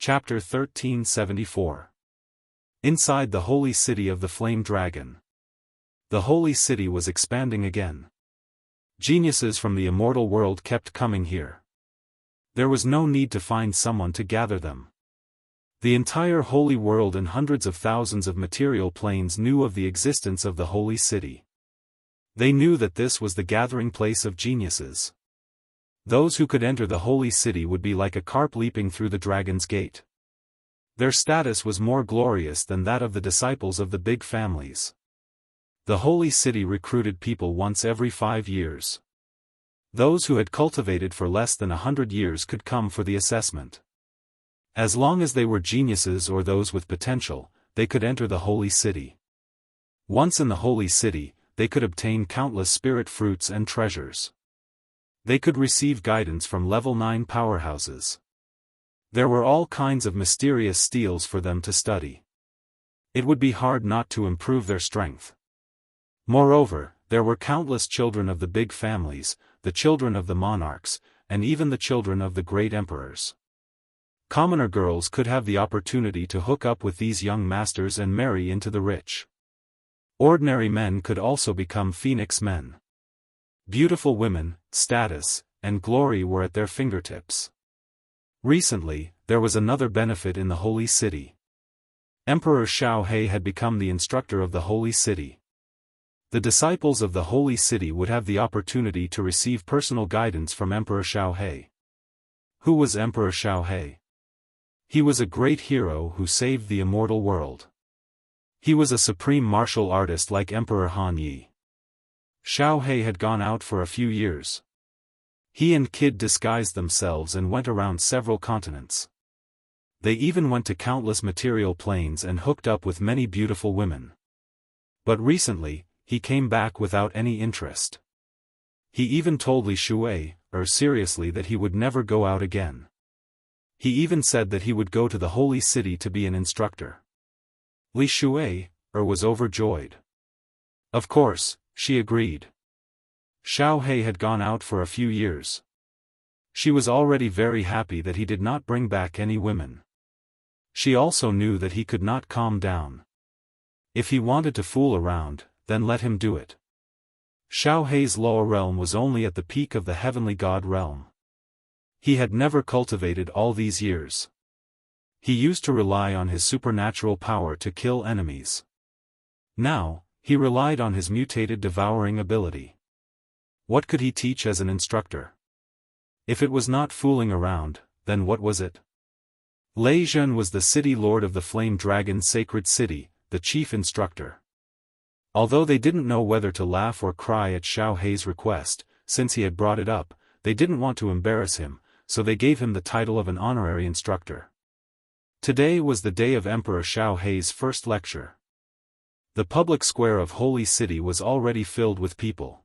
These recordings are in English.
Chapter 1374. Inside the Holy City of the Flame Dragon. The Holy City was expanding again. Geniuses from the immortal world kept coming here. There was no need to find someone to gather them. The entire holy world and hundreds of thousands of material planes knew of the existence of the Holy City. They knew that this was the gathering place of geniuses. Those who could enter the Holy City would be like a carp leaping through the Dragon's Gate. Their status was more glorious than that of the disciples of the big families. The Holy City recruited people once every 5 years. Those who had cultivated for less than 100 years could come for the assessment. As long as they were geniuses or those with potential, they could enter the Holy City. Once in the Holy City, they could obtain countless spirit fruits and treasures. They could receive guidance from level 9 powerhouses. There were all kinds of mysterious steals for them to study. It would be hard not to improve their strength. Moreover, there were countless children of the big families, the children of the monarchs, and even the children of the great emperors. Commoner girls could have the opportunity to hook up with these young masters and marry into the rich. Ordinary men could also become phoenix men. Beautiful women, status, and glory were at their fingertips. Recently, there was another benefit in the Holy City. Emperor Xianxia had become the instructor of the Holy City. The disciples of the Holy City would have the opportunity to receive personal guidance from Emperor Xianxia. Who was Emperor Xianxia? He was a great hero who saved the immortal world. He was a supreme martial artist like Emperor Han Yi. Xianxia had gone out for a few years. He and Kid disguised themselves and went around several continents. They even went to countless material planes and hooked up with many beautiful women. But recently, he came back without any interest. He even told Li Shui, seriously, that he would never go out again. He even said that he would go to the Holy City to be an instructor. Li Shui, was overjoyed. Of course, she agreed. Xianxia had gone out for a few years. She was already very happy that he did not bring back any women. She also knew that he could not calm down. If he wanted to fool around, then let him do it. Xianxia's lower realm was only at the peak of the heavenly god realm. He had never cultivated all these years. He used to rely on his supernatural power to kill enemies. Now, he relied on his mutated devouring ability. What could he teach as an instructor? If it was not fooling around, then what was it? Lei Zhen was the city lord of the Flame Dragon's sacred city, the chief instructor. Although they didn't know whether to laugh or cry at Xianxia's request, since he had brought it up, they didn't want to embarrass him, so they gave him the title of an honorary instructor. Today was the day of Emperor Xianxia's first lecture. The public square of Holy City was already filled with people.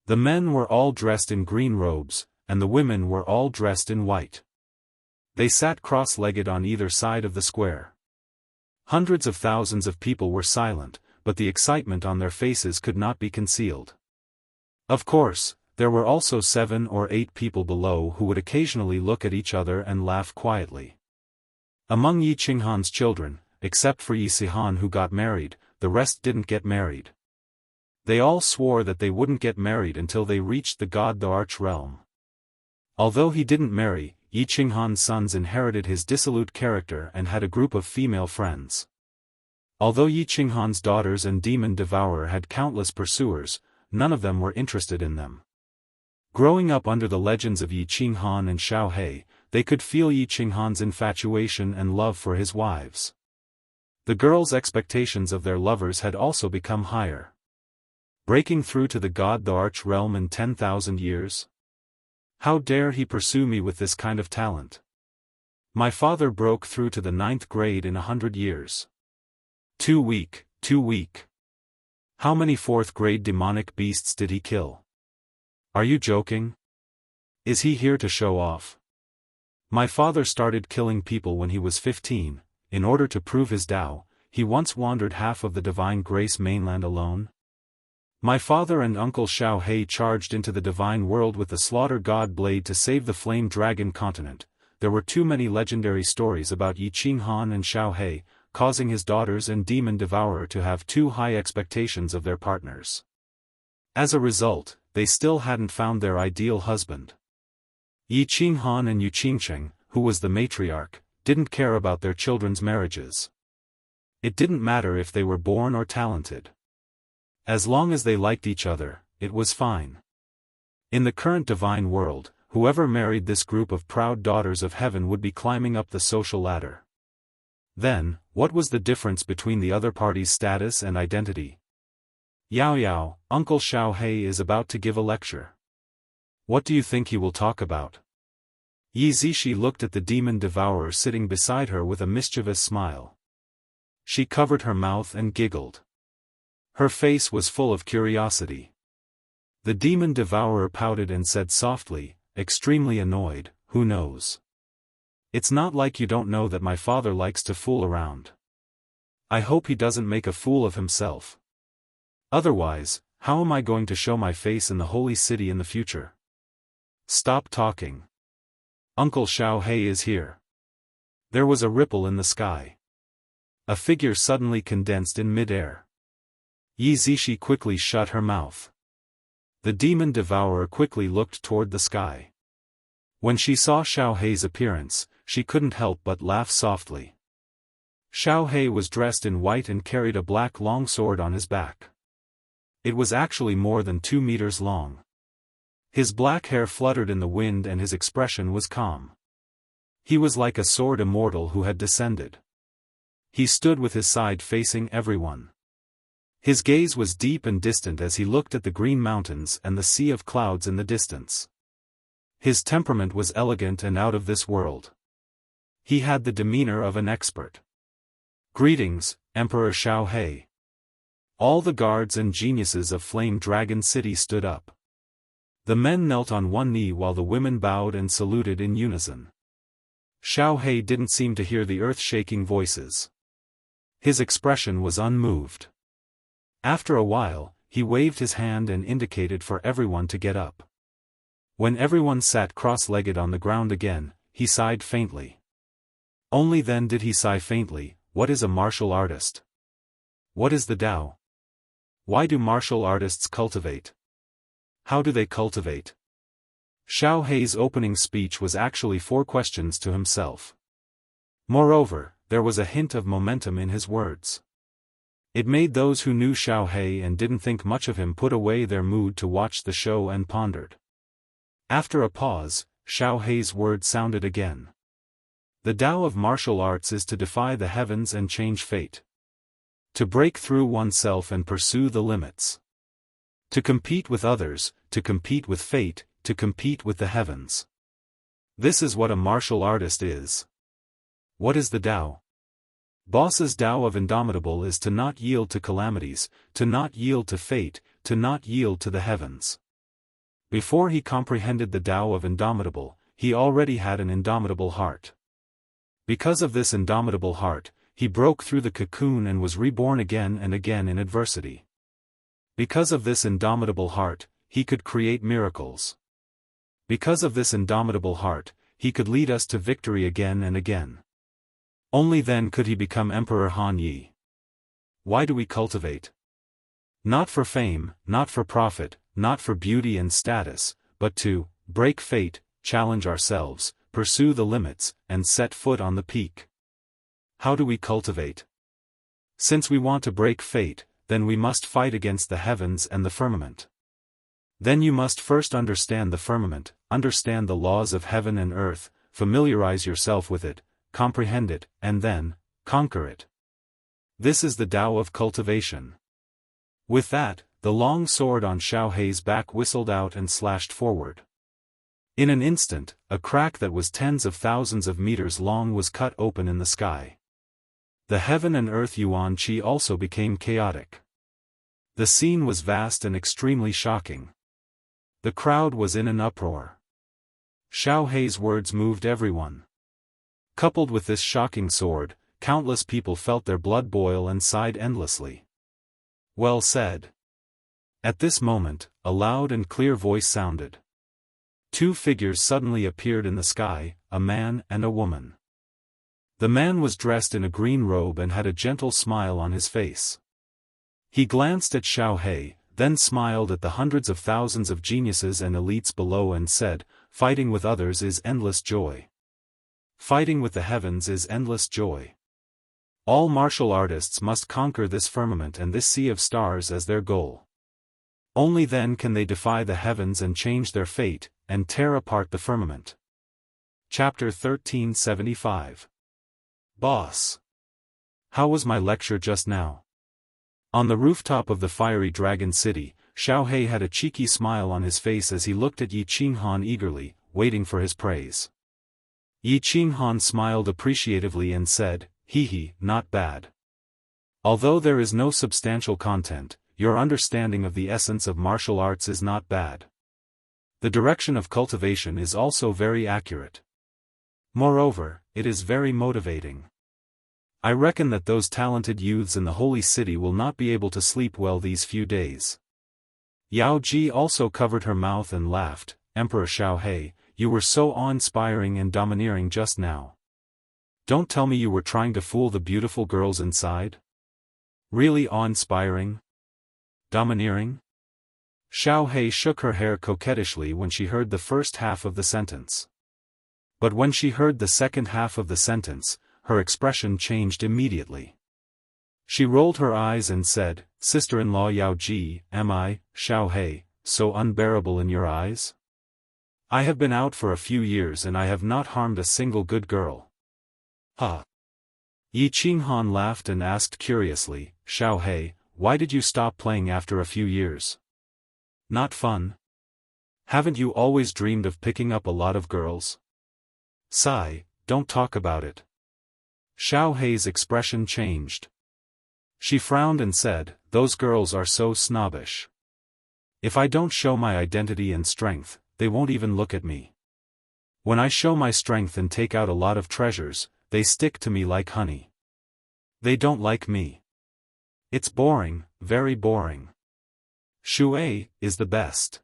The men were all dressed in green robes, and the women were all dressed in white. They sat cross-legged on either side of the square. Hundreds of thousands of people were silent, but the excitement on their faces could not be concealed. Of course, there were also 7 or 8 people below who would occasionally look at each other and laugh quietly. Among Yi Qinghan's children, except for Yi Sihan who got married, the rest didn't get married. They all swore that they wouldn't get married until they reached the god the Arch realm. Although he didn't marry, Yi Qinghan's sons inherited his dissolute character and had a group of female friends. Although Yi Qinghan's daughters and Demon Devourer had countless pursuers, none of them were interested in them. Growing up under the legends of Yi Qinghan and Xianxia, they could feel Yi Qinghan's infatuation and love for his wives. The girls' expectations of their lovers had also become higher. Breaking through to the god the Arch realm in 10,000 years? How dare he pursue me with this kind of talent? My father broke through to the 9th grade in 100 years. Too weak, too weak. How many 4th grade demonic beasts did he kill? Are you joking? Is he here to show off? My father started killing people when he was 15, in order to prove his Tao. He once wandered half of the Divine Grace mainland alone. My father and Uncle Xianxia charged into the divine world with the slaughter god blade to save the Flame Dragon continent. there were too many legendary stories about Yi Qinghan and Xiao He, causing his daughters and demon devourer to have too high expectations of their partners. As a result, they still hadn't found their ideal husband. Yi Qinghan and Yu Qingcheng, who was the matriarch, didn't care about their children's marriages. It didn't matter if they were born or talented. As long as they liked each other, it was fine. In the current divine world, whoever married this group of proud daughters of heaven would be climbing up the social ladder. Then, what was the difference between the other party's status and identity? Yao Yao, Uncle Xiao He is about to give a lecture. What do you think he will talk about? Yi Zishi looked at the demon devourer sitting beside her with a mischievous smile. She covered her mouth and giggled. Her face was full of curiosity. The demon devourer pouted and said softly, extremely annoyed, "Who knows? It's not like you don't know that my father likes to fool around. I hope he doesn't make a fool of himself. Otherwise, how am I going to show my face in the holy city in the future? Stop talking. Uncle Xiao He is here." There was a ripple in the sky. A figure suddenly condensed in mid-air. Yi Zishi quickly shut her mouth. The demon devourer quickly looked toward the sky. When she saw Xiao He's appearance, she couldn't help but laugh softly. Xiao He was dressed in white and carried a black long sword on his back. It was actually more than 2 meters long. His black hair fluttered in the wind and his expression was calm. He was like a sword immortal who had descended. He stood with his side facing everyone. His gaze was deep and distant as he looked at the green mountains and the sea of clouds in the distance. His temperament was elegant and out of this world. He had the demeanor of an expert. "Greetings, Emperor Xiao He." All the guards and geniuses of Flame Dragon City stood up. The men knelt on one knee while the women bowed and saluted in unison. Xiao He didn't seem to hear the earth-shaking voices. His expression was unmoved. After a while, he waved his hand and indicated for everyone to get up. When everyone sat cross-legged on the ground again, he sighed faintly. Only then did he sigh faintly, "What is a martial artist? What is the Tao? Why do martial artists cultivate? How do they cultivate?" Xiao He's opening speech was actually 4 questions to himself. Moreover, there was a hint of momentum in his words. It made those who knew Xiao He and didn't think much of him put away their mood to watch the show and pondered. After a pause, Xiao He's words sounded again. "The Tao of martial arts is to defy the heavens and change fate. To break through oneself and pursue the limits. To compete with others, to compete with fate, to compete with the heavens. This is what a martial artist is. What is the Tao? Boss's Tao of Indomitable is to not yield to calamities, to not yield to fate, to not yield to the heavens." Before he comprehended the Tao of Indomitable, he already had an indomitable heart. Because of this indomitable heart, he broke through the cocoon and was reborn again and again in adversity. Because of this indomitable heart, he could create miracles. Because of this indomitable heart, he could lead us to victory again and again. Only then could he become Emperor Han Yi. Why do we cultivate? Not for fame, not for profit, not for beauty and status, but to break fate, challenge ourselves, pursue the limits, and set foot on the peak. How do we cultivate? Since we want to break fate, then we must fight against the heavens and the firmament. Then you must first understand the firmament, understand the laws of heaven and earth, familiarize yourself with it, comprehend it, and then, conquer it. This is the Tao of cultivation. With that, the long sword on Xiao He's back whistled out and slashed forward. In an instant, a crack that was tens of thousands of meters long was cut open in the sky. The heaven and earth Yuan Qi also became chaotic. The scene was vast and extremely shocking. The crowd was in an uproar. Xiao He's words moved everyone. Coupled with this shocking sword, countless people felt their blood boil and sighed endlessly. Well said. At this moment, a loud and clear voice sounded. Two figures suddenly appeared in the sky, a man and a woman. The man was dressed in a green robe and had a gentle smile on his face. He glanced at Xiao He, then smiled at the hundreds of thousands of geniuses and elites below and said, "Fighting with others is endless joy. Fighting with the heavens is endless joy. All martial artists must conquer this firmament and this sea of stars as their goal. Only then can they defy the heavens and change their fate, and tear apart the firmament." Chapter 1375. Boss. How was my lecture just now? On the rooftop of the fiery dragon city, Xiao He had a cheeky smile on his face as he looked at Yi Qinghan eagerly, waiting for his praise. Yi Qinghan smiled appreciatively and said, "Hee, not bad. Although there is no substantial content, your understanding of the essence of martial arts is not bad. The direction of cultivation is also very accurate. Moreover, it is very motivating. I reckon that those talented youths in the holy city will not be able to sleep well these few days." Yao Ji also covered her mouth and laughed. "Emperor Xiao He, you were so awe-inspiring and domineering just now. Don't tell me you were trying to fool the beautiful girls inside? Really awe-inspiring? Domineering?" Xiao He shook her hair coquettishly when she heard the first half of the sentence. But when she heard the second half of the sentence, her expression changed immediately. She rolled her eyes and said, "Sister-in-law Yao Ji, am I, Xiao He, so unbearable in your eyes? I have been out for a few years and I have not harmed a single good girl." "Huh?" Yi Qinghan laughed and asked curiously, "Xiao He, why did you stop playing after a few years? Not fun? Haven't you always dreamed of picking up a lot of girls?" "Sigh, don't talk about it." Xiao He's expression changed. She frowned and said, "Those girls are so snobbish. If I don't show my identity and strength, they won't even look at me. When I show my strength and take out a lot of treasures, they stick to me like honey. They don't like me. It's boring, very boring. Shui is the best.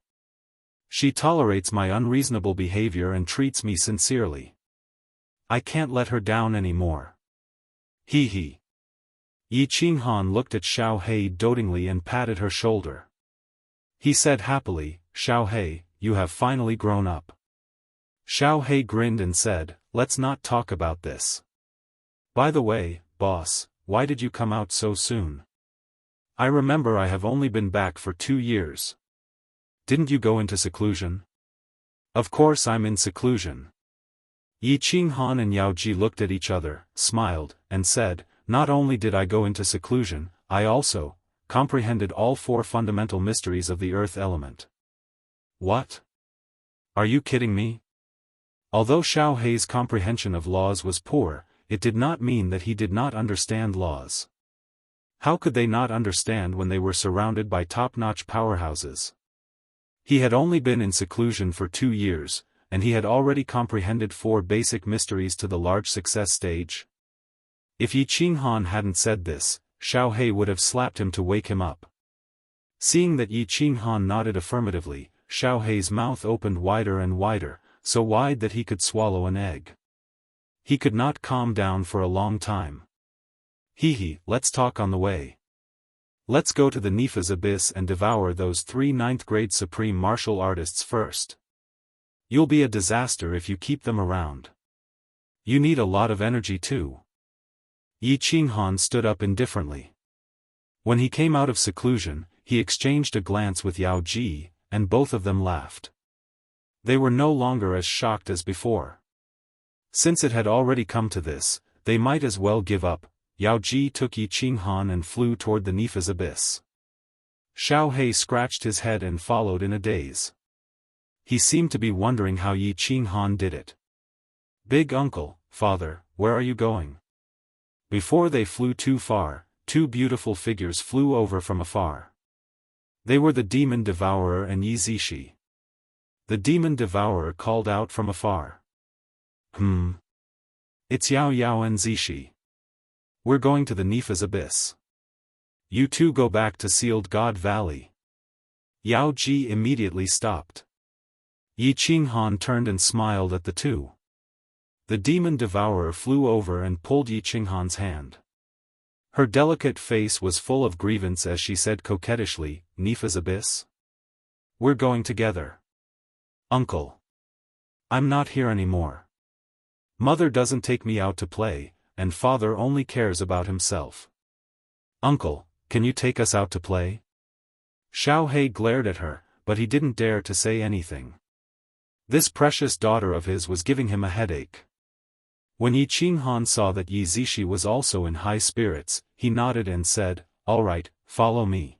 She tolerates my unreasonable behavior and treats me sincerely. I can't let her down anymore. Hee." Yi Qinghan looked at Xiao He dotingly and patted her shoulder. He said happily, "Xiao He, you have finally grown up." Xiao He grinned and said, "Let's not talk about this. By the way, boss, why did you come out so soon? I remember I have only been back for 2 years. Didn't you go into seclusion?" "Of course I'm in seclusion." Yi Qinghan and Yao Ji looked at each other, smiled, and said, "Not only did I go into seclusion, I also comprehended all 4 fundamental mysteries of the earth element." "What? Are you kidding me?" Although Xiao He's comprehension of laws was poor, it did not mean that he did not understand laws. How could they not understand when they were surrounded by top-notch powerhouses? He had only been in seclusion for 2 years, and he had already comprehended 4 basic mysteries to the large success stage. If Yi Qinghan hadn't said this, Xiao He would have slapped him to wake him up. Seeing that Yi Qinghan nodded affirmatively, Xiao He's mouth opened wider and wider, so wide that he could swallow an egg. He could not calm down for a long time. "Hee, let's talk on the way. Let's go to the Nifa's abyss and devour those 3 ninth-grade supreme martial artists first. You'll be a disaster if you keep them around. You need a lot of energy too." Yi Qinghan stood up indifferently. When he came out of seclusion, he exchanged a glance with Yao Ji, and both of them laughed. They were no longer as shocked as before. Since it had already come to this, they might as well give up. Yao Ji took Yi Qinghan and flew toward the Nifa's abyss. Xiao He scratched his head and followed in a daze. He seemed to be wondering how Yi Qinghan did it. "Big uncle, father, where are you going?" Before they flew too far, 2 beautiful figures flew over from afar. They were the demon devourer and Yi Zishi. The demon devourer called out from afar. It's Yao Yao and Zishi. We're going to the Nifa's abyss. You two go back to Sealed God Valley." Yao Ji immediately stopped. Yi Qinghan turned and smiled at the two. The demon devourer flew over and pulled Yi Qinghan's hand. Her delicate face was full of grievance as she said coquettishly, "Nifa's abyss? We're going together. Uncle. I'm not here anymore. Mother doesn't take me out to play, and father only cares about himself. Uncle, can you take us out to play?" Xiao He glared at her, but he didn't dare to say anything. This precious daughter of his was giving him a headache. When Yi Qinghan saw that Yi Zishi was also in high spirits, he nodded and said, "All right, follow me."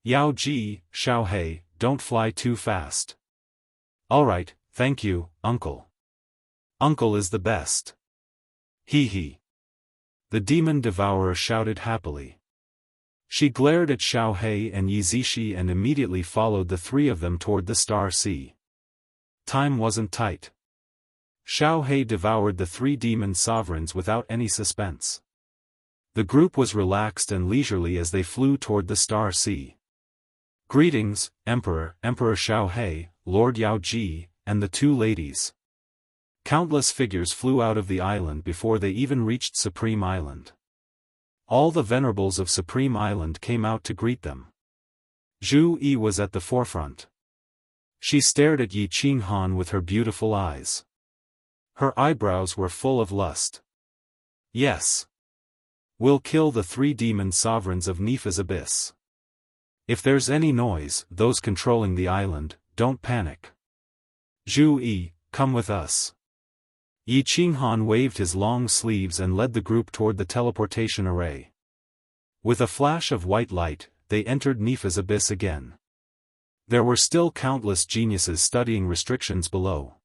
"Yao Ji, Xiao He, don't fly too fast." "All right, thank you, uncle. Uncle is the best." "Hee hee." The demon devourer shouted happily. She glared at Xiao He and Yi Zishi and immediately followed the three of them toward the Star Sea. Time wasn't tight. Xiao He devoured the three demon sovereigns without any suspense. The group was relaxed and leisurely as they flew toward the Star Sea. "Greetings, Emperor Xiao He, Lord Yao Ji, and the two ladies." Countless figures flew out of the island before they even reached Supreme Island. All the venerables of Supreme Island came out to greet them. Zhu Yi was at the forefront. She stared at Yi Qinghan with her beautiful eyes. Her eyebrows were full of lust. "Yes. We'll kill the three demon sovereigns of Nifa's abyss. If there's any noise, those controlling the island, don't panic. Zhu Yi, come with us." Yi Qinghan waved his long sleeves and led the group toward the teleportation array. With a flash of white light, they entered Nifa's abyss again. There were still countless geniuses studying restrictions below.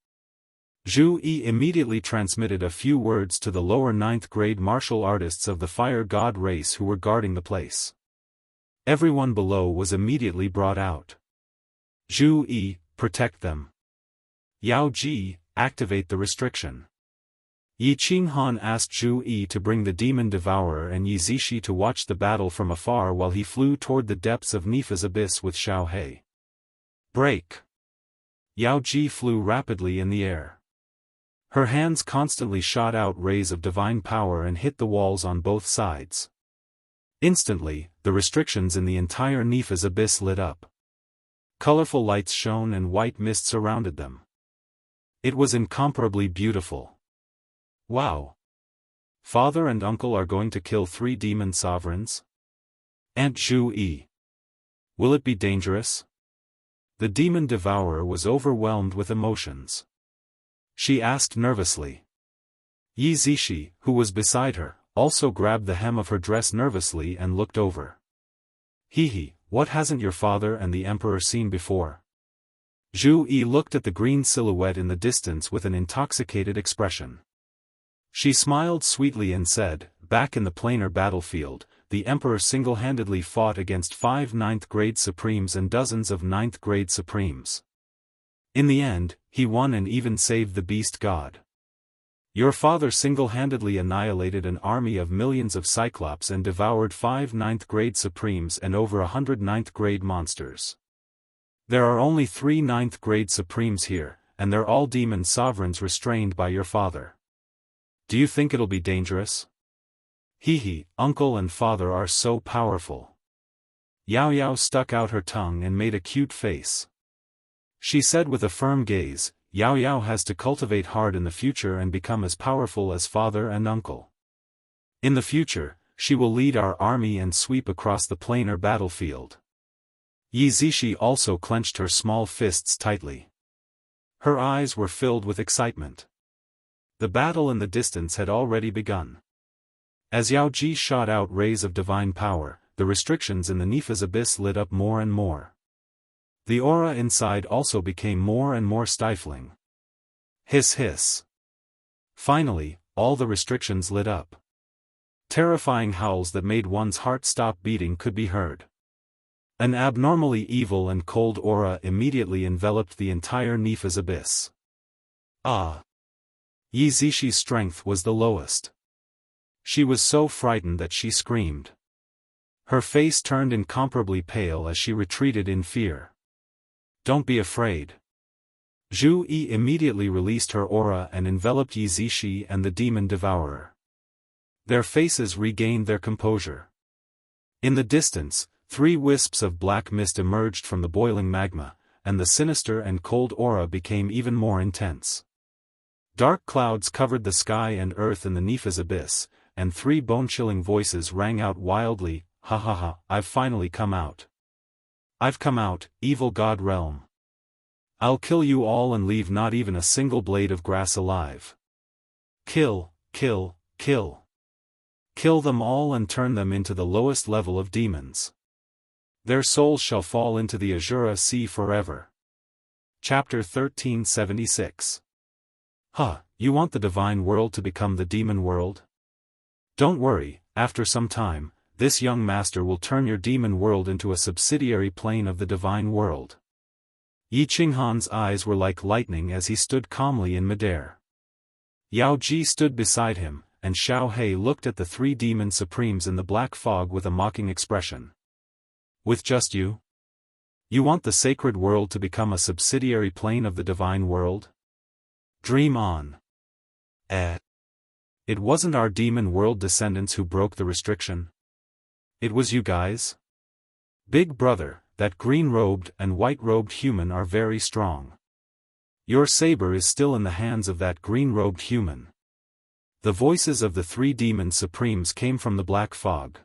Zhu Yi immediately transmitted a few words to the lower 9th grade martial artists of the fire god race who were guarding the place. Everyone below was immediately brought out. "Zhu Yi, protect them. Yao Ji, activate the restriction." Yi Qinghan asked Zhu Yi to bring the demon devourer and Yi Zishi to watch the battle from afar while he flew toward the depths of Nifa's abyss with Xiao He. Break. Yao Ji flew rapidly in the air. Her hands constantly shot out rays of divine power and hit the walls on both sides. Instantly, the restrictions in the entire Nifa's abyss lit up. Colorful lights shone and white mist surrounded them. It was incomparably beautiful. Wow! Father and uncle are going to kill three demon sovereigns? Aunt Zhu Yi. Will it be dangerous? The demon devourer was overwhelmed with emotions. She asked nervously. Yi Zishi, who was beside her, also grabbed the hem of her dress nervously and looked over. "Hee, what hasn't your father and the emperor seen before?" Zhu Yi looked at the green silhouette in the distance with an intoxicated expression. She smiled sweetly and said, "Back in the planar battlefield, the emperor single-handedly fought against 5 9th-grade supremes and dozens of 9th-grade supremes. In the end, he won and even saved the beast god. Your father single-handedly annihilated an army of millions of cyclops and devoured 5 9th-grade supremes and over 100 9th-grade monsters. There are only 3 9th-grade supremes here, and they're all demon sovereigns restrained by your father. Do you think it'll be dangerous?" Hee, uncle and father are so powerful." Yao Yao stuck out her tongue and made a cute face. She said with a firm gaze, "Yao Yao has to cultivate hard in the future and become as powerful as father and uncle. In the future, she will lead our army and sweep across the planar battlefield." Yi Zishi also clenched her small fists tightly. Her eyes were filled with excitement. The battle in the distance had already begun. As Yao Ji shot out rays of divine power, the restrictions in the Nifa's abyss lit up more and more. The aura inside also became more and more stifling. Hiss hiss. Finally, all the restrictions lit up. Terrifying howls that made one's heart stop beating could be heard. An abnormally evil and cold aura immediately enveloped the entire Nifa's abyss. Ah! Yi Zishi's strength was the lowest. She was so frightened that she screamed. Her face turned incomparably pale as she retreated in fear. "Don't be afraid. Zhu Yi immediately released her aura and enveloped Yi Zishi and the demon devourer. Their faces regained their composure. In the distance, 3 wisps of black mist emerged from the boiling magma, and the sinister and cold aura became even more intense. Dark clouds covered the sky and earth in the Nepha's abyss, and 3 bone-chilling voices rang out wildly, "Ha ha ha, I've finally come out. I've come out, evil god realm. I'll kill you all and leave not even a single blade of grass alive. Kill, kill, kill. Kill them all and turn them into the lowest level of demons. Their souls shall fall into the Azura Sea forever." Chapter 1376. Huh, you want the divine world to become the demon world? Don't worry, after some time, this young master will turn your demon world into a subsidiary plane of the divine world. Yi Qinghan's eyes were like lightning as he stood calmly in midair. Yao Ji stood beside him, and Xiao He looked at the 3 demon supremes in the black fog with a mocking expression. With just you? You want the sacred world to become a subsidiary plane of the divine world? Dream on. It wasn't our demon world descendants who broke the restriction. It was you guys? Big brother, that green-robed and white-robed human are very strong. Your saber is still in the hands of that green-robed human. The voices of the 3 demon supremes came from the black fog.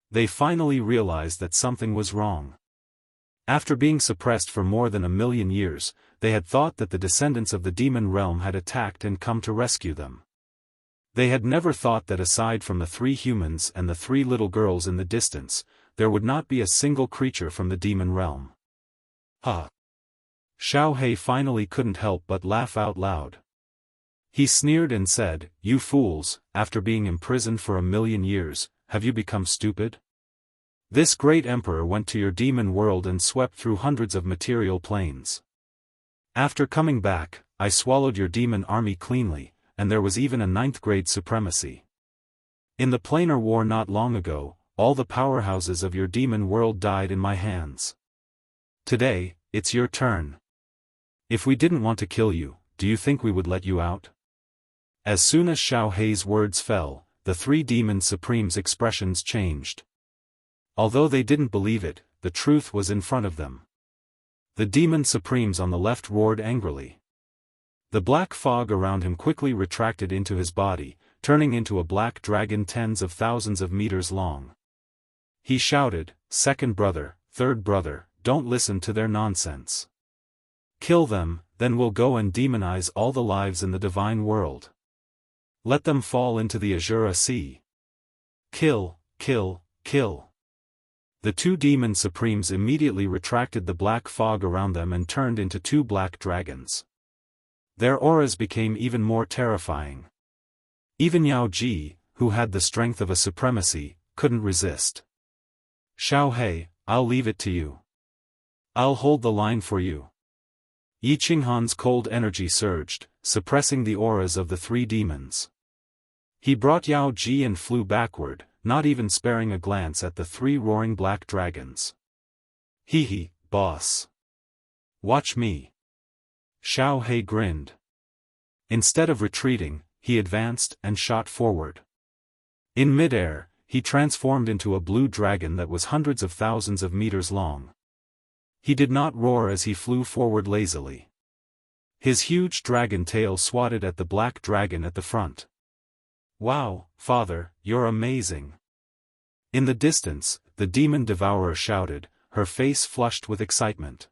They finally realized that something was wrong. After being suppressed for more than 1,000,000 years, they had thought that the descendants of the demon realm had attacked and come to rescue them. They had never thought that aside from the 3 humans and the 3 little girls in the distance, there would not be a single creature from the demon realm. Ha! Xiao He finally couldn't help but laugh out loud. He sneered and said, "You fools, after being imprisoned for 1,000,000 years, have you become stupid? This great emperor went to your demon world and swept through hundreds of material planes. After coming back, I swallowed your demon army cleanly, and there was even a 9th-grade supremacy. In the planar war not long ago, all the powerhouses of your demon world died in my hands. Today, it's your turn. If we didn't want to kill you, do you think we would let you out?" As soon as Xiao He's words fell, the 3 demon supremes' expressions changed. Although they didn't believe it, the truth was in front of them. The demon supremes on the left roared angrily. The black fog around him quickly retracted into his body, turning into a black dragon tens of thousands of meters long. He shouted, "Second brother, third brother, don't listen to their nonsense. Kill them, then we'll go and demonize all the lives in the divine world. Let them fall into the Azura Sea. Kill, kill, kill." The 2 demon supremes immediately retracted the black fog around them and turned into 2 black dragons. Their auras became even more terrifying. Even Yao Ji, who had the strength of a supremacy, couldn't resist. "Xiao He, I'll leave it to you. I'll hold the line for you." Yi Qinghan's cold energy surged, suppressing the auras of the 3 demons. He brought Yao Ji and flew backward, not even sparing a glance at the 3 roaring black dragons. "Hee, boss. Watch me." Xiao He grinned. Instead of retreating, he advanced and shot forward. In midair, he transformed into a blue dragon that was hundreds of thousands of meters long. He did not roar as he flew forward lazily. His huge dragon tail swatted at the black dragon at the front. "Wow, father, you're amazing." In the distance, the demon devourer shouted, her face flushed with excitement.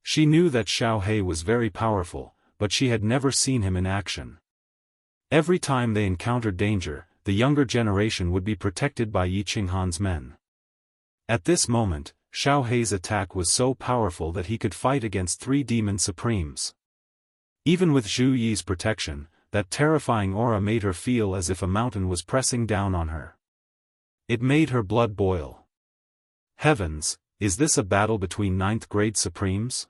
She knew that Xiao He was very powerful, but she had never seen him in action. Every time they encountered danger, the younger generation would be protected by Yi Qinghan's men. At this moment, Xiao He's attack was so powerful that he could fight against 3 demon supremes. Even with Zhu Yi's protection, that terrifying aura made her feel as if a mountain was pressing down on her. It made her blood boil. Heavens, is this a battle between 9th-grade supremes?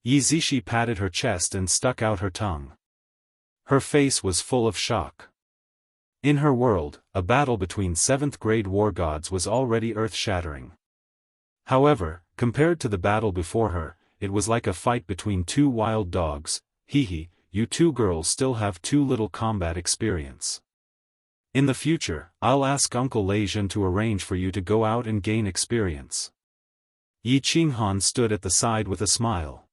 Yi Zishi patted her chest and stuck out her tongue. Her face was full of shock. In her world, a battle between 7th-grade war gods was already earth-shattering. However, compared to the battle before her, it was like a fight between two wild dogs. Hee, you two girls still have too little combat experience. In the future, I'll ask Uncle Lejian to arrange for you to go out and gain experience. Yi Qinghan stood at the side with a smile.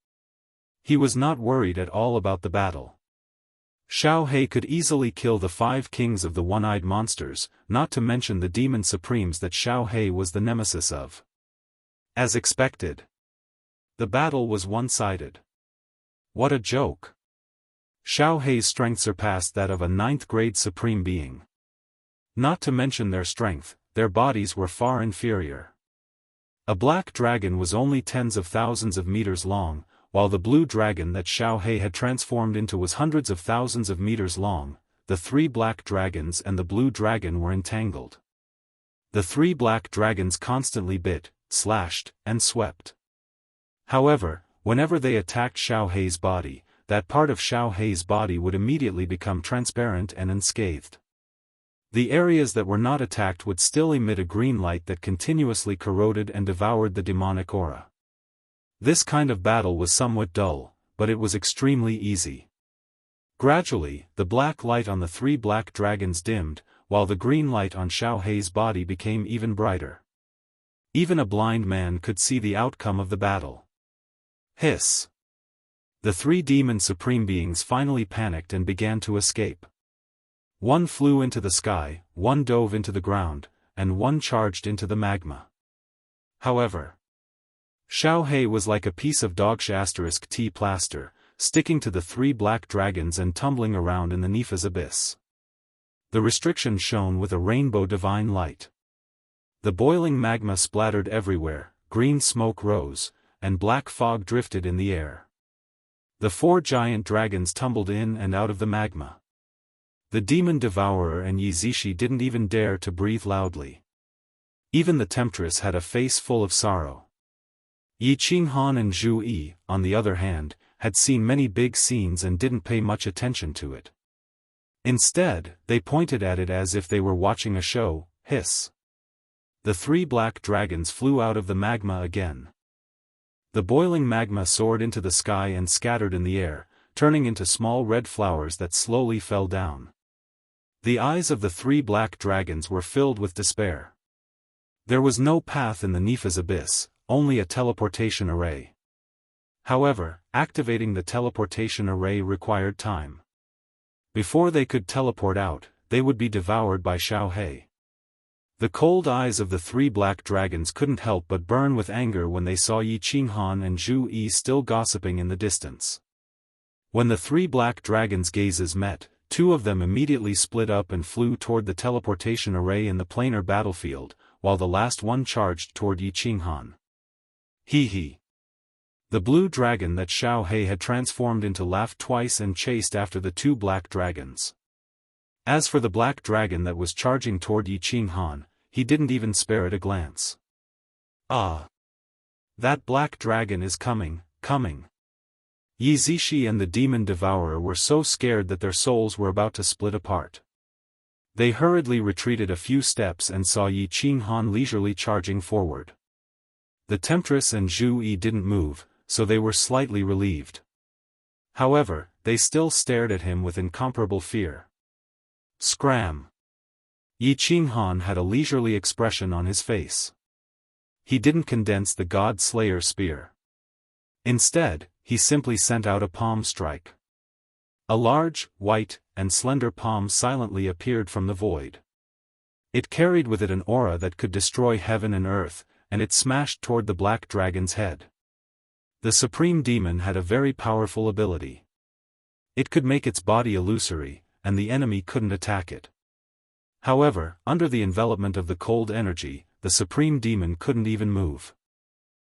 He was not worried at all about the battle. Xiao He could easily kill the 5 kings of the one-eyed monsters, not to mention the demon supremes that Xiao He was the nemesis of. As expected, the battle was one-sided. What a joke! Xiao He's strength surpassed that of a 9th-grade supreme being. Not to mention their strength, their bodies were far inferior. A black dragon was only tens of thousands of meters long, while the blue dragon that Xiao He had transformed into was hundreds of thousands of meters long. The 3 black dragons and the blue dragon were entangled. The 3 black dragons constantly bit, slashed, and swept. However, whenever they attacked Xiao He's body, that part of Xiao He's body would immediately become transparent and unscathed. The areas that were not attacked would still emit a green light that continuously corroded and devoured the demonic aura. This kind of battle was somewhat dull, but it was extremely easy. Gradually, the black light on the 3 black dragons dimmed, while the green light on Xiao He's body became even brighter. Even a blind man could see the outcome of the battle. Hiss! The 3 demon supreme beings finally panicked and began to escape. One flew into the sky, one dove into the ground, and one charged into the magma. However, Xiao He was like a piece of dog*T plaster, sticking to the 3 black dragons and tumbling around in the Nifa's abyss. The restriction shone with a rainbow divine light. The boiling magma splattered everywhere, green smoke rose, and black fog drifted in the air. The 4 giant dragons tumbled in and out of the magma. The demon devourer and Yi Zishi didn't even dare to breathe loudly. Even the temptress had a face full of sorrow. Yi Qinghan and Zhu Yi, on the other hand, had seen many big scenes and didn't pay much attention to it. Instead, they pointed at it as if they were watching a show. Hiss! The 3 black dragons flew out of the magma again. The boiling magma soared into the sky and scattered in the air, turning into small red flowers that slowly fell down. The eyes of the 3 black dragons were filled with despair. There was no path in the Nifa's abyss, only a teleportation array. However, activating the teleportation array required time. Before they could teleport out, they would be devoured by Xiao He. The cold eyes of the 3 black dragons couldn't help but burn with anger when they saw Yi Qinghan and Zhu Yi still gossiping in the distance. When the 3 black dragons' gazes met, 2 of them immediately split up and flew toward the teleportation array in the planar battlefield, while the last one charged toward Yi Qinghan. Hee. The blue dragon that Xiao He had transformed into laughed twice and chased after the 2 black dragons. As for the black dragon that was charging toward Yi Qinghan, he didn't even spare it a glance. Ah! That black dragon is coming. Yi Zishi and the demon devourer were so scared that their souls were about to split apart. They hurriedly retreated a few steps and saw Yi Qinghan leisurely charging forward. The temptress and Zhu Yi didn't move, so they were slightly relieved. However, they still stared at him with incomparable fear. Scram! Yi Qinghan had a leisurely expression on his face. He didn't condense the God Slayer spear. Instead, he simply sent out a palm strike. A large, white, and slender palm silently appeared from the void. It carried with it an aura that could destroy heaven and earth, and it smashed toward the black dragon's head. The supreme demon had a very powerful ability. It could make its body illusory, and the enemy couldn't attack it. However, under the envelopment of the cold energy, the supreme demon couldn't even move.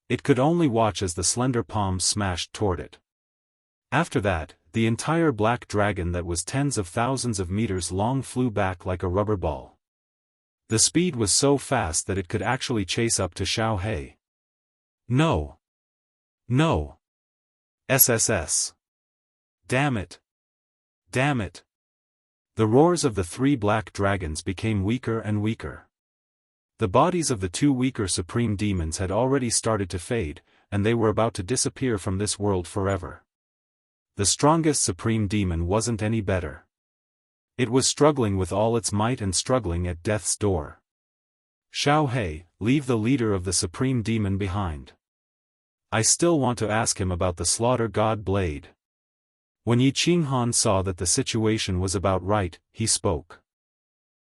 It could only watch as the slender palm smashed toward it. After that, the entire black dragon that was tens of thousands of meters long flew back like a rubber ball. The speed was so fast that it could actually chase up to Xiao He. No! SSS! Damn it! The roars of the 3 black dragons became weaker and weaker. The bodies of the 2 weaker supreme demons had already started to fade, and they were about to disappear from this world forever. The strongest supreme demon wasn't any better. It was struggling with all its might and struggling at death's door. Xiao He, leave the leader of the supreme demon behind. I still want to ask him about the slaughter god blade. When Yi Qinghan saw that the situation was about right, he spoke.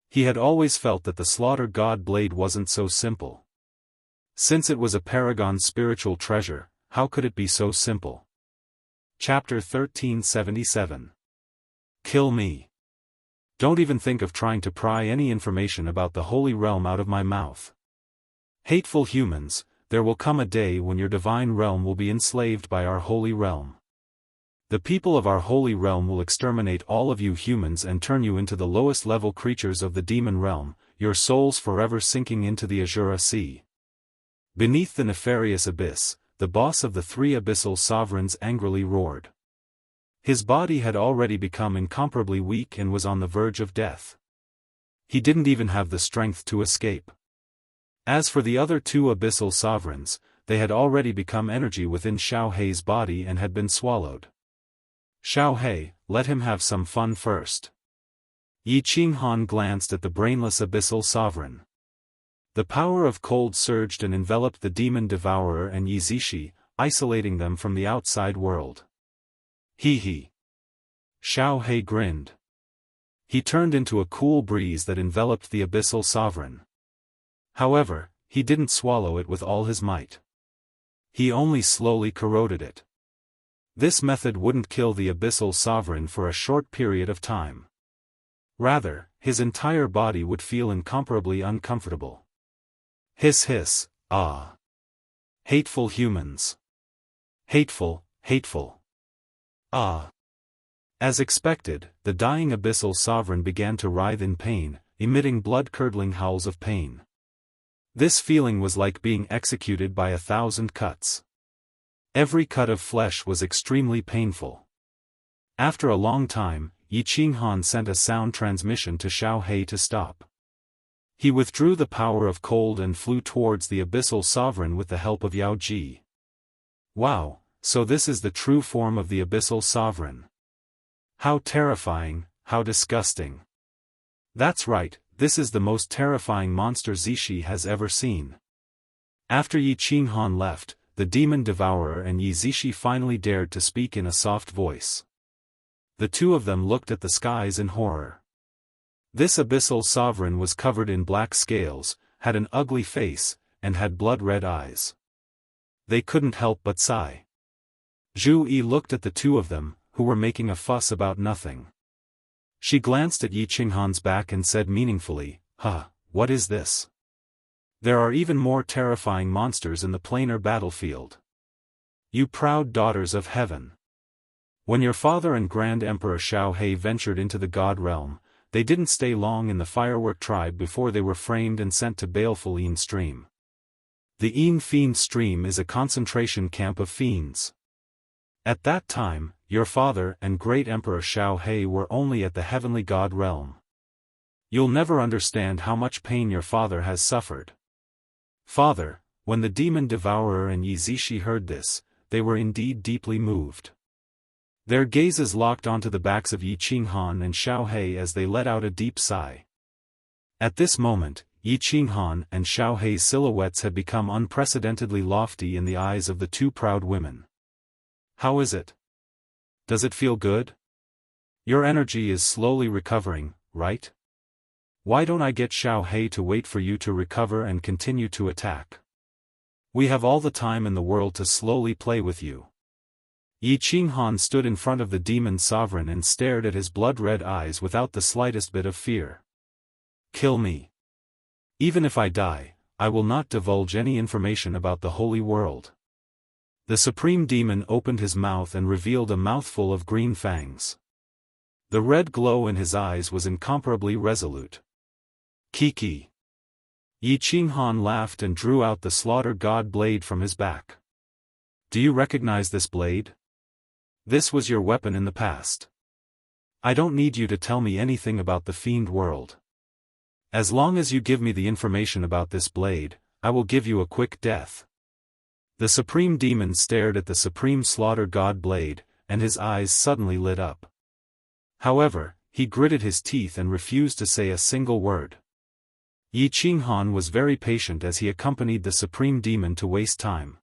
He had always felt that the slaughter god blade wasn't so simple. Since it was a paragon spiritual treasure, how could it be so simple? Chapter 1377. Kill me. Don't even think of trying to pry any information about the holy realm out of my mouth. Hateful humans, there will come a day when your divine realm will be enslaved by our holy realm. The people of our holy realm will exterminate all of you humans and turn you into the lowest level creatures of the demon realm, your souls forever sinking into the Azura Sea. Beneath the nefarious abyss, the boss of the three abyssal sovereigns angrily roared. His body had already become incomparably weak and was on the verge of death. He didn't even have the strength to escape. As for the other two abyssal sovereigns, they had already become energy within Xiao He's body and had been swallowed. Xiao He, let him have some fun first. Yi Qinghan glanced at the brainless abyssal sovereign. The power of cold surged and enveloped the demon devourer and Yi Zishi, isolating them from the outside world. He. Xiao He grinned. He turned into a cool breeze that enveloped the abyssal sovereign. However, he didn't swallow it with all his might. He only slowly corroded it. This method wouldn't kill the abyssal sovereign for a short period of time. Rather, his entire body would feel incomparably uncomfortable. Hiss, ah. Hateful humans. Hateful. Ah. As expected, the dying abyssal sovereign began to writhe in pain, emitting blood-curdling howls of pain. This feeling was like being executed by 1,000 cuts. Every cut of flesh was extremely painful. After a long time, Yi Qinghan sent a sound transmission to Xiao He to stop. He withdrew the power of cold and flew towards the abyssal sovereign with the help of Yao Ji. Wow, so this is the true form of the abyssal sovereign. How terrifying, how disgusting. That's right, this is the most terrifying monster Zishi has ever seen. After Yi Qinghan left, the demon devourer and Yi Zishi finally dared to speak in a soft voice. The two of them looked at the skies in horror. This abyssal sovereign was covered in black scales, had an ugly face, and had blood-red eyes. They couldn't help but sigh. Zhu Yi looked at the two of them, who were making a fuss about nothing. She glanced at Yi Qinghan's back and said meaningfully, what is this? There are even more terrifying monsters in the planar battlefield. You proud daughters of heaven. When your father and Grand Emperor Xiao He ventured into the God realm, they didn't stay long in the firework tribe before they were framed and sent to baleful Yin Stream. The Yin Fiend Stream is a concentration camp of fiends. At that time, your father and Great Emperor Xiao He were only at the heavenly God realm. You'll never understand how much pain your father has suffered. Father, when the demon devourer and Yi Zishi heard this, they were indeed deeply moved. Their gazes locked onto the backs of Yi Qinghan and Xiao He as they let out a deep sigh. At this moment, Yi Qinghan and Xiao He's silhouettes had become unprecedentedly lofty in the eyes of the two proud women. How is it? Does it feel good? Your energy is slowly recovering, right? Why don't I get Xiao He to wait for you to recover and continue to attack? We have all the time in the world to slowly play with you. Yi Qinghan stood in front of the demon sovereign and stared at his blood-red eyes without the slightest bit of fear. Kill me. Even if I die, I will not divulge any information about the holy world. The supreme demon opened his mouth and revealed a mouthful of green fangs. The red glow in his eyes was incomparably resolute. Kiki. Yi Qinghan laughed and drew out the slaughter god blade from his back. Do you recognize this blade? This was your weapon in the past. I don't need you to tell me anything about the fiend world. As long as you give me the information about this blade, I will give you a quick death. The supreme demon stared at the supreme slaughter god blade, and his eyes suddenly lit up. However, he gritted his teeth and refused to say a single word. Yi Qinghan was very patient as he accompanied the supreme demon to waste time.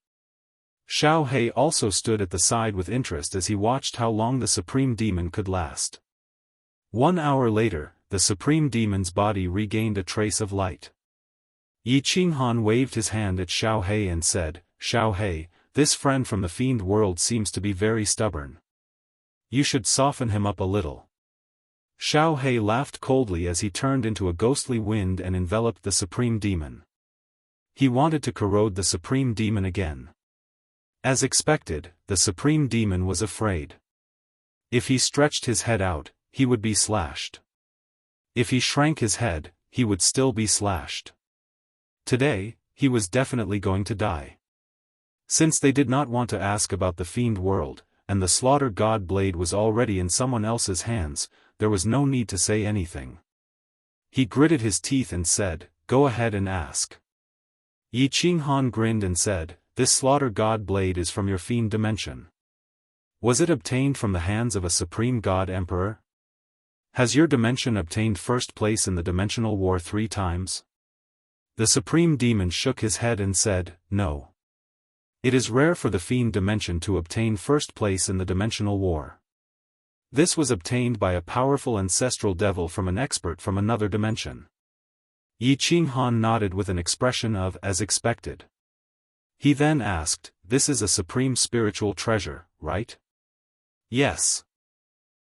Xiao He also stood at the side with interest as he watched how long the supreme demon could last. 1 hour later, the supreme demon's body regained a trace of light. Yi Qinghan waved his hand at Xiao He and said, "Xiao He, this friend from the fiend world seems to be very stubborn. You should soften him up a little." Xiao He laughed coldly as he turned into a ghostly wind and enveloped the supreme demon. He wanted to corrode the supreme demon again. As expected, the supreme demon was afraid. If he stretched his head out, he would be slashed. If he shrank his head, he would still be slashed. Today, he was definitely going to die. Since they did not want to ask about the fiend world, and the slaughter god blade was already in someone else's hands, there was no need to say anything. He gritted his teeth and said, "Go ahead and ask." Yi Qinghan grinned and said, "This slaughter god blade is from your fiend dimension. Was it obtained from the hands of a supreme god emperor? Has your dimension obtained first place in the dimensional war 3 times? The supreme demon shook his head and said, "No. It is rare for the fiend dimension to obtain first place in the dimensional war. This was obtained by a powerful ancestral devil from an expert from another dimension." Yi Qinghan nodded with an expression of "as expected." He then asked, "This is a supreme spiritual treasure, right?" "Yes."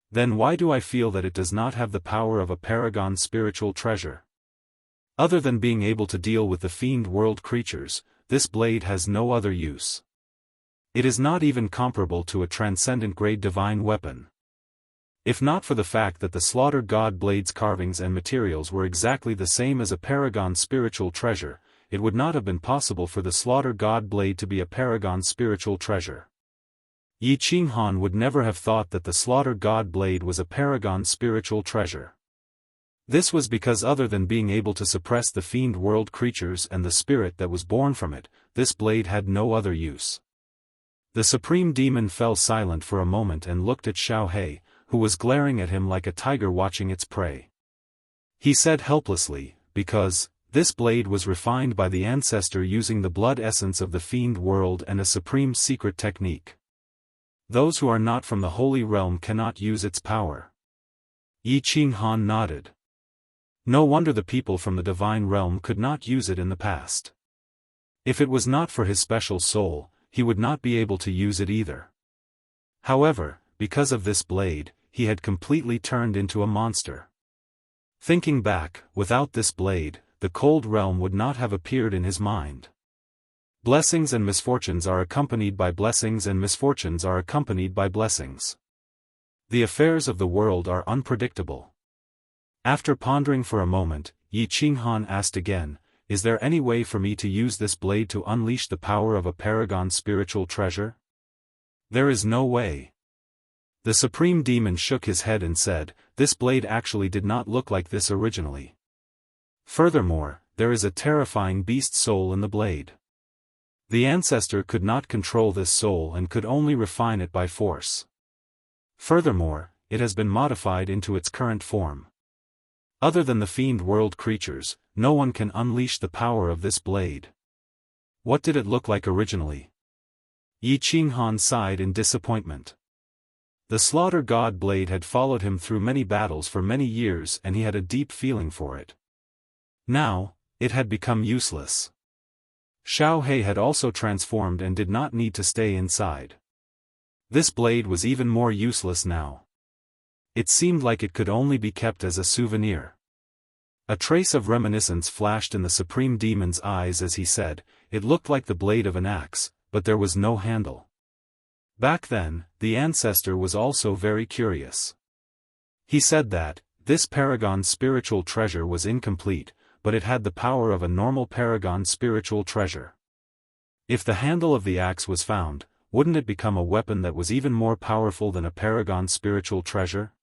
"Then why do I feel that it does not have the power of a paragon spiritual treasure? Other than being able to deal with the fiend world creatures, this blade has no other use. It is not even comparable to a transcendent grade divine weapon. If not for the fact that the slaughter god blade's carvings and materials were exactly the same as a paragon spiritual treasure, it would not have been possible for the slaughter god blade to be a paragon spiritual treasure." Yi Qinghan would never have thought that the slaughter god blade was a paragon spiritual treasure. This was because other than being able to suppress the fiend world creatures and the spirit that was born from it, this blade had no other use. The supreme demon fell silent for a moment and looked at Xiao He, who was glaring at him like a tiger watching its prey. He said helplessly, "Because this blade was refined by the ancestor using the blood essence of the fiend world and a supreme secret technique. Those who are not from the holy realm cannot use its power." Yi Qinghan nodded. No wonder the people from the divine realm could not use it in the past. If it was not for his special soul, he would not be able to use it either. However, because of this blade, he had completely turned into a monster. Thinking back, without this blade, the cold realm would not have appeared in his mind. Blessings and misfortunes are accompanied by blessings and misfortunes are accompanied by blessings. The affairs of the world are unpredictable. After pondering for a moment, Yi Qinghan asked again, "Is there any way for me to use this blade to unleash the power of a paragon spiritual treasure?" "There is no way." The supreme demon shook his head and said, "This blade actually did not look like this originally. Furthermore, there is a terrifying beast soul in the blade. The ancestor could not control this soul and could only refine it by force. Furthermore, it has been modified into its current form. Other than the fiend world creatures, no one can unleash the power of this blade." "What did it look like originally?" Yi Qinghan sighed in disappointment. The slaughter god blade had followed him through many battles for many years and he had a deep feeling for it. Now, it had become useless. Xiao He had also transformed and did not need to stay inside. This blade was even more useless now. It seemed like it could only be kept as a souvenir. A trace of reminiscence flashed in the supreme demon's eyes as he said, "It looked like the blade of an axe, but there was no handle." Back then, the ancestor was also very curious. He said that, this paragon spiritual treasure was incomplete, but it had the power of a normal paragon spiritual treasure. If the handle of the axe was found, wouldn't it become a weapon that was even more powerful than a paragon spiritual treasure?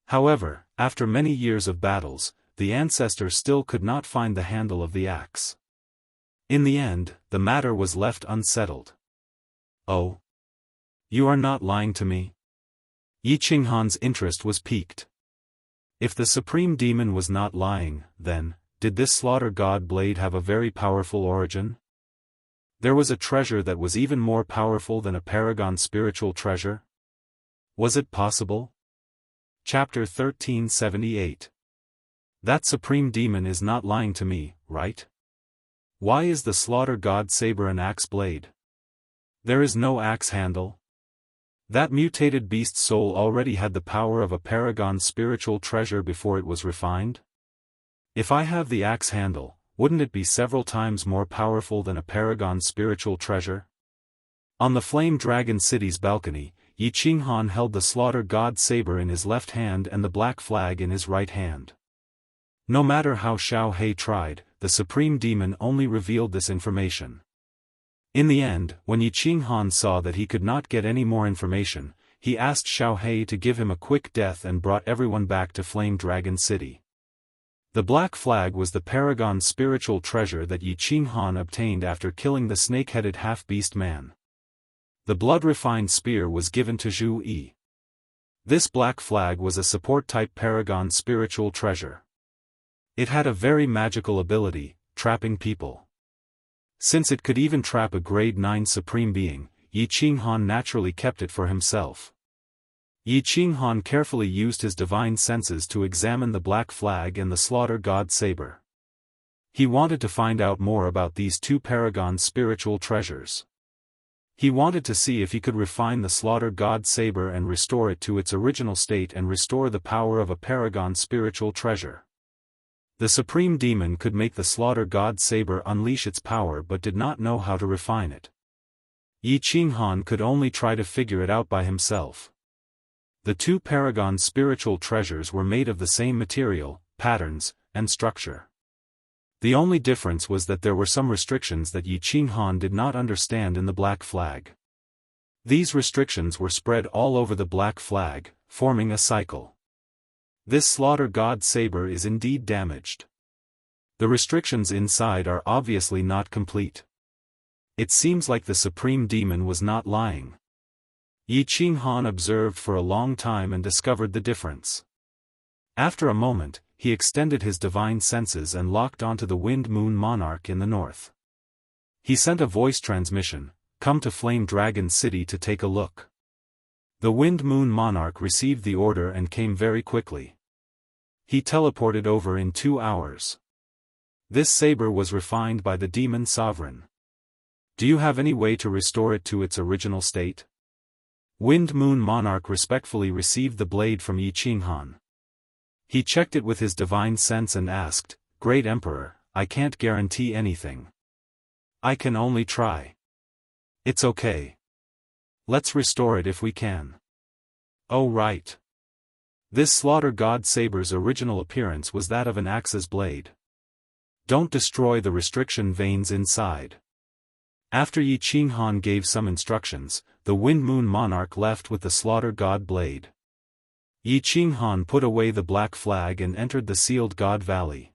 However, after many years of battles, the ancestor still could not find the handle of the axe. In the end, the matter was left unsettled. Oh? You are not lying to me? Yi Qinghan's interest was piqued. If the supreme demon was not lying, then, did this slaughter god blade have a very powerful origin? There was a treasure that was even more powerful than a paragon spiritual treasure? Was it possible? Chapter 1378. That supreme demon is not lying to me, right? Why is the slaughter god saber an axe blade? There is no axe handle. That mutated beast's soul already had the power of a paragon spiritual treasure before it was refined? If I have the axe handle, wouldn't it be several times more powerful than a paragon spiritual treasure? On the Flame Dragon City's balcony, Yi Qinghan held the slaughter god saber in his left hand and the black flag in his right hand. No matter how Xiao He tried, the supreme demon only revealed this information. In the end, when Yi Qinghan saw that he could not get any more information, he asked Xiao He to give him a quick death and brought everyone back to Flame Dragon City. The black flag was the paragon spiritual treasure that Yi Qinghan obtained after killing the snake-headed half-beast man. The blood-refined spear was given to Zhu Yi. This black flag was a support-type paragon spiritual treasure. It had a very magical ability, trapping people. Since it could even trap a grade 9 supreme being, Yi Qinghan naturally kept it for himself. Yi Qinghan carefully used his divine senses to examine the black flag and the slaughter god saber. He wanted to find out more about these two paragon spiritual treasures. He wanted to see if he could refine the slaughter god saber and restore it to its original state and restore the power of a paragon spiritual treasure. The supreme demon could make the slaughter god saber unleash its power but did not know how to refine it. Yi Qinghan could only try to figure it out by himself. The two paragon spiritual treasures were made of the same material, patterns, and structure. The only difference was that there were some restrictions that Yi Qinghan did not understand in the black flag. These restrictions were spread all over the black flag, forming a cycle. This slaughter god saber is indeed damaged. The restrictions inside are obviously not complete. It seems like the supreme demon was not lying. Yi Qinghan observed for a long time and discovered the difference. After a moment, he extended his divine senses and locked onto the Wind Moon Monarch in the north. He sent a voice transmission, "Come to Flame Dragon City to take a look." The Wind Moon Monarch received the order and came very quickly. He teleported over in 2 hours. This saber was refined by the demon sovereign. Do you have any way to restore it to its original state? Wind Moon Monarch respectfully received the blade from Yi Qinghan. He checked it with his divine sense and asked, "Great Emperor, I can't guarantee anything. I can only try." "It's okay. Let's restore it if we can." "Oh right. This slaughter god saber's original appearance was that of an axe's blade. Don't destroy the restriction veins inside." After Yi Qinghan gave some instructions, the Wind Moon Monarch left with the slaughter god blade. Yi Qinghan put away the black flag and entered the sealed god valley.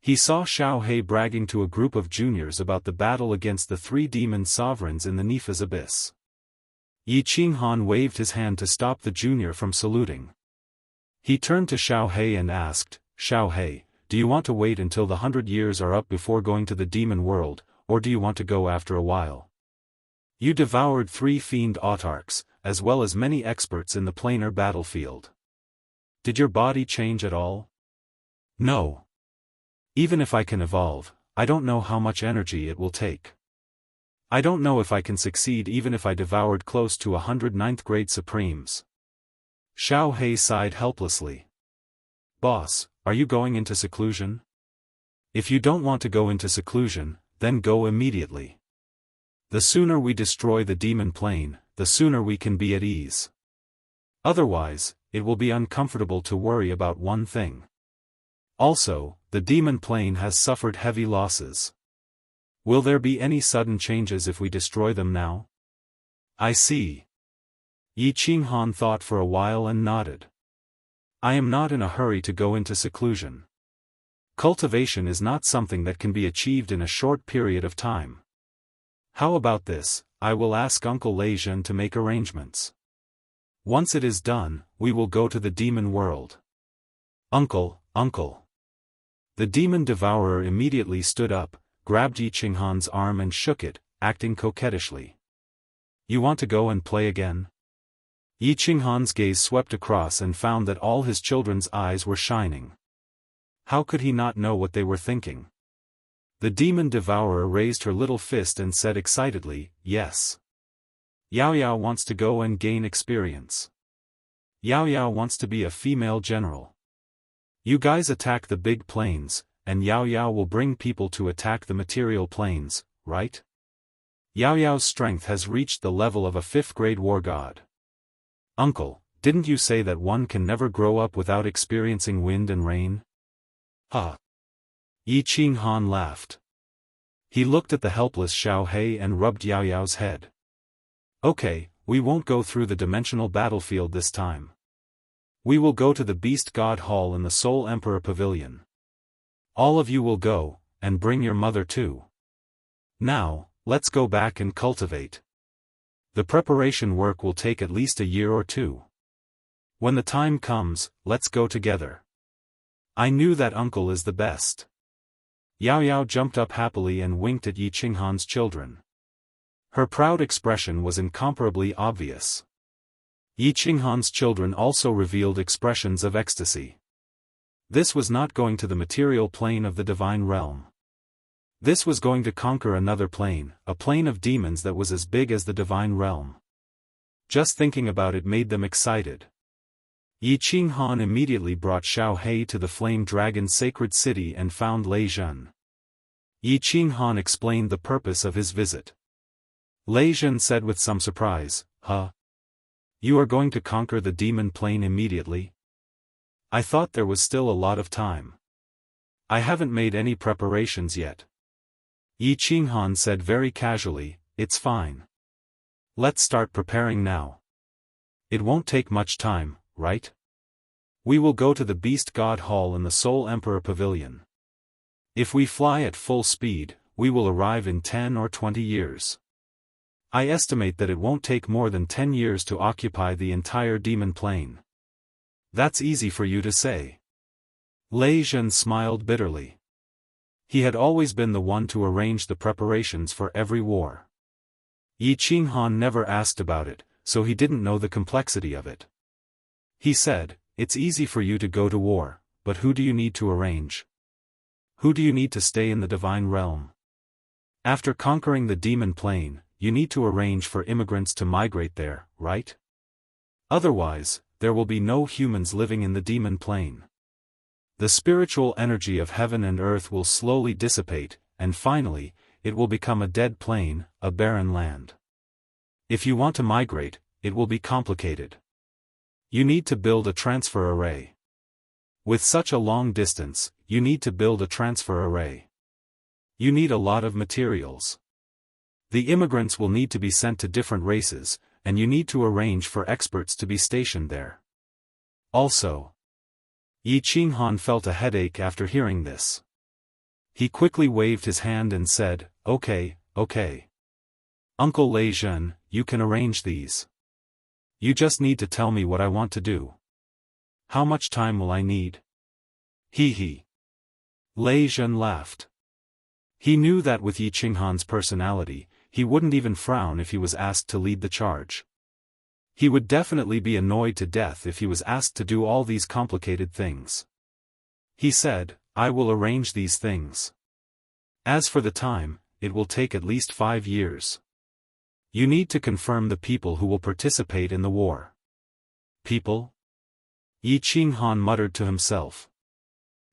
He saw Xiao He bragging to a group of juniors about the battle against the 3 demon sovereigns in the Nifa's abyss. Yi Qinghan waved his hand to stop the junior from saluting. He turned to Xiao He and asked, "Xiao He, do you want to wait until the 100 years are up before going to the demon world, or do you want to go after a while? You devoured 3 fiend autarchs, as well as many experts in the planar battlefield. Did your body change at all?" "No. Even if I can evolve, I don't know how much energy it will take. I don't know if I can succeed even if I devoured close to 100 ninth grade supremes." Xiao He sighed helplessly. "Boss, are you going into seclusion? If you don't want to go into seclusion, then go immediately. The sooner we destroy the demon plane, the sooner we can be at ease. Otherwise, it will be uncomfortable to worry about one thing. Also, the demon plane has suffered heavy losses. Will there be any sudden changes if we destroy them now?" "I see." Yi Qinghan thought for a while and nodded. "I am not in a hurry to go into seclusion. Cultivation is not something that can be achieved in a short period of time. How about this? I will ask Uncle Lejeune to make arrangements. Once it is done, we will go to the demon world. Uncle. The demon devourer immediately stood up, grabbed Yi Qinghan's arm and shook it, acting coquettishly. You want to go and play again? Yi Qinghan's gaze swept across and found that all his children's eyes were shining. How could he not know what they were thinking? The demon devourer raised her little fist and said excitedly, yes. Yao Yao wants to go and gain experience. Yao Yao wants to be a female general. You guys attack the big planes, and Yao Yao will bring people to attack the material planes, right? Yao Yao's strength has reached the level of a 5th-grade war god. Uncle, didn't you say that one can never grow up without experiencing wind and rain? Yi Qinghan laughed. He looked at the helpless Xiao He and rubbed Yao Yao's head. Okay, we won't go through the dimensional battlefield this time. We will go to the Beast God Hall in the Soul Emperor Pavilion. All of you will go, and bring your mother too. Now, let's go back and cultivate. The preparation work will take at least a year or two. When the time comes, let's go together. I knew that uncle is the best. Yao Yao jumped up happily and winked at Yi Qinghan's children. Her proud expression was incomparably obvious. Yi Qinghan's children also revealed expressions of ecstasy. This was not going to the material plane of the divine realm. This was going to conquer another plane, a plane of demons that was as big as the divine realm. Just thinking about it made them excited. Yi Qinghan immediately brought Xiao He to the Flame Dragon's sacred city and found Lejeune. Yi Qinghan explained the purpose of his visit. Lejeune said with some surprise, Huh? You are going to conquer the demon plane immediately? I thought there was still a lot of time. I haven't made any preparations yet. Yi Qinghan said very casually, it's fine. Let's start preparing now. It won't take much time, right? We will go to the Beast God Hall in the Soul Emperor Pavilion. If we fly at full speed, we will arrive in 10 or 20 years. I estimate that it won't take more than 10 years to occupy the entire demon plane. That's easy for you to say. Lejeune smiled bitterly. He had always been the one to arrange the preparations for every war. Yi Qinghan never asked about it, so he didn't know the complexity of it. He said, it's easy for you to go to war, but who do you need to arrange? Who do you need to stay in the divine realm? After conquering the demon plane, you need to arrange for immigrants to migrate there, right? Otherwise, there will be no humans living in the demon plane. The spiritual energy of heaven and earth will slowly dissipate, and finally, it will become a dead plane, a barren land. If you want to migrate, it will be complicated. You need to build a transfer array. With such a long distance, you need to build a transfer array. You need a lot of materials. The immigrants will need to be sent to different races, and you need to arrange for experts to be stationed there. Also, Yi Qinghan felt a headache after hearing this. He quickly waved his hand and said, okay. Uncle Lejeune, you can arrange these. You just need to tell me what I want to do. How much time will I need? He. Lejeune laughed. He knew that with Yi Qinghan's personality, he wouldn't even frown if he was asked to lead the charge. He would definitely be annoyed to death if he was asked to do all these complicated things. He said, I will arrange these things. As for the time, it will take at least 5 years. You need to confirm the people who will participate in the war. People? Yi Qinghan muttered to himself.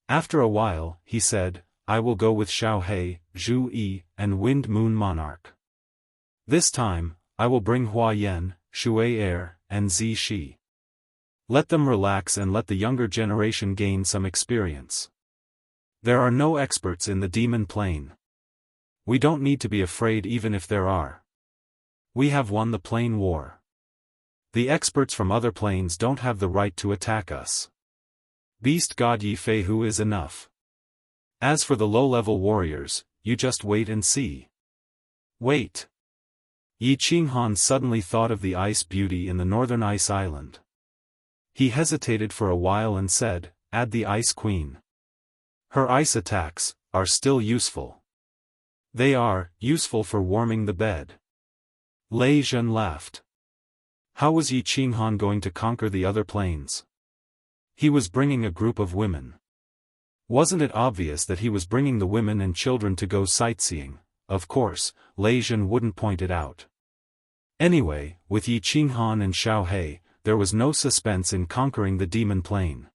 After a while, he said, I will go with Xiao He, Zhu Yi, and Wind Moon Monarch. This time, I will bring Hua Yan, Shui Er, and Zi Shi. Let them relax and let the younger generation gain some experience. There are no experts in the demon plane. We don't need to be afraid even if there are. We have won the plane war. The experts from other planes don't have the right to attack us. Beast God Yi Fei Hu is enough. As for the low-level warriors, you just wait and see. Wait. Yi Qinghan suddenly thought of the ice beauty in the northern ice island. He hesitated for a while and said, "Add the Ice Queen. Her ice attacks are still useful. They are useful for warming the bed." Lei Zhen laughed. How was Yi Qinghan going to conquer the other planes? He was bringing a group of women. Wasn't it obvious that he was bringing the women and children to go sightseeing? Of course, Lei Zhen wouldn't point it out. Anyway, with Yi Qinghan and Xiao He, there was no suspense in conquering the demon plane.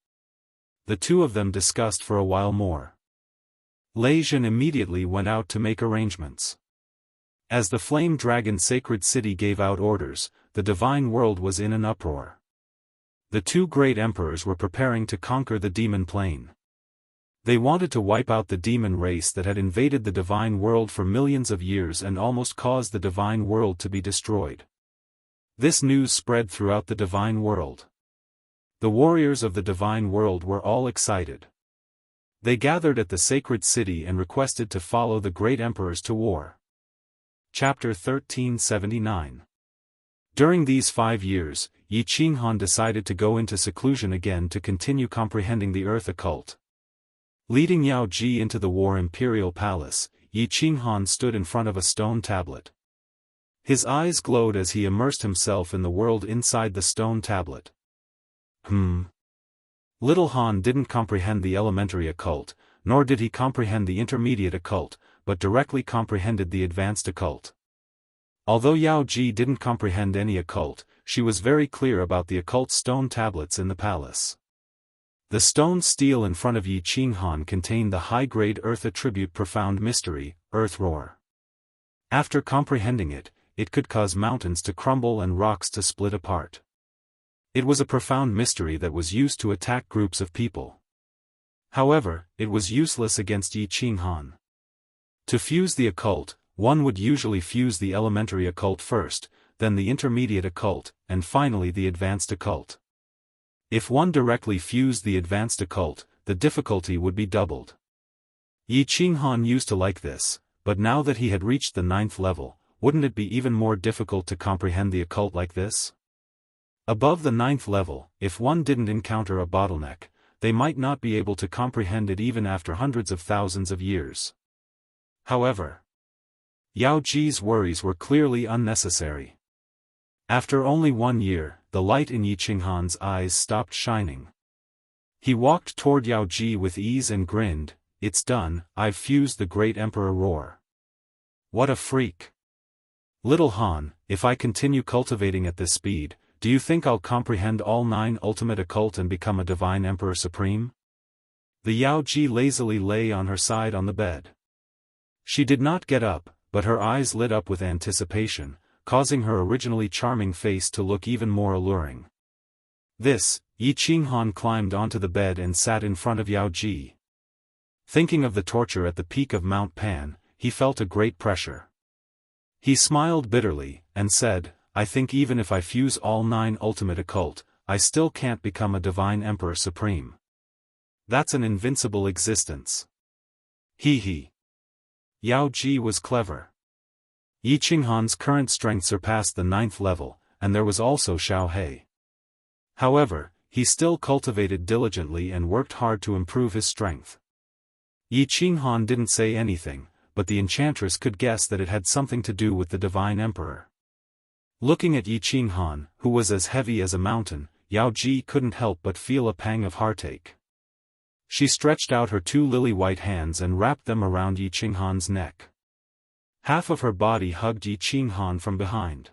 The two of them discussed for a while more. Lei Zhen immediately went out to make arrangements. As the Flame Dragon Sacred City gave out orders, the divine world was in an uproar. The two great emperors were preparing to conquer the demon plane. They wanted to wipe out the demon race that had invaded the divine world for millions of years and almost caused the divine world to be destroyed. This news spread throughout the divine world. The warriors of the divine world were all excited. They gathered at the sacred city and requested to follow the great emperors to war. Chapter 1379. During these 5 years, Yi Qinghan decided to go into seclusion again to continue comprehending the earth occult. Leading Yao Ji into the War Imperial Palace, Yi Qinghan stood in front of a stone tablet. His eyes glowed as he immersed himself in the world inside the stone tablet. Little Han didn't comprehend the elementary occult, nor did he comprehend the intermediate occult, but directly comprehended the advanced occult. Although Yao Ji didn't comprehend any occult, she was very clear about the occult stone tablets in the palace. The stone stele in front of Yi Qinghan contained the high-grade earth attribute profound mystery, earth roar. After comprehending it, it could cause mountains to crumble and rocks to split apart. It was a profound mystery that was used to attack groups of people. However, it was useless against Yi Qinghan. To fuse the occult, one would usually fuse the elementary occult first, then the intermediate occult, and finally the advanced occult. If one directly fused the advanced occult, the difficulty would be doubled. Yi Qinghan used to like this, but now that he had reached the 9th level, wouldn't it be even more difficult to comprehend the occult like this? Above the 9th level, if one didn't encounter a bottleneck, they might not be able to comprehend it even after hundreds of thousands of years. However, Yao Ji's worries were clearly unnecessary. After only 1 year, the light in Yi Qinghan's eyes stopped shining. He walked toward Yao Ji with ease and grinned, "It's done, I've fused the great emperor roar." What a freak! Little Han, if I continue cultivating at this speed, do you think I'll comprehend all 9 ultimate occult and become a divine emperor supreme? The Yao Ji lazily lay on her side on the bed. She did not get up, but her eyes lit up with anticipation, causing her originally charming face to look even more alluring. Yi Qinghan climbed onto the bed and sat in front of Yao Ji. Thinking of the torture at the peak of Mount Pan, he felt a great pressure. He smiled bitterly, and said, "I think even if I fuse all 9 ultimate occult, I still can't become a divine emperor supreme. That's an invincible existence." He. Yao Ji was clever. Yi Qinghan's current strength surpassed the 9th level, and there was also Xiao He. However, he still cultivated diligently and worked hard to improve his strength. Yi Qinghan didn't say anything, but the enchantress could guess that it had something to do with the divine emperor. Looking at Yi Qinghan, who was as heavy as a mountain, Yao Ji couldn't help but feel a pang of heartache. She stretched out her 2 lily-white hands and wrapped them around Yi Qinghan's neck. Half of her body hugged Yi Qinghan from behind.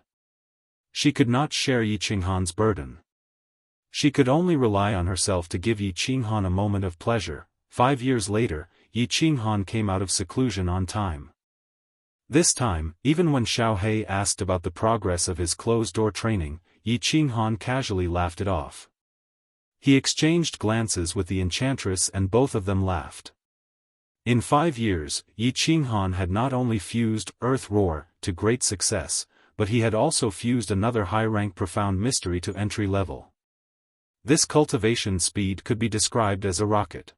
She could not share Yi Qinghan's burden. She could only rely on herself to give Yi Qinghan a moment of pleasure. 5 years later, Yi Qinghan came out of seclusion on time. This time, even when Xiao He asked about the progress of his closed-door training, Yi Qinghan casually laughed it off. He exchanged glances with the enchantress and both of them laughed. In 5 years, Yi Qinghan had not only fused Earth Roar to great success, but he had also fused another high-rank profound mystery to entry level. This cultivation speed could be described as a rocket.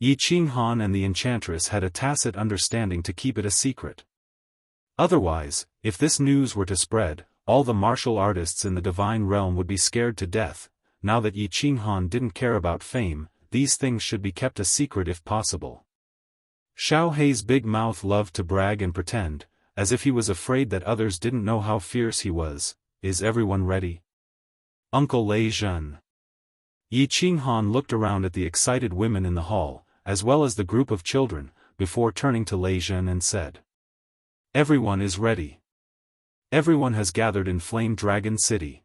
Yi Qinghan and the enchantress had a tacit understanding to keep it a secret. Otherwise, if this news were to spread, all the martial artists in the divine realm would be scared to death. Now that Yi Qinghan didn't care about fame, these things should be kept a secret if possible. Xiao Hei's big mouth loved to brag and pretend, as if he was afraid that others didn't know how fierce he was. Is everyone ready? Uncle Lei Zhen. Yi Qinghan looked around at the excited women in the hall, as well as the group of children, before turning to Lei Zhen and said, "Everyone is ready. Everyone has gathered in Flame Dragon City.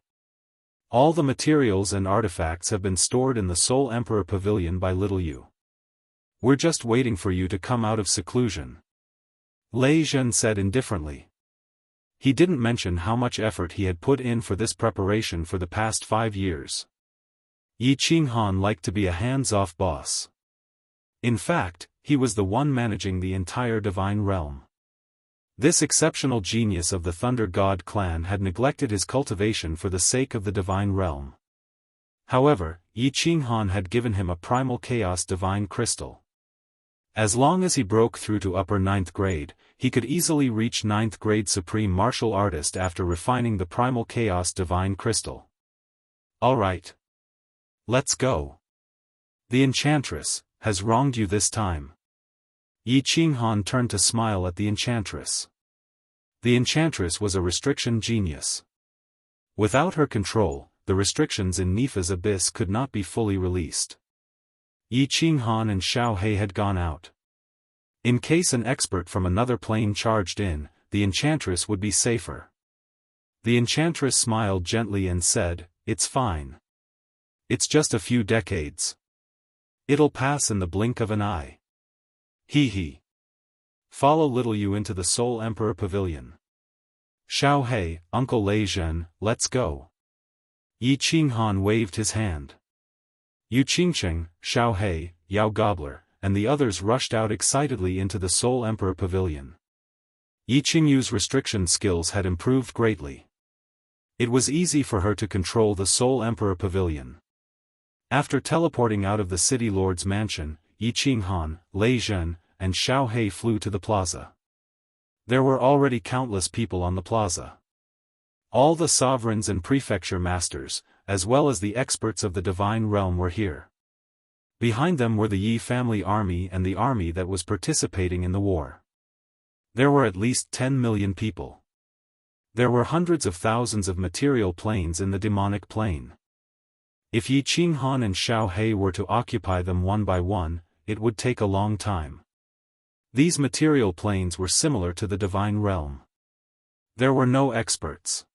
All the materials and artifacts have been stored in the Soul Emperor Pavilion by Little You. We're just waiting for you to come out of seclusion," Lei Zhen said indifferently. He didn't mention how much effort he had put in for this preparation for the past 5 years. Yi Qinghan liked to be a hands-off boss. In fact, he was the one managing the entire divine realm. This exceptional genius of the Thunder God clan had neglected his cultivation for the sake of the divine realm. However, Yi Qinghan had given him a primal chaos divine crystal. As long as he broke through to upper 9th grade, he could easily reach 9th grade supreme martial artist after refining the primal chaos divine crystal. Alright. Let's go. The enchantress has wronged you this time. Yi Qinghan turned to smile at the enchantress. The enchantress was a restriction genius. Without her control, the restrictions in Nifa's abyss could not be fully released. Yi Qinghan and Xiao Hei had gone out. In case an expert from another plane charged in, the enchantress would be safer. The enchantress smiled gently and said, "It's fine. It's just a few decades. It'll pass in the blink of an eye. Hee hee. Follow Little You into the Soul Emperor Pavilion. Xiao Hei, Uncle Lei Zhen, let's go." Yi Qinghan waved his hand. Yu Qingcheng, Xiao Hei, Yao Gobbler, and the others rushed out excitedly into the Soul Emperor Pavilion. Yi Qingyu's restriction skills had improved greatly. It was easy for her to control the Soul Emperor Pavilion. After teleporting out of the City Lord's mansion, Yi Qinghan, Lei Zhen, and Xiao Hei flew to the plaza. There were already countless people on the plaza. All the sovereigns and prefecture masters, as well as the experts of the divine realm were here. Behind them were the Yi family army and the army that was participating in the war. There were at least 10 million people. There were hundreds of thousands of material planes in the demonic plane. If Yi Qinghan and Xiao Hei were to occupy them one by one, it would take a long time. These material planes were similar to the divine realm. There were no experts.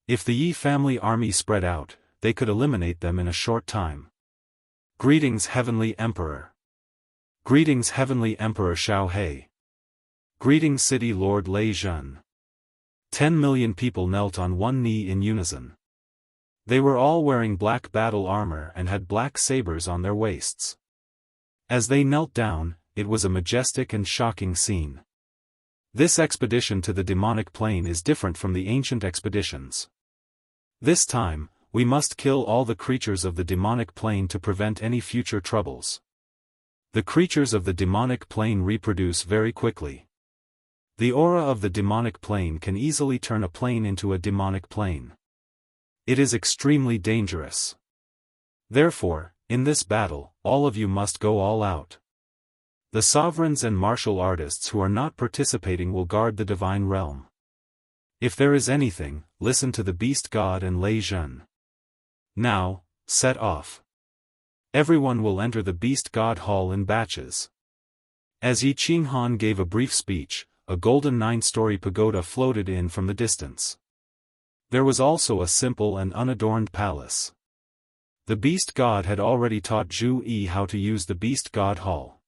If the Yi family army spread out, they could eliminate them in a short time. Greetings, Heavenly Emperor. Greetings, Heavenly Emperor Xiao Hei. Greetings, City Lord Lei Zhen. 10 million people knelt on one knee in unison. They were all wearing black battle armor and had black sabers on their waists. As they knelt down, it was a majestic and shocking scene. This expedition to the demonic plane is different from the ancient expeditions. This time, we must kill all the creatures of the demonic plane to prevent any future troubles. The creatures of the demonic plane reproduce very quickly. The aura of the demonic plane can easily turn a plane into a demonic plane. It is extremely dangerous. Therefore, in this battle, all of you must go all out. The sovereigns and martial artists who are not participating will guard the divine realm. If there is anything, listen to the Beast God and Lei Zhen. Now, set off. Everyone will enter the Beast God Hall in batches. As Yi Qinghan gave a brief speech, a golden 9-story pagoda floated in from the distance. There was also a simple and unadorned palace. The Beast God had already taught Zhu Yi how to use the Beast God Hall.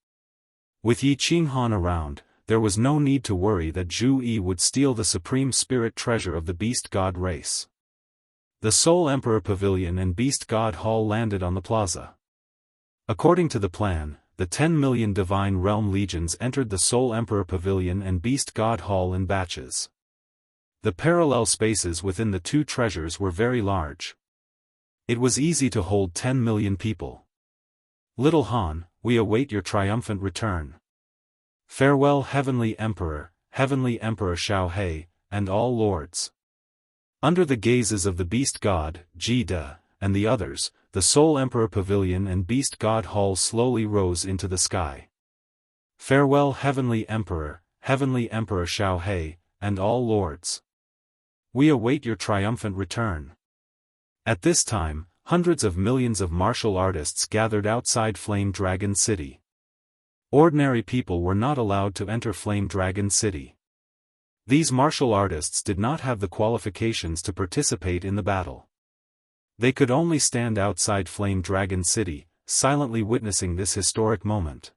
With Yi Qinghan around, there was no need to worry that Zhu Yi would steal the supreme spirit treasure of the Beast God race. The Soul Emperor Pavilion and Beast God Hall landed on the plaza. According to the plan, the 10 million Divine Realm legions entered the Soul Emperor Pavilion and Beast God Hall in batches. The parallel spaces within the two treasures were very large. It was easy to hold 10 million people. Little Han, we await your triumphant return. Farewell Heavenly Emperor Xiao He, and all lords. Under the gazes of the Beast God, Ji-da, and the others, the Soul Emperor Pavilion and Beast God Hall slowly rose into the sky. Farewell Heavenly Emperor Xiao He, and all lords. We await your triumphant return. At this time, hundreds of millions of martial artists gathered outside Flame Dragon City. Ordinary people were not allowed to enter Flame Dragon City. These martial artists did not have the qualifications to participate in the battle. They could only stand outside Flame Dragon City, silently witnessing this historic moment.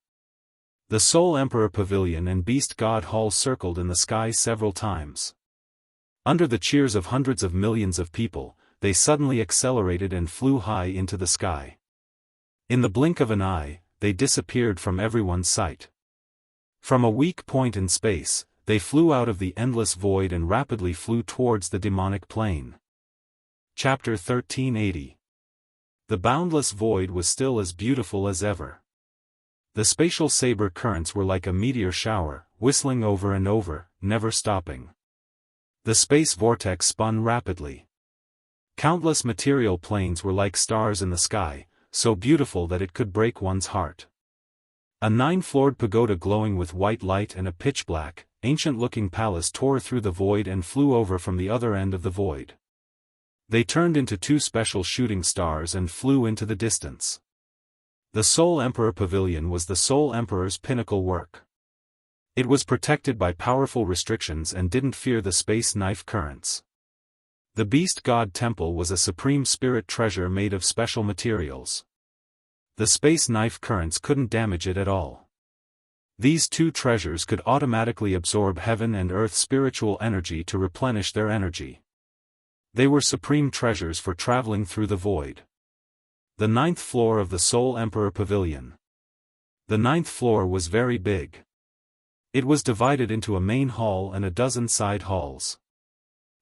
The Soul Emperor Pavilion and Beast God Hall circled in the sky several times. Under the cheers of hundreds of millions of people, they suddenly accelerated and flew high into the sky. In the blink of an eye, they disappeared from everyone's sight. From a weak point in space, they flew out of the endless void and rapidly flew towards the demonic plane. Chapter 1380. The boundless void was still as beautiful as ever. The spatial saber currents were like a meteor shower, whistling over and over, never stopping. The space vortex spun rapidly. Countless material planes were like stars in the sky, so beautiful that it could break one's heart. A 9-floored pagoda glowing with white light and a pitch-black, ancient-looking palace tore through the void and flew over from the other end of the void. They turned into 2 special shooting stars and flew into the distance. The Soul Emperor Pavilion was the Soul Emperor's pinnacle work. It was protected by powerful restrictions and didn't fear the space knife currents. The Beast God Temple was a supreme spirit treasure made of special materials. The space knife currents couldn't damage it at all. These 2 treasures could automatically absorb heaven and earth spiritual energy to replenish their energy. They were supreme treasures for traveling through the void. The 9th floor of the Soul Emperor Pavilion. The 9th floor was very big. It was divided into a main hall and a dozen side halls.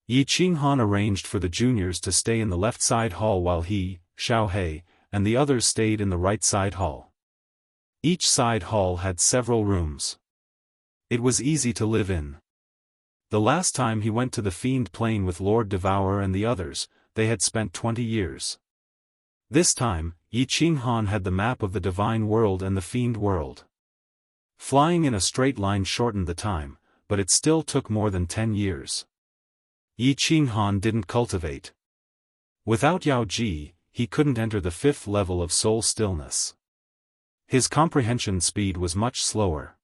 Yi Qinghan arranged for the juniors to stay in the left side hall while he, Xiao He, and the others stayed in the right side hall. Each side hall had several rooms. It was easy to live in. The last time he went to the Fiend Plane with Lord Devourer and the others, they had spent 20 years. This time, Yi Qinghan had the map of the Divine World and the Fiend World. Flying in a straight line shortened the time, but it still took more than 10 years. Yi Qinghan didn't cultivate. Without Yao Ji, he couldn't enter the 5th level of soul stillness. His comprehension speed was much slower.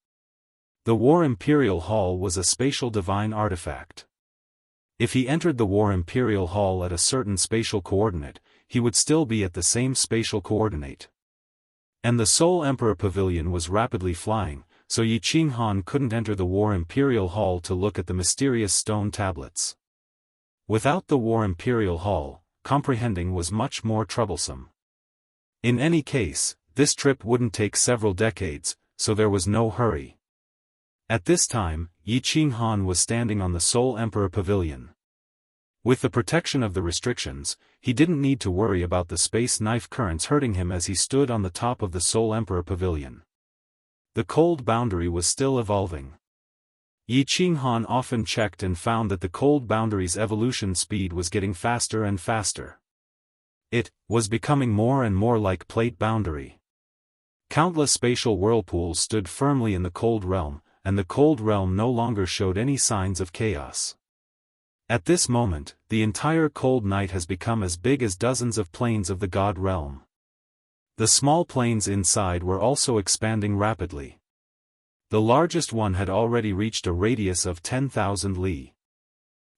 The War Imperial Hall was a spatial divine artifact. If he entered the War Imperial Hall at a certain spatial coordinate, he would still be at the same spatial coordinate. And the Soul Emperor Pavilion was rapidly flying, so Yi Qinghan couldn't enter the War Imperial Hall to look at the mysterious stone tablets. Without the War Imperial Hall, comprehending was much more troublesome. In any case, this trip wouldn't take several decades, so there was no hurry. At this time, Yi Qinghan was standing on the Soul Emperor Pavilion. With the protection of the restrictions, he didn't need to worry about the space knife currents hurting him as he stood on the top of the Soul Emperor Pavilion. The cold boundary was still evolving. Yi Qinghan often checked and found that the cold boundary's evolution speed was getting faster and faster. It was becoming more and more like plate boundary. Countless spatial whirlpools stood firmly in the cold realm, and the cold realm no longer showed any signs of chaos. At this moment, the entire cold night has become as big as dozens of planes of the God realm. The small planes inside were also expanding rapidly. The largest one had already reached a radius of 10,000 li.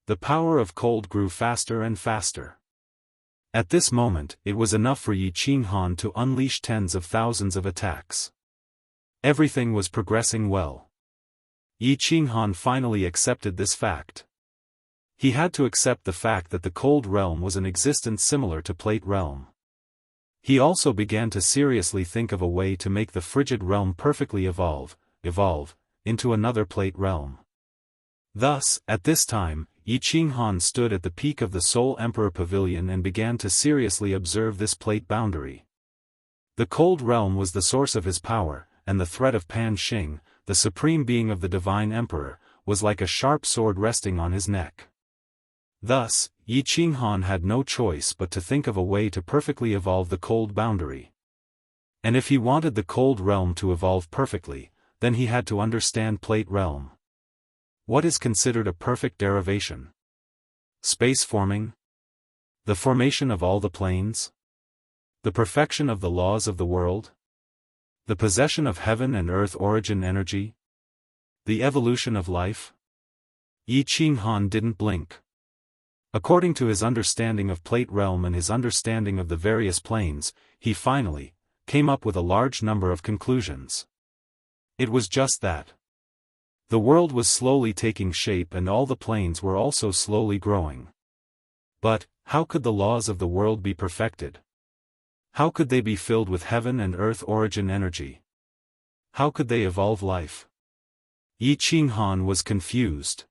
The power of cold grew faster and faster. At this moment, it was enough for Yi Qinghan to unleash tens of thousands of attacks. Everything was progressing well. Yi Qinghan finally accepted this fact. He had to accept the fact that the cold realm was an existence similar to plate realm. He also began to seriously think of a way to make the frigid realm perfectly evolve into another plate realm. Thus, at this time, Yi Qinghan stood at the peak of the Soul Emperor Pavilion and began to seriously observe this plate boundary. The cold realm was the source of his power, and the threat of Pan Xing, the supreme being of the divine emperor, was like a sharp sword resting on his neck. Thus, Yi Qinghan had no choice but to think of a way to perfectly evolve the cold boundary. And if he wanted the cold realm to evolve perfectly, then he had to understand plate realm. What is considered a perfect derivation? Space forming? The formation of all the planes? The perfection of the laws of the world? The possession of heaven and earth origin energy? The evolution of life? Yi Qinghan didn't blink. According to his understanding of plate realm and his understanding of the various planes, he finally came up with a large number of conclusions. It was just that. The world was slowly taking shape and all the planes were also slowly growing. But, how could the laws of the world be perfected? How could they be filled with heaven and earth origin energy? How could they evolve life? Yi Qinghan was confused.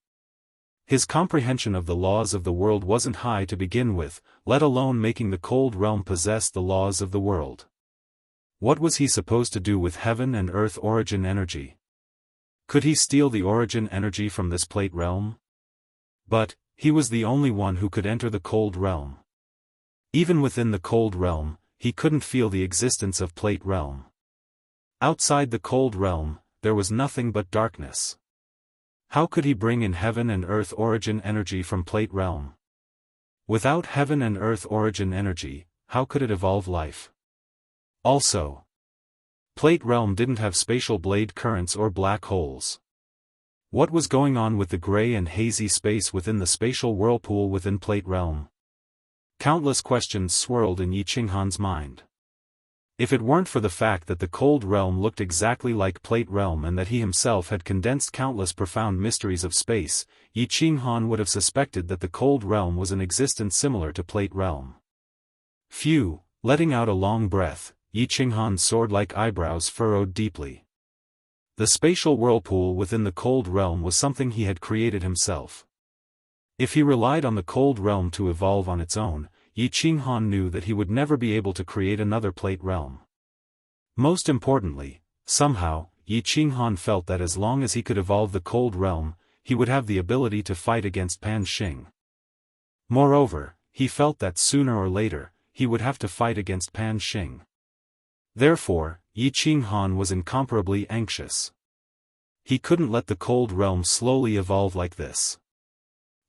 His comprehension of the laws of the world wasn't high to begin with, let alone making the cold realm possess the laws of the world. What was he supposed to do with heaven and earth origin energy? Could he steal the origin energy from this plate realm? But, he was the only one who could enter the cold realm. Even within the cold realm, he couldn't feel the existence of plate realm. Outside the cold realm, there was nothing but darkness. How could he bring in heaven and earth origin energy from plate realm? Without heaven and earth origin energy, how could it evolve life? Also, plate realm didn't have spatial blade currents or black holes. What was going on with the gray and hazy space within the spatial whirlpool within plate realm? Countless questions swirled in Yi Qinghan's mind. If it weren't for the fact that the cold realm looked exactly like plate realm and that he himself had condensed countless profound mysteries of space, Yi Qinghan would have suspected that the cold realm was an existence similar to plate realm. Phew, letting out a long breath, Yi Qinghan's sword-like eyebrows furrowed deeply. The spatial whirlpool within the cold realm was something he had created himself. If he relied on the cold realm to evolve on its own, Yi Qinghan knew that he would never be able to create another plate realm. Most importantly, somehow, Yi Qinghan felt that as long as he could evolve the cold realm, he would have the ability to fight against Pan Xing. Moreover, he felt that sooner or later, he would have to fight against Pan Xing. Therefore, Yi Qinghan was incomparably anxious. He couldn't let the cold realm slowly evolve like this.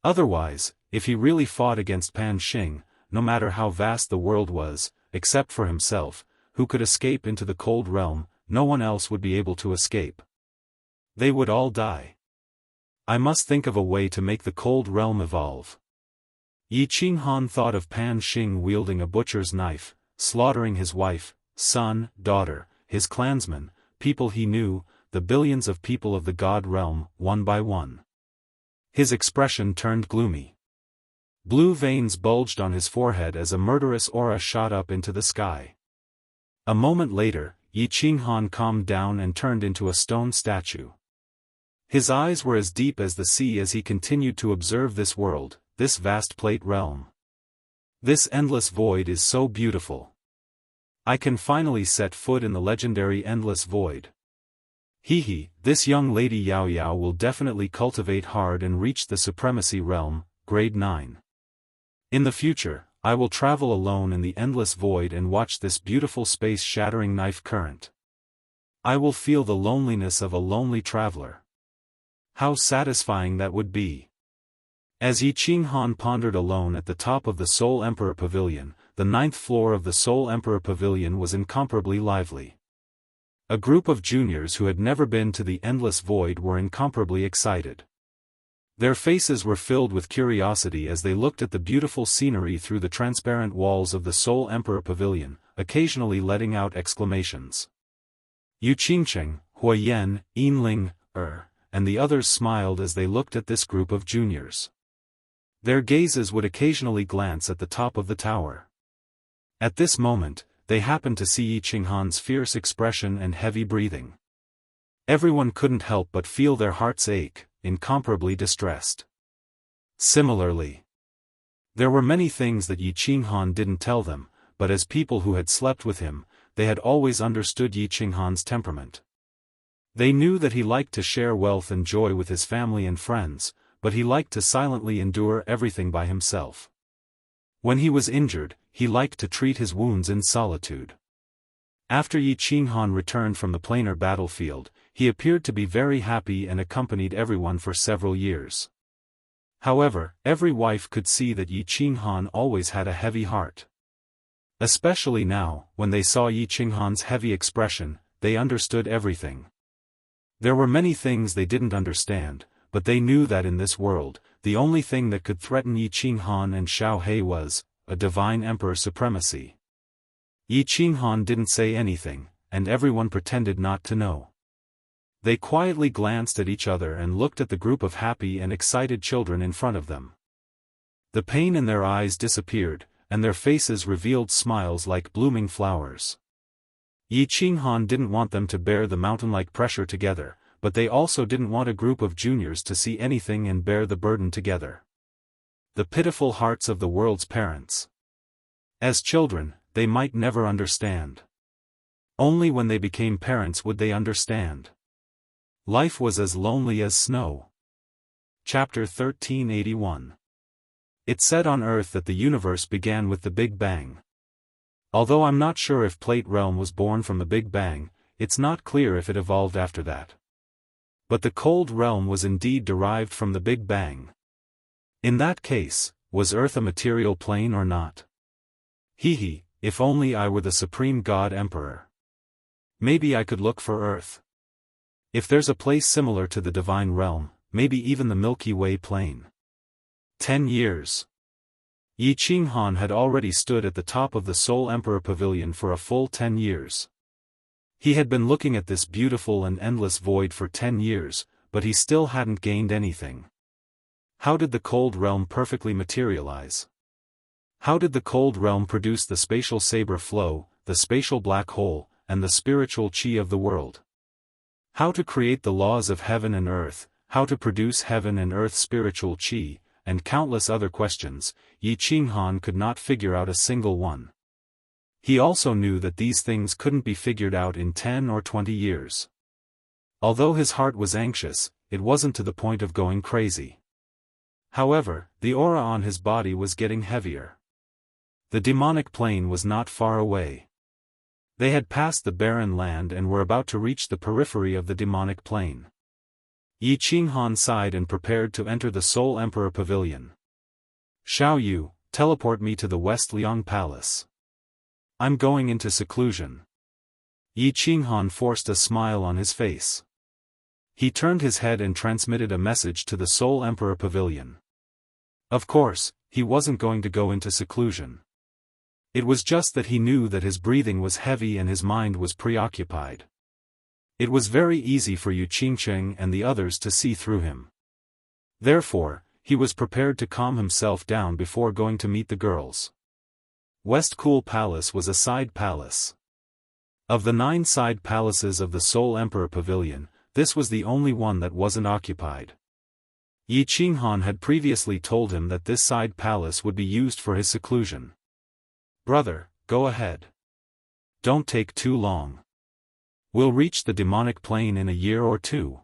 Otherwise, if he really fought against Pan Xing, no matter how vast the world was, except for himself, who could escape into the cold realm, no one else would be able to escape. They would all die. I must think of a way to make the cold realm evolve. Yi Qinghan thought of Pan Xing wielding a butcher's knife, slaughtering his wife, son, daughter, his clansmen, people he knew, the billions of people of the god realm, one by one. His expression turned gloomy. Blue veins bulged on his forehead as a murderous aura shot up into the sky. A moment later, Yi Qinghan calmed down and turned into a stone statue. His eyes were as deep as the sea as he continued to observe this world, this vast plate realm. This endless void is so beautiful. I can finally set foot in the legendary endless void. This young lady Yao Yao will definitely cultivate hard and reach the supremacy realm, grade 9. In the future, I will travel alone in the endless void and watch this beautiful space-shattering knife current. I will feel the loneliness of a lonely traveler. How satisfying that would be. As Yi Qinghan pondered alone at the top of the Soul Emperor Pavilion, the 9th floor of the Soul Emperor Pavilion was incomparably lively. A group of juniors who had never been to the endless void were incomparably excited. Their faces were filled with curiosity as they looked at the beautiful scenery through the transparent walls of the Soul Emperor Pavilion, occasionally letting out exclamations. Yu Qingcheng, Huayan, Yinling, and the others smiled as they looked at this group of juniors. Their gazes would occasionally glance at the top of the tower. At this moment, they happened to see Yi Qinghan's fierce expression and heavy breathing. Everyone couldn't help but feel their hearts ache, incomparably distressed. Similarly, there were many things that Yi Qinghan didn't tell them, but as people who had slept with him, they had always understood Yi Qinghan's temperament. They knew that he liked to share wealth and joy with his family and friends, but he liked to silently endure everything by himself. When he was injured, he liked to treat his wounds in solitude. After Yi Qinghan returned from the planar battlefield, he appeared to be very happy and accompanied everyone for several years. However, every wife could see that Yi Qinghan always had a heavy heart. Especially now, when they saw Yi Qinghan's heavy expression, they understood everything. There were many things they didn't understand, but they knew that in this world, the only thing that could threaten Yi Qinghan and Xiao He was a divine emperor supremacy. Yi Qinghan didn't say anything, and everyone pretended not to know. They quietly glanced at each other and looked at the group of happy and excited children in front of them. The pain in their eyes disappeared, and their faces revealed smiles like blooming flowers. Yi Qinghan didn't want them to bear the mountain-like pressure together, but they also didn't want a group of juniors to see anything and bear the burden together. The pitiful hearts of the world's parents. As children, they might never understand. Only when they became parents would they understand. Life was as lonely as snow. Chapter 1381. It said on Earth that the universe began with the Big Bang. Although I'm not sure if Plate Realm was born from the Big Bang, it's not clear if it evolved after that. But the Cold Realm was indeed derived from the Big Bang. In that case, was Earth a material plane or not? Hee, if only I were the Supreme God Emperor. Maybe I could look for Earth. If there's a place similar to the Divine Realm, maybe even the Milky Way plane. 10 years. Yi Qinghan had already stood at the top of the Soul Emperor Pavilion for a full 10 years. He had been looking at this beautiful and endless void for 10 years, but he still hadn't gained anything. How did the Cold Realm perfectly materialize? How did the Cold Realm produce the spatial saber flow, the spatial black hole, and the spiritual chi of the world? How to create the laws of heaven and earth, how to produce heaven and earth spiritual chi, and countless other questions, Yi Qinghan could not figure out a single one. He also knew that these things couldn't be figured out in 10 or 20 years. Although his heart was anxious, it wasn't to the point of going crazy. However, the aura on his body was getting heavier. The demonic plane was not far away. They had passed the barren land and were about to reach the periphery of the demonic plane. Yi Qinghan sighed and prepared to enter the Soul Emperor Pavilion. Xiao Yu, teleport me to the West Liang Palace. I'm going into seclusion. Yi Qinghan forced a smile on his face. He turned his head and transmitted a message to the Soul Emperor Pavilion. Of course, he wasn't going to go into seclusion. It was just that he knew that his breathing was heavy and his mind was preoccupied. It was very easy for Yu Qingcheng and the others to see through him. Therefore, he was prepared to calm himself down before going to meet the girls. West Cool Palace was a side palace. Of the 9 side palaces of the Soul Emperor Pavilion, this was the only one that wasn't occupied. Yi Qinghan had previously told him that this side palace would be used for his seclusion. Brother, go ahead. Don't take too long. We'll reach the demonic plane in a year or 2.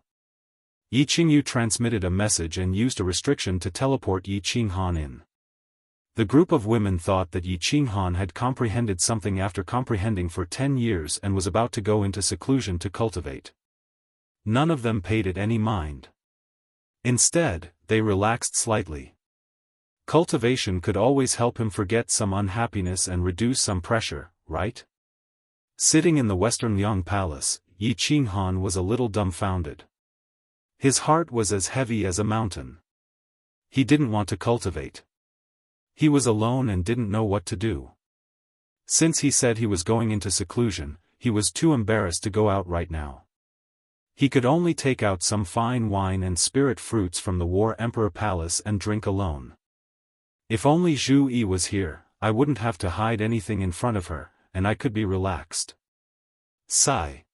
Yi Qingyu transmitted a message and used a restriction to teleport Yi Qinghan in. The group of women thought that Yi Qinghan had comprehended something after comprehending for 10 years and was about to go into seclusion to cultivate. None of them paid it any mind. Instead, they relaxed slightly. Cultivation could always help him forget some unhappiness and reduce some pressure, right? Sitting in the Western Liang Palace, Yi Qinghan was a little dumbfounded. His heart was as heavy as a mountain. He didn't want to cultivate. He was alone and didn't know what to do. Since he said he was going into seclusion, he was too embarrassed to go out right now. He could only take out some fine wine and spirit fruits from the War Emperor Palace and drink alone. If only Zhu Yi was here, I wouldn't have to hide anything in front of her, and I could be relaxed. Sigh.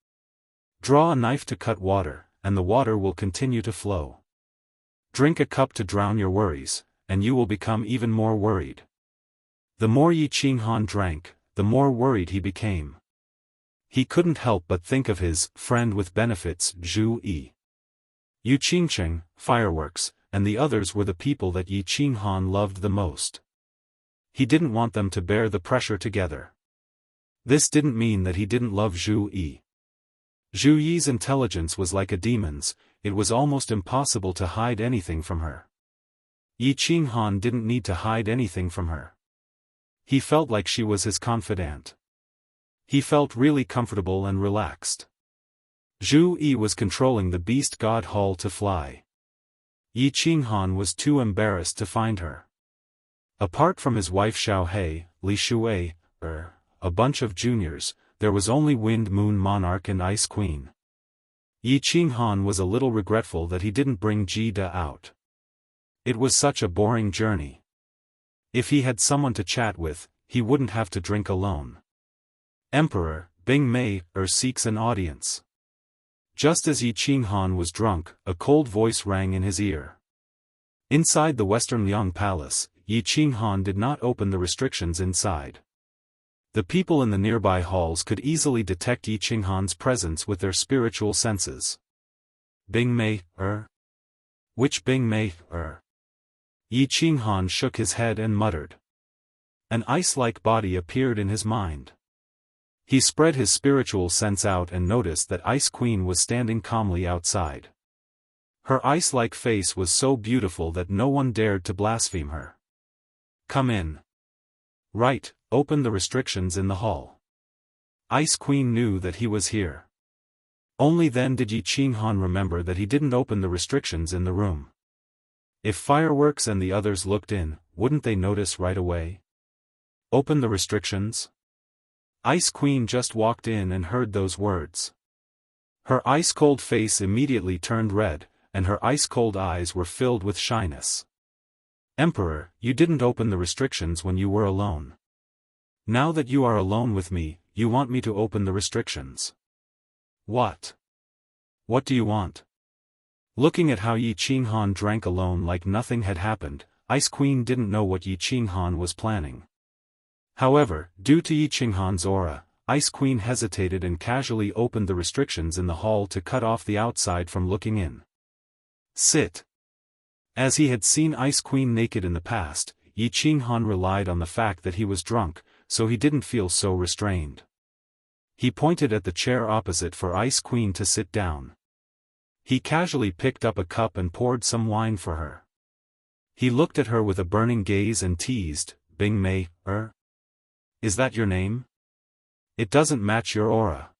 Draw a knife to cut water, and the water will continue to flow. Drink a cup to drown your worries, and you will become even more worried. The more Yi Qinghan drank, the more worried he became. He couldn't help but think of his friend with benefits, Zhu Yi. Yu Qingcheng, fireworks, and the others were the people that Yi Qinghan loved the most. He didn't want them to bear the pressure together. This didn't mean that he didn't love Zhu Yi. Zhu Yi's intelligence was like a demon's, it was almost impossible to hide anything from her. Yi Qinghan didn't need to hide anything from her. He felt like she was his confidant. He felt really comfortable and relaxed. Zhu Yi was controlling the beast god Hall to fly. Yi Qinghan was too embarrassed to find her. Apart from his wife Xiaohei, Li Shuai, a bunch of juniors, there was only Wind Moon Monarch and Ice Queen. Yi Qinghan was a little regretful that he didn't bring Ji Da out. It was such a boring journey. If he had someone to chat with, he wouldn't have to drink alone. Emperor, Bing Mei, seeks an audience. Just as Yi Qinghan was drunk, a cold voice rang in his ear. Inside the Western Liang Palace, Yi Qinghan did not open the restrictions inside. The people in the nearby halls could easily detect Yi Qinghan's presence with their spiritual senses. Bing Mei, Which Bing Mei, Yi Qinghan shook his head and muttered. An ice-like body appeared in his mind. He spread his spiritual sense out and noticed that Ice Queen was standing calmly outside. Her ice-like face was so beautiful that no one dared to blaspheme her. Come in. Right, open the restrictions in the hall. Ice Queen knew that he was here. Only then did Yi Qinghan remember that he didn't open the restrictions in the room. If fireworks and the others looked in, wouldn't they notice right away? Open the restrictions? Ice Queen just walked in and heard those words. Her ice-cold face immediately turned red, and her ice-cold eyes were filled with shyness. Emperor, you didn't open the restrictions when you were alone. Now that you are alone with me, you want me to open the restrictions. What? What do you want? Looking at how Yi Qinghan drank alone like nothing had happened, Ice Queen didn't know what Yi Qinghan was planning. However, due to Yi Qinghan's aura, Ice Queen hesitated and casually opened the restrictions in the hall to cut off the outside from looking in. Sit. As he had seen Ice Queen naked in the past, Yi Qinghan relied on the fact that he was drunk, so he didn't feel so restrained. He pointed at the chair opposite for Ice Queen to sit down. He casually picked up a cup and poured some wine for her. He looked at her with a burning gaze and teased, Bing Mei, Is that your name? It doesn't match your aura.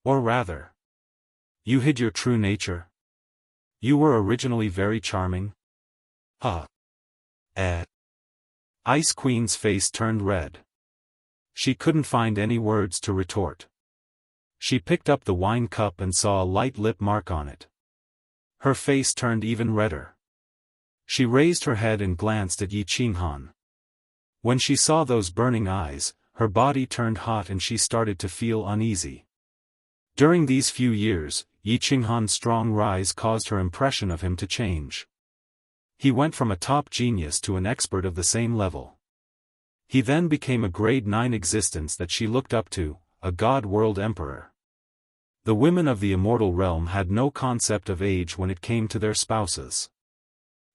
Or rather, you hid your true nature. You were originally very charming. Huh. Ice Queen's face turned red. She couldn't find any words to retort. She picked up the wine cup and saw a light lip mark on it. Her face turned even redder. She raised her head and glanced at Yi Qinghan. When she saw those burning eyes, her body turned hot and she started to feel uneasy. During these few years, Yi Qinghan's strong rise caused her impression of him to change. He went from a top genius to an expert of the same level. He then became a grade 9 existence that she looked up to, a god-world emperor. The women of the immortal realm had no concept of age when it came to their spouses.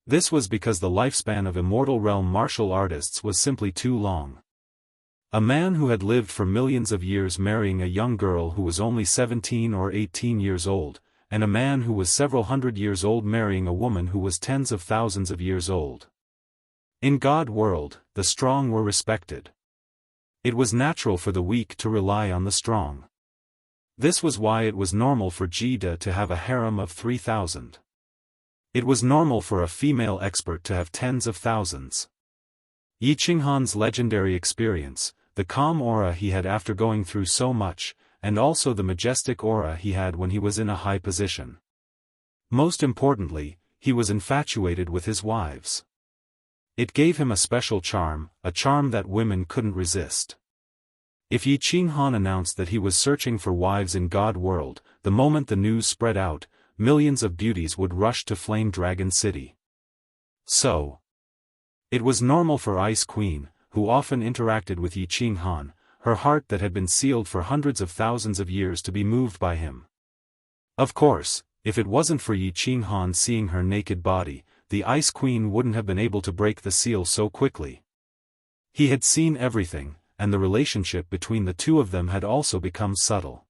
This was because the lifespan of immortal realm martial artists was simply too long. A man who had lived for millions of years marrying a young girl who was only 17 or 18 years old, and a man who was several hundred years old marrying a woman who was tens of thousands of years old. In God world, the strong were respected. It was natural for the weak to rely on the strong. This was why it was normal for Jida to have a harem of 3,000. It was normal for a female expert to have tens of thousands. Yi Qinghan's legendary experience, the calm aura he had after going through so much, and also the majestic aura he had when he was in a high position. Most importantly, he was infatuated with his wives. It gave him a special charm, a charm that women couldn't resist. If Yi Qinghan announced that he was searching for wives in God world, the moment the news spread out, millions of beauties would rush to Flame Dragon City. So, it was normal for Ice Queen, who often interacted with Yi Qinghan, her heart that had been sealed for hundreds of thousands of years to be moved by him. Of course, if it wasn't for Yi Qinghan seeing her naked body, the Ice Queen wouldn't have been able to break the seal so quickly. He had seen everything, and the relationship between the two of them had also become subtle.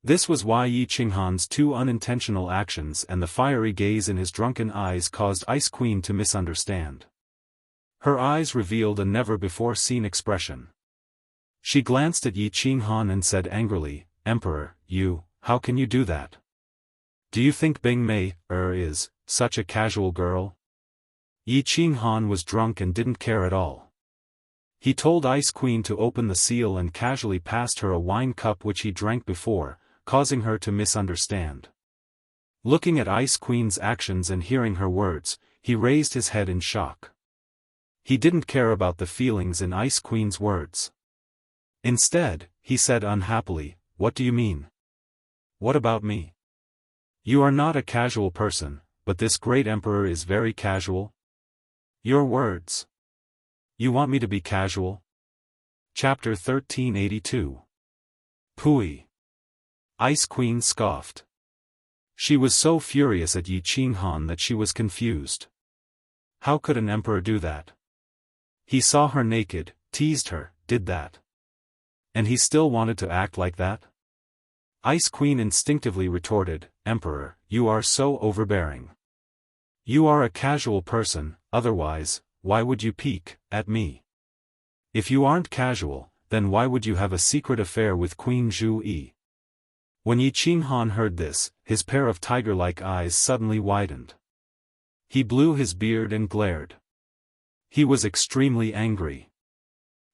This was why Yi Qinghan's two unintentional actions and the fiery gaze in his drunken eyes caused Ice Queen to misunderstand. Her eyes revealed a never-before-seen expression. She glanced at Yi Qinghan and said angrily, "Emperor, how can you do that? Do you think Bing Mei is such a casual girl?" Yi Qinghan was drunk and didn't care at all. He told Ice Queen to open the seal and casually passed her a wine cup which he drank before, causing her to misunderstand. Looking at Ice Queen's actions and hearing her words, he raised his head in shock. He didn't care about the feelings in Ice Queen's words. Instead, he said unhappily, "What do you mean? What about me? You are not a casual person, but this great emperor is very casual? Your words. You want me to be casual?" Chapter 1382. Pui. Ice Queen scoffed. She was so furious at Yi Qinghan that she was confused. How could an emperor do that? He saw her naked, teased her, did that. And he still wanted to act like that? Ice Queen instinctively retorted, "Emperor, you are so overbearing. You are a casual person, otherwise, why would you peek at me? If you aren't casual, then why would you have a secret affair with Queen Zhu Yi?" When Yi Qinghan heard this, his pair of tiger-like eyes suddenly widened. He blew his beard and glared. He was extremely angry.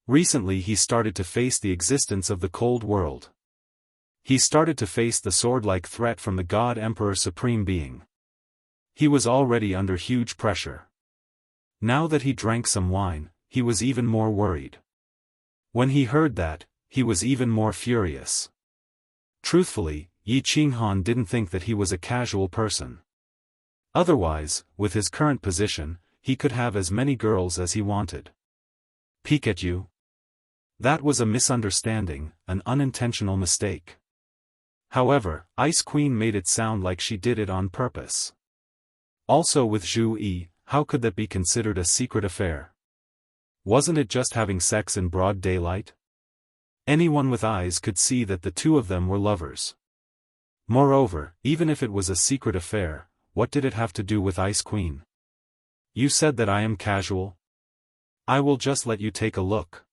Recently he started to face the existence of the cold world. He started to face the sword-like threat from the God Emperor Supreme Being. He was already under huge pressure. Now that he drank some wine, he was even more worried. When he heard that, he was even more furious. Truthfully, Yi Qinghan didn't think that he was a casual person. Otherwise, with his current position, he could have as many girls as he wanted. Peek at you? That was a misunderstanding, an unintentional mistake. However, Ice Queen made it sound like she did it on purpose. Also with Zhu Yi, how could that be considered a secret affair? Wasn't it just having sex in broad daylight? Anyone with eyes could see that the two of them were lovers. Moreover, even if it was a secret affair, what did it have to do with Ice Queen? You said that I am casual? I will just let you take a look.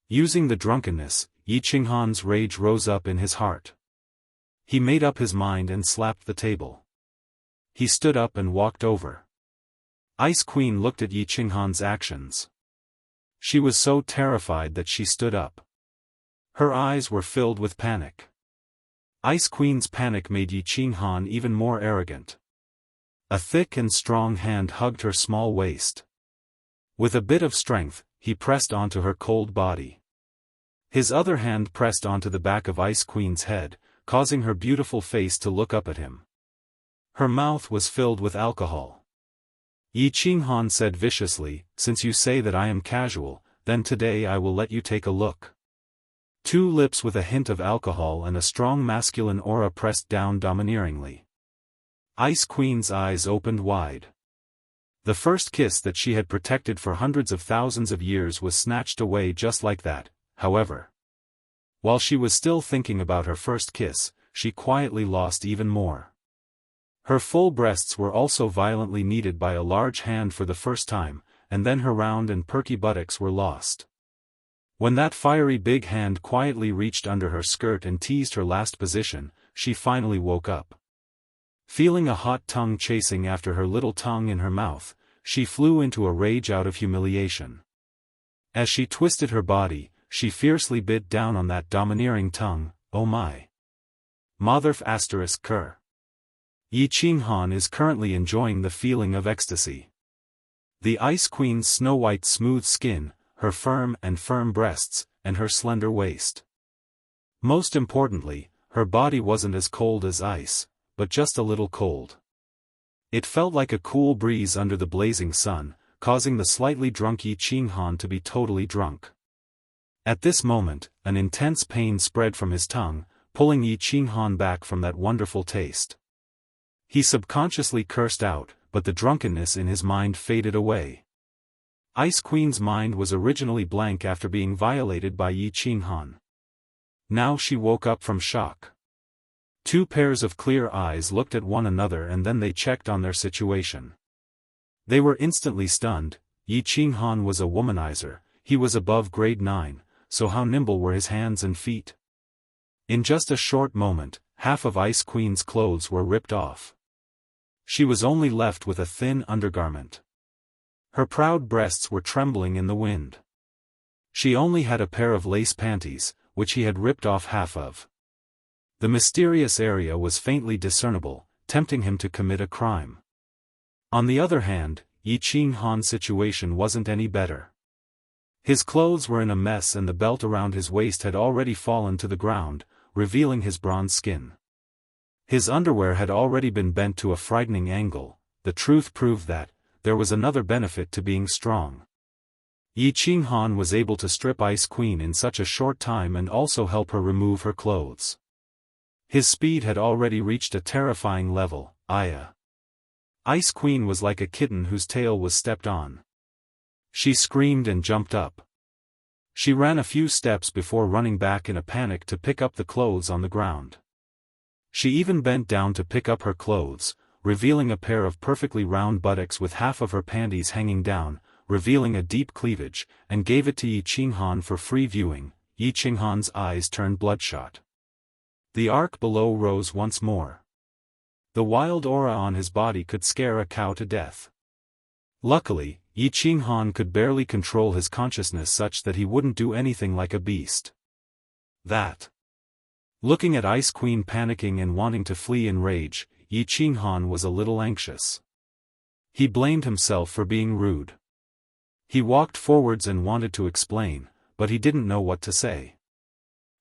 Using the drunkenness, Yi Qinghan's rage rose up in his heart. He made up his mind and slapped the table. He stood up and walked over. Ice Queen looked at Yi Qinghan's actions. She was so terrified that she stood up. Her eyes were filled with panic. Ice Queen's panic made Yi Qinghan even more arrogant. A thick and strong hand hugged her small waist. With a bit of strength, he pressed onto her cold body. His other hand pressed onto the back of Ice Queen's head, causing her beautiful face to look up at him. Her mouth was filled with alcohol. Yi Qinghan said viciously, "Since you say that I am casual, then today I will let you take a look." Two lips with a hint of alcohol and a strong masculine aura pressed down domineeringly. Ice Queen's eyes opened wide. The first kiss that she had protected for hundreds of thousands of years was snatched away just like that, however. While she was still thinking about her first kiss, she quietly lost even more. Her full breasts were also violently kneaded by a large hand for the first time, and then her round and perky buttocks were lost. When that fiery big hand quietly reached under her skirt and teased her last position, she finally woke up. Feeling a hot tongue chasing after her little tongue in her mouth, she flew into a rage out of humiliation. As she twisted her body, she fiercely bit down on that domineering tongue. "Oh my. Motherf asterisk cur." Yi Qinghan is currently enjoying the feeling of ecstasy. The Ice Queen's snow-white smooth skin, her firm breasts, and her slender waist. Most importantly, her body wasn't as cold as ice, but just a little cold. It felt like a cool breeze under the blazing sun, causing the slightly drunk Yi Qinghan to be totally drunk. At this moment, an intense pain spread from his tongue, pulling Yi Qinghan back from that wonderful taste. He subconsciously cursed out, but the drunkenness in his mind faded away. Ice Queen's mind was originally blank after being violated by Yi Qinghan. Now she woke up from shock. Two pairs of clear eyes looked at one another and then they checked on their situation. They were instantly stunned. Yi Qinghan was a womanizer, he was above grade 9, so how nimble were his hands and feet? In just a short moment, half of Ice Queen's clothes were ripped off. She was only left with a thin undergarment. Her proud breasts were trembling in the wind. She only had a pair of lace panties, which he had ripped off half of. The mysterious area was faintly discernible, tempting him to commit a crime. On the other hand, Yi Qinghan's situation wasn't any better. His clothes were in a mess and the belt around his waist had already fallen to the ground, revealing his bronze skin. His underwear had already been bent to a frightening angle. The truth proved that there was another benefit to being strong. Yi Qinghan was able to strip Ice Queen in such a short time and also help her remove her clothes. His speed had already reached a terrifying level. Ice Queen was like a kitten whose tail was stepped on. She screamed and jumped up. She ran a few steps before running back in a panic to pick up the clothes on the ground. She even bent down to pick up her clothes, revealing a pair of perfectly round buttocks with half of her panties hanging down, revealing a deep cleavage, and gave it to Yi Qinghan for free viewing. Yi Qinghan's eyes turned bloodshot. The arc below rose once more. The wild aura on his body could scare a cow to death. Luckily, Yi Qinghan could barely control his consciousness such that he wouldn't do anything like a beast. Looking at Ice Queen panicking and wanting to flee in rage, Yi Qinghan was a little anxious. He blamed himself for being rude. He walked forwards and wanted to explain, but he didn't know what to say.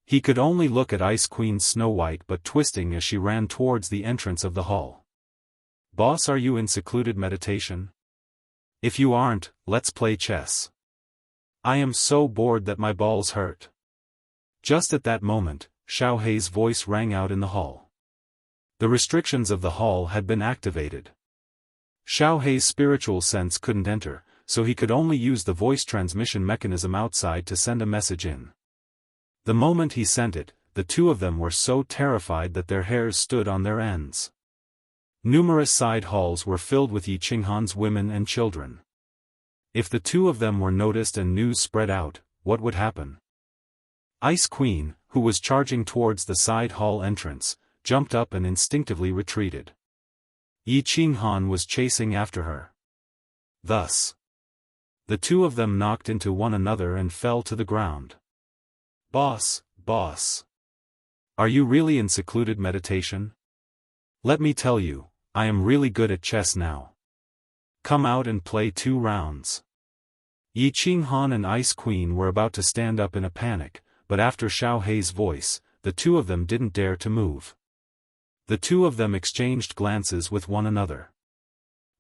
He could only look at Ice Queen's snow-white but twisting as she ran towards the entrance of the hall. "Boss, are you in secluded meditation? If you aren't, let's play chess. I am so bored that my balls hurt." Just at that moment, Xiao Hei's voice rang out in the hall. The restrictions of the hall had been activated. Xiao Hei's spiritual sense couldn't enter, so he could only use the voice transmission mechanism outside to send a message in. The moment he sent it, the two of them were so terrified that their hairs stood on their ends. Numerous side halls were filled with Yi Qinghan's women and children. If the two of them were noticed and news spread out, what would happen? Ice Queen, who was charging towards the side hall entrance, jumped up and instinctively retreated. Yi Qinghan was chasing after her. Thus, the two of them knocked into one another and fell to the ground. Boss. Are you really in secluded meditation? Let me tell you, I am really good at chess now. Come out and play 2 rounds. Yi Qinghan and Ice Queen were about to stand up in a panic, but after Xiao Hei's voice, the two of them didn't dare to move. The two of them exchanged glances with one another.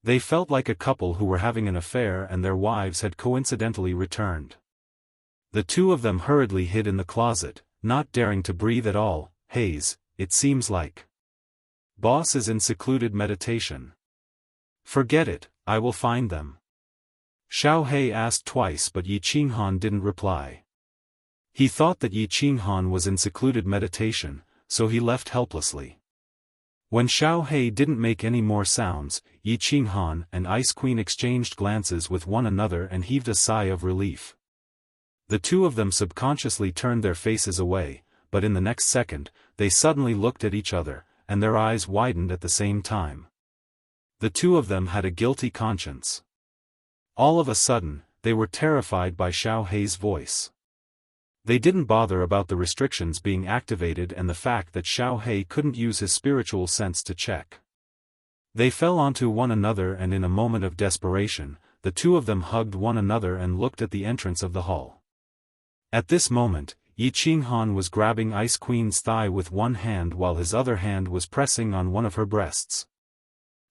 They felt like a couple who were having an affair and their wives had coincidentally returned. The two of them hurriedly hid in the closet, not daring to breathe at all. "Hei's, it seems like Boss is in secluded meditation. Forget it, I will find them." Xiao Hei asked twice but Yi Qinghan didn't reply. He thought that Yi Qinghan was in secluded meditation, so he left helplessly. When Xiao Hei didn't make any more sounds, Yi Qinghan and Ice Queen exchanged glances with one another and heaved a sigh of relief. The two of them subconsciously turned their faces away, but in the next second, they suddenly looked at each other, and their eyes widened at the same time. The two of them had a guilty conscience. All of a sudden, they were terrified by Xiao Hei's voice. They didn't bother about the restrictions being activated and the fact that Xiao Hei couldn't use his spiritual sense to check. They fell onto one another and in a moment of desperation, the two of them hugged one another and looked at the entrance of the hall. At this moment, Yi Qinghan was grabbing Ice Queen's thigh with one hand while his other hand was pressing on one of her breasts.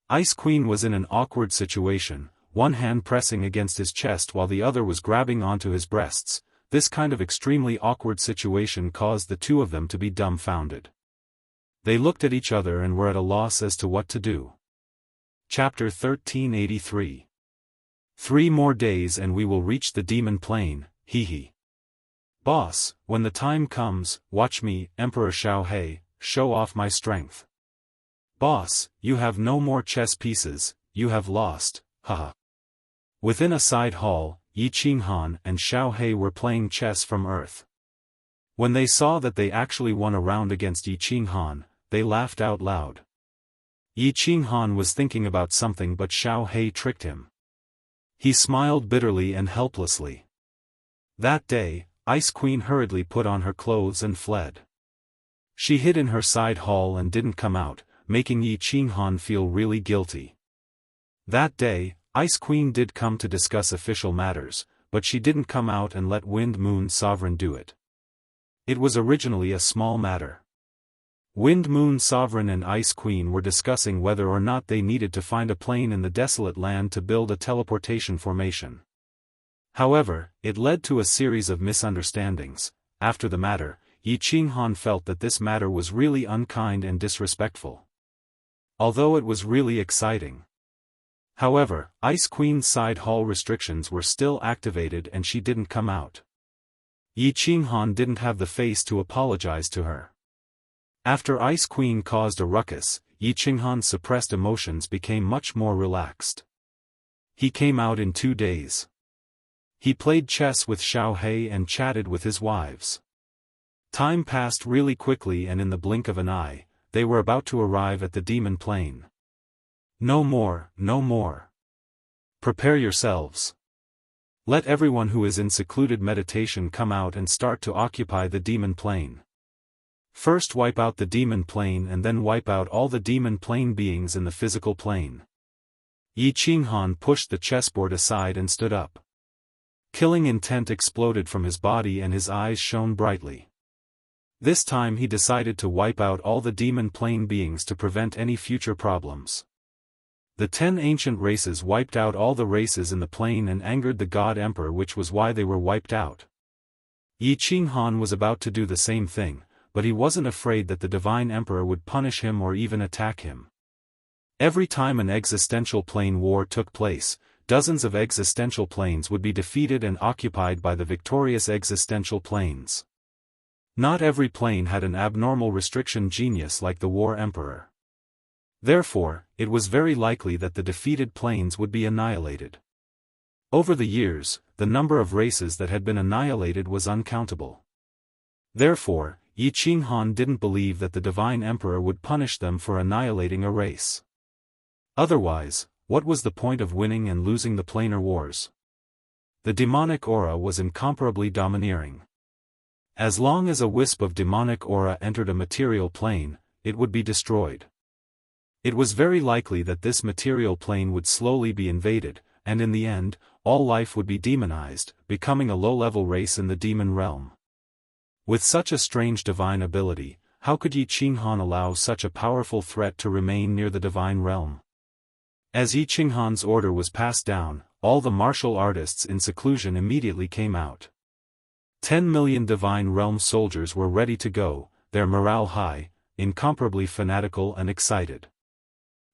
Ice Queen was in an awkward situation, one hand pressing against his chest while the other was grabbing onto his breasts. this kind of extremely awkward situation caused the two of them to be dumbfounded. They looked at each other and were at a loss as to what to do. Chapter 1383. 3 more days and we will reach the demon plain, hee. Boss, when the time comes, watch me, Emperor Xiaohei, show off my strength. Boss, you have no more chess pieces, you have lost, haha. Within a side hall, Yi Qinghan and Xiaohei were playing chess from Earth. When they saw that they actually won a round against Yi Qinghan, they laughed out loud. Yi Qinghan was thinking about something but Xiaohei tricked him. He smiled bitterly and helplessly. That day, Ice Queen hurriedly put on her clothes and fled. She hid in her side hall and didn't come out, making Yi Qinghan feel really guilty. That day, Ice Queen did come to discuss official matters, but she didn't come out and let Wind Moon Sovereign do it. It was originally a small matter. Wind Moon Sovereign and Ice Queen were discussing whether or not they needed to find a plane in the desolate land to build a teleportation formation. However, it led to a series of misunderstandings. After the matter, Yi Qinghan felt that this matter was really unkind and disrespectful. Although it was really exciting. However, Ice Queen's side hall restrictions were still activated and she didn't come out. Yi Qinghan didn't have the face to apologize to her. After Ice Queen caused a ruckus, Yi Qinghan's suppressed emotions became much more relaxed. He came out in 2 days. He played chess with Xiaohei and chatted with his wives. Time passed really quickly and in the blink of an eye, they were about to arrive at the demon plain. No more, no more. Prepare yourselves. Let everyone who is in secluded meditation come out and start to occupy the demon plain. First wipe out the demon plane and then wipe out all the demon plane beings in the physical plane. Yi Qinghan pushed the chessboard aside and stood up. Killing intent exploded from his body and his eyes shone brightly. This time he decided to wipe out all the demon plane beings to prevent any future problems. The 10 ancient races wiped out all the races in the plane and angered the God Emperor, which was why they were wiped out. Yi Qinghan was about to do the same thing, but he wasn't afraid that the Divine Emperor would punish him or even attack him. Every time an existential plane war took place, dozens of existential planes would be defeated and occupied by the victorious existential planes. Not every plane had an abnormal restriction genius like the War Emperor. Therefore, it was very likely that the defeated planes would be annihilated. Over the years, the number of races that had been annihilated was uncountable. Therefore, Yi Qinghan didn't believe that the Divine Emperor would punish them for annihilating a race. Otherwise, what was the point of winning and losing the planar wars? The demonic aura was incomparably domineering. As long as a wisp of demonic aura entered a material plane, it would be destroyed. It was very likely that this material plane would slowly be invaded, and in the end, all life would be demonized, becoming a low-level race in the demon realm. With such a strange divine ability, how could Yi Qinghan allow such a powerful threat to remain near the divine realm? As Yi Qinghan's order was passed down, all the martial artists in seclusion immediately came out. 10 million divine realm soldiers were ready to go, their morale high, incomparably fanatical and excited.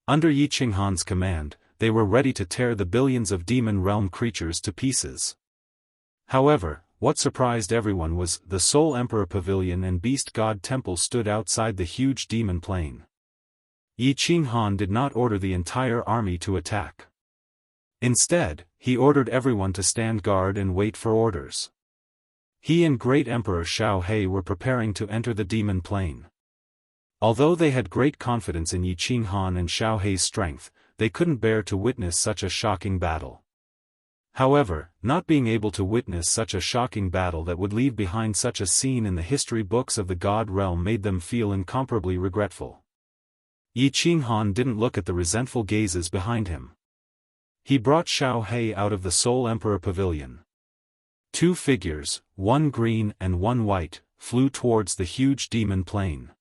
Under Yi Qinghan's command, they were ready to tear the billions of demon realm creatures to pieces. However, what surprised everyone was the Soul Emperor Pavilion and Beast God Temple stood outside the huge demon plain. Yi Qinghan did not order the entire army to attack. Instead, he ordered everyone to stand guard and wait for orders. He and Great Emperor Xiaohei were preparing to enter the demon plain. Although they had great confidence in Yi Qinghan and Xiaohei's strength, they couldn't bear to witness such a shocking battle. However, not being able to witness such a shocking battle that would leave behind such a scene in the history books of the God realm made them feel incomparably regretful. Yi Qinghan didn't look at the resentful gazes behind him. He brought Xiaohei out of the Soul Emperor Pavilion. 2 figures, one green and one white, flew towards the huge demon plain.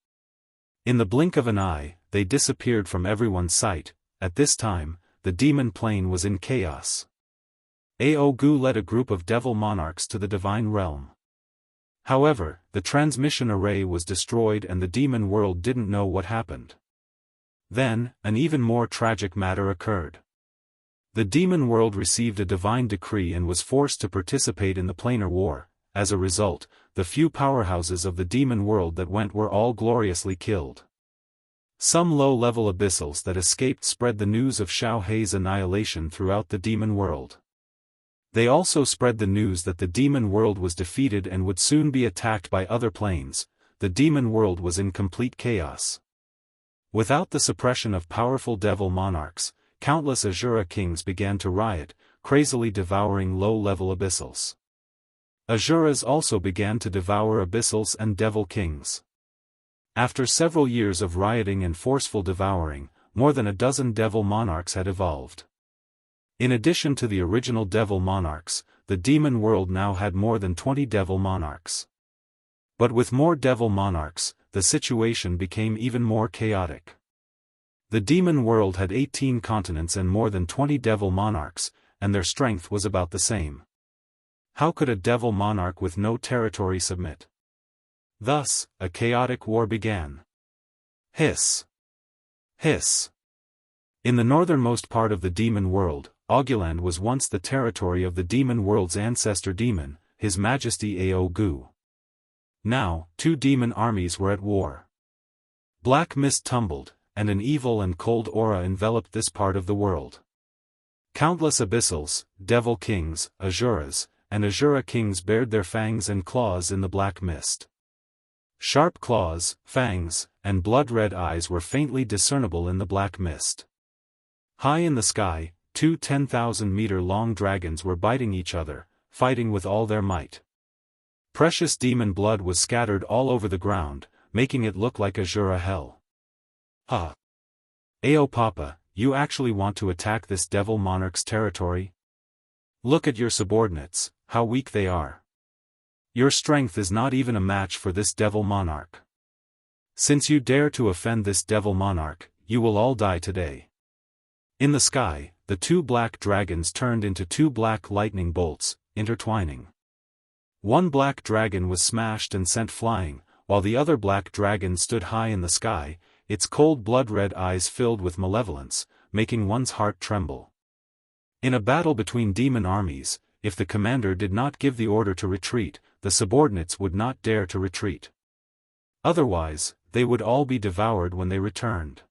In the blink of an eye, they disappeared from everyone's sight. At this time, the demon plain was in chaos. Ao Gu led a group of devil monarchs to the divine realm. However, the transmission array was destroyed and the demon world didn't know what happened. Then, an even more tragic matter occurred. The demon world received a divine decree and was forced to participate in the planar war. As a result, the few powerhouses of the demon world that went were all gloriously killed. Some low-level abyssals that escaped spread the news of Xiao Hei's annihilation throughout the demon world. They also spread the news that the demon world was defeated and would soon be attacked by other planes. The demon world was in complete chaos. Without the suppression of powerful devil monarchs, countless Asura kings began to riot, crazily devouring low-level abyssals. Asuras also began to devour abyssals and devil kings. After several years of rioting and forceful devouring, more than a dozen devil monarchs had evolved. In addition to the original devil monarchs, the demon world now had more than 20 devil monarchs. But with more devil monarchs, the situation became even more chaotic. The demon world had 18 continents and more than 20 devil monarchs, and their strength was about the same. How could a devil monarch with no territory submit? Thus, a chaotic war began. Hiss! Hiss! In the northernmost part of the demon world, Augurland was once the territory of the demon world's ancestor demon, His Majesty Ao Gu. Now, two demon armies were at war. Black mist tumbled, and an evil and cold aura enveloped this part of the world. Countless abyssals, devil kings, Asuras, and Asura kings bared their fangs and claws in the black mist. Sharp claws, fangs, and blood-red eyes were faintly discernible in the black mist. High in the sky, two 10,000-meter-long dragons were biting each other, fighting with all their might. Precious demon blood was scattered all over the ground, making it look like Asura hell. Ha! Ao Papa, you actually want to attack this devil monarch's territory? Look at your subordinates, how weak they are. Your strength is not even a match for this devil monarch. Since you dare to offend this devil monarch, you will all die today. In the sky, the two black dragons turned into two black lightning bolts, intertwining. One black dragon was smashed and sent flying, while the other black dragon stood high in the sky, its cold blood-red eyes filled with malevolence, making one's heart tremble. In a battle between demon armies, if the commander did not give the order to retreat, the subordinates would not dare to retreat. Otherwise, they would all be devoured when they returned.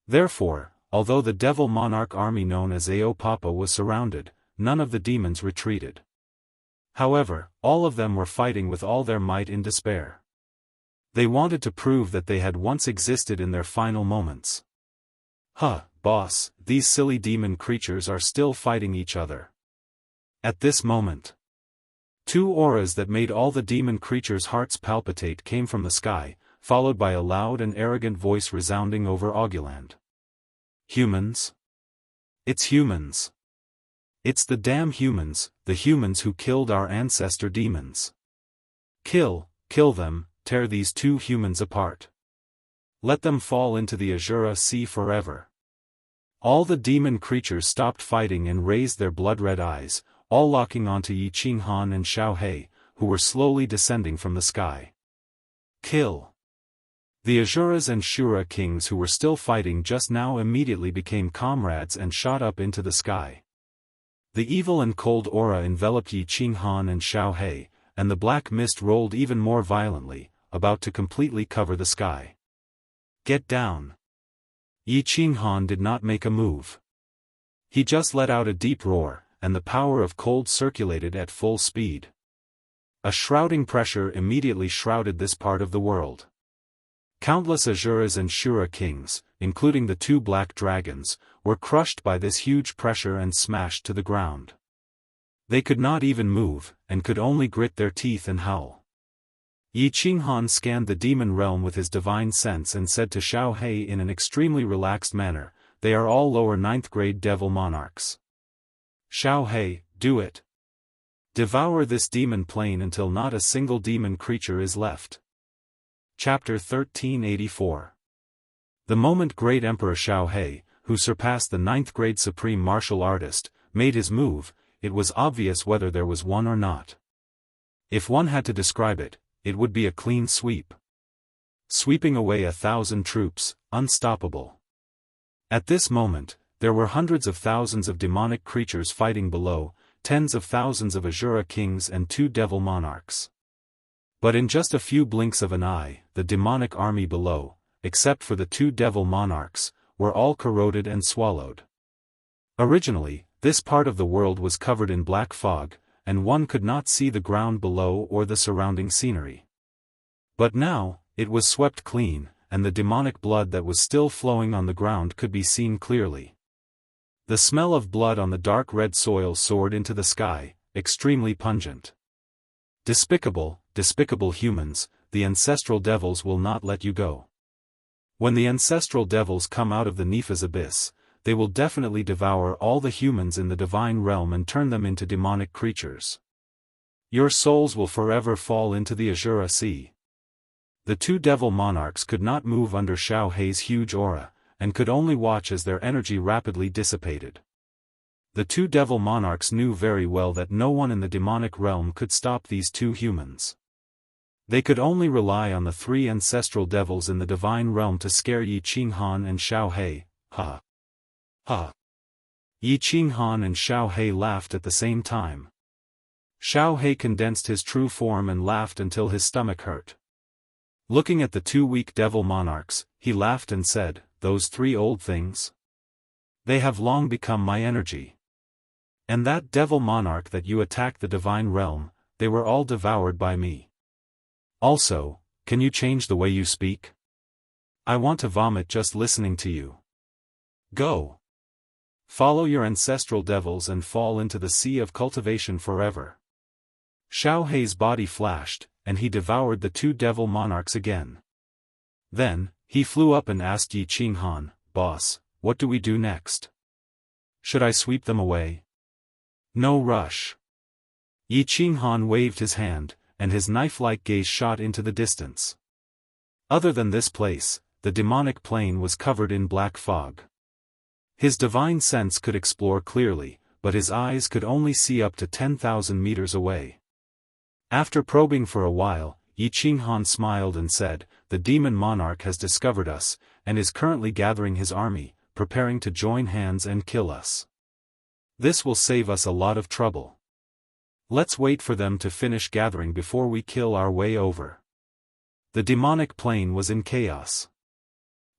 Therefore, although the devil monarch army known as Ao Papa was surrounded, none of the demons retreated. However, all of them were fighting with all their might in despair. They wanted to prove that they had once existed in their final moments. Huh, boss, these silly demon creatures are still fighting each other. At this moment, two auras that made all the demon creatures' hearts palpitate came from the sky, followed by a loud and arrogant voice resounding over Augurland. Humans? It's humans. It's the damn humans, the humans who killed our ancestor demons. Kill them, tear these two humans apart. Let them fall into the Asura Sea forever. All the demon creatures stopped fighting and raised their blood-red eyes, all locking onto Yi Qinghan and Xiao Hei, who were slowly descending from the sky. Kill. The Asuras and Shura kings who were still fighting just now immediately became comrades and shot up into the sky. The evil and cold aura enveloped Yi Qinghan and Xiao Hei, and the black mist rolled even more violently, about to completely cover the sky. Get down. Yi Qinghan did not make a move. He just let out a deep roar, and the power of cold circulated at full speed. A shrouding pressure immediately shrouded this part of the world. Countless Asuras and Shura kings, including the two black dragons, were crushed by this huge pressure and smashed to the ground. They could not even move, and could only grit their teeth and howl. Yi Qinghan scanned the demon realm with his divine sense and said to Xiao Hei in an extremely relaxed manner, "They are all lower 9th grade devil monarchs. Xiao Hei, do it. Devour this demon plane until not a single demon creature is left." Chapter 1384. The moment Great Emperor Xiao Hei, who surpassed the 9th grade supreme martial artist, made his move, it was obvious whether there was one or not. If one had to describe it, it would be a clean sweep. Sweeping away 1,000 troops, unstoppable. At this moment, there were hundreds of thousands of demonic creatures fighting below, tens of thousands of Asura kings and 2 devil monarchs. But in just a few blinks of an eye, the demonic army below, except for the 2 devil monarchs, were all corroded and swallowed. Originally, this part of the world was covered in black fog, and one could not see the ground below or the surrounding scenery. But now, it was swept clean, and the demonic blood that was still flowing on the ground could be seen clearly. The smell of blood on the dark red soil soared into the sky, extremely pungent. Despicable, despicable humans, the ancestral devils will not let you go. When the ancestral devils come out of the Nepha's abyss, they will definitely devour all the humans in the divine realm and turn them into demonic creatures. Your souls will forever fall into the Asura Sea. The 2 devil monarchs could not move under Xiao Hei's huge aura, and could only watch as their energy rapidly dissipated. The 2 devil monarchs knew very well that no one in the demonic realm could stop these 2 humans. They could only rely on the 3 ancestral devils in the divine realm to scare Yi Qinghan and Xiao Hei. Ha! Ha! Yi Qinghan and Xiao Hei laughed at the same time. Xiao Hei condensed his true form and laughed until his stomach hurt. Looking at the 2 weak devil monarchs, he laughed and said, "Those 3 old things? They have long become my energy. And that devil monarch that you attacked the divine realm, they were all devoured by me. Also, can you change the way you speak? I want to vomit just listening to you. Go. Follow your ancestral devils and fall into the sea of cultivation forever." Xiao Hei's body flashed, and he devoured the 2 devil monarchs again. Then, he flew up and asked Yi Qinghan, "Boss, what do we do next? Should I sweep them away?" "No rush." Yi Qinghan waved his hand, and his knife-like gaze shot into the distance. Other than this place, the demonic plain was covered in black fog. His divine sense could explore clearly, but his eyes could only see up to 10,000 meters away. After probing for a while, Yi Qinghan smiled and said, "The demon monarch has discovered us, and is currently gathering his army, preparing to join hands and kill us. This will save us a lot of trouble. Let's wait for them to finish gathering before we kill our way over." The demonic plane was in chaos.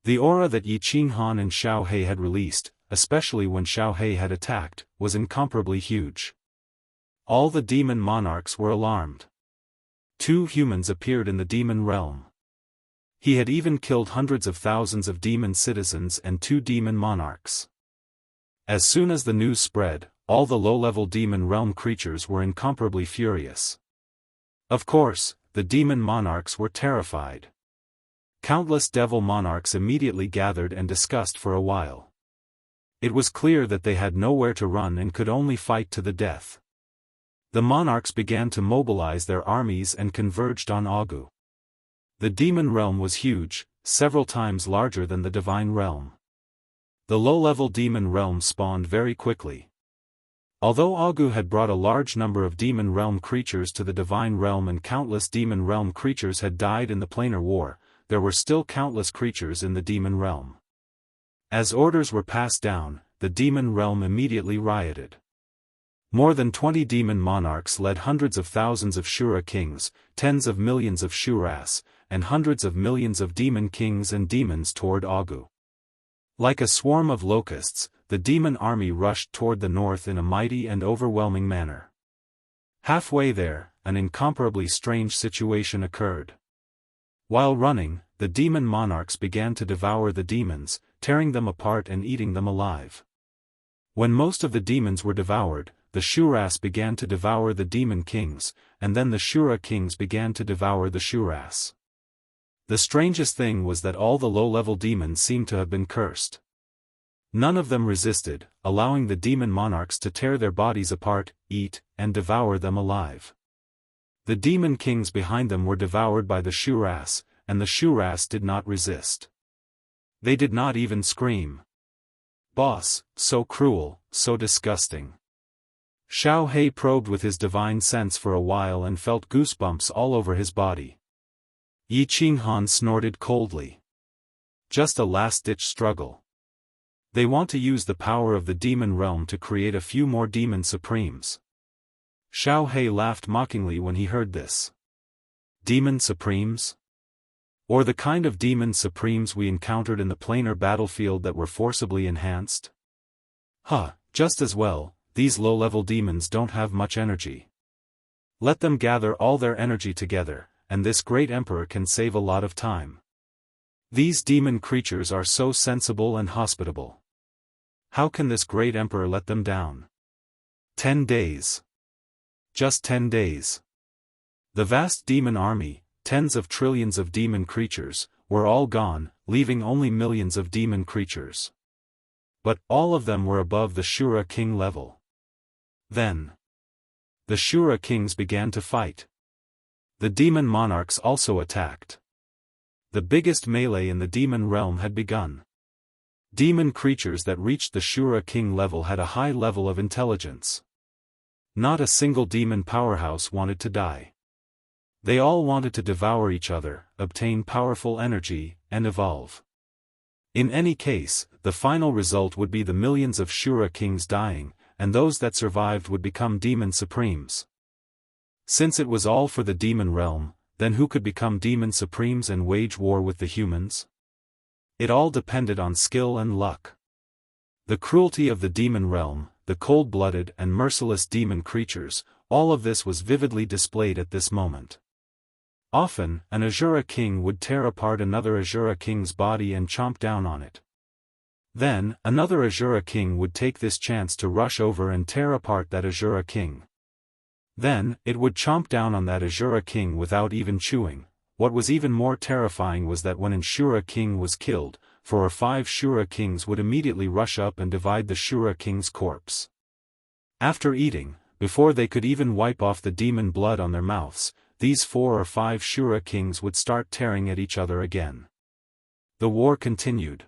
The aura that Yi Qinghan and Xiao Hei had released, especially when Xiao Hei had attacked, was incomparably huge. All the demon monarchs were alarmed. 2 humans appeared in the demon realm. He had even killed hundreds of thousands of demon citizens and 2 demon monarchs. As soon as the news spread, all the low-level demon realm creatures were incomparably furious. Of course, the demon monarchs were terrified. Countless devil monarchs immediately gathered and discussed for a while. It was clear that they had nowhere to run and could only fight to the death. The monarchs began to mobilize their armies and converged on Augu. The demon realm was huge, several times larger than the divine realm. The low-level demon realm spawned very quickly. Although Augu had brought a large number of demon realm creatures to the divine realm and countless demon realm creatures had died in the planar war, there were still countless creatures in the demon realm. As orders were passed down, the demon realm immediately rioted. More than 20 demon monarchs led hundreds of thousands of Shura kings, tens of millions of Shuras, and hundreds of millions of demon kings and demons toward Augu. Like a swarm of locusts, the demon army rushed toward the north in a mighty and overwhelming manner. Halfway there, an incomparably strange situation occurred. While running, the demon monarchs began to devour the demons, tearing them apart and eating them alive. When most of the demons were devoured, the Shuras began to devour the demon kings, and then the Shura kings began to devour the Shuras. The strangest thing was that all the low-level demons seemed to have been cursed. None of them resisted, allowing the demon monarchs to tear their bodies apart, eat, and devour them alive. The demon kings behind them were devoured by the Shuras, and the Shuras did not resist. They did not even scream. "Boss, so cruel, so disgusting. Xiao He probed with his divine sense for a while and felt goosebumps all over his body. Yi Qinghan snorted coldly. Just a last-ditch struggle. They want to use the power of the demon realm to create a few more demon supremes. Xiao He laughed mockingly when he heard this. Demon supremes? Or the kind of demon supremes we encountered in the planar battlefield that were forcibly enhanced? Just as well, these low-level demons don't have much energy. Let them gather all their energy together, and this great emperor can save a lot of time. These demon creatures are so sensible and hospitable. How can this great emperor let them down? 10 days. Just 10 days. The vast demon army, tens of trillions of demon creatures, were all gone, leaving only millions of demon creatures. But all of them were above the Shura king level. Then the Shura kings began to fight. The demon monarchs also attacked. The biggest melee in the demon realm had begun. Demon creatures that reached the Shura king level had a high level of intelligence. Not a single demon powerhouse wanted to die. They all wanted to devour each other, obtain powerful energy, and evolve. In any case, the final result would be the millions of Shura kings dying, and those that survived would become demon supremes. Since it was all for the demon realm, then who could become demon supremes and wage war with the humans? It all depended on skill and luck. The cruelty of the demon realm, the cold-blooded and merciless demon creatures, all of this was vividly displayed at this moment. Often, an Azura king would tear apart another Azura king's body and chomp down on it. Then, another Azura king would take this chance to rush over and tear apart that Azura king. Then, it would chomp down on that Azura king without even chewing. What was even more terrifying was that when an Shura king was killed, 4 or 5 Shura kings would immediately rush up and divide the Shura king's corpse. After eating, before they could even wipe off the demon blood on their mouths, these 4 or 5 Shura kings would start tearing at each other again. The war continued.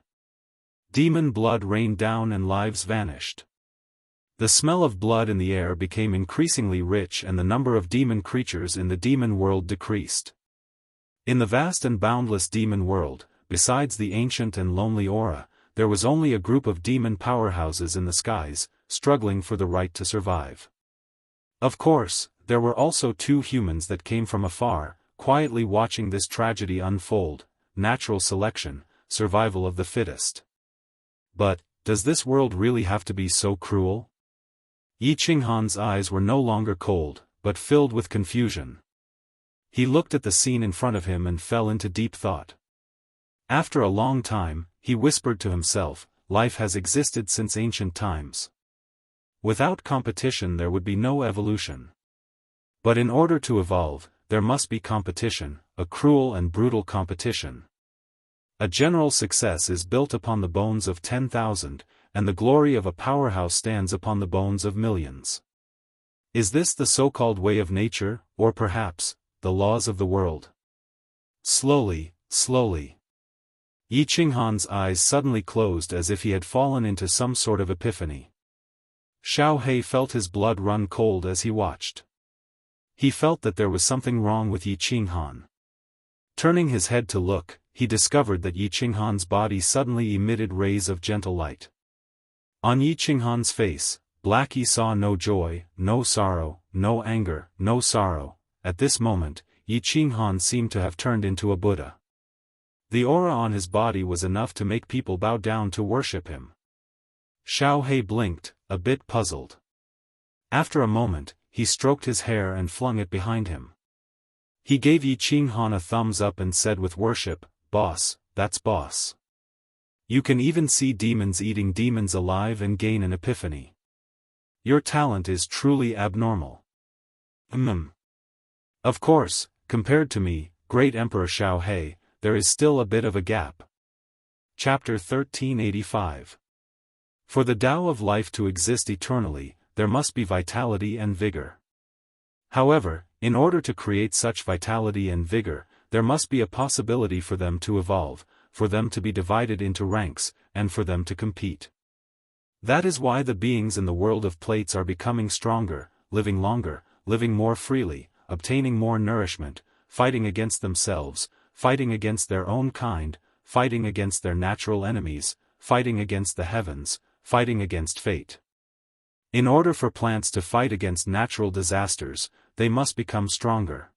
Demon blood rained down and lives vanished. The smell of blood in the air became increasingly rich and the number of demon creatures in the demon world decreased. In the vast and boundless demon world, besides the ancient and lonely aura, there was only a group of demon powerhouses in the skies, struggling for the right to survive. Of course, there were also 2 humans that came from afar, quietly watching this tragedy unfold: natural selection, survival of the fittest. But, does this world really have to be so cruel? Yi Qinghan's eyes were no longer cold, but filled with confusion. He looked at the scene in front of him and fell into deep thought. After a long time, he whispered to himself, life has existed since ancient times. Without competition there would be no evolution. But in order to evolve, there must be competition, a cruel and brutal competition. A general success is built upon the bones of 10,000, and the glory of a powerhouse stands upon the bones of millions. Is this the so-called way of nature, or perhaps, the laws of the world? Slowly, slowly. Yi Qinghan's eyes suddenly closed as if he had fallen into some sort of epiphany. Xiao He felt his blood run cold as he watched. He felt that there was something wrong with Yi Qinghan. Turning his head to look, he discovered that Yi Qinghan's body suddenly emitted rays of gentle light. On Yi Qinghan's face, Blackie saw no joy, no sorrow, no anger, no sorrow. At this moment, Yi Qinghan seemed to have turned into a Buddha. The aura on his body was enough to make people bow down to worship him. Xiao He blinked, a bit puzzled. After a moment, he stroked his hair and flung it behind him. He gave Yi Qinghan a thumbs up and said with worship, "Boss, that's boss. You can even see demons eating demons alive and gain an epiphany. Your talent is truly abnormal." Of course, compared to me, Great Emperor Xiao He, there is still a bit of a gap. Chapter 1385. For the Tao of life to exist eternally, there must be vitality and vigor. However, in order to create such vitality and vigor, there must be a possibility for them to evolve, for them to be divided into ranks, and for them to compete. That is why the beings in the world of plates are becoming stronger, living longer, living more freely, obtaining more nourishment, fighting against themselves, fighting against their own kind, fighting against their natural enemies, fighting against the heavens, fighting against fate. In order for plants to fight against natural disasters, they must become stronger.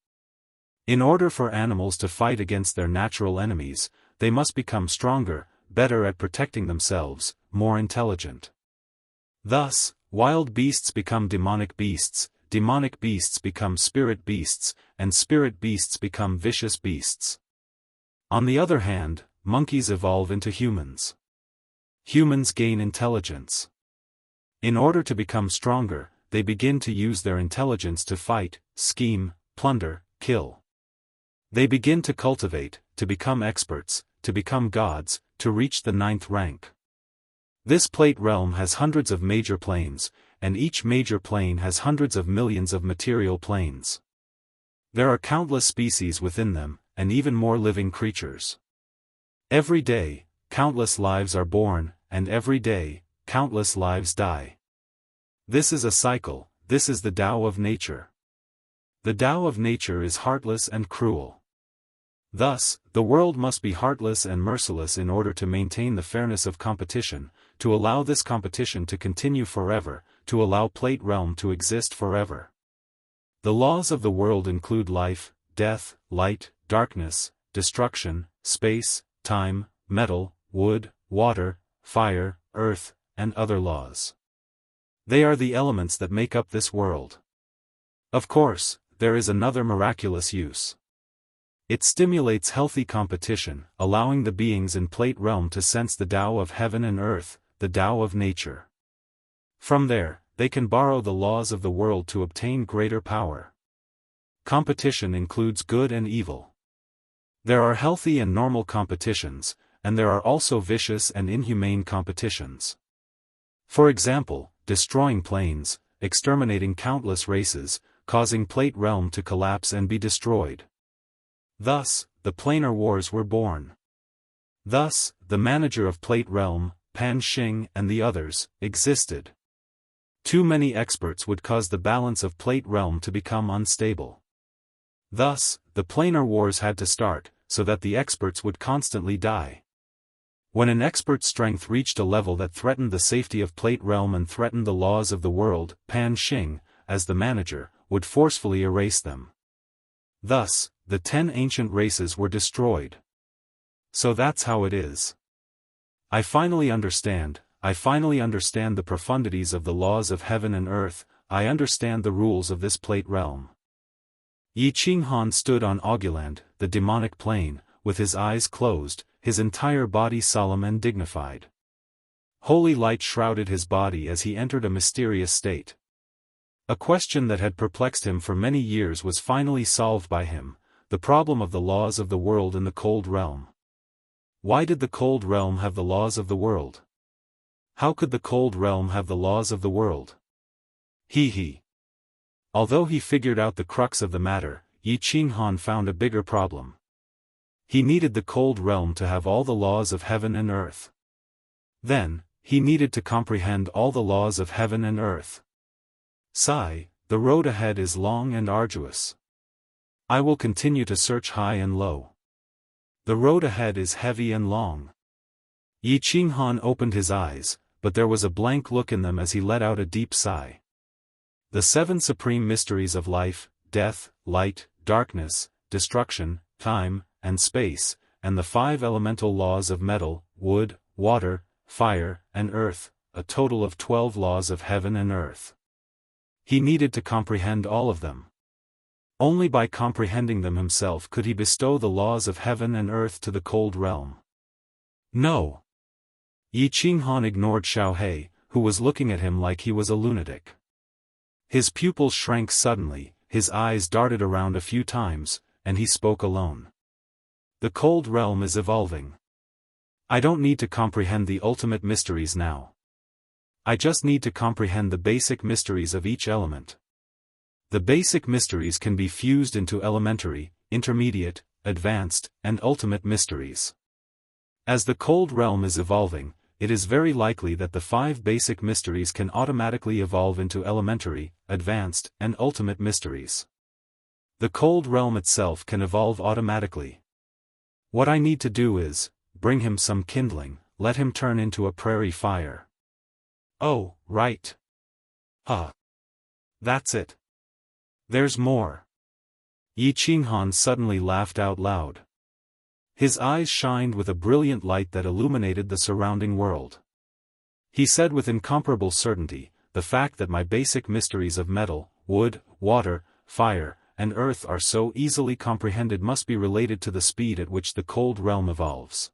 In order for animals to fight against their natural enemies, they must become stronger, better at protecting themselves, more intelligent. Thus, wild beasts become demonic beasts become spirit beasts, and spirit beasts become vicious beasts. On the other hand, monkeys evolve into humans. Humans gain intelligence. In order to become stronger, they begin to use their intelligence to fight, scheme, plunder, kill. They begin to cultivate, to become experts, to become gods, to reach the 9th rank. This plate realm has hundreds of major planes, and each major plane has hundreds of millions of material planes. There are countless species within them, and even more living creatures. Every day, countless lives are born, and every day, countless lives die. This is a cycle, this is the Tao of nature. The Tao of nature is heartless and cruel. Thus, the world must be heartless and merciless in order to maintain the fairness of competition, to allow this competition to continue forever, to allow Plate Realm to exist forever. The laws of the world include life, death, light, darkness, destruction, space, time, metal, wood, water, fire, earth, and other laws. They are the elements that make up this world. Of course, there is another miraculous use. It stimulates healthy competition, allowing the beings in Plate Realm to sense the Tao of heaven and earth, the Tao of nature. From there, they can borrow the laws of the world to obtain greater power. Competition includes good and evil. There are healthy and normal competitions, and there are also vicious and inhumane competitions. For example, destroying planes, exterminating countless races, causing Plate Realm to collapse and be destroyed. Thus, the planar wars were born. Thus, the manager of Plate Realm, Pan Xing and the others, existed. Too many experts would cause the balance of Plate Realm to become unstable. Thus, the planar wars had to start, so that the experts would constantly die. When an expert's strength reached a level that threatened the safety of Plate Realm and threatened the laws of the world, Pan Xing, as the manager, would forcefully erase them. Thus, the 10 ancient races were destroyed. So that's how it is. I finally understand the profundities of the laws of heaven and earth, I understand the rules of this Plate Realm. Yi Qinghan stood on Audioland, the demonic plane, with his eyes closed, his entire body solemn and dignified. Holy light shrouded his body as he entered a mysterious state. A question that had perplexed him for many years was finally solved by him, the problem of the laws of the world in the cold realm. Why did the cold realm have the laws of the world? How could the cold realm have the laws of the world? Although he figured out the crux of the matter, Yi Qinghan found a bigger problem. He needed the cold realm to have all the laws of heaven and earth. Then, he needed to comprehend all the laws of heaven and earth. Sigh, the road ahead is long and arduous. I will continue to search high and low. The road ahead is heavy and long. Yi Qinghan opened his eyes, but there was a blank look in them as he let out a deep sigh. The 7 supreme mysteries of life, death, light, darkness, destruction, time, and space, and the 5 elemental laws of metal, wood, water, fire, and earth, a total of 12 laws of heaven and earth. He needed to comprehend all of them. Only by comprehending them himself could he bestow the laws of heaven and earth to the cold realm. No. Yi Qinghan ignored Xiaohei, who was looking at him like he was a lunatic. His pupils shrank suddenly, his eyes darted around a few times, and he spoke alone. The cold realm is evolving. I don't need to comprehend the ultimate mysteries now. I just need to comprehend the basic mysteries of each element. The basic mysteries can be fused into elementary, intermediate, advanced, and ultimate mysteries. As the cold realm is evolving, it is very likely that the 5 basic mysteries can automatically evolve into elementary, advanced, and ultimate mysteries. The cold realm itself can evolve automatically. What I need to do is, bring him some kindling, let him turn into a prairie fire. Oh, right. That's it. There's more. Yi Qinghan suddenly laughed out loud. His eyes shined with a brilliant light that illuminated the surrounding world. He said with incomparable certainty, the fact that my basic mysteries of metal, wood, water, fire, and earth are so easily comprehended must be related to the speed at which the cold realm evolves.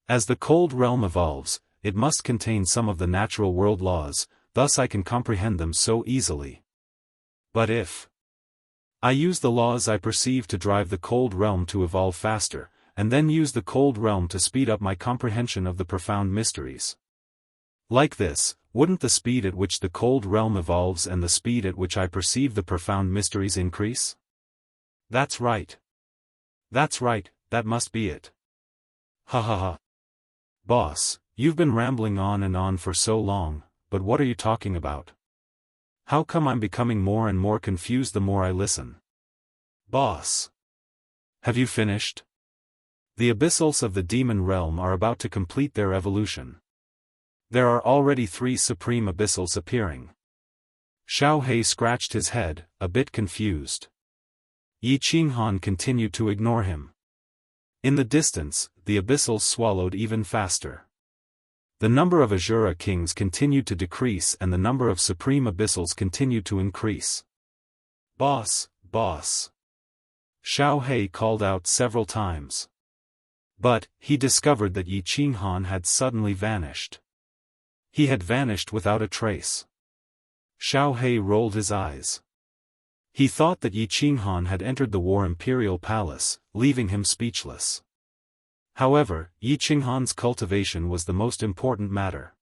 As the cold realm evolves, it must contain some of the natural world laws, thus I can comprehend them so easily. But if I use the laws I perceive to drive the cold realm to evolve faster, and then use the cold realm to speed up my comprehension of the profound mysteries. Like this, wouldn't the speed at which the cold realm evolves and the speed at which I perceive the profound mysteries increase? That's right. That's right, that must be it. Ha ha ha. Boss, you've been rambling on and on for so long, but what are you talking about? How come I'm becoming more and more confused the more I listen? Boss. Have you finished? The abyssals of the demon realm are about to complete their evolution. There are already 3 supreme abyssals appearing. Xiao He scratched his head, a bit confused. Yi Qinghan continued to ignore him. In the distance, the abyssals swallowed even faster. The number of Azura kings continued to decrease and the number of supreme abyssals continued to increase. Boss, boss. Xiao He called out several times. But, he discovered that Yi Qinghan had suddenly vanished. He had vanished without a trace. Xiao He rolled his eyes. He thought that Yi Qinghan had entered the War Imperial Palace, leaving him speechless. However, Yi Qinghan's cultivation was the most important matter.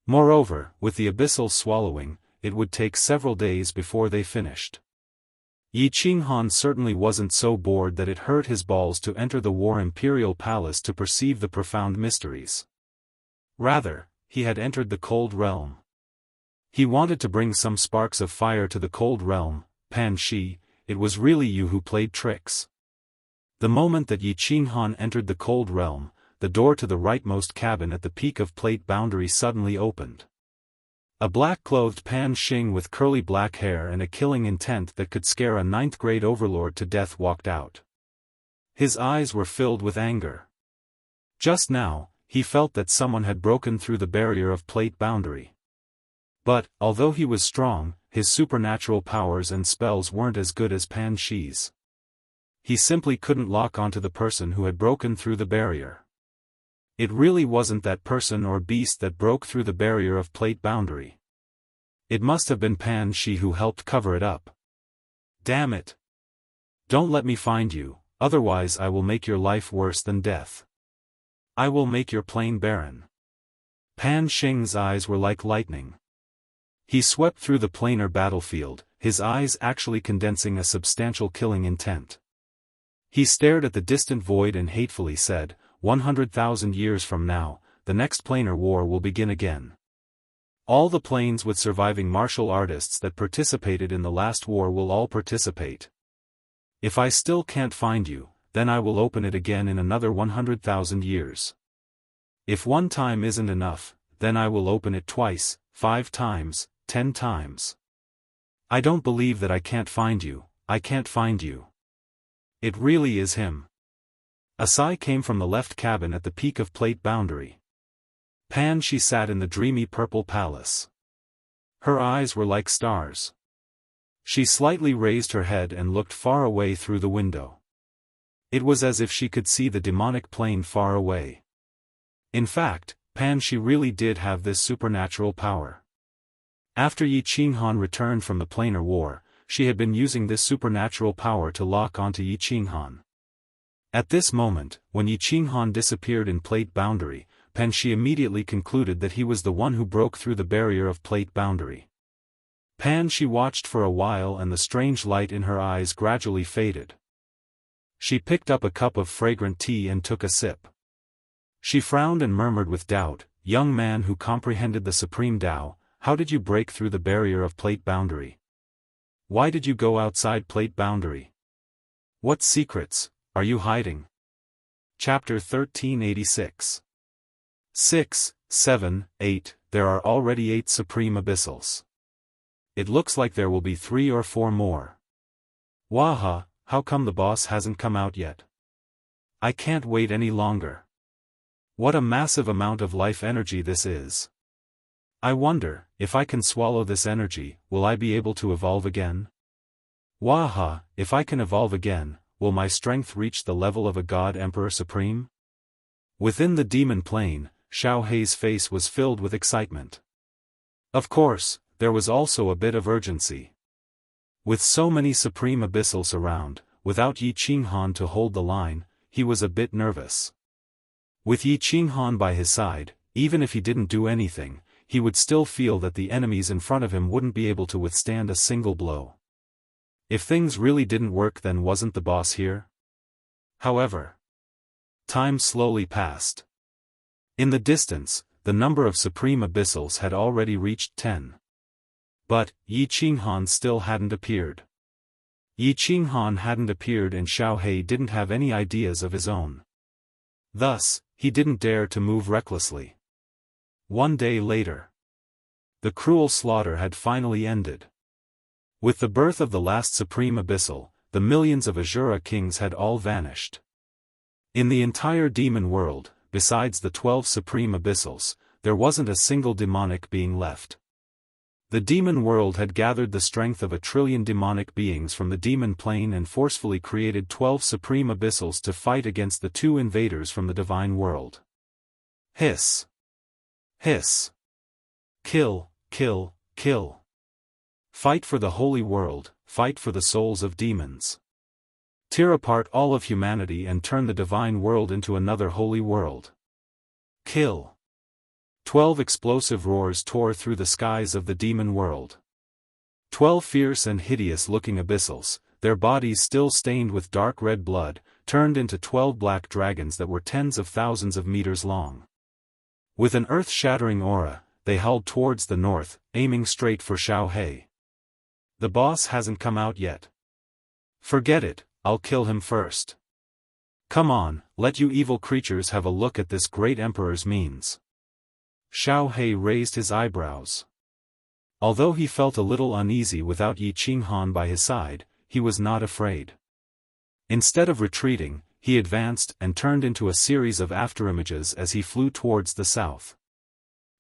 Moreover, with the abyssal swallowing, it would take several days before they finished. Yi Qinghan certainly wasn't so bored that it hurt his balls to enter the War Imperial Palace to perceive the profound mysteries. Rather, he had entered the cold realm. He wanted to bring some sparks of fire to the cold realm. Pan Shi, it was really you who played tricks. The moment that Yi Qinghan entered the cold realm, the door to the rightmost cabin at the peak of plate boundary suddenly opened. A black-clothed Pan Xing with curly black hair and a killing intent that could scare a 9th-grade overlord to death walked out. His eyes were filled with anger. Just now, he felt that someone had broken through the barrier of plate boundary. But, although he was strong, his supernatural powers and spells weren't as good as Pan Shi's. He simply couldn't lock onto the person who had broken through the barrier. It really wasn't that person or beast that broke through the barrier of plate boundary. It must have been Pan Shi who helped cover it up. Damn it! Don't let me find you, otherwise I will make your life worse than death. I will make your plain barren. Pan Xing's eyes were like lightning. He swept through the planar battlefield, his eyes actually condensing a substantial killing intent. He stared at the distant void and hatefully said, 100,000 years from now, the next planar war will begin again. All the planes with surviving martial artists that participated in the last war will all participate. If I still can't find you, then I will open it again in another 100,000 years. If one time isn't enough, then I will open it twice, 5 times, 10 times. I don't believe that I can't find you, I can't find you. It really is him. A sigh came from the left cabin at the peak of plate boundary. Pan Shi sat in the dreamy purple palace. Her eyes were like stars. She slightly raised her head and looked far away through the window. It was as if she could see the demonic plane far away. In fact, Pan Shi really did have this supernatural power. After Yi Qinghan returned from the planar war, she had been using this supernatural power to lock onto Yi Qinghan. At this moment, when Yi Qinghan disappeared in plate boundary, Pan Shi immediately concluded that he was the one who broke through the barrier of plate boundary. Pan Shi watched for a while and the strange light in her eyes gradually faded. She picked up a cup of fragrant tea and took a sip. She frowned and murmured with doubt, young man who comprehended the supreme Tao, how did you break through the barrier of plate boundary? Why did you go outside plate boundary? What secrets are you hiding? Chapter 1386. 6, 7, 8. There are already 8 supreme abyssals. It looks like there will be 3 or 4 more. Waha, how come the boss hasn't come out yet? I can't wait any longer. What a massive amount of life energy this is. I wonder, if I can swallow this energy, will I be able to evolve again? Waha, if I can evolve again, will my strength reach the level of a God Emperor Supreme? Within the demon plane, Xiao Hei's face was filled with excitement. Of course, there was also a bit of urgency. With so many supreme abyssals around, without Yi Qinghan to hold the line, he was a bit nervous. With Yi Qinghan by his side, even if he didn't do anything, he would still feel that the enemies in front of him wouldn't be able to withstand a single blow. If things really didn't work, then wasn't the boss here? However, time slowly passed. In the distance, the number of supreme abyssals had already reached 10. But, Yi Qinghan still hadn't appeared. Yi Qinghan hadn't appeared and Xiao Hei didn't have any ideas of his own. Thus, he didn't dare to move recklessly. One day later, the cruel slaughter had finally ended. With the birth of the last supreme abyssal, the millions of Azura kings had all vanished. In the entire demon world, besides the 12 supreme abyssals, there wasn't a single demonic being left. The demon world had gathered the strength of 1 trillion demonic beings from the demon plane and forcefully created 12 supreme abyssals to fight against the 2 invaders from the divine world. Hiss! Hiss! Kill, kill, kill! Fight for the holy world, fight for the souls of demons. Tear apart all of humanity and turn the divine world into another holy world. Kill! 12 explosive roars tore through the skies of the demon world. 12 fierce and hideous-looking abyssals, their bodies still stained with dark red blood, turned into 12 black dragons that were tens of thousands of meters long. With an earth-shattering aura, they hurled towards the north, aiming straight for Xiao Hei. The boss hasn't come out yet. Forget it, I'll kill him first. Come on, let you evil creatures have a look at this great emperor's means. Xiao Hei raised his eyebrows. Although he felt a little uneasy without Yi Qinghan by his side, he was not afraid. Instead of retreating, he advanced and turned into a series of afterimages as he flew towards the south.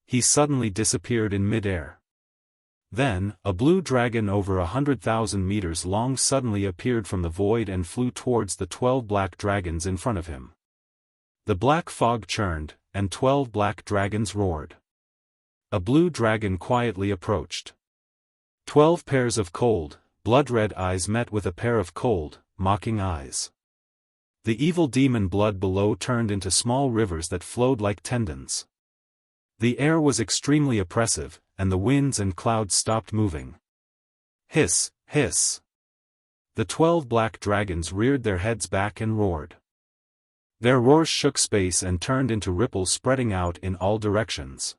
He suddenly disappeared in mid-air. Then, a blue dragon over 100,000 meters long suddenly appeared from the void and flew towards the 12 black dragons in front of him. The black fog churned, and 12 black dragons roared. A blue dragon quietly approached. 12 pairs of cold, blood-red eyes met with a pair of cold, mocking eyes. The evil demon blood below turned into small rivers that flowed like tendons. The air was extremely oppressive, and the winds and clouds stopped moving. Hiss, hiss! The 12 black dragons reared their heads back and roared. Their roars shook space and turned into ripples spreading out in all directions.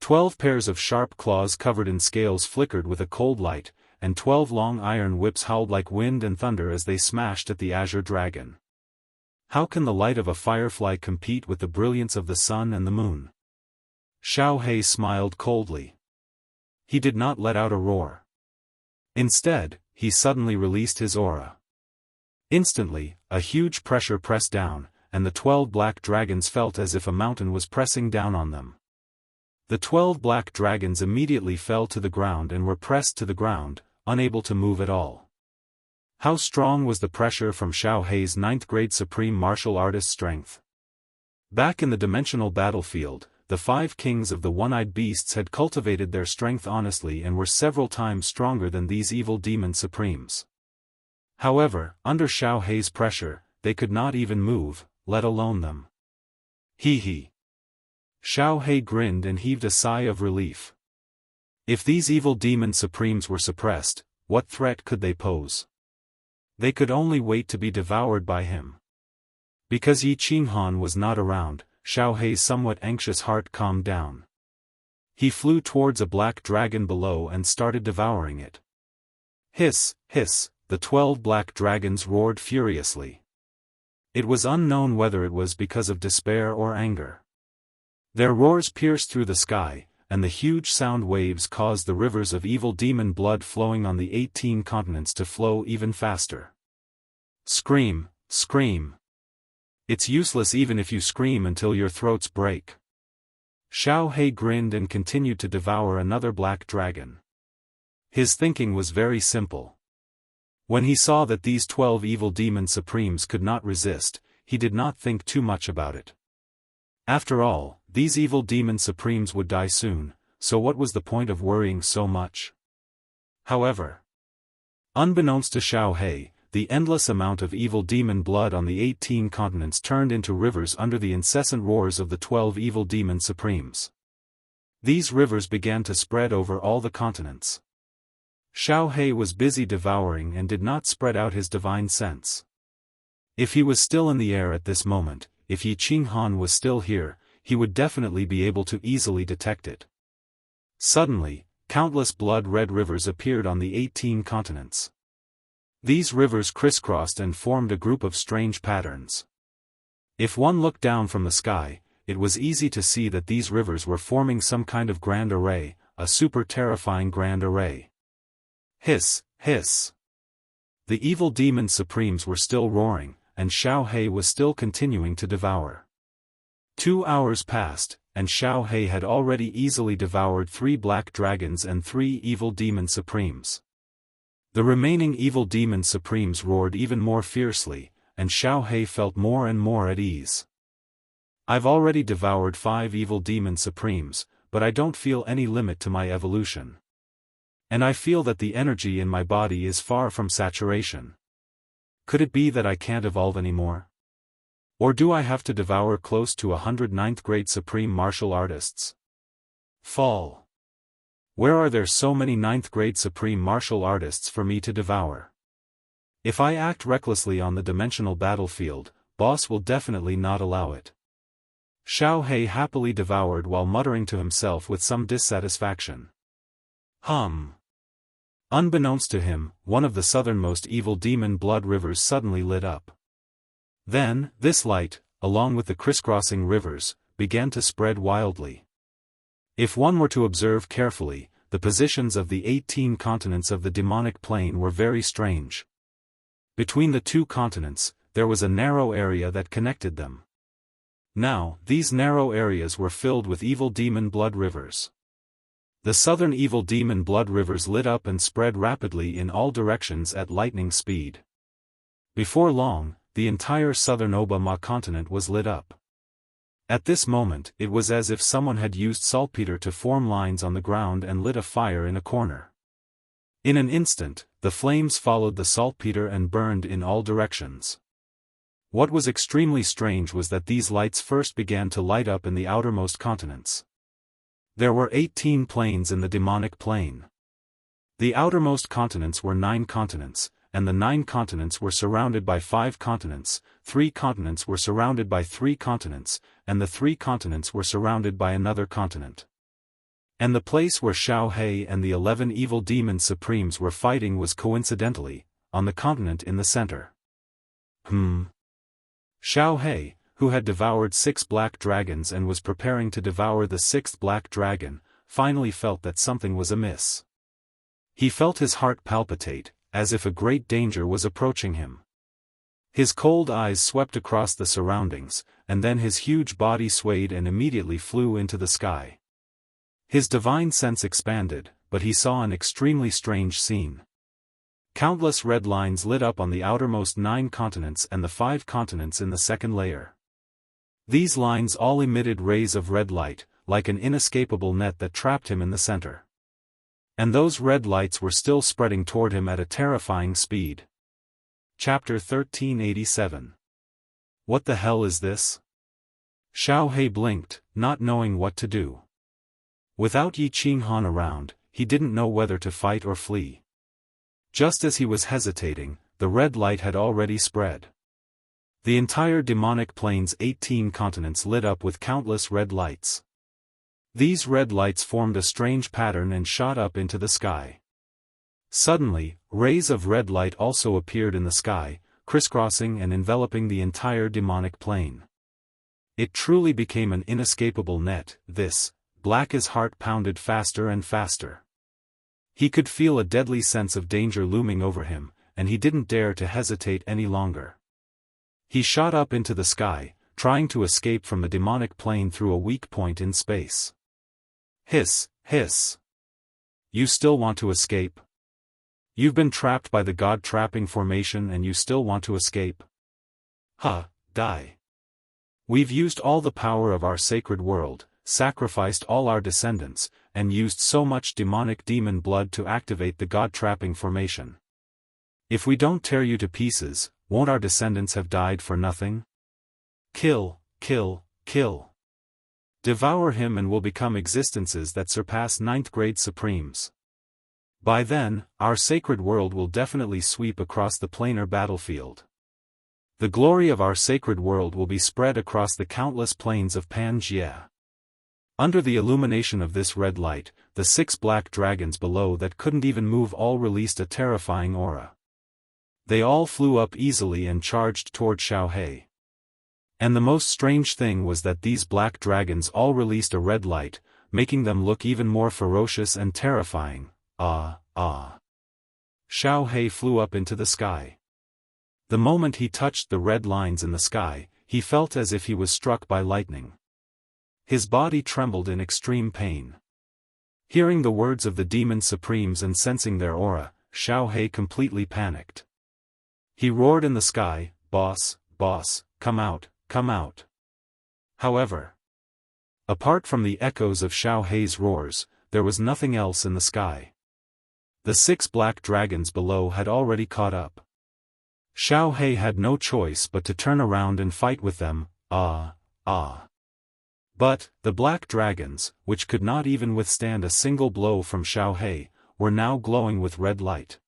12 pairs of sharp claws covered in scales flickered with a cold light, and 12 long iron whips howled like wind and thunder as they smashed at the azure dragon. How can the light of a firefly compete with the brilliance of the sun and the moon? Xiao Hei smiled coldly. He did not let out a roar. Instead, he suddenly released his aura. Instantly, a huge pressure pressed down, and the 12 black dragons felt as if a mountain was pressing down on them. The 12 black dragons immediately fell to the ground and were pressed to the ground, unable to move at all. How strong was the pressure from Xiao Hei's 9th grade supreme martial artist strength? Back in the dimensional battlefield, the 5 kings of the one-eyed beasts had cultivated their strength honestly and were several times stronger than these evil demon supremes. However, under Xiao Hei's pressure, they could not even move, let alone them. Hee hee. Xiao Hei grinned and heaved a sigh of relief. If these evil demon supremes were suppressed, what threat could they pose? They could only wait to be devoured by him. Because Yi Qinghan was not around, Xiao Hei's somewhat anxious heart calmed down. He flew towards a black dragon below and started devouring it. Hiss, hiss, the 12 black dragons roared furiously. It was unknown whether it was because of despair or anger. Their roars pierced through the sky, and the huge sound waves caused the rivers of evil demon blood flowing on the 18 continents to flow even faster. Scream, scream. It's useless even if you scream until your throats break. Xiao Hei grinned and continued to devour another black dragon. His thinking was very simple. When he saw that these 12 evil demon supremes could not resist, he did not think too much about it. After all, these evil demon supremes would die soon, so what was the point of worrying so much? However, unbeknownst to Xiao Hei, the endless amount of evil demon blood on the 18 continents turned into rivers under the incessant roars of the 12 evil demon supremes. These rivers began to spread over all the continents. Xiao Hei was busy devouring and did not spread out his divine sense. If he was still in the air at this moment, if Yi Qinghan was still here, he would definitely be able to easily detect it. Suddenly, countless blood-red rivers appeared on the 18 continents. These rivers crisscrossed and formed a group of strange patterns. If one looked down from the sky, it was easy to see that these rivers were forming some kind of grand array, a super terrifying grand array. Hiss, hiss. The evil demon supremes were still roaring, and Xiao Hei was still continuing to devour. 2 hours passed, and Xiao Hei had already easily devoured 3 black dragons and 3 evil demon supremes. The remaining evil demon supremes roared even more fiercely, and Xiao Hei felt more and more at ease. I've already devoured 5 evil demon supremes, but I don't feel any limit to my evolution. And I feel that the energy in my body is far from saturation. Could it be that I can't evolve anymore? Or do I have to devour close to 100 ninth grade supreme martial artists? Fall. Where are there so many 9th grade supreme martial artists for me to devour? If I act recklessly on the dimensional battlefield, boss will definitely not allow it. Xiao Hei happily devoured while muttering to himself with some dissatisfaction. Unbeknownst to him, one of the southernmost evil demon blood rivers suddenly lit up. Then, this light, along with the crisscrossing rivers, began to spread wildly. If one were to observe carefully, the positions of the 18 continents of the demonic plane were very strange. Between the 2 continents, there was a narrow area that connected them. Now, these narrow areas were filled with evil demon blood rivers. The southern evil demon blood rivers lit up and spread rapidly in all directions at lightning speed. Before long, the entire southern Obama continent was lit up. At this moment, it was as if someone had used saltpeter to form lines on the ground and lit a fire in a corner. In an instant, the flames followed the saltpeter and burned in all directions. What was extremely strange was that these lights first began to light up in the outermost continents. There were 18 planes in the demonic plane. The outermost continents were 9 continents, and the 9 continents were surrounded by 5 continents, 3 continents were surrounded by 3 continents, and the 3 continents were surrounded by another continent. And the place where Xiao Hei and the 11 evil demon supremes were fighting was coincidentally, on the continent in the center. Xiao Hei, who had devoured 6 black dragons and was preparing to devour the 6th black dragon, finally felt that something was amiss. He felt his heart palpitate, as if a great danger was approaching him. His cold eyes swept across the surroundings, and then his huge body swayed and immediately flew into the sky. His divine sense expanded, but he saw an extremely strange scene. Countless red lines lit up on the outermost 9 continents and the 5 continents in the second layer. These lines all emitted rays of red light, like an inescapable net that trapped him in the center. And those red lights were still spreading toward him at a terrifying speed. Chapter 1387. What the hell is this? Xiao Hei blinked, not knowing what to do. Without Yi Qinghan around, he didn't know whether to fight or flee. Just as he was hesitating, the red light had already spread. The entire demonic plane's 18 continents lit up with countless red lights. These red lights formed a strange pattern and shot up into the sky. Suddenly, rays of red light also appeared in the sky, crisscrossing and enveloping the entire demonic plane. It truly became an inescapable net. Black's heart pounded faster and faster. He could feel a deadly sense of danger looming over him, and he didn't dare to hesitate any longer. He shot up into the sky, trying to escape from the demonic plane through a weak point in space. Hiss, hiss. You still want to escape? You've been trapped by the God-trapping formation and you still want to escape? Die. We've used all the power of our sacred world, sacrificed all our descendants, and used so much demonic demon blood to activate the God-trapping formation. If we don't tear you to pieces, won't our descendants have died for nothing? Kill, kill, kill. Devour him and we'll become existences that surpass 9th grade supremes. By then, our sacred world will definitely sweep across the planar battlefield. The glory of our sacred world will be spread across the countless plains of Pangaea. Under the illumination of this red light, the 6 black dragons below that couldn't even move all released a terrifying aura. They all flew up easily and charged toward Xiaohei. And the most strange thing was that these black dragons all released a red light, making them look even more ferocious and terrifying. Xiaohei flew up into the sky. The moment he touched the red lines in the sky, he felt as if he was struck by lightning. His body trembled in extreme pain. Hearing the words of the demon supremes and sensing their aura, Xiaohei completely panicked. He roared in the sky, "Boss, boss, come out, come out." However, apart from the echoes of Xiaohei's roars, there was nothing else in the sky. The 6 black dragons below had already caught up. Xiaohei had no choice but to turn around and fight with them. But, the black dragons, which could not even withstand a single blow from Xiaohei, were now glowing with red light.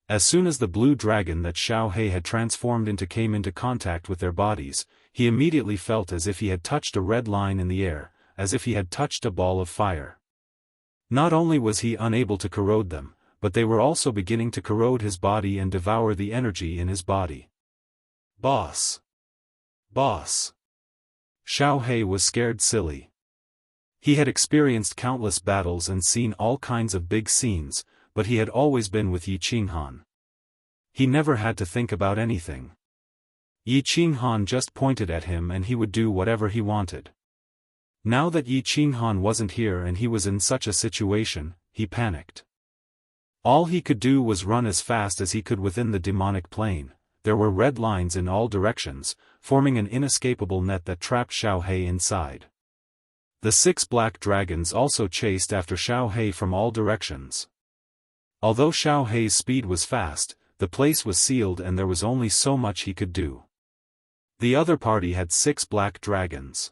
As soon as the blue dragon that Xiaohei had transformed into came into contact with their bodies, he immediately felt as if he had touched a red line in the air, as if he had touched a ball of fire. Not only was he unable to corrode them, but they were also beginning to corrode his body and devour the energy in his body. Boss! Boss! Xiaohei was scared silly. He had experienced countless battles and seen all kinds of big scenes, but he had always been with Yi Qinghan. He never had to think about anything. Yi Qinghan just pointed at him and he would do whatever he wanted. Now that Yi Qinghan wasn't here and he was in such a situation, he panicked. All he could do was run as fast as he could within the demonic plane. There were red lines in all directions, forming an inescapable net that trapped Xiaohei inside. The 6 black dragons also chased after Xiaohei from all directions. Although Xiaohei's speed was fast, the place was sealed and there was only so much he could do. The other party had 6 black dragons.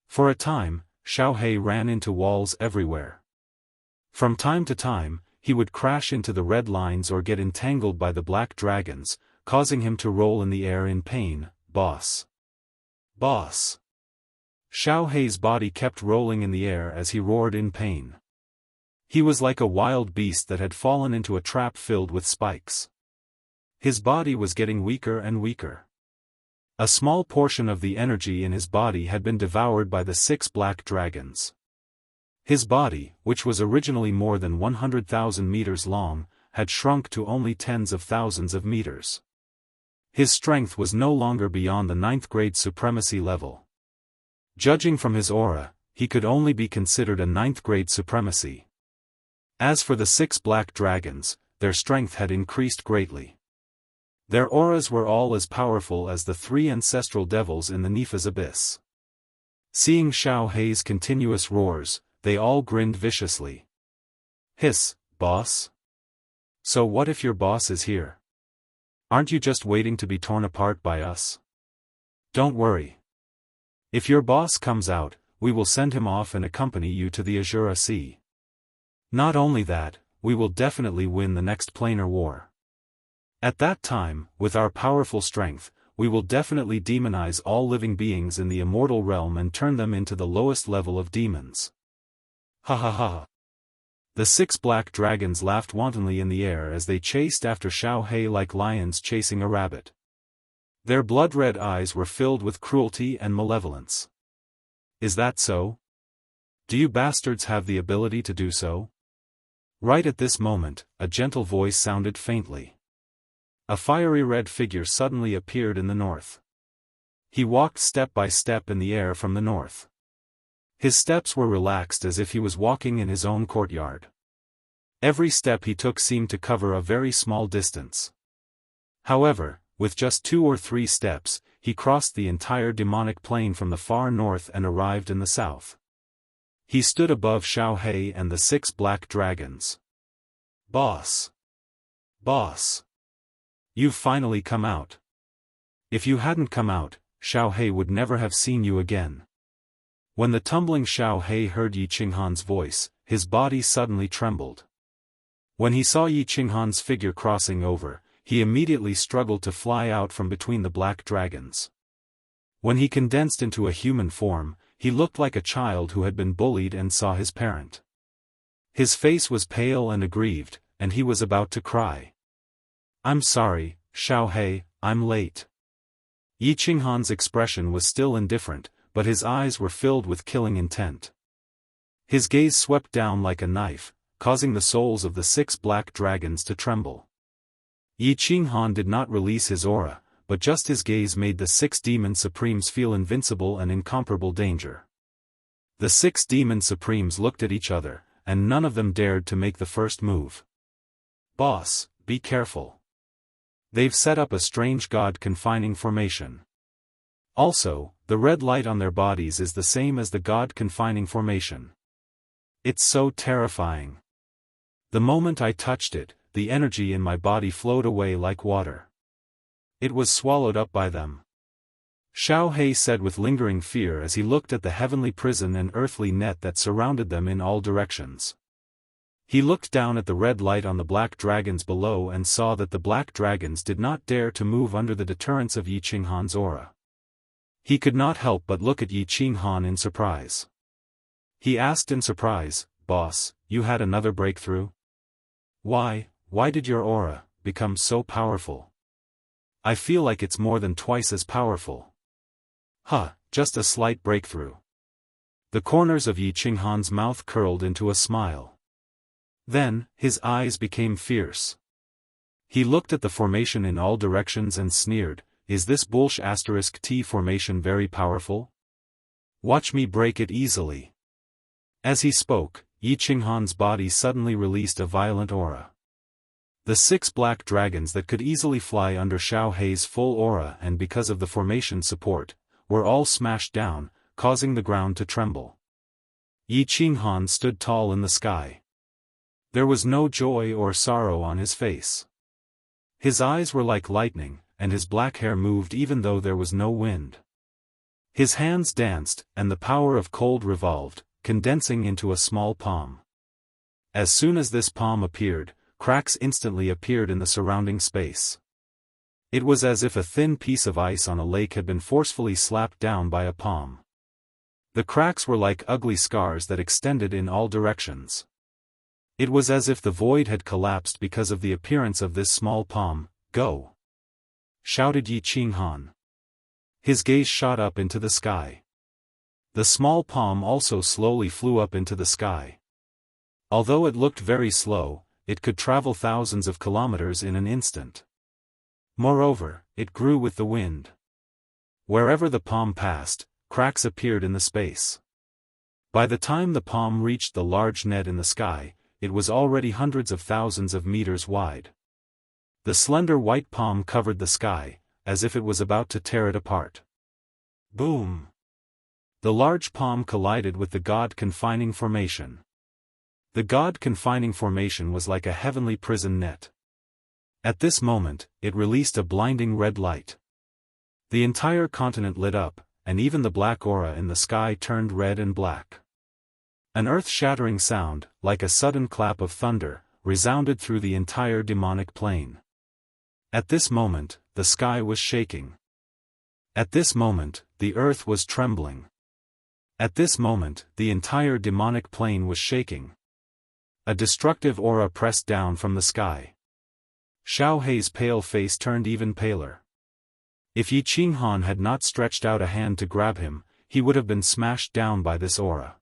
For a time, Xiaohei ran into walls everywhere. From time to time, he would crash into the red lines or get entangled by the black dragons, causing him to roll in the air in pain. Boss! Boss! Xiaohei's body kept rolling in the air as he roared in pain. He was like a wild beast that had fallen into a trap filled with spikes. His body was getting weaker and weaker. A small portion of the energy in his body had been devoured by the 6 black dragons. His body, which was originally more than 100,000 meters long, had shrunk to only tens of thousands of meters. His strength was no longer beyond the 9th grade supremacy level. Judging from his aura, he could only be considered a 9th grade supremacy. As for the 6 black dragons, their strength had increased greatly. Their auras were all as powerful as the 3 ancestral devils in the Nifa's abyss. Seeing Xiaohei's continuous roars, they all grinned viciously. Hiss, boss? So what if your boss is here? Aren't you just waiting to be torn apart by us? Don't worry. If your boss comes out, we will send him off and accompany you to the Azura Sea. Not only that, we will definitely win the next planar war. At that time, with our powerful strength, we will definitely demonize all living beings in the immortal realm and turn them into the lowest level of demons. Ha ha ha. The 6 black dragons laughed wantonly in the air as they chased after Xiao Hei like lions chasing a rabbit. Their blood-red eyes were filled with cruelty and malevolence. Is that so? Do you bastards have the ability to do so? Right at this moment, a gentle voice sounded faintly. A fiery red figure suddenly appeared in the north. He walked step by step in the air from the north. His steps were relaxed as if he was walking in his own courtyard. Every step he took seemed to cover a very small distance. However, with just 2 or 3 steps, he crossed the entire demonic plain from the far north and arrived in the south. He stood above Xiao Hei and the 6 black dragons. Boss! Boss! You've finally come out. If you hadn't come out, Xiao Hei would never have seen you again. When the tumbling Xiao Hei heard Yi Qinghan's voice, his body suddenly trembled. When he saw Yi Qinghan's figure crossing over, he immediately struggled to fly out from between the black dragons. When he condensed into a human form, he looked like a child who had been bullied and saw his parent. His face was pale and aggrieved, and he was about to cry. I'm sorry, Xiao Hei, I'm late. Yi Qinghan's expression was still indifferent, but his eyes were filled with killing intent. His gaze swept down like a knife, causing the souls of the 6 black dragons to tremble. Yi Qinghan did not release his aura, but just his gaze made the 6 demon supremes feel invincible and incomparable danger. The 6 demon supremes looked at each other, and none of them dared to make the first move. Boss, be careful. They've set up a strange god-confining formation. Also, the red light on their bodies is the same as the god-confining formation. It's so terrifying. The moment I touched it, the energy in my body flowed away like water. It was swallowed up by them. Xiao Hei said with lingering fear as he looked at the heavenly prison and earthly net that surrounded them in all directions. He looked down at the red light on the black dragons below and saw that the black dragons did not dare to move under the deterrence of Yi Qinghan's aura. He could not help but look at Yi Qinghan in surprise. He asked in surprise, Boss, you had another breakthrough? Why did your aura become so powerful? I feel like it's more than twice as powerful. Just a slight breakthrough. The corners of Yi Qinghan's mouth curled into a smile. Then, his eyes became fierce. He looked at the formation in all directions and sneered, is this bullsh** T formation very powerful? Watch me break it easily. As he spoke, Yi Qinghan's body suddenly released a violent aura. The 6 black dragons that could easily fly under Xiao Hei's full aura and because of the formation support, were all smashed down, causing the ground to tremble. Yi Qinghan stood tall in the sky. There was no joy or sorrow on his face. His eyes were like lightning, and his black hair moved even though there was no wind. His hands danced, and the power of cold revolved, condensing into a small palm. As soon as this palm appeared, cracks instantly appeared in the surrounding space. It was as if a thin piece of ice on a lake had been forcefully slapped down by a palm. The cracks were like ugly scars that extended in all directions. It was as if the void had collapsed because of the appearance of this small palm. Go! Shouted Yi Qinghan. His gaze shot up into the sky. The small palm also slowly flew up into the sky. Although it looked very slow, it could travel thousands of kilometers in an instant. Moreover, it grew with the wind. Wherever the palm passed, cracks appeared in the space. By the time the palm reached the large net in the sky, it was already hundreds of thousands of meters wide. The slender white palm covered the sky, as if it was about to tear it apart. Boom! The large palm collided with the god-confining formation. The god-confining formation was like a heavenly prison net. At this moment, it released a blinding red light. The entire continent lit up, and even the black aura in the sky turned red and black. An earth-shattering sound, like a sudden clap of thunder, resounded through the entire demonic plain. At this moment, the sky was shaking. At this moment, the earth was trembling. At this moment, the entire demonic plane was shaking. A destructive aura pressed down from the sky. Xiao Hei's pale face turned even paler. If Yi Qinghan had not stretched out a hand to grab him, he would have been smashed down by this aura.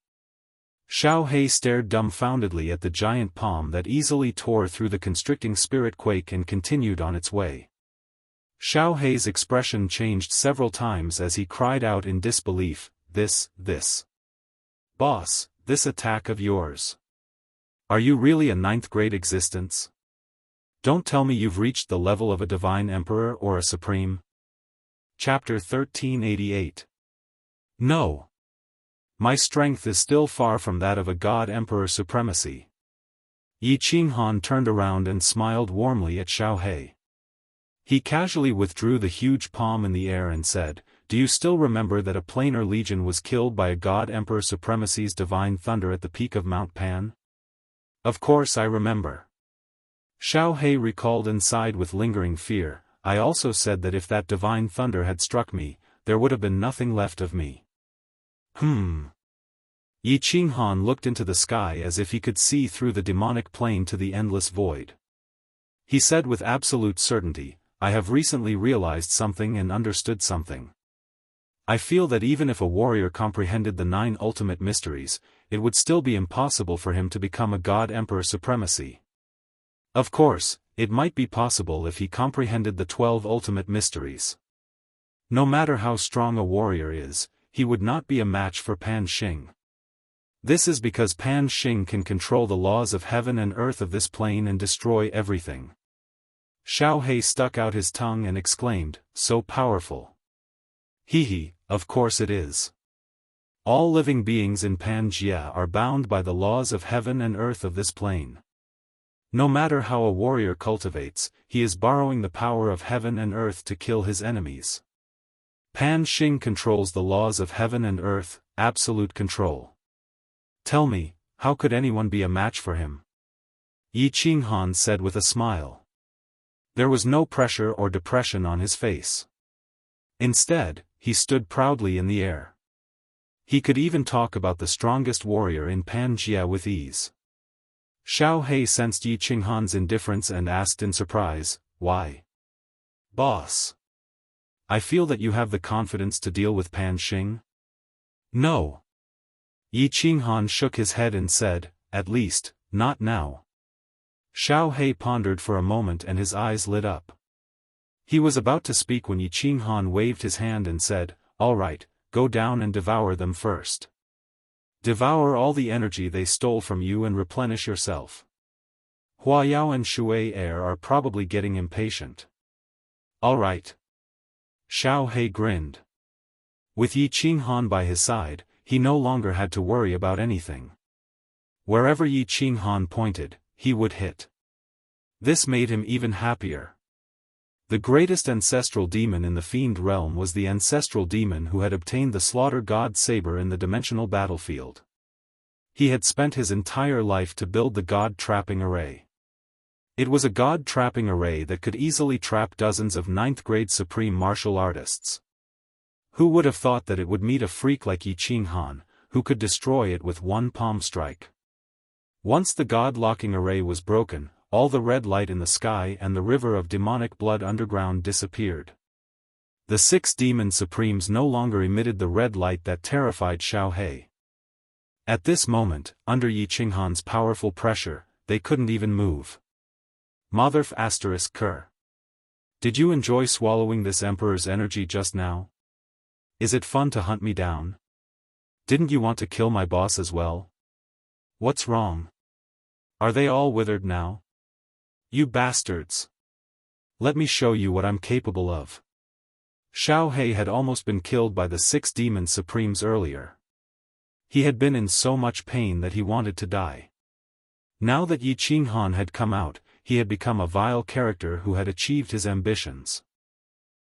Xiao Hei stared dumbfoundedly at the giant palm that easily tore through the constricting spirit quake and continued on its way. Xiao Hei's expression changed several times as he cried out in disbelief, This. Boss, this attack of yours. Are you really a ninth-grade existence? Don't tell me you've reached the level of a divine emperor or a supreme. Chapter 1388. No. My strength is still far from that of a god-emperor supremacy. Yi Qinghan turned around and smiled warmly at Xiao Hei. He casually withdrew the huge palm in the air and said, Do you still remember that a planar legion was killed by a god-emperor supremacy's divine thunder at the peak of Mount Pan? Of course I remember. Xiao Hei recalled and sighed with lingering fear. I also said that if that divine thunder had struck me, there would have been nothing left of me. Yi Qinghan looked into the sky as if he could see through the demonic plane to the endless void. He said with absolute certainty, I have recently realized something and understood something. I feel that even if a warrior comprehended the 9 ultimate mysteries, it would still be impossible for him to become a god-emperor supremacy. Of course, it might be possible if he comprehended the 12 ultimate mysteries. No matter how strong a warrior is, he would not be a match for Pan Xing. This is because Pan Xing can control the laws of heaven and earth of this plane and destroy everything. Xiao Hei stuck out his tongue and exclaimed, So powerful. Hehe, of course it is. All living beings in Pangaea are bound by the laws of heaven and earth of this plane. No matter how a warrior cultivates, he is borrowing the power of heaven and earth to kill his enemies. Pan Xing controls the laws of heaven and earth, absolute control. Tell me, how could anyone be a match for him? Yi Qinghan said with a smile. There was no pressure or depression on his face. Instead, he stood proudly in the air. He could even talk about the strongest warrior in Pangaea with ease. Xiao Hei sensed Yi Qinghan's indifference and asked in surprise, Why? Boss. I feel that you have the confidence to deal with Pan Xing? No. Yi Qinghan shook his head and said, At least, not now. Xiao Hei pondered for a moment and his eyes lit up. He was about to speak when Yi Qinghan waved his hand and said, All right, go down and devour them first. Devour all the energy they stole from you and replenish yourself. Hua Yao and Shui Er are probably getting impatient. All right. Xiao Hei grinned. With Yi Qinghan by his side, he no longer had to worry about anything. Wherever Yi Qinghan pointed, he would hit. This made him even happier. The greatest ancestral demon in the fiend realm was the ancestral demon who had obtained the slaughter god saber in the dimensional battlefield. He had spent his entire life to build the god trapping array. It was a god trapping array that could easily trap dozens of 9th-grade supreme martial artists. Who would have thought that it would meet a freak like Yi Qinghan, who could destroy it with one palm strike? Once the god-locking array was broken, all the red light in the sky and the river of demonic blood underground disappeared. The 6 demon supremes no longer emitted the red light that terrified Xiao Hei. At this moment, under Yi Qinghan's powerful pressure, they couldn't even move. Motherf *****. Did you enjoy swallowing this emperor's energy just now? Is it fun to hunt me down? Didn't you want to kill my boss as well? What's wrong? Are they all withered now? You bastards! Let me show you what I'm capable of. Xiao Hei had almost been killed by the 6 demon supremes earlier. He had been in so much pain that he wanted to die. Now that Yi Qinghan had come out, he had become a vile character who had achieved his ambitions.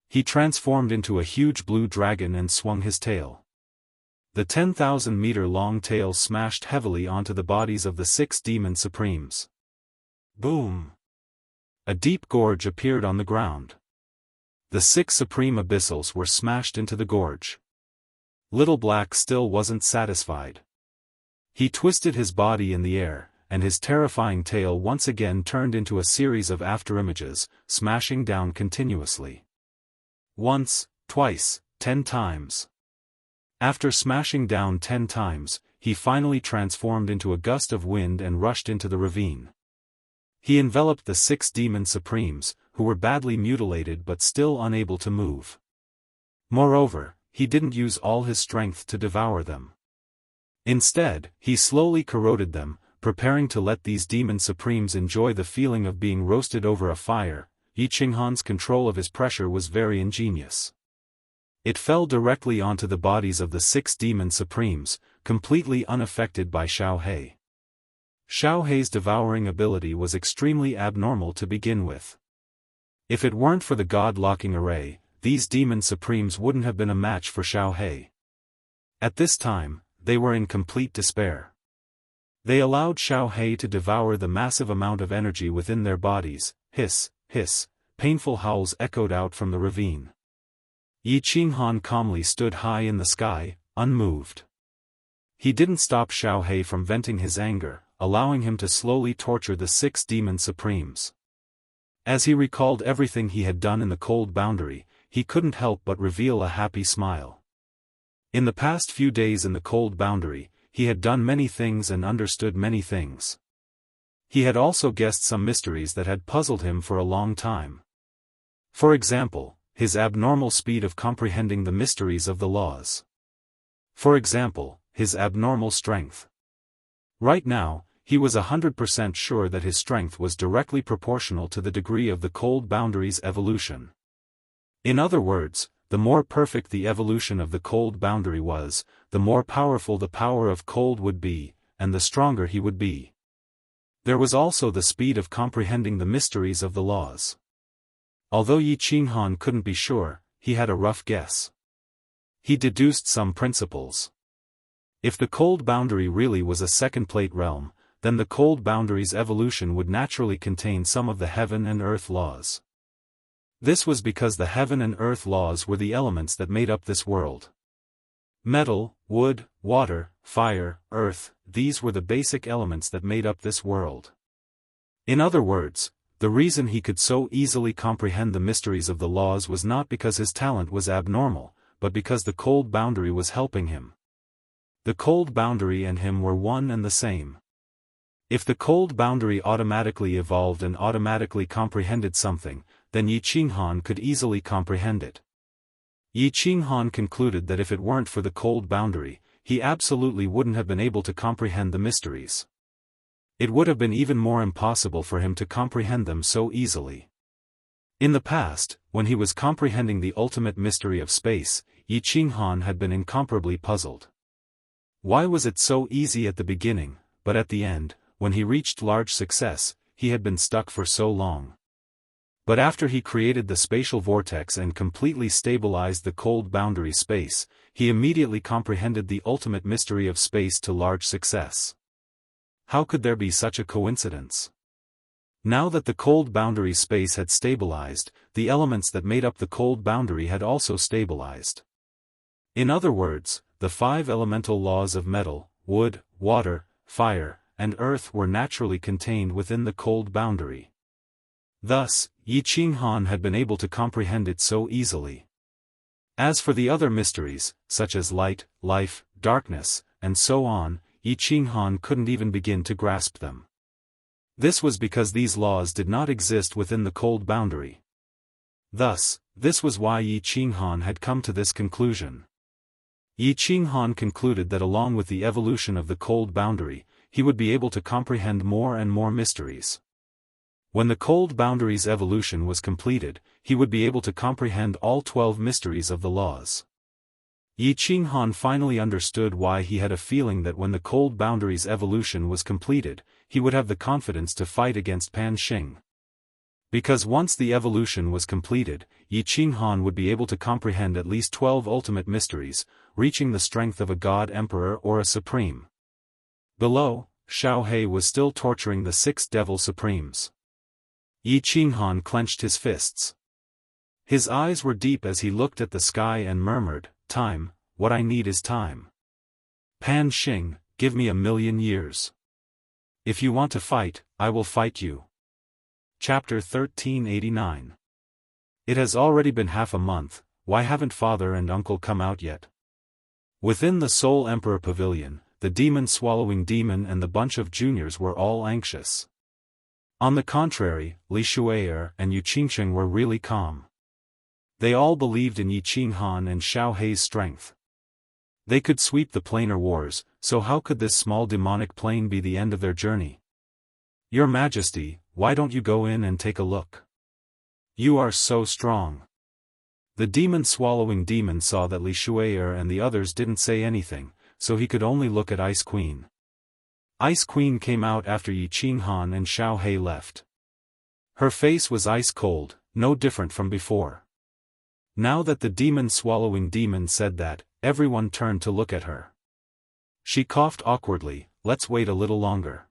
He transformed into a huge blue dragon and swung his tail. The 10,000-meter-long tail smashed heavily onto the bodies of the 6 demon supremes. Boom! A deep gorge appeared on the ground. The 6 supreme abyssals were smashed into the gorge. Little Black still wasn't satisfied. He twisted his body in the air, and his terrifying tail once again turned into a series of afterimages, smashing down continuously. Once, twice, 10 times. After smashing down 10 times, he finally transformed into a gust of wind and rushed into the ravine. He enveloped the 6 demon supremes, who were badly mutilated but still unable to move. Moreover, he didn't use all his strength to devour them. Instead, he slowly corroded them, preparing to let these demon supremes enjoy the feeling of being roasted over a fire. Yi Qinghan's control of his pressure was very ingenious. It fell directly onto the bodies of the 6 demon supremes, completely unaffected by Xiao He. Xiao He's devouring ability was extremely abnormal to begin with. If it weren't for the god-locking array, these demon supremes wouldn't have been a match for Xiao He. At this time, they were in complete despair. They allowed Xiao He to devour the massive amount of energy within their bodies. Hiss, hiss, painful howls echoed out from the ravine. Yi Qinghan calmly stood high in the sky, unmoved. He didn't stop Xiao He from venting his anger, allowing him to slowly torture the 6 demon supremes. As he recalled everything he had done in the cold boundary, he couldn't help but reveal a happy smile. In the past few days in the cold boundary, he had done many things and understood many things. He had also guessed some mysteries that had puzzled him for a long time. For example, his abnormal speed of comprehending the mysteries of the laws. For example, his abnormal strength. Right now, he was 100% sure that his strength was directly proportional to the degree of the cold boundary's evolution. In other words, the more perfect the evolution of the cold boundary was, the more powerful the power of cold would be, and the stronger he would be. There was also the speed of comprehending the mysteries of the laws. Although Yi Qinghan couldn't be sure, he had a rough guess. He deduced some principles. If the cold boundary really was a second-plate realm, then the cold boundary's evolution would naturally contain some of the heaven and earth laws. This was because the heaven and earth laws were the elements that made up this world. Metal, wood, water, fire, earth, these were the basic elements that made up this world. In other words, the reason he could so easily comprehend the mysteries of the laws was not because his talent was abnormal, but because the cold boundary was helping him. The cold boundary and him were one and the same. If the cold boundary automatically evolved and automatically comprehended something, then Yi Qinghan could easily comprehend it. Yi Qinghan concluded that if it weren't for the cold boundary, he absolutely wouldn't have been able to comprehend the mysteries. It would have been even more impossible for him to comprehend them so easily. In the past, when he was comprehending the ultimate mystery of space, Yi Qinghan had been incomparably puzzled. Why was it so easy at the beginning, but at the end, when he reached large success, he had been stuck for so long? But after he created the spatial vortex and completely stabilized the cold boundary space, he immediately comprehended the ultimate mystery of space to large success. How could there be such a coincidence? Now that the cold boundary space had stabilized, the elements that made up the cold boundary had also stabilized. In other words, the 5 elemental laws of metal, wood, water, fire, and earth were naturally contained within the cold boundary. Thus, Yi Qinghan had been able to comprehend it so easily. As for the other mysteries, such as light, life, darkness, and so on, Yi Qinghan couldn't even begin to grasp them. This was because these laws did not exist within the cold boundary. Thus, this was why Yi Qinghan had come to this conclusion. Yi Qinghan concluded that along with the evolution of the cold boundary, he would be able to comprehend more and more mysteries. When the cold boundary's evolution was completed, he would be able to comprehend all 12 mysteries of the laws. Yi Qinghan finally understood why he had a feeling that when the cold boundary's evolution was completed, he would have the confidence to fight against Pan Xing. Because once the evolution was completed, Yi Qinghan would be able to comprehend at least 12 ultimate mysteries, reaching the strength of a god emperor or a supreme. Below, Xiao He was still torturing the 6 devil supremes. Yi Qinghan clenched his fists. His eyes were deep as he looked at the sky and murmured, "Time, what I need is time. Pan Xing, give me 1,000,000 years. If you want to fight, I will fight you." Chapter 1389. It has already been half a month, why haven't father and uncle come out yet? Within the Soul Emperor Pavilion, the demon-swallowing demon and the bunch of juniors were all anxious. On the contrary, Li Shui'er and Yu Qingsheng were really calm. They all believed in Yi Qinghan and Xiao Hei's strength. They could sweep the planar wars, so how could this small demonic plane be the end of their journey? "Your Majesty, why don't you go in and take a look? You are so strong." The demon-swallowing demon saw that Li Shui'er and the others didn't say anything, so he could only look at Ice Queen. Ice Queen came out after Yi Qinghan and Xiao Hei left. Her face was ice cold, no different from before. Now that the demon-swallowing demon said that, everyone turned to look at her. She coughed awkwardly, "Let's wait a little longer.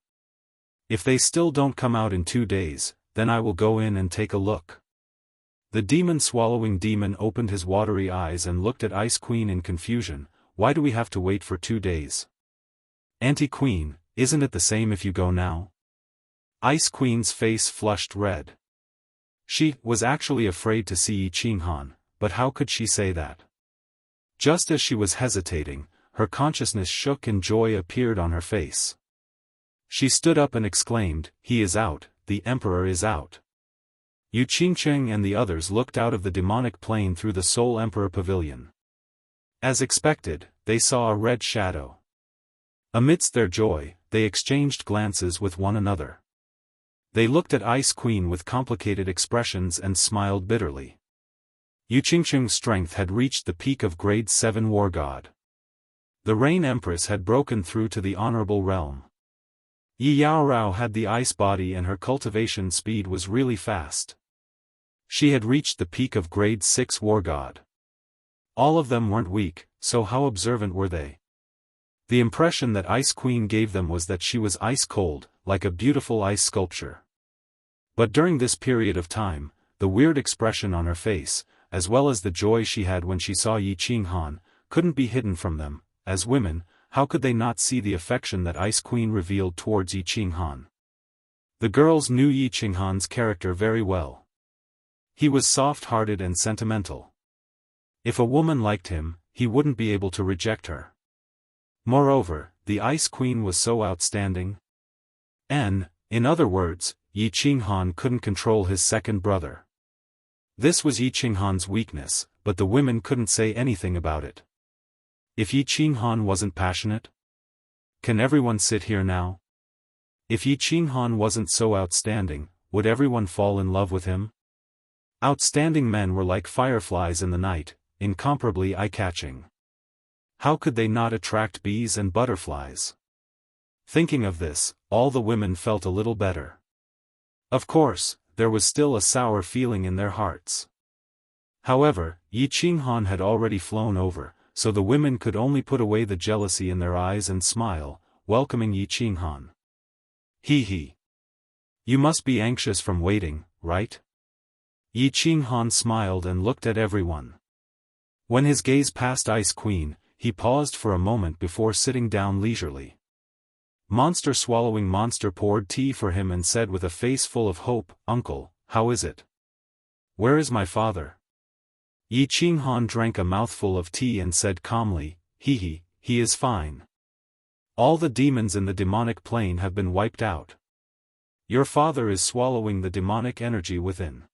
If they still don't come out in 2 days, then I will go in and take a look." The demon-swallowing demon opened his watery eyes and looked at Ice Queen in confusion. "Why do we have to wait for 2 days? Auntie Queen, isn't it the same if you go now?" Ice Queen's face flushed red. She was actually afraid to see Yi Qinghan, but how could she say that? Just as she was hesitating, her consciousness shook and joy appeared on her face. She stood up and exclaimed, "He is out, the Emperor is out." Yu Qingsheng and the others looked out of the demonic plane through the Soul Emperor Pavilion. As expected, they saw a red shadow. Amidst their joy, they exchanged glances with one another. They looked at Ice Queen with complicated expressions and smiled bitterly. Yu Qingsheng's strength had reached the peak of grade 7 war god. The Rain Empress had broken through to the honorable realm. Yi Yaorao had the ice body and her cultivation speed was really fast. She had reached the peak of grade 6 war god. All of them weren't weak, so how observant were they? The impression that Ice Queen gave them was that she was ice cold, like a beautiful ice sculpture. But during this period of time, the weird expression on her face, as well as the joy she had when she saw Yi Qinghan, couldn't be hidden from them. As women, how could they not see the affection that Ice Queen revealed towards Yi Qinghan? The girls knew Yi Qinghan's character very well. He was soft-hearted and sentimental. If a woman liked him, he wouldn't be able to reject her. Moreover, the Ice Queen was so outstanding. In other words, Yi Qinghan couldn't control his second brother. This was Yi Qinghan's weakness, but the women couldn't say anything about it. If Yi Qinghan wasn't passionate? Can everyone sit here now? If Yi Qinghan wasn't so outstanding, would everyone fall in love with him? Outstanding men were like fireflies in the night, incomparably eye-catching. How could they not attract bees and butterflies? Thinking of this, all the women felt a little better. Of course, there was still a sour feeling in their hearts. However, Yi Qinghan had already flown over, so the women could only put away the jealousy in their eyes and smile, welcoming Yi Qinghan. He. You must be anxious from waiting, right? Yi Qinghan smiled and looked at everyone. When his gaze passed Ice Queen, he paused for a moment before sitting down leisurely. Monster-swallowing monster poured tea for him and said with a face full of hope, "Uncle, how is it? Where is my father?" Yi Qinghan drank a mouthful of tea and said calmly, he is fine. All the demons in the demonic plane have been wiped out. Your father is swallowing the demonic energy within.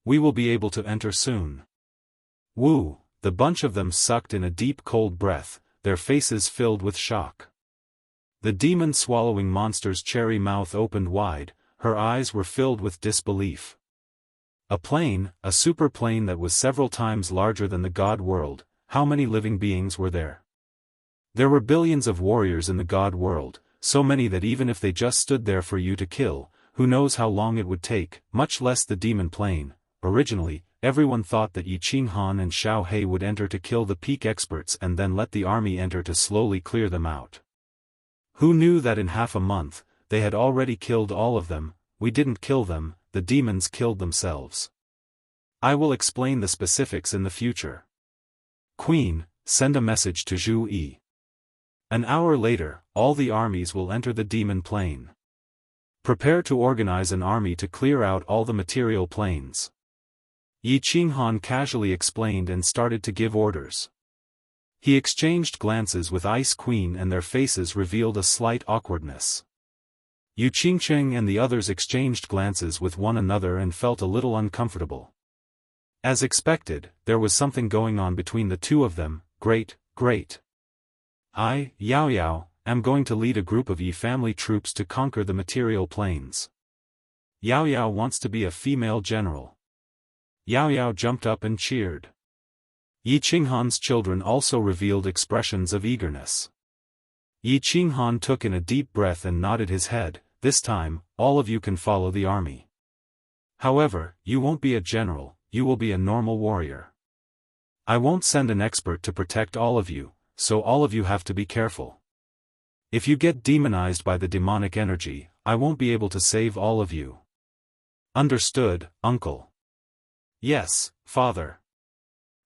We will be able to enter soon. Woo, the bunch of them sucked in a deep cold breath, their faces filled with shock. The demon-swallowing monster's cherry mouth opened wide, her eyes were filled with disbelief. A plane, a super plane that was several times larger than the God world, how many living beings were there? There were billions of warriors in the God world, so many that even if they just stood there for you to kill, who knows how long it would take, much less the demon plane. Originally, everyone thought that Yi Qinghan and Xiao Hei would enter to kill the peak experts and then let the army enter to slowly clear them out. Who knew that in half a month, they had already killed all of them? We didn't kill them, the demons killed themselves. I will explain the specifics in the future. Queen, send a message to Zhu Yi. An hour later, all the armies will enter the demon plane. Prepare to organize an army to clear out all the material planes. Yi Qinghan casually explained and started to give orders. He exchanged glances with Ice Queen and their faces revealed a slight awkwardness. Yu Qingcheng and the others exchanged glances with one another and felt a little uncomfortable. As expected, there was something going on between the two of them. Great. I, Yao Yao, am going to lead a group of Yi family troops to conquer the material planes. Yao Yao wants to be a female general. Yao Yao jumped up and cheered. Yi Qinghan's children also revealed expressions of eagerness. Yi Qinghan took in a deep breath and nodded his head. This time, all of you can follow the army. However, you won't be a general, you will be a normal warrior. I won't send an expert to protect all of you, so all of you have to be careful. If you get demonized by the demonic energy, I won't be able to save all of you. Understood, uncle? Yes, father.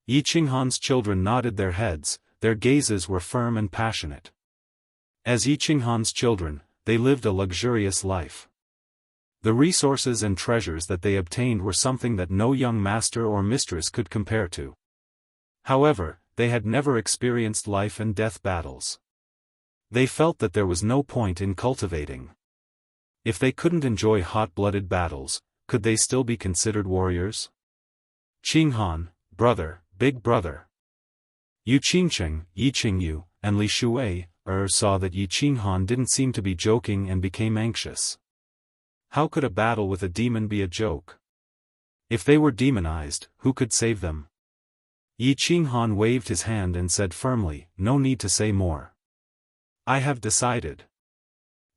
Yi Qinghan's children nodded their heads, their gazes were firm and passionate. As Yi Qinghan's children, they lived a luxurious life. The resources and treasures that they obtained were something that no young master or mistress could compare to. However, they had never experienced life and death battles. They felt that there was no point in cultivating. If they couldn't enjoy hot-blooded battles, could they still be considered warriors? Qinghan, brother, big brother. Yu Qingcheng, Yi Qingyu, and Li Shuwei saw that Yi Qinghan didn't seem to be joking and became anxious. How could a battle with a demon be a joke? If they were demonized, who could save them? Yi Qinghan waved his hand and said firmly, no need to say more. I have decided.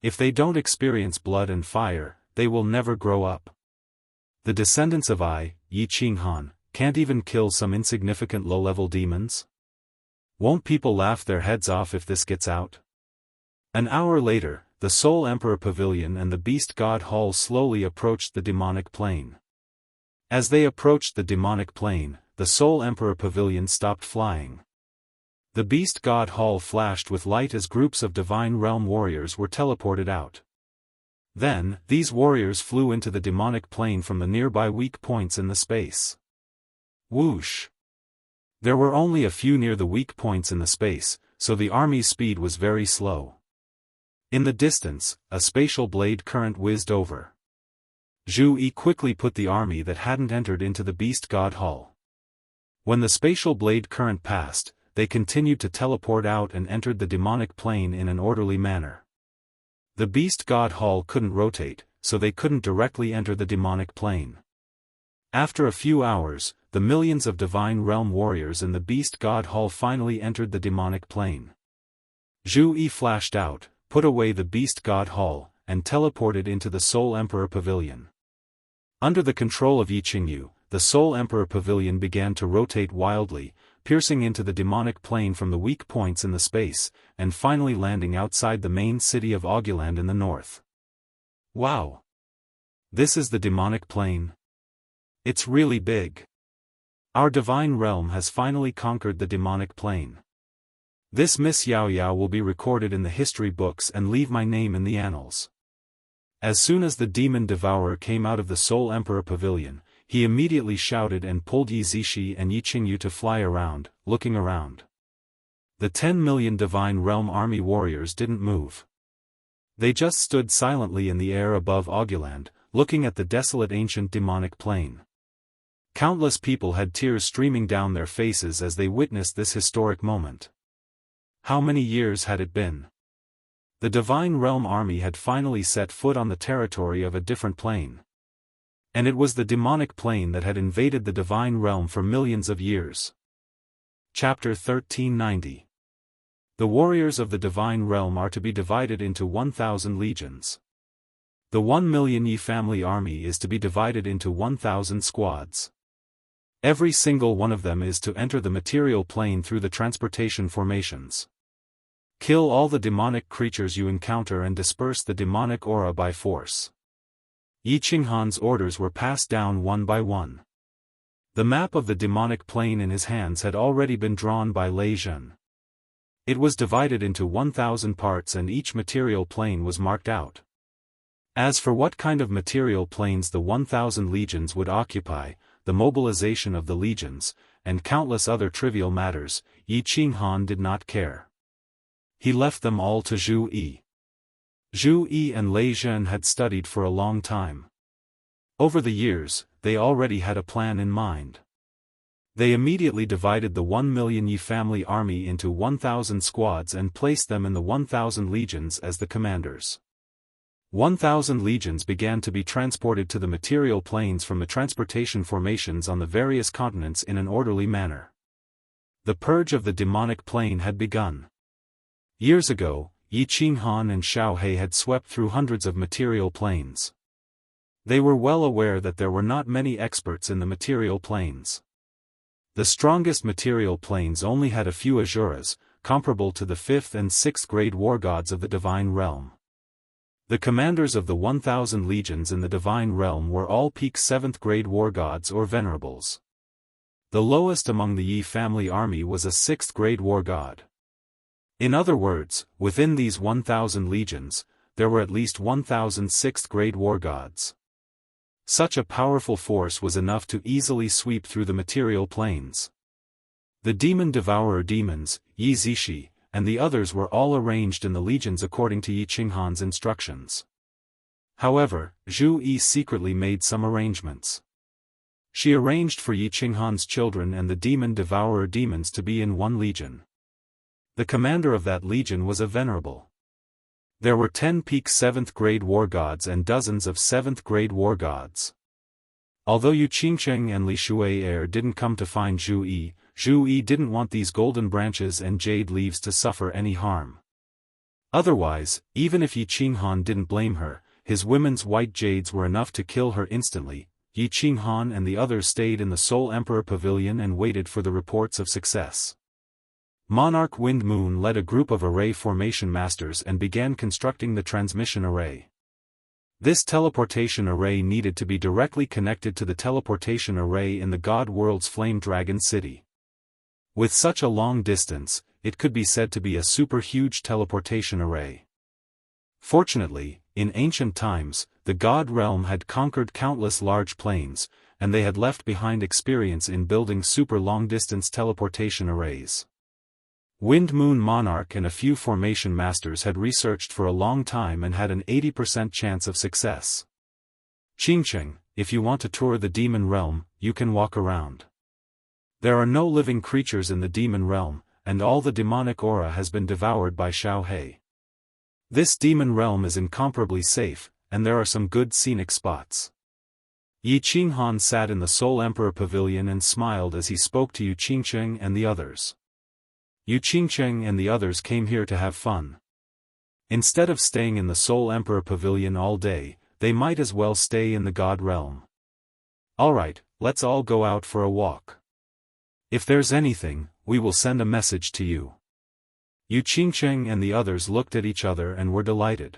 If they don't experience blood and fire, they will never grow up. The descendants of Yi Qinghan, can't even kill some insignificant low-level demons? Won't people laugh their heads off if this gets out? An hour later, the Soul Emperor Pavilion and the Beast God Hall slowly approached the demonic plane. As they approached the demonic plane, the Soul Emperor Pavilion stopped flying. The Beast God Hall flashed with light as groups of Divine Realm warriors were teleported out. Then, these warriors flew into the demonic plane from the nearby weak points in the space. Whoosh! There were only a few near the weak points in the space, so the army's speed was very slow. In the distance, a spatial blade current whizzed over. Zhu Yi quickly put the army that hadn't entered into the Beast God Hall. When the spatial blade current passed, they continued to teleport out and entered the demonic plane in an orderly manner. The Beast God Hall couldn't rotate, so they couldn't directly enter the demonic plane. After a few hours, the millions of Divine Realm warriors in the Beast God Hall finally entered the demonic plane. Zhu Yi flashed out, put away the Beast God Hall, and teleported into the Soul Emperor Pavilion. Under the control of Yi Qingyu, the Soul Emperor Pavilion began to rotate wildly, piercing into the demonic plane from the weak points in the space, and finally landing outside the main city of Audiobook in the north. Wow! This is the demonic plane? It's really big. Our Divine Realm has finally conquered the demonic plane. This Miss Yao Yao will be recorded in the history books and leave my name in the annals. As soon as the demon devourer came out of the Soul Emperor Pavilion, he immediately shouted and pulled Yi Zishi and Yi Qingyu to fly around, looking around. The 10 million Divine Realm army warriors didn't move. They just stood silently in the air above Audiobook, looking at the desolate ancient demonic plane. Countless people had tears streaming down their faces as they witnessed this historic moment. How many years had it been? The Divine Realm army had finally set foot on the territory of a different plane. And it was the demonic plane that had invaded the Divine Realm for millions of years. Chapter 1390. The warriors of the Divine Realm are to be divided into 1,000 legions. The 1 million Yi family army is to be divided into 1,000 squads. Every single one of them is to enter the material plane through the transportation formations. Kill all the demonic creatures you encounter and disperse the demonic aura by force. Yi Qinghan's orders were passed down one by one. The map of the demonic plane in his hands had already been drawn by Lei Zhen. It was divided into 1,000 parts and each material plane was marked out. As for what kind of material planes the 1,000 legions would occupy, the mobilization of the legions, and countless other trivial matters, Yi Qinghan did not care. He left them all to Zhu Yi. Zhu Yi and Lei Zhen had studied for a long time. Over the years, they already had a plan in mind. They immediately divided the 1 million Yi family army into 1,000 squads and placed them in the 1,000 legions as the commanders. 1,000 legions began to be transported to the material planes from the transportation formations on the various continents in an orderly manner. The purge of the demonic plane had begun. Years ago, Yi Qinghan and Xiao He had swept through hundreds of material planes. They were well aware that there were not many experts in the material planes. The strongest material planes only had a few asuras, comparable to the 5th and 6th grade war gods of the divine realm. The commanders of the 1,000 legions in the divine realm were all peak 7th grade war gods or venerables. The lowest among the Yi family army was a 6th grade war god. In other words, within these 1,000 legions, there were at least 1,000 6th grade war gods. Such a powerful force was enough to easily sweep through the material planes. The demon devourer demons, Yi Zishi, and the others were all arranged in the legions according to Yi Qinghan's instructions. However, Zhu Yi secretly made some arrangements. She arranged for Yi Qinghan's children and the demon devourer demons to be in one legion. The commander of that legion was a venerable. There were 10 peak 7th grade war gods and dozens of 7th grade war gods. Although Yu Qingcheng and Li Shuai didn't come to find Zhu Yi didn't want these golden branches and jade leaves to suffer any harm. Otherwise, even if Yi Qinghan didn't blame her, his women's white jades were enough to kill her instantly. Yi Qinghan and the others stayed in the Soul Emperor Pavilion and waited for the reports of success. Monarch Wind Moon led a group of array formation masters and began constructing the transmission array. This teleportation array needed to be directly connected to the teleportation array in the God World's Flame Dragon City. With such a long distance, it could be said to be a super huge teleportation array. Fortunately, in ancient times, the God Realm had conquered countless large planes, and they had left behind experience in building super long-distance teleportation arrays. Wind Moon Monarch and a few formation masters had researched for a long time and had an 80% chance of success. Qingcheng, if you want to tour the demon realm, you can walk around. There are no living creatures in the demon realm, and all the demonic aura has been devoured by Xiao He. This demon realm is incomparably safe, and there are some good scenic spots. Yi Qinghan sat in the Soul Emperor Pavilion and smiled as he spoke to Yu Qingcheng and the others. Yu Qingcheng and the others came here to have fun. Instead of staying in the Soul Emperor Pavilion all day, they might as well stay in the God Realm. Alright, let's all go out for a walk. If there's anything, we will send a message to you. Yu Qingcheng and the others looked at each other and were delighted.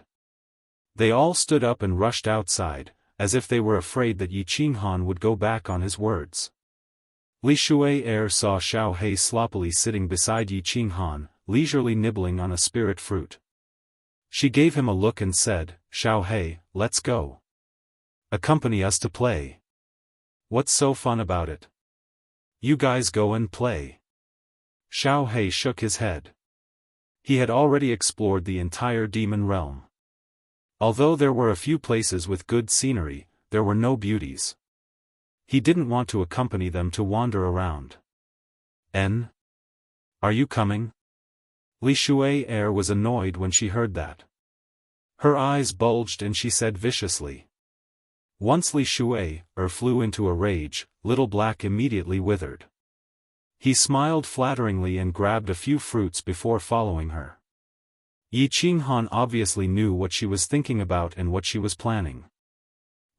They all stood up and rushed outside, as if they were afraid that Yi Qinghan would go back on his words. Li Shuai saw Xiao He sloppily sitting beside Yi Qinghan, leisurely nibbling on a spirit fruit. She gave him a look and said, "Xiao He, let's go. Accompany us to play. What's so fun about it? You guys go and play." Xiao He shook his head. He had already explored the entire demon realm. Although there were a few places with good scenery, there were no beauties. He didn't want to accompany them to wander around. "En? Are you coming?" Li Shuai was annoyed when she heard that. Her eyes bulged and she said viciously. Once Li Shuai flew into a rage, Little Black immediately withered. He smiled flatteringly and grabbed a few fruits before following her. Yi Qinghan obviously knew what she was thinking about and what she was planning.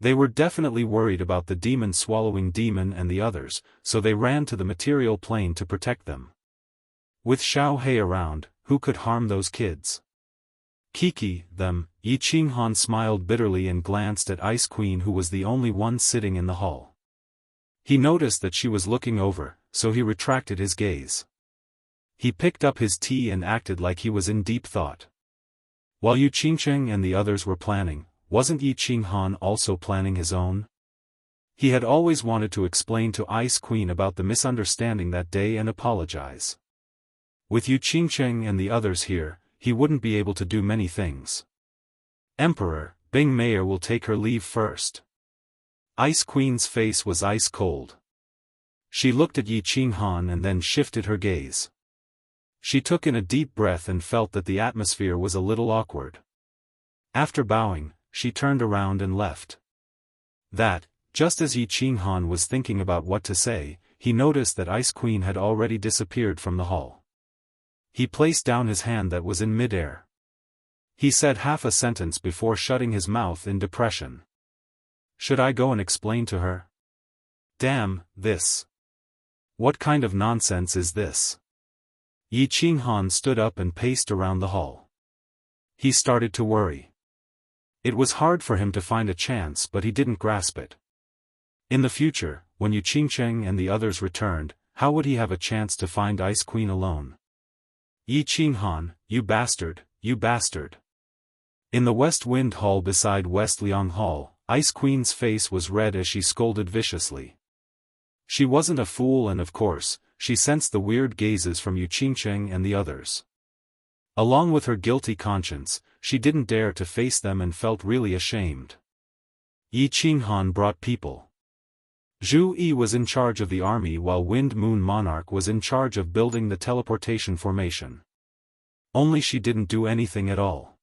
They were definitely worried about the demon-swallowing demon and the others, so they ran to the material plane to protect them. With Xiao He around, who could harm those kids? Kiki, them. Yi Qinghan smiled bitterly and glanced at Ice Queen, who was the only one sitting in the hall. He noticed that she was looking over, so he retracted his gaze. He picked up his tea and acted like he was in deep thought. While Yu Qingcheng and the others were planning, wasn't Yi Qinghan also planning his own? He had always wanted to explain to Ice Queen about the misunderstanding that day and apologize. With Yu Qingcheng and the others here, he wouldn't be able to do many things. Emperor, Bing Mayor will take her leave first. Ice Queen's face was ice cold. She looked at Yi Qinghan and then shifted her gaze. She took in a deep breath and felt that the atmosphere was a little awkward. After bowing, she turned around and left. Just as Yi Qinghan was thinking about what to say, he noticed that Ice Queen had already disappeared from the hall. He placed down his hand that was in midair. He said half a sentence before shutting his mouth in depression. Should I go and explain to her? Damn, this. What kind of nonsense is this? Yi Qinghan stood up and paced around the hall. He started to worry. It was hard for him to find a chance, but he didn't grasp it. In the future, when Yu Qingcheng and the others returned, how would he have a chance to find Ice Queen alone? Yi Qinghan, you bastard, you bastard. In the West Wind Hall beside West Liang Hall, Ice Queen's face was red as she scolded viciously. She wasn't a fool and of course, she sensed the weird gazes from Yu Qingcheng and the others. Along with her guilty conscience, she didn't dare to face them and felt really ashamed. Yi Qinghan brought people. Zhu Yi was in charge of the army while Wind Moon Monarch was in charge of building the teleportation formation. Only she didn't do anything at all.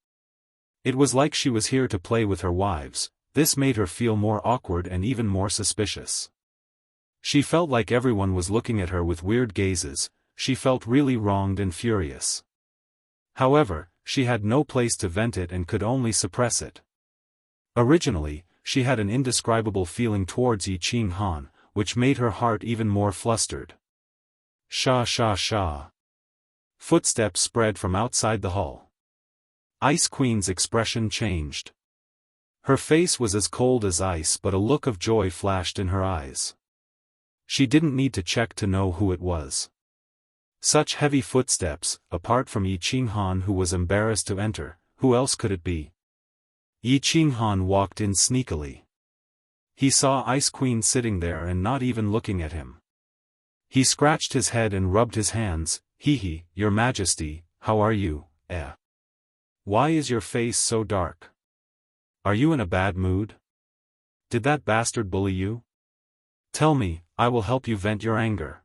It was like she was here to play with her wives. This made her feel more awkward and even more suspicious. She felt like everyone was looking at her with weird gazes. She felt really wronged and furious. However, she had no place to vent it and could only suppress it. Originally, she had an indescribable feeling towards Yi Qinghan, which made her heart even more flustered. Sha sha sha. Footsteps spread from outside the hall. Ice Queen's expression changed. Her face was as cold as ice, but a look of joy flashed in her eyes. She didn't need to check to know who it was. Such heavy footsteps, apart from Yi Qinghan who was embarrassed to enter, who else could it be? Yi Qinghan walked in sneakily. He saw Ice Queen sitting there and not even looking at him. He scratched his head and rubbed his hands. Hee, Your Majesty, how are you, eh? Why is your face so dark? Are you in a bad mood? Did that bastard bully you? Tell me, I will help you vent your anger.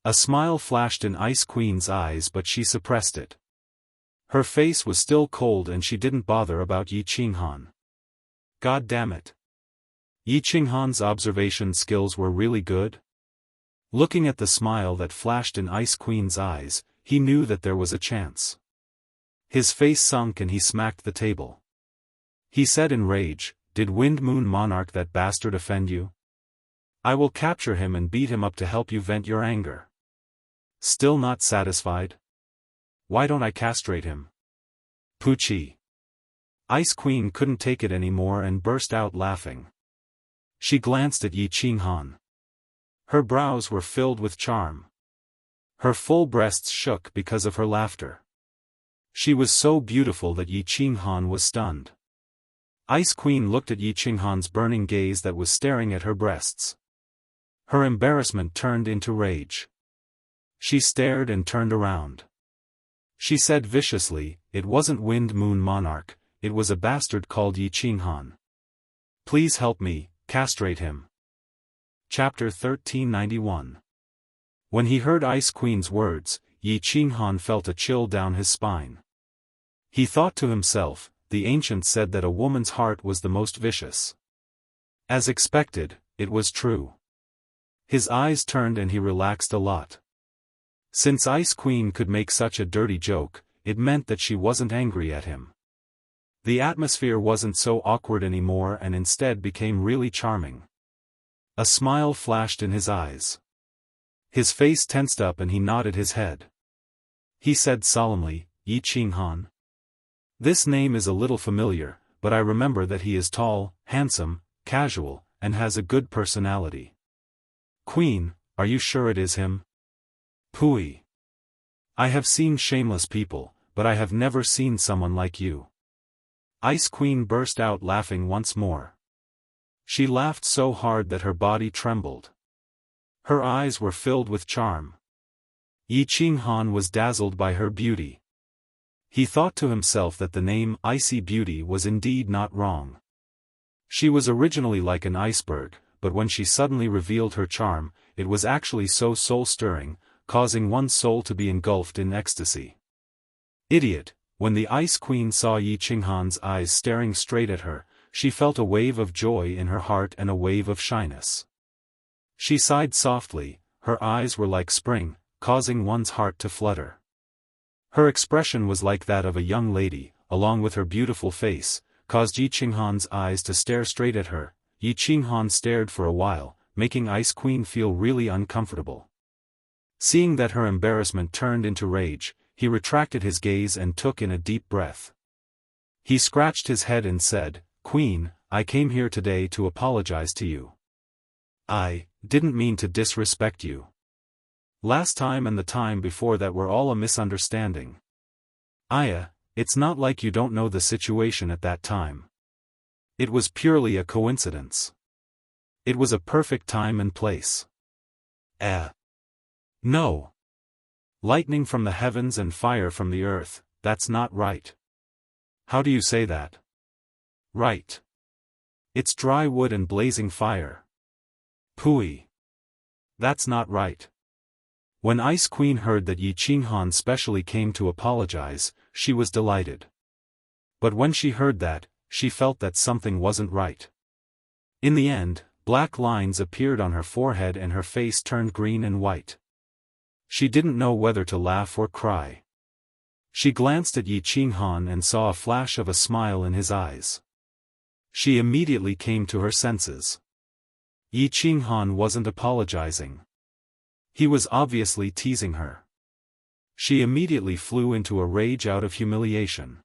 A smile flashed in Ice Queen's eyes, but she suppressed it. Her face was still cold and she didn't bother about Yi Qinghan. God damn it. Yi Qinghan's observation skills were really good. Looking at the smile that flashed in Ice Queen's eyes, he knew that there was a chance. His face sunk and he smacked the table. He said in rage, Did Wind Moon Monarch that bastard offend you? I will capture him and beat him up to help you vent your anger. Still not satisfied? Why don't I castrate him? Poochie. Ice Queen couldn't take it anymore and burst out laughing. She glanced at Yi Qinghan. Her brows were filled with charm. Her full breasts shook because of her laughter. She was so beautiful that Yi Qinghan was stunned. Ice Queen looked at Yi Qinghan's burning gaze that was staring at her breasts. Her embarrassment turned into rage. She stared and turned around. She said viciously, It wasn't Wind Moon Monarch, it was a bastard called Yi Qinghan. Please help me, castrate him. Chapter 1391. When he heard Ice Queen's words, Yi Qinghan felt a chill down his spine. He thought to himself, the ancient said that a woman's heart was the most vicious. As expected, it was true. His eyes turned and he relaxed a lot. Since Ice Queen could make such a dirty joke, it meant that she wasn't angry at him. The atmosphere wasn't so awkward anymore and instead became really charming. A smile flashed in his eyes. His face tensed up and he nodded his head. He said solemnly, Yi Qinghan. This name is a little familiar, but I remember that he is tall, handsome, casual, and has a good personality. Queen, are you sure it is him? Pooey. I have seen shameless people, but I have never seen someone like you. Ice Queen burst out laughing once more. She laughed so hard that her body trembled. Her eyes were filled with charm. Yi Qinghan was dazzled by her beauty. He thought to himself that the name Icy Beauty was indeed not wrong. She was originally like an iceberg, but when she suddenly revealed her charm, it was actually so soul-stirring, causing one's soul to be engulfed in ecstasy. Idiot! When the Ice Queen saw Yi Qinghan's eyes staring straight at her, she felt a wave of joy in her heart and a wave of shyness. She sighed softly, her eyes were like spring, causing one's heart to flutter. Her expression was like that of a young lady, along with her beautiful face, caused Yi Qinghan's eyes to stare straight at her. Yi Qinghan stared for a while, making Ice Queen feel really uncomfortable. Seeing that her embarrassment turned into rage, he retracted his gaze and took in a deep breath. He scratched his head and said, "Queen, I came here today to apologize to you. I didn't mean to disrespect you. Last time and the time before that were all a misunderstanding. Aya, it's not like you don't know the situation at that time. It was purely a coincidence. It was a perfect time and place." No. Lightning from the heavens and fire from the earth, that's not right. How do you say that? Right. It's dry wood and blazing fire. Pooey. That's not right. When Ice Queen heard that Yi Qinghan specially came to apologize, she was delighted. But when she heard that, she felt that something wasn't right. In the end, black lines appeared on her forehead and her face turned green and white. She didn't know whether to laugh or cry. She glanced at Yi Qinghan and saw a flash of a smile in his eyes. She immediately came to her senses. Yi Qinghan wasn't apologizing. He was obviously teasing her. She immediately flew into a rage out of humiliation.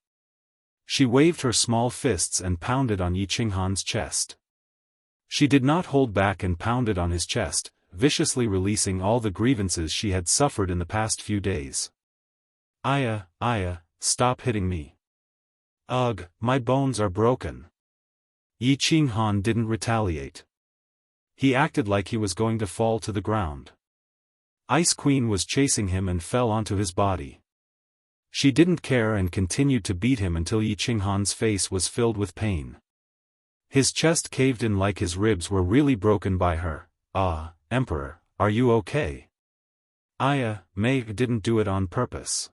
She waved her small fists and pounded on Yi Qinghan's chest. She did not hold back and pounded on his chest, viciously releasing all the grievances she had suffered in the past few days. Aya, stop hitting me. Ugh, my bones are broken. Yi Qinghan didn't retaliate. He acted like he was going to fall to the ground. Ice Queen was chasing him and fell onto his body. She didn't care and continued to beat him until Yi Qinghan's face was filled with pain. His chest caved in like his ribs were really broken by her. Emperor, are you okay? Aya, May didn't do it on purpose.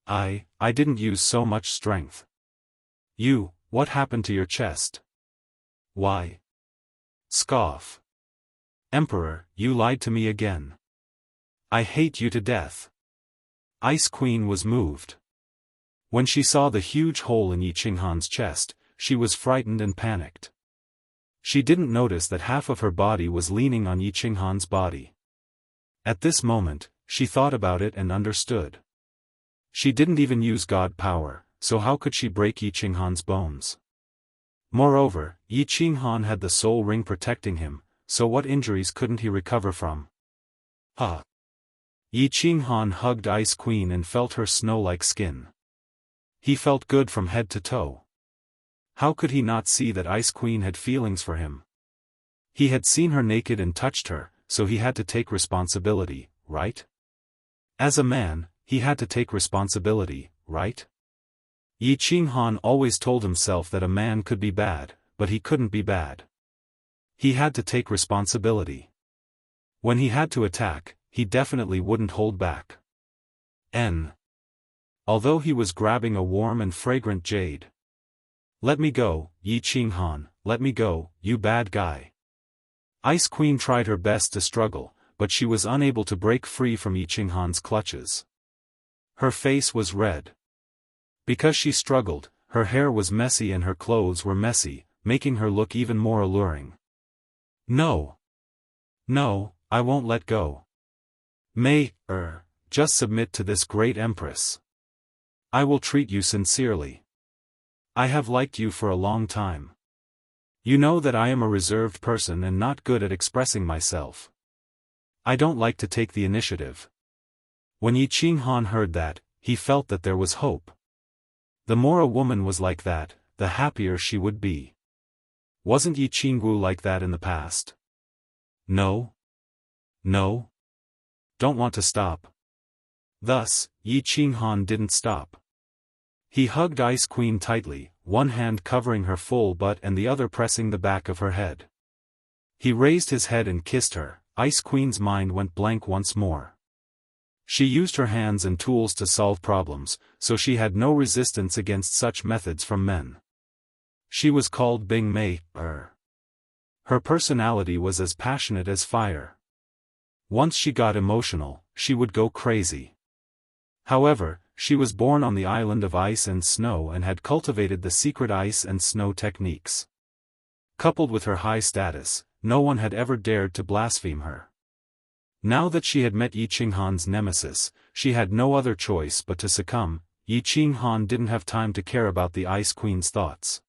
I didn't use so much strength. What happened to your chest? Why? Scoff. Emperor, you lied to me again. I hate you to death. Ice Queen was moved. When she saw the huge hole in Yi Qinghan's chest, she was frightened and panicked. She didn't notice that half of her body was leaning on Yi Qinghan's body. At this moment, she thought about it and understood. She didn't even use God power, so how could she break Yi Qinghan's bones? Moreover, Yi Qinghan had the soul ring protecting him, so what injuries couldn't he recover from? Yi Qinghan hugged Ice Queen and felt her snow-like skin. He felt good from head to toe. How could he not see that Ice Queen had feelings for him? He had seen her naked and touched her, so he had to take responsibility, right? As a man, he had to take responsibility, right? Yi Qinghan always told himself that a man could be bad, but he couldn't be bad. He had to take responsibility. When he had to attack, he definitely wouldn't hold back. Although he was grabbing a warm and fragrant jade. Let me go, Yi Qinghan, let me go, you bad guy. Ice Queen tried her best to struggle, but she was unable to break free from Yi Qinghan's clutches. Her face was red. Because she struggled, her hair was messy and her clothes were messy, making her look even more alluring. No, I won't let go. May, just submit to this great empress. I will treat you sincerely. I have liked you for a long time. You know that I am a reserved person and not good at expressing myself. I don't like to take the initiative. When Yi Qinghan heard that, he felt that there was hope. The more a woman was like that, the happier she would be. Wasn't Yi Qinggu like that in the past? No. No. Don't want to stop. Thus, Yi Qinghan didn't stop. He hugged Ice Queen tightly, one hand covering her full butt and the other pressing the back of her head. He raised his head and kissed her. Ice Queen's mind went blank once more. She used her hands and tools to solve problems, so she had no resistance against such methods from men. She was called Bing Mei, Her personality was as passionate as fire. Once she got emotional, she would go crazy. However, she was born on the island of ice and snow and had cultivated the secret ice and snow techniques. Coupled with her high status, no one had ever dared to blaspheme her. Now that she had met Yi Qinghan's nemesis, she had no other choice but to succumb. Yi Qinghan didn't have time to care about the Ice Queen's thoughts.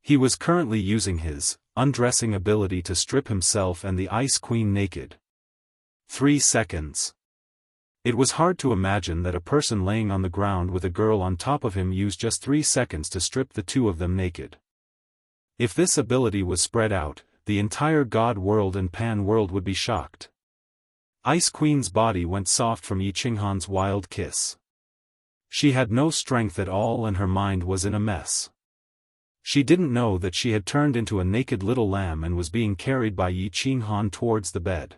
He was currently using his undressing ability to strip himself and the Ice Queen naked. 3 seconds. It was hard to imagine that a person laying on the ground with a girl on top of him used just 3 seconds to strip the two of them naked. If this ability was spread out, the entire God world and Pan world would be shocked. Ice Queen's body went soft from Yi Qinghan's wild kiss. She had no strength at all and her mind was in a mess. She didn't know that she had turned into a naked little lamb and was being carried by Yi Qinghan towards the bed.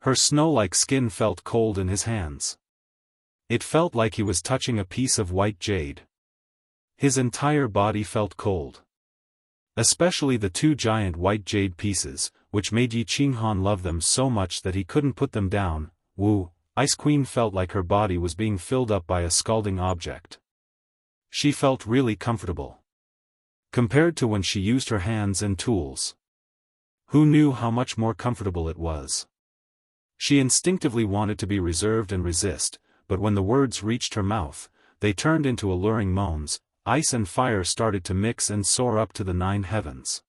Her snow-like skin felt cold in his hands. It felt like he was touching a piece of white jade. His entire body felt cold. Especially the two giant white jade pieces, which made Yi Qinghan love them so much that he couldn't put them down. Ice Queen felt like her body was being filled up by a scalding object. She felt really comfortable. Compared to when she used her hands and tools. Who knew how much more comfortable it was? She instinctively wanted to be reserved and resist, but when the words reached her mouth, they turned into alluring moans. Ice and fire started to mix and soar up to the 9 heavens.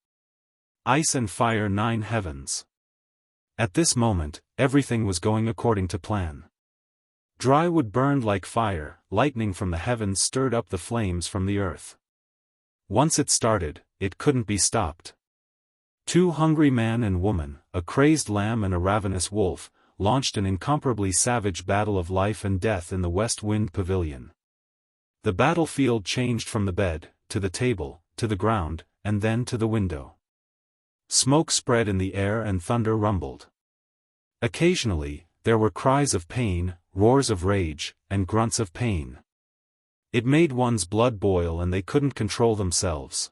Ice and fire 9 heavens. At this moment, everything was going according to plan. Dry wood burned like fire, lightning from the heavens stirred up the flames from the earth. Once it started, it couldn't be stopped. 2 hungry man and woman, a crazed lamb and a ravenous wolf, launched an incomparably savage battle of life and death in the West Wind Pavilion. The battlefield changed from the bed, to the table, to the ground, and then to the window. Smoke spread in the air and thunder rumbled. Occasionally, there were cries of pain, roars of rage, and grunts of pain. It made one's blood boil and they couldn't control themselves.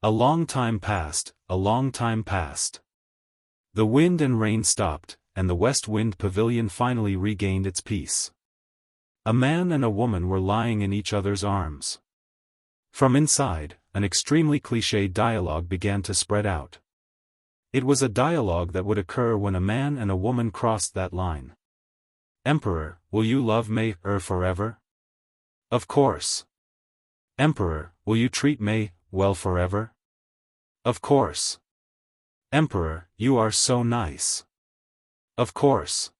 A long time passed, a long time passed. The wind and rain stopped, and the West Wind Pavilion finally regained its peace. A man and a woman were lying in each other's arms. From inside, an extremely cliché dialogue began to spread out. It was a dialogue that would occur when a man and a woman crossed that line. Emperor, will you love me forever? Of course. Emperor, will you treat me well forever? Of course. Emperor, you are so nice. Of course.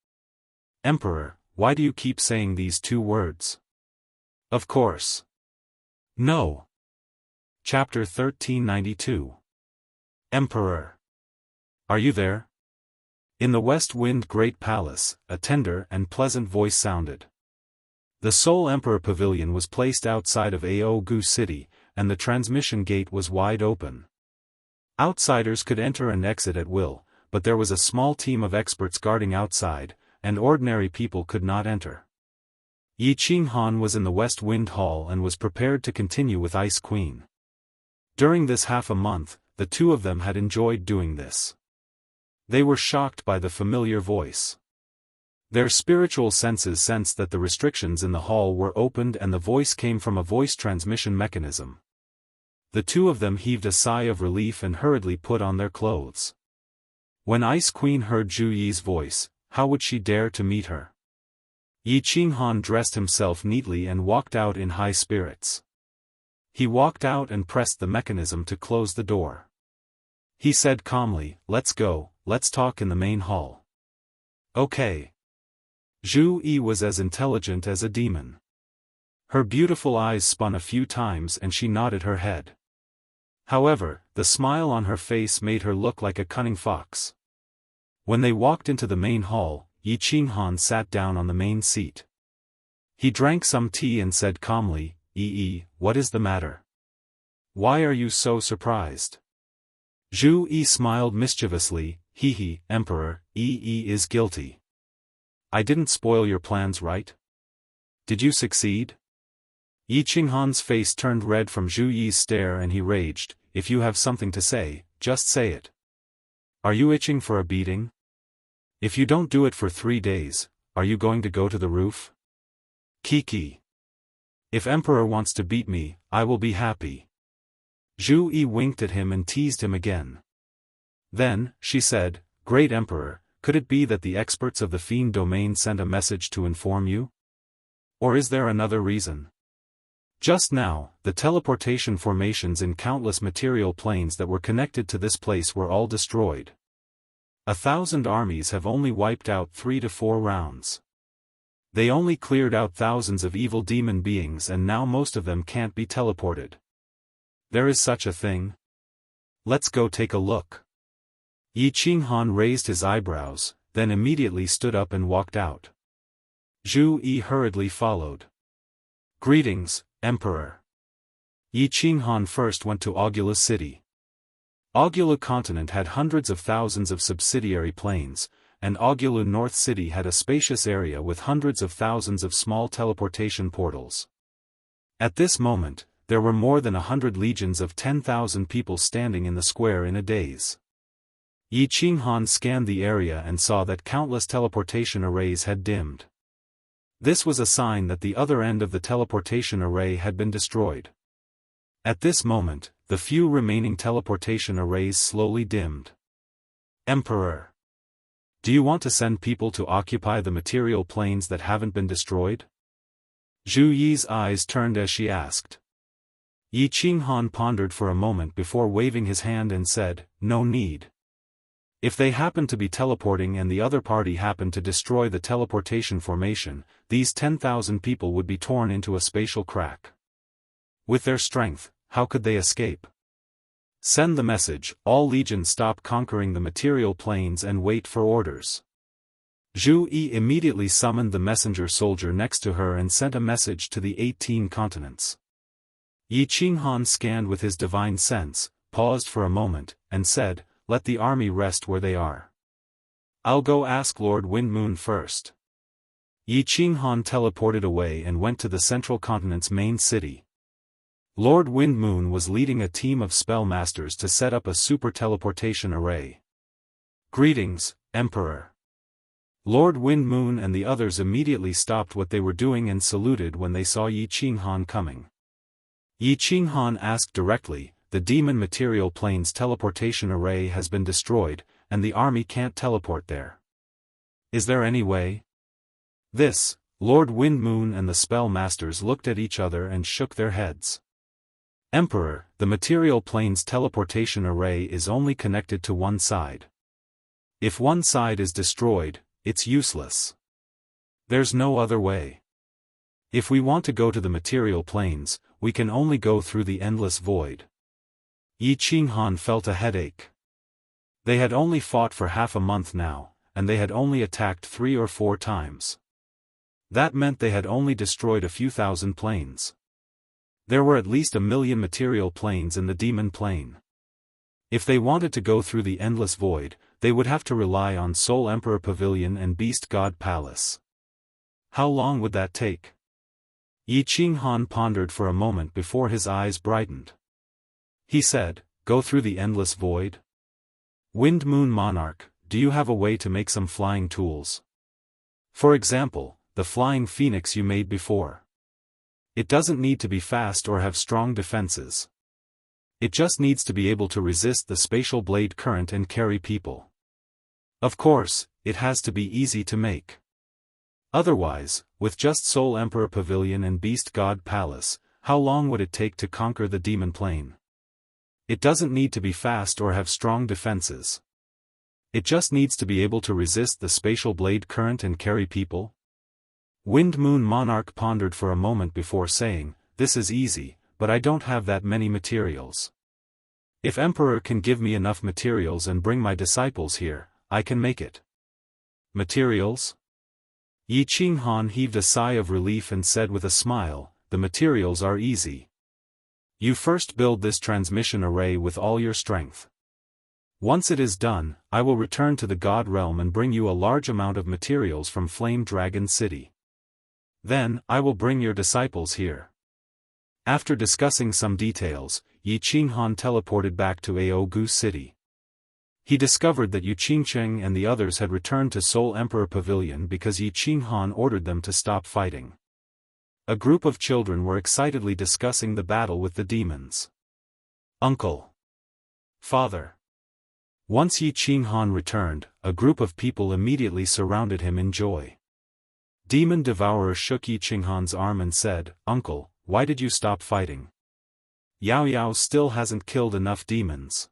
Emperor, why do you keep saying these 2 words? Of course. No. Chapter 1392. Emperor. Are you there? In the West Wind Great Palace, a tender and pleasant voice sounded. The Seoul Emperor Pavilion was placed outside of Aogu City, and the transmission gate was wide open. Outsiders could enter and exit at will, but there was a small team of experts guarding outside, and ordinary people could not enter. Yi Qinghan was in the West Wind Hall and was prepared to continue with Ice Queen. During this half a month, the two of them had enjoyed doing this. They were shocked by the familiar voice. Their spiritual senses sensed that the restrictions in the hall were opened and the voice came from a voice transmission mechanism. The two of them heaved a sigh of relief and hurriedly put on their clothes. When Ice Queen heard Zhu Yi's voice, how would she dare to meet her? Yi Qinghan dressed himself neatly and walked out in high spirits. He walked out and pressed the mechanism to close the door. He said calmly, "Let's go, let's talk in the main hall." Okay. Zhu Yi was as intelligent as a demon. Her beautiful eyes spun a few times and she nodded her head. However, the smile on her face made her look like a cunning fox. When they walked into the main hall, Yi Qinghan sat down on the main seat. He drank some tea and said calmly, "Yi, what is the matter? Why are you so surprised?" Zhu Yi smiled mischievously, "He, Emperor, Yi is guilty. I didn't spoil your plans, right? Did you succeed?" Yi Qinghan's face turned red from Zhu Yi's stare and he raged, "If you have something to say, just say it. Are you itching for a beating? If you don't do it for 3 days, are you going to go to the roof? Kiki. If Emperor wants to beat me, I will be happy." Zhu Yi winked at him and teased him again. Then, she said, "Great Emperor, could it be that the experts of the Fiend domain sent a message to inform you? Or is there another reason? Just now, the teleportation formations in countless material planes that were connected to this place were all destroyed. 1,000 armies have only wiped out 3 to 4 rounds. They only cleared out thousands of evil demon beings and now most of them can't be teleported. There is such a thing? Let's go take a look." Yi Qinghan raised his eyebrows, then immediately stood up and walked out. Zhu Yi hurriedly followed. "Greetings, Emperor." Yi Qinghan first went to Augula City. Augula Continent had hundreds of thousands of subsidiary planes, and Augula North City had a spacious area with hundreds of thousands of small teleportation portals. At this moment, there were more than 100 legions of 10,000 people standing in the square in a daze. Yi Qinghan scanned the area and saw that countless teleportation arrays had dimmed. This was a sign that the other end of the teleportation array had been destroyed. At this moment, the few remaining teleportation arrays slowly dimmed. "Emperor, do you want to send people to occupy the material planes that haven't been destroyed?" Zhu Yi's eyes turned as she asked. Yi Qinghan pondered for a moment before waving his hand and said, "No need. If they happen to be teleporting and the other party happened to destroy the teleportation formation, these 10,000 people would be torn into a spatial crack. With their strength, how could they escape? Send the message, all legions stop conquering the material planes and wait for orders." Zhu Yi immediately summoned the messenger soldier next to her and sent a message to the 18 continents. Yi Qinghan scanned with his divine sense, paused for a moment, and said, "Let the army rest where they are. I'll go ask Lord Windmoon first." Yi Qinghan teleported away and went to the central continent's main city. Lord Windmoon was leading a team of spellmasters to set up a super teleportation array. "Greetings, Emperor." Lord Windmoon and the others immediately stopped what they were doing and saluted when they saw Yi Qinghan coming. Yi Qinghan asked directly, "The demon material plane's teleportation array has been destroyed, and the army can't teleport there. Is there any way?" This, Lord Windmoon and the spellmasters looked at each other and shook their heads. "Emperor, the material plane's teleportation array is only connected to one side. If one side is destroyed, it's useless. There's no other way. If we want to go to the material planes, we can only go through the endless void." Yi Qinghan felt a headache. They had only fought for half a month now, and they had only attacked 3 or 4 times. That meant they had only destroyed a few thousand planes. There were at least 1 million material planes in the demon plane. If they wanted to go through the endless void, they would have to rely on Soul Emperor Pavilion and Beast God Palace. How long would that take? Yi Qinghan pondered for a moment before his eyes brightened. He said, "Go through the endless void? Wind Moon Monarch, do you have a way to make some flying tools? For example, the flying phoenix you made before. It doesn't need to be fast or have strong defenses. It just needs to be able to resist the spatial blade current and carry people. Of course, it has to be easy to make. Otherwise, with just Soul Emperor Pavilion and Beast God Palace, how long would it take to conquer the demon plane? It doesn't need to be fast or have strong defenses. It just needs to be able to resist the spatial blade current and carry people? Wind Moon Monarch pondered for a moment before saying, "This is easy, but I don't have that many materials. If Emperor can give me enough materials and bring my disciples here, I can make it." Materials? Yi Qinghan heaved a sigh of relief and said with a smile, "The materials are easy. You first build this transmission array with all your strength. Once it is done, I will return to the God Realm and bring you a large amount of materials from Flame Dragon City. Then, I will bring your disciples here." After discussing some details, Yi Qinghan teleported back to Aogu City. He discovered that Yu Qingcheng and the others had returned to Soul Emperor Pavilion because Yi Qinghan ordered them to stop fighting. A group of children were excitedly discussing the battle with the demons. "Uncle! Father!" Once Yi Qinghan returned, a group of people immediately surrounded him in joy. Demon Devourer shook Yi Qinghan's arm and said, "Uncle, why did you stop fighting? Yao Yao still hasn't killed enough demons."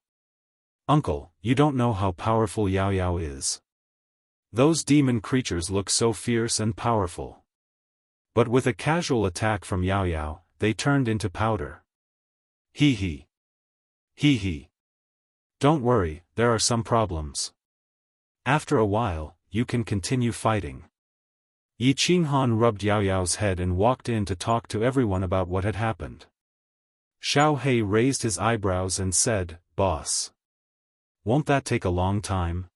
"Uncle, you don't know how powerful Yao Yao is. Those demon creatures look so fierce and powerful. But with a casual attack from Yao Yao, they turned into powder. Hee hee. Hee hee. Don't worry, there are some problems. After a while, you can continue fighting." Yi Qinghan rubbed Yao Yao's head and walked in to talk to everyone about what had happened. Xiao Hei raised his eyebrows and said, "Boss. Won't that take a long time?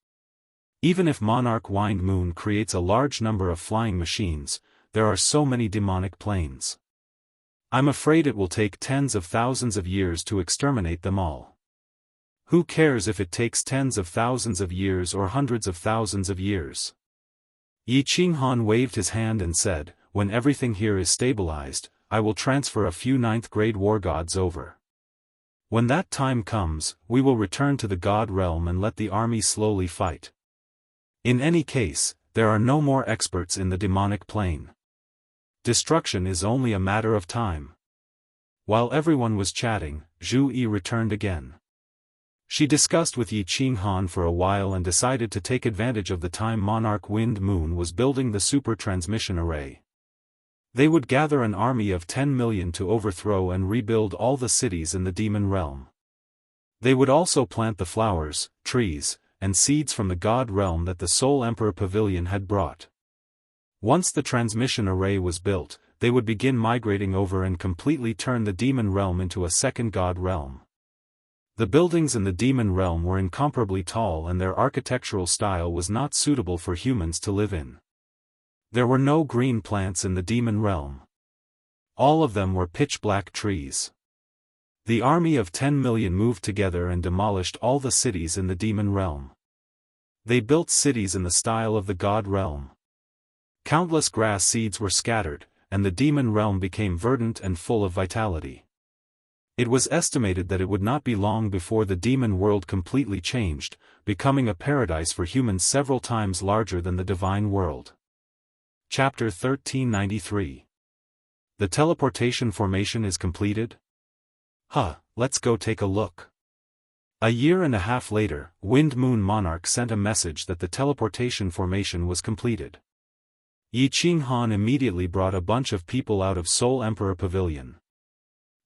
Even if Monarch Wind Moon creates a large number of flying machines, there are so many demonic planes. I'm afraid it will take tens of thousands of years to exterminate them all." "Who cares if it takes tens of thousands of years or hundreds of thousands of years?" Yi Qinghan waved his hand and said, "When everything here is stabilized, I will transfer a few 9th-grade war gods over. When that time comes, we will return to the God Realm and let the army slowly fight. In any case, there are no more experts in the demonic plane. Destruction is only a matter of time." While everyone was chatting, Zhu Yi returned again. She discussed with Yi Qinghan for a while and decided to take advantage of the time Monarch Wind Moon was building the super transmission array. They would gather an army of 10 million to overthrow and rebuild all the cities in the demon realm. They would also plant the flowers, trees, and seeds from the God Realm that the Soul Emperor Pavilion had brought. Once the transmission array was built, they would begin migrating over and completely turn the demon realm into a second God Realm. The buildings in the demon realm were incomparably tall and their architectural style was not suitable for humans to live in. There were no green plants in the demon realm. All of them were pitch-black trees. The army of 10 million moved together and demolished all the cities in the demon realm. They built cities in the style of the God Realm. Countless grass seeds were scattered, and the demon realm became verdant and full of vitality. It was estimated that it would not be long before the demon world completely changed, becoming a paradise for humans several times larger than the divine world. Chapter 1393. The teleportation formation is completed? Let's go take a look. A year and a half later, Wind Moon Monarch sent a message that the teleportation formation was completed. Yi Qinghan immediately brought a bunch of people out of Soul Emperor Pavilion.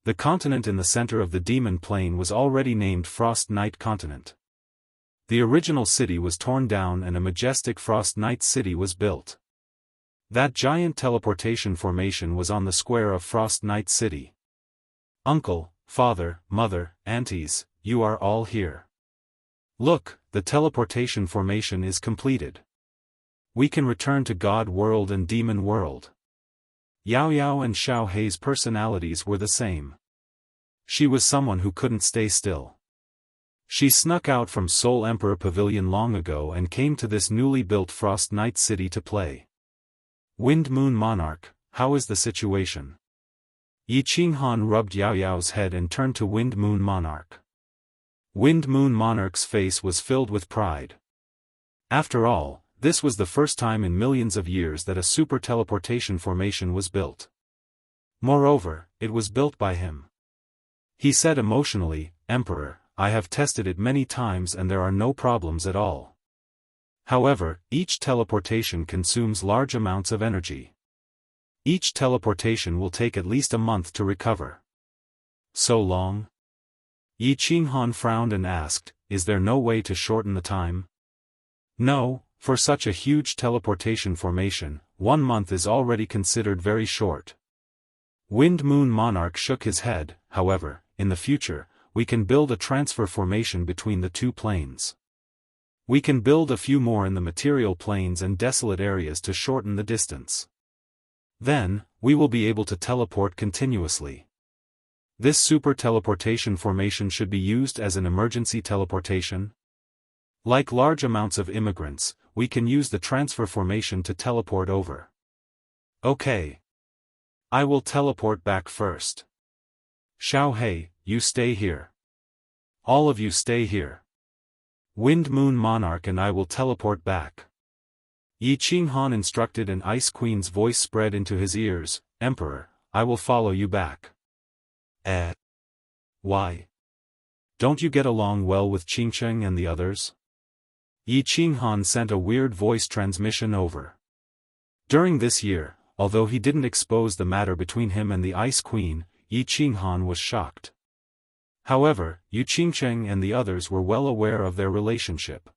The continent in the center of the demon plain was already named Frost Night Continent. The original city was torn down and a majestic Frost Night city was built. That giant teleportation formation was on the square of Frost Night City. "Uncle, father, mother, aunties, you are all here. Look, the teleportation formation is completed. We can return to God World and Demon World." Yao Yao and Xiao Hei's personalities were the same. She was someone who couldn't stay still. She snuck out from Soul Emperor Pavilion long ago and came to this newly built Frost Night City to play. "Wind Moon Monarch, how is the situation?" Yi Qinghan rubbed Yao Yao's head and turned to Wind Moon Monarch. Wind Moon Monarch's face was filled with pride. After all, this was the first time in millions of years that a super teleportation formation was built. Moreover, it was built by him. He said emotionally, "Emperor, I have tested it many times and there are no problems at all. However, each teleportation consumes large amounts of energy. Each teleportation will take at least a month to recover. So long? Yi Qinghan frowned and asked, "Is there no way to shorten the time?" "No, for such a huge teleportation formation, 1 month is already considered very short." Wind Moon Monarch shook his head. "However, in the future, we can build a transfer formation between the two planes. We can build a few more in the material planes and desolate areas to shorten the distance. Then, we will be able to teleport continuously. This super teleportation formation should be used as an emergency teleportation. Like large amounts of immigrants, we can use the transfer formation to teleport over." "Okay. I will teleport back first. Xiao Hei, you stay here. All of you stay here. Wind Moon Monarch and I will teleport back." Yi Qinghan instructed, and Ice Queen's voice spread into his ears, "Emperor, I will follow you back." Why? Don't you get along well with Qingcheng and the others?" Yi Qinghan sent a weird voice transmission over. During this year, although he didn't expose the matter between him and the Ice Queen, Yi Qinghan was shocked. However, Yu Qingcheng and the others were well aware of their relationship.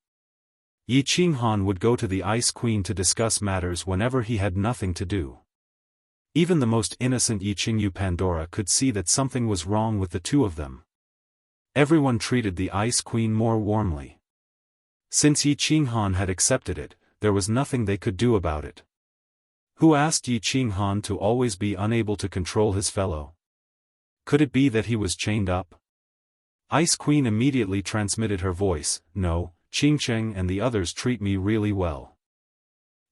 Yi Qinghan would go to the Ice Queen to discuss matters whenever he had nothing to do. Even the most innocent Yi Qingyu Pandora could see that something was wrong with the two of them. Everyone treated the Ice Queen more warmly. Since Yi Qinghan had accepted it, there was nothing they could do about it. Who asked Yi Qinghan to always be unable to control his fellow? Could it be that he was chained up? Ice Queen immediately transmitted her voice, "No, Qingcheng and the others treat me really well.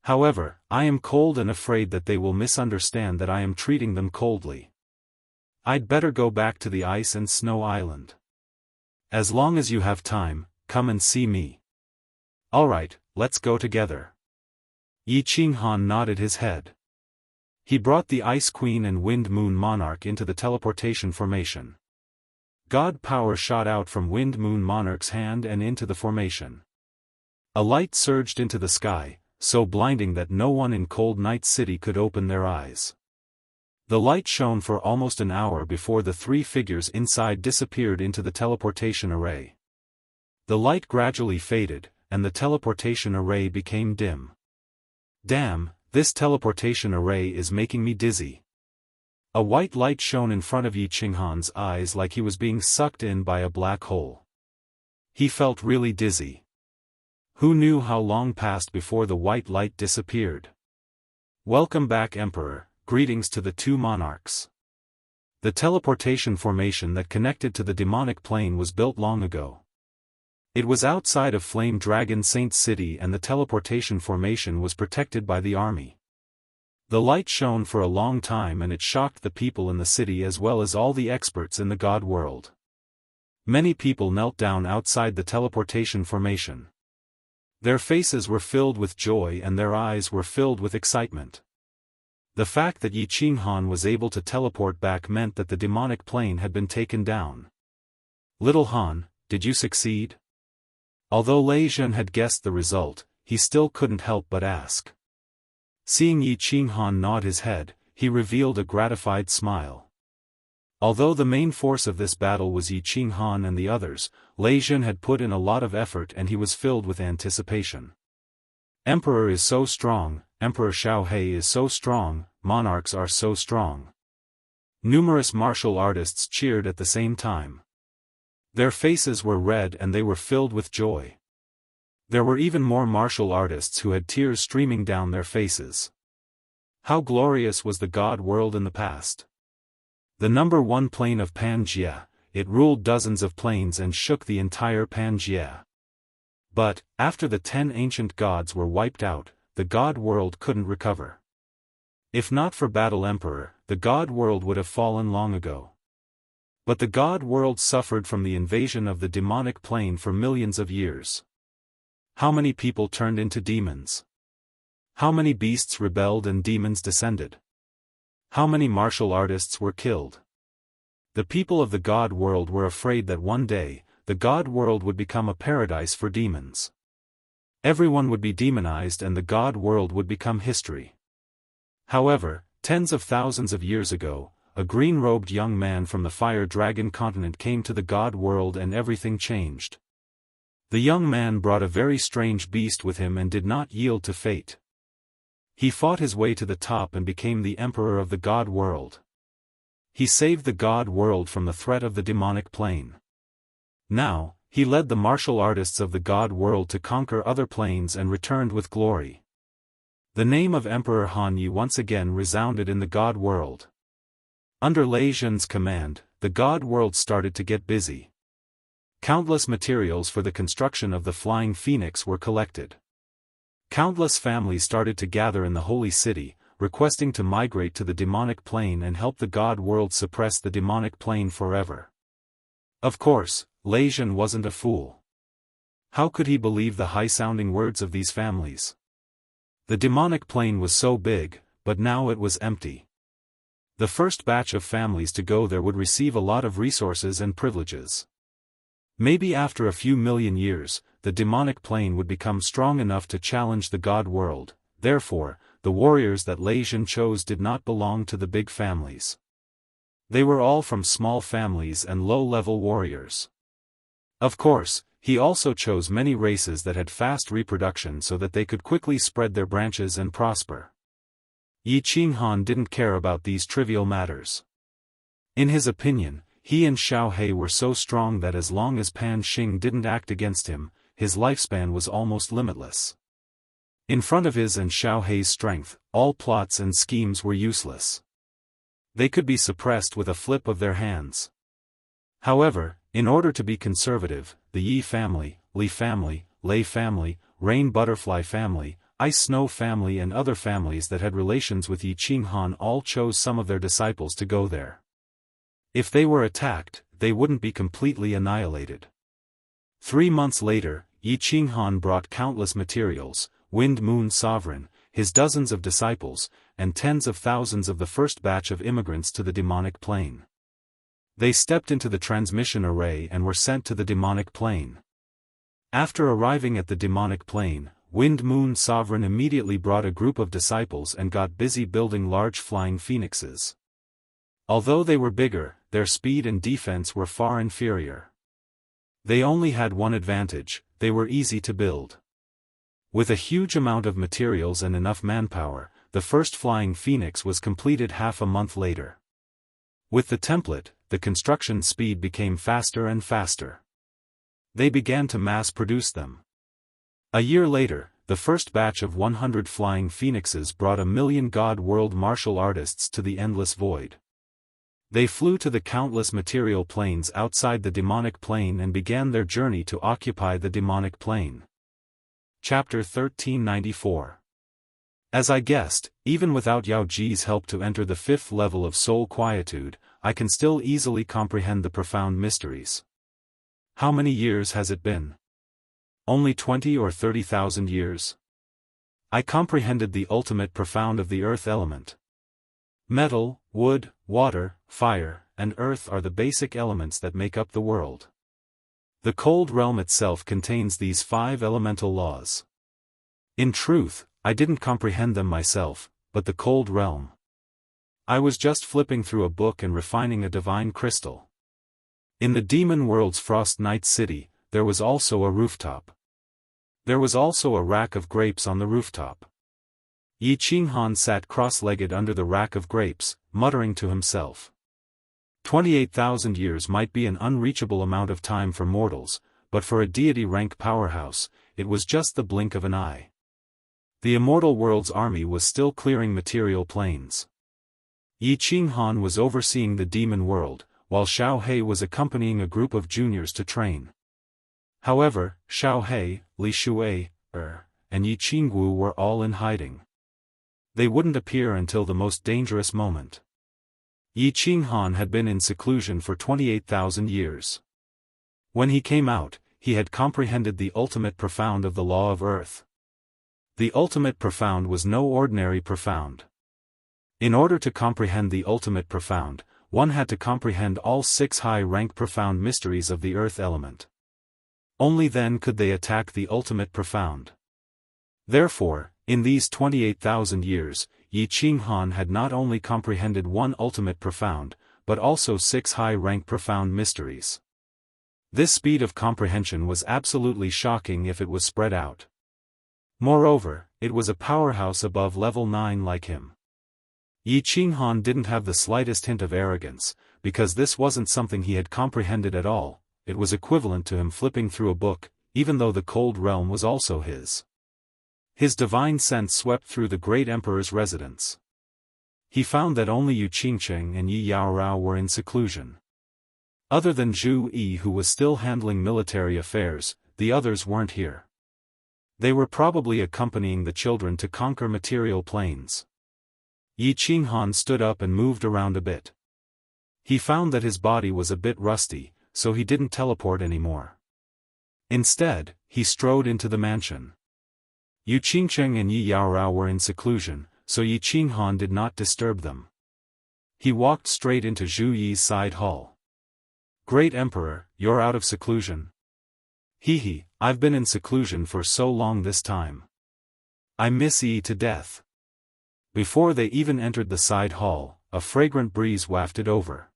However, I am cold and afraid that they will misunderstand that I am treating them coldly. I'd better go back to the ice and snow island. As long as you have time, come and see me." "Alright, let's go together." Yi Qinghan nodded his head. He brought the Ice Queen and Wind Moon Monarch into the teleportation formation. God power shot out from Wind Moon Monarch's hand and into the formation. A light surged into the sky, so blinding that no one in Cold Night City could open their eyes. The light shone for almost an hour before the three figures inside disappeared into the teleportation array. The light gradually faded, and the teleportation array became dim. "Damn, this teleportation array is making me dizzy." A white light shone in front of Yi Qinghan's eyes like he was being sucked in by a black hole. He felt really dizzy. Who knew how long passed before the white light disappeared? "Welcome back, Emperor," greetings to the two monarchs. The teleportation formation that connected to the demonic plane was built long ago. It was outside of Flame Dragon Saint City, and the teleportation formation was protected by the army. The light shone for a long time, and it shocked the people in the city as well as all the experts in the God world. Many people knelt down outside the teleportation formation. Their faces were filled with joy and their eyes were filled with excitement. The fact that Yi Qinghan was able to teleport back meant that the demonic plane had been taken down. "Little Han, did you succeed?" Although Lei Zhen had guessed the result, he still couldn't help but ask. Seeing Yi Qinghan nod his head, he revealed a gratified smile. Although the main force of this battle was Yi Qinghan and the others, Lei Zhen had put in a lot of effort and he was filled with anticipation. "Emperor is so strong, Emperor Xiao Hei is so strong, monarchs are so strong." Numerous martial artists cheered at the same time. Their faces were red and they were filled with joy. There were even more martial artists who had tears streaming down their faces. How glorious was the God world in the past! The number one plane of Pangaea, it ruled dozens of planes and shook the entire Pangaea. But, after the 10 ancient gods were wiped out, the God world couldn't recover. If not for Battle Emperor, the God world would have fallen long ago. But the God world suffered from the invasion of the demonic plane for millions of years. How many people turned into demons? How many beasts rebelled and demons descended? How many martial artists were killed? The people of the God world were afraid that one day, the God world would become a paradise for demons. Everyone would be demonized and the god world would become history. However, tens of thousands of years ago, a green-robed young man from the Fire Dragon continent came to the god world and everything changed. The young man brought a very strange beast with him and did not yield to fate. He fought his way to the top and became the emperor of the god world. He saved the god world from the threat of the demonic plane. Now, he led the martial artists of the god world to conquer other planes and returned with glory. The name of Emperor Han Yi once again resounded in the god world. Under Lei Zhen's command, the god world started to get busy. Countless materials for the construction of the Flying Phoenix were collected. Countless families started to gather in the Holy City, requesting to migrate to the demonic plane and help the god world suppress the demonic plane forever. Of course, Lei Zhen wasn't a fool. How could he believe the high-sounding words of these families? The demonic plane was so big, but now it was empty. The first batch of families to go there would receive a lot of resources and privileges. Maybe after a few million years, the demonic plane would become strong enough to challenge the god world. Therefore, the warriors that Lei Zhen chose did not belong to the big families. They were all from small families and low-level warriors. Of course, he also chose many races that had fast reproduction so that they could quickly spread their branches and prosper. Yi Qinghan didn't care about these trivial matters. In his opinion, he and Xiao He were so strong that as long as Pan Xing didn't act against him, his lifespan was almost limitless. In front of his and Xiao He's strength, all plots and schemes were useless. They could be suppressed with a flip of their hands. However, in order to be conservative, the Yi family, Li family, Lei family, Rain Butterfly family, Ice Snow family and other families that had relations with Yi Qinghan all chose some of their disciples to go there. If they were attacked, they wouldn't be completely annihilated. 3 months later, Yi Qinghan brought countless materials, Wind Moon Sovereign, his dozens of disciples, and tens of thousands of the first batch of immigrants to the demonic plane. They stepped into the transmission array and were sent to the demonic plane. After arriving at the demonic plane, Wind Moon Sovereign immediately brought a group of disciples and got busy building large flying phoenixes. Although they were bigger, their speed and defense were far inferior. They only had one advantage: they were easy to build. With a huge amount of materials and enough manpower, the first flying phoenix was completed half a month later. With the template, the construction speed became faster and faster. They began to mass-produce them. A year later, the first batch of 100 flying phoenixes brought 1 million god world martial artists to the endless void. They flew to the countless material planes outside the demonic plane and began their journey to occupy the demonic plane. Chapter 1394. As I guessed, even without Yao Ji's help to enter the 5th level of soul quietude, I can still easily comprehend the profound mysteries. How many years has it been? Only 20 or 30,000 years? I comprehended the ultimate profound of the earth element. Metal, wood, water, fire, and earth are the basic elements that make up the world. The cold realm itself contains these 5 elemental laws. In truth, I didn't comprehend them myself, but the cold realm. I was just flipping through a book and refining a divine crystal. In the demon world's Frost Night City, there was also a rooftop. There was also a rack of grapes on the rooftop. Yi Qinghan sat cross-legged under the rack of grapes, muttering to himself. 28,000 years might be an unreachable amount of time for mortals, but for a deity-rank powerhouse, it was just the blink of an eye. The immortal world's army was still clearing material planes. Yi Qinghan was overseeing the demon world, while Xiao He was accompanying a group of juniors to train. However, Xiao He, Li Shui, and Yi Qingwu were all in hiding. They wouldn't appear until the most dangerous moment. Yi Qinghan had been in seclusion for 28,000 years. When he came out, he had comprehended the ultimate profound of the law of earth. The ultimate profound was no ordinary profound. In order to comprehend the ultimate profound, one had to comprehend all 6 high-rank profound mysteries of the earth element. Only then could they attack the ultimate profound. Therefore, in these 28,000 years, Yi Qinghan had not only comprehended one ultimate profound, but also 6 high-rank profound mysteries. This speed of comprehension was absolutely shocking if it was spread out. Moreover, it was a powerhouse above level 9 like him. Yi Qinghan didn't have the slightest hint of arrogance, because this wasn't something he had comprehended at all. It was equivalent to him flipping through a book, even though the cold realm was also his. His divine sense swept through the great emperor's residence. He found that only Yu Qingcheng and Yi Yaorao were in seclusion. Other than Zhu Yi, who was still handling military affairs, the others weren't here. They were probably accompanying the children to conquer material planes. Yi Qinghan stood up and moved around a bit. He found that his body was a bit rusty, so he didn't teleport anymore. Instead, he strode into the mansion. Yu Qingcheng and Yi Yaorao were in seclusion, so Yi Qinghan did not disturb them. He walked straight into Zhu Yi's side hall. "Great Emperor, you're out of seclusion?" "Hee, I've been in seclusion for so long this time. I miss Yi to death." Before they even entered the side hall, a fragrant breeze wafted over.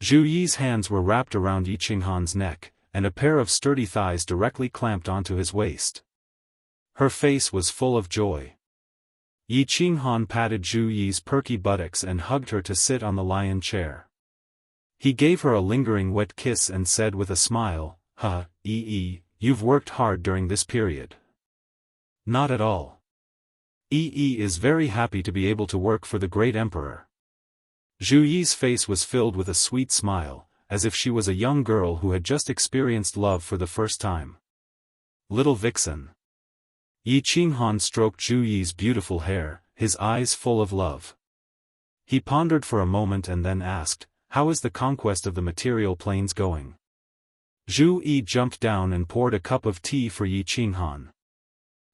Zhu Yi's hands were wrapped around Yi Qinghan's neck, and a pair of sturdy thighs directly clamped onto his waist. Her face was full of joy. Yi Qinghan patted Zhu Yi's perky buttocks and hugged her to sit on the lion chair. He gave her a lingering wet kiss and said with a smile, Yi, you've worked hard during this period." "Not at all. Yi is very happy to be able to work for the great emperor." Zhu Yi's face was filled with a sweet smile, as if she was a young girl who had just experienced love for the first time. "Little vixen." Yi Qinghan stroked Zhu Yi's beautiful hair, his eyes full of love. He pondered for a moment and then asked, "How is the conquest of the material planes going?" Zhu Yi jumped down and poured a cup of tea for Yi Qinghan.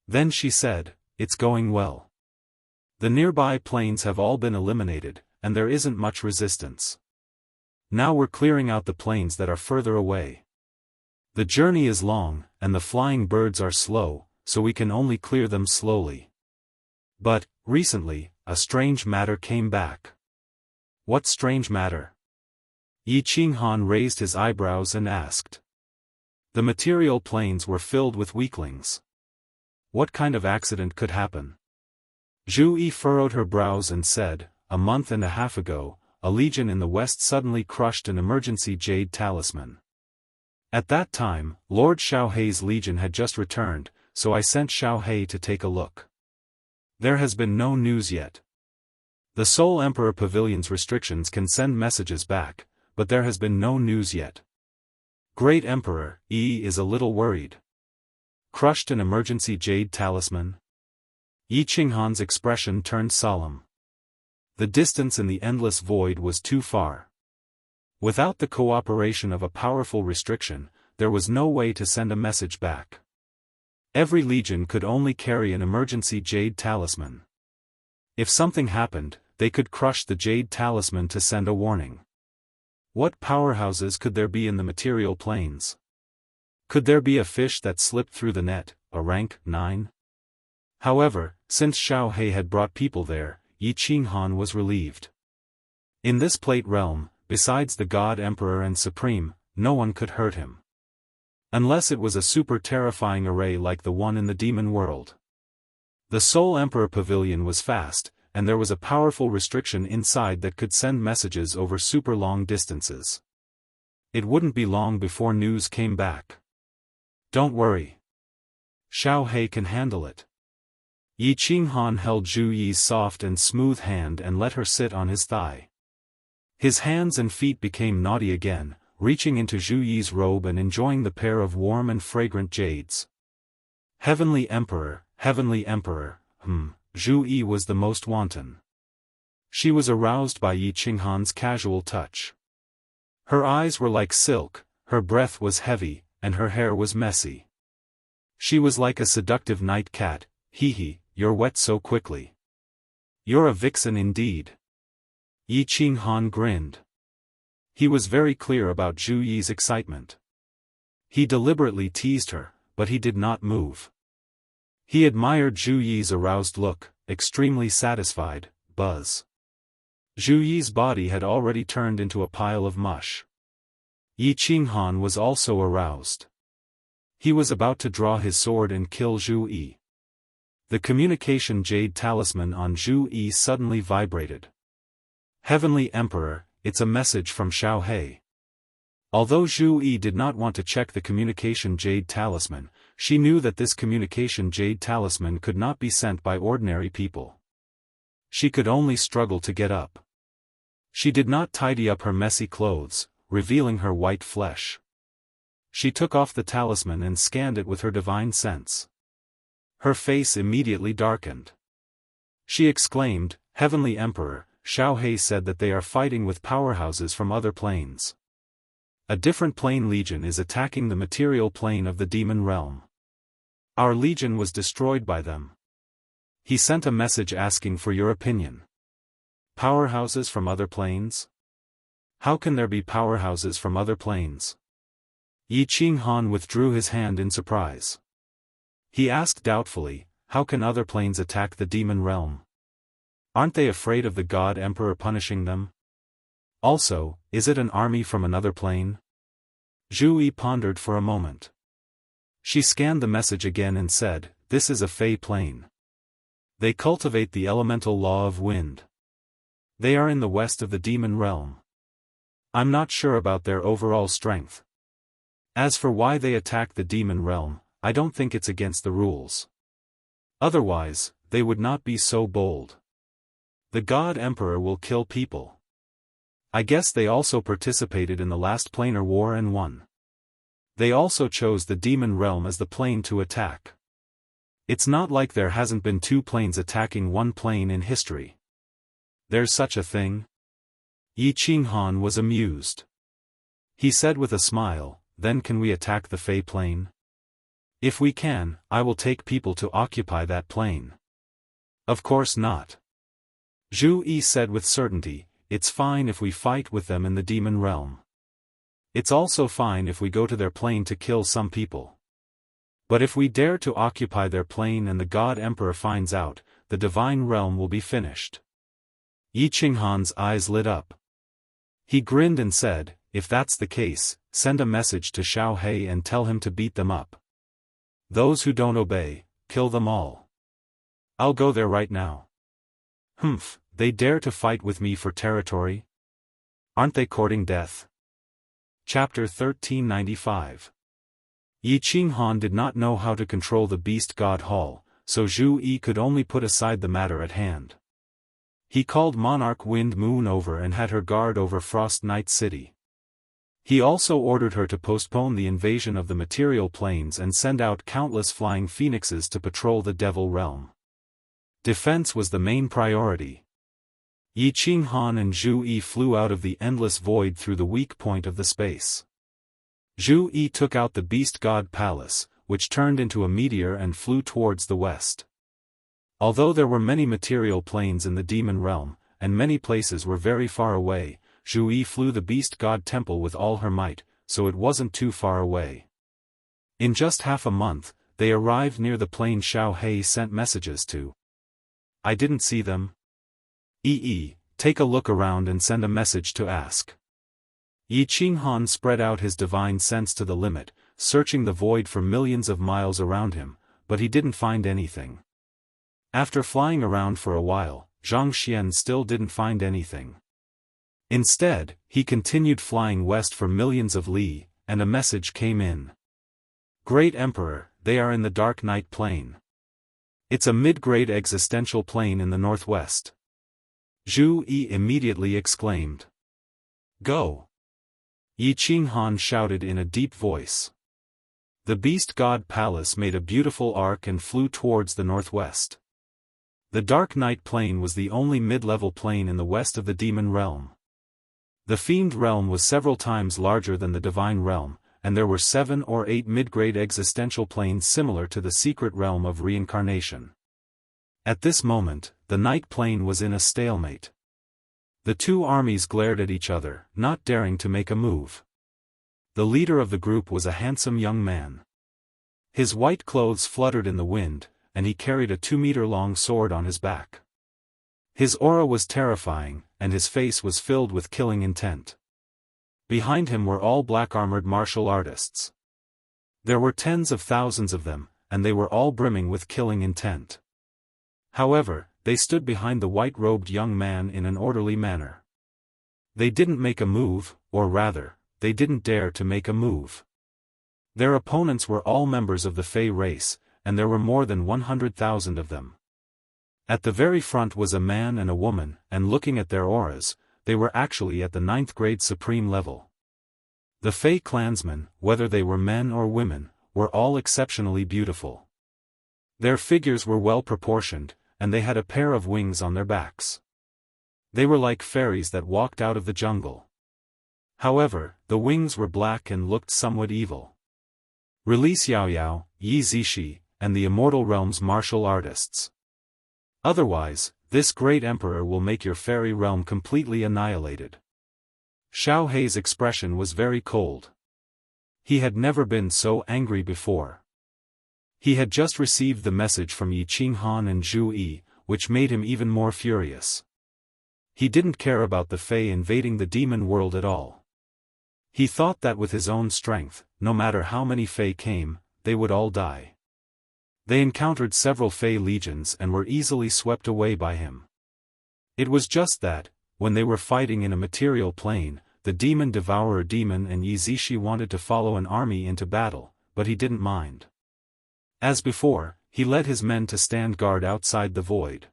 Then she said, "It's going well. The nearby planes have all been eliminated, and there isn't much resistance. Now we're clearing out the planes that are further away. The journey is long, and the flying birds are slow, so we can only clear them slowly. But, recently, a strange matter came back." "What strange matter?" Yi Qinghan raised his eyebrows and asked. "The material planes were filled with weaklings. What kind of accident could happen?" Zhu Yi furrowed her brows and said, "A month and a half ago, a legion in the west suddenly crushed an emergency jade talisman. At that time, Lord Xiaohei's legion had just returned, so I sent Xiaohei to take a look. There has been no news yet. The Soul Emperor Pavilion's restrictions can send messages back, but there has been no news yet. Great Emperor, Yi is a little worried." "Crushed an emergency jade talisman?" Yi Qinghan's expression turned solemn. The distance in the endless void was too far. Without the cooperation of a powerful restriction, there was no way to send a message back. Every legion could only carry an emergency jade talisman. If something happened, they could crush the jade talisman to send a warning. What powerhouses could there be in the material planes? Could there be a fish that slipped through the net, a rank 9? However, since Xiaohei had brought people there, Yi Qinghan was relieved. In this plate realm, besides the God Emperor and Supreme, no one could hurt him. Unless it was a super terrifying array like the one in the demon world. The Soul Emperor Pavilion was fast, and there was a powerful restriction inside that could send messages over super long distances. It wouldn't be long before news came back. "Don't worry. Xiaohei can handle it." Yi Qinghan held Zhu Yi's soft and smooth hand and let her sit on his thigh. His hands and feet became naughty again, reaching into Zhu Yi's robe and enjoying the pair of warm and fragrant jades. Heavenly Emperor, Zhu Yi was the most wanton. She was aroused by Yi Qinghan's casual touch. Her eyes were like silk, her breath was heavy, and her hair was messy. She was like a seductive night cat. You're wet so quickly. You're a vixen indeed." Yi Qinghan grinned. He was very clear about Zhu Yi's excitement. He deliberately teased her, but he did not move. He admired Zhu Yi's aroused look, extremely satisfied. Buzz. Zhu Yi's body had already turned into a pile of mush. Yi Qinghan was also aroused. He was about to draw his sword and kill Zhu Yi. The communication jade talisman on Zhu Yi suddenly vibrated. Heavenly Emperor, it's a message from Xiao He. Although Zhu Yi did not want to check the communication jade talisman, she knew that this communication jade talisman could not be sent by ordinary people. She could only struggle to get up. She did not tidy up her messy clothes, revealing her white flesh. She took off the talisman and scanned it with her divine sense. Her face immediately darkened. She exclaimed, Heavenly Emperor, Xiao He said that they are fighting with powerhouses from other planes. A different plane legion is attacking the material plane of the demon realm. Our legion was destroyed by them. He sent a message asking for your opinion. Powerhouses from other planes? How can there be powerhouses from other planes? Yi Qinghan withdrew his hand in surprise. He asked doubtfully, how can other planes attack the demon realm? Aren't they afraid of the God Emperor punishing them? Also, is it an army from another plane? Zhu Yi pondered for a moment. She scanned the message again and said, this is a Fey plane. They cultivate the elemental law of wind. They are in the west of the demon realm. I'm not sure about their overall strength. As for why they attack the demon realm, I don't think it's against the rules. Otherwise, they would not be so bold. The God Emperor will kill people. I guess they also participated in the last planar war and won. They also chose the demon realm as the plane to attack. It's not like there hasn't been two planes attacking one plane in history. There's such a thing? Yi Qinghan was amused. He said with a smile, then can we attack the Fey plane? If we can, I will take people to occupy that plane. Of course not. Zhu Yi said with certainty, it's fine if we fight with them in the demon realm. It's also fine if we go to their plane to kill some people. But if we dare to occupy their plane and the God Emperor finds out, the divine realm will be finished. Yi Qinghan's eyes lit up. He grinned and said, if that's the case, send a message to Xiao He and tell him to beat them up. Those who don't obey, kill them all. I'll go there right now. Humph, they dare to fight with me for territory? Aren't they courting death? Chapter 1395. Yi Qinghan did not know how to control the beast god Hall, so Zhu Yi could only put aside the matter at hand. He called Monarch Wind Moon over and had her guard over Frost Night City. He also ordered her to postpone the invasion of the material planes and send out countless flying phoenixes to patrol the Devil Realm. Defense was the main priority. Yi Qinghan and Zhu Yi flew out of the endless void through the weak point of the space. Zhu Yi took out the Beast God Palace, which turned into a meteor and flew towards the west. Although there were many material planes in the demon realm, and many places were very far away, Zhu Yi flew the Beast God Temple with all her might, so it wasn't too far away. In just half a month, they arrived near the plane Xiao He sent messages to. I didn't see them. Take a look around and send a message to ask. Yi Qinghan spread out his divine sense to the limit, searching the void for millions of miles around him, but he didn't find anything. After flying around for a while, Zhang Xian still didn't find anything. Instead, he continued flying west for millions of li, and a message came in. Great Emperor, they are in the Dark Night Plane. It's a mid-grade existential plane in the northwest. Zhu Yi immediately exclaimed. Go! Yi Qinghan shouted in a deep voice. The Beast God Palace made a beautiful arc and flew towards the northwest. The Dark Night Plane was the only mid-level plane in the west of the Demon Realm. The Fiend Realm was several times larger than the Divine Realm, and there were 7 or 8 mid-grade existential planes similar to the Secret Realm of Reincarnation. At this moment, the Night Plane was in a stalemate. The two armies glared at each other, not daring to make a move. The leader of the group was a handsome young man. His white clothes fluttered in the wind, and he carried a 2-meter-long sword on his back. His aura was terrifying, and his face was filled with killing intent. Behind him were all black-armored martial artists. There were tens of thousands of them, and they were all brimming with killing intent. However, they stood behind the white-robed young man in an orderly manner. They didn't make a move, or rather, they didn't dare to make a move. Their opponents were all members of the Fey race, and there were more than 100,000 of them. At the very front was a man and a woman, and looking at their auras, they were actually at the 9th grade supreme level. The Fey clansmen, whether they were men or women, were all exceptionally beautiful. Their figures were well proportioned, and they had a pair of wings on their backs. They were like fairies that walked out of the jungle. However, the wings were black and looked somewhat evil. Release Yao Yao, Yi Zishi, and the Immortal Realm's martial artists. Otherwise, this great emperor will make your fairy realm completely annihilated. Xiao Hei's expression was very cold. He had never been so angry before. He had just received the message from Yi Qinghan and Zhu Yi, which made him even more furious. He didn't care about the Fey invading the demon world at all. He thought that with his own strength, no matter how many Fey came, they would all die. They encountered several Fey legions and were easily swept away by him. It was just that, when they were fighting in a material plane, the demon devourer demon and Yi Zishi wanted to follow an army into battle, but he didn't mind. As before, he led his men to stand guard outside the void.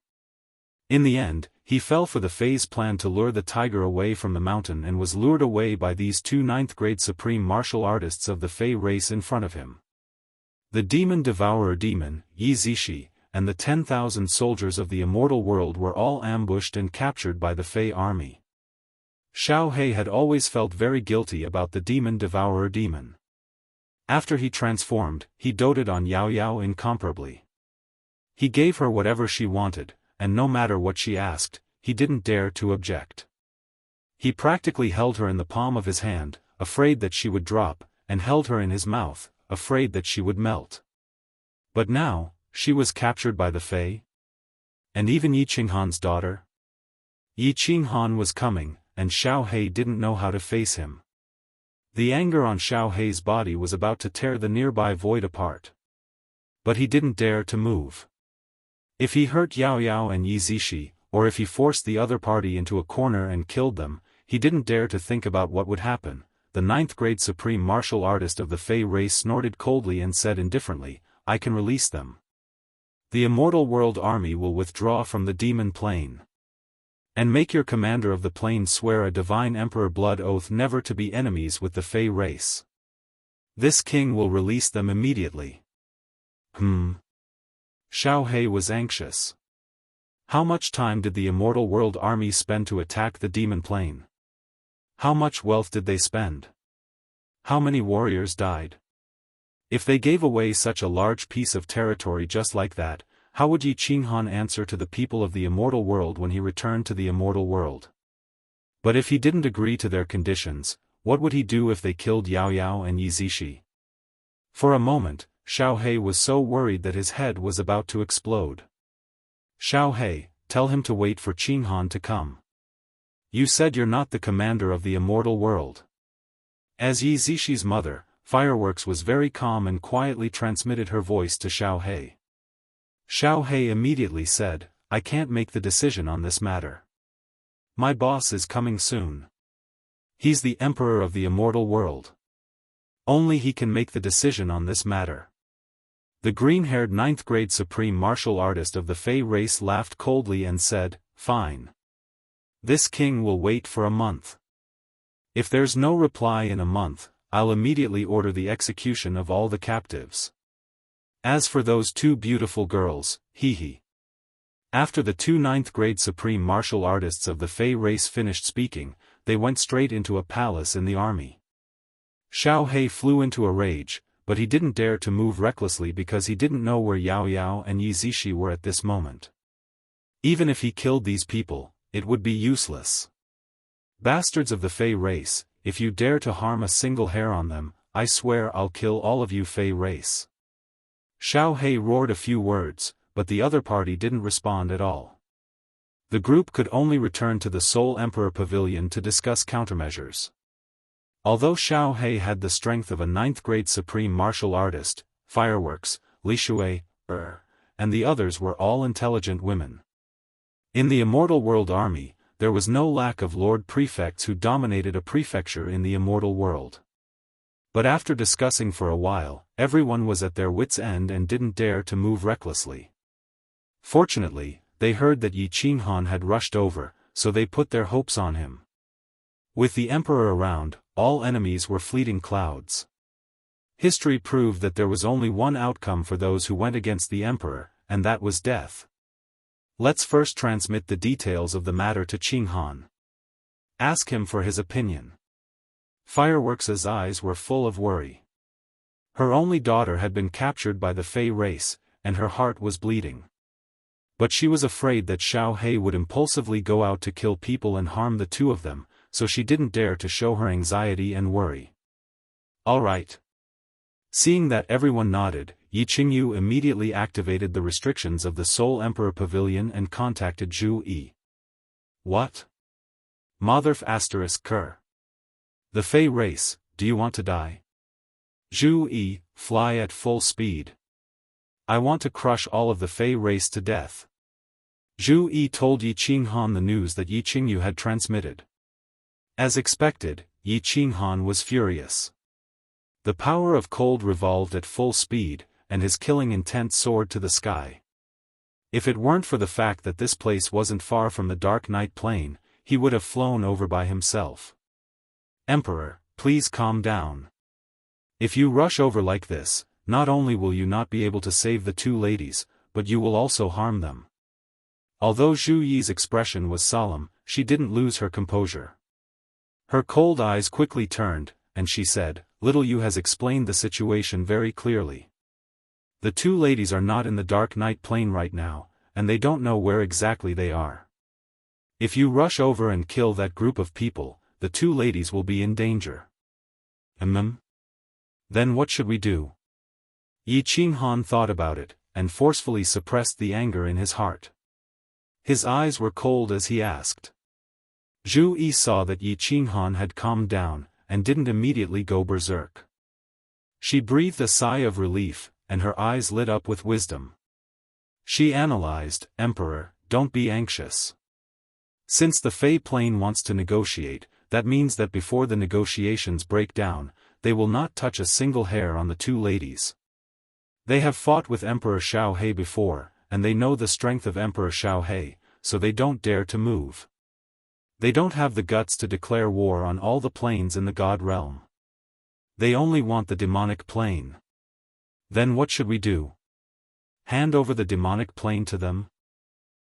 In the end, he fell for the Fey's plan to lure the tiger away from the mountain and was lured away by these 2 9th-grade supreme martial artists of the Fey race in front of him. The demon devourer demon, Yi Zishi, and the 10,000 soldiers of the immortal world were all ambushed and captured by the Fey army. Xiao Hei had always felt very guilty about the demon devourer demon. After he transformed, he doted on Yao Yao incomparably. He gave her whatever she wanted, and no matter what she asked, he didn't dare to object. He practically held her in the palm of his hand, afraid that she would drop, and held her in his mouth, afraid that she would melt. But now, she was captured by the Fey? And even Yi Qinghan's daughter? Yi Qinghan was coming, and Xiao Hei didn't know how to face him. The anger on Xiao Hei's body was about to tear the nearby void apart. But he didn't dare to move. If he hurt Yao Yao and Yi Zishi, or if he forced the other party into a corner and killed them, he didn't dare to think about what would happen. The 9th-grade supreme martial artist of the Fey race snorted coldly and said indifferently, "I can release them. The immortal world army will withdraw from the demon plane. And make your commander of the plane swear a divine emperor blood oath never to be enemies with the Fey race. This king will release them immediately." Xiao Hei was anxious. How much time did the immortal world army spend to attack the demon plane? How much wealth did they spend? How many warriors died? If they gave away such a large piece of territory just like that, how would Yi Qinghan answer to the people of the immortal world when he returned to the immortal world? But if he didn't agree to their conditions, what would he do if they killed Yao Yao and Yi Zishi? For a moment, Xiao Hei was so worried that his head was about to explode. "Xiao Hei, tell him to wait for Qinghan to come. You said you're not the commander of the immortal world." As Yi Zishi's mother, Fireworks was very calm and quietly transmitted her voice to Xiao Hei. Xiao Hei immediately said, "I can't make the decision on this matter. My boss is coming soon. He's the emperor of the immortal world. Only he can make the decision on this matter." The green-haired 9th-grade supreme martial artist of the Fey race laughed coldly and said, "Fine. This king will wait for a month. If there's no reply in a month, I'll immediately order the execution of all the captives. As for those 2 beautiful girls, hee." After the 2 9th-grade supreme martial artists of the Fey race finished speaking, they went straight into a palace in the army. Xiao Hei flew into a rage, but he didn't dare to move recklessly because he didn't know where Yao Yao and Yi Zishi were at this moment. Even if he killed these people, it would be useless. Bastards of the Fey race, if you dare to harm a single hair on them, I swear I'll kill all of you Fey race. Xiao He roared a few words, but the other party didn't respond at all. The group could only return to the Soul Emperor Pavilion to discuss countermeasures. Although Xiao He had the strength of a 9th-grade supreme martial artist, Fireworks, Li Shui, and the others were all intelligent women. In the Immortal World Army, there was no lack of Lord Prefects who dominated a prefecture in the Immortal World. But after discussing for a while, everyone was at their wits' end and didn't dare to move recklessly. Fortunately, they heard that Yi Qinghan had rushed over, so they put their hopes on him. With the Emperor around, all enemies were fleeting clouds. History proved that there was only one outcome for those who went against the Emperor, and that was death. Let's first transmit the details of the matter to Qinghan. Ask him for his opinion. Fireworks' eyes were full of worry. Her only daughter had been captured by the Fey race, and her heart was bleeding. But she was afraid that Xiao He would impulsively go out to kill people and harm the two of them, so she didn't dare to show her anxiety and worry. All right. Seeing that everyone nodded, Yi Qingyu immediately activated the restrictions of the Soul Emperor Pavilion and contacted Zhu Yi. What? Motherf *Ker. The Fey race, do you want to die? Zhu Yi, fly at full speed. I want to crush all of the Fey race to death. Zhu Yi told Yi Qinghan the news that Yi Qingyu had transmitted. As expected, Yi Qinghan was furious. The power of cold revolved at full speed, and his killing intent soared to the sky. If it weren't for the fact that this place wasn't far from the Dark Night Plain, he would have flown over by himself. Emperor, please calm down. If you rush over like this, not only will you not be able to save the two ladies, but you will also harm them. Although Zhu Yi's expression was solemn, she didn't lose her composure. Her cold eyes quickly turned, and she said, Little Yu has explained the situation very clearly. The two ladies are not in the Dark Night Plain right now, and they don't know where exactly they are. If you rush over and kill that group of people, the two ladies will be in danger. Then what should we do? Yi Qinghan thought about it, and forcefully suppressed the anger in his heart. His eyes were cold as he asked. Zhu Yi saw that Yi Qinghan had calmed down, and didn't immediately go berserk. She breathed a sigh of relief, and her eyes lit up with wisdom. She analyzed, Emperor, don't be anxious. Since the Fey Plain wants to negotiate, that means that before the negotiations break down, they will not touch a single hair on the two ladies. They have fought with Emperor Xiao He before, and they know the strength of Emperor Xiao He, so they don't dare to move. They don't have the guts to declare war on all the planes in the God realm. They only want the demonic plane. Then what should we do? Hand over the demonic plane to them?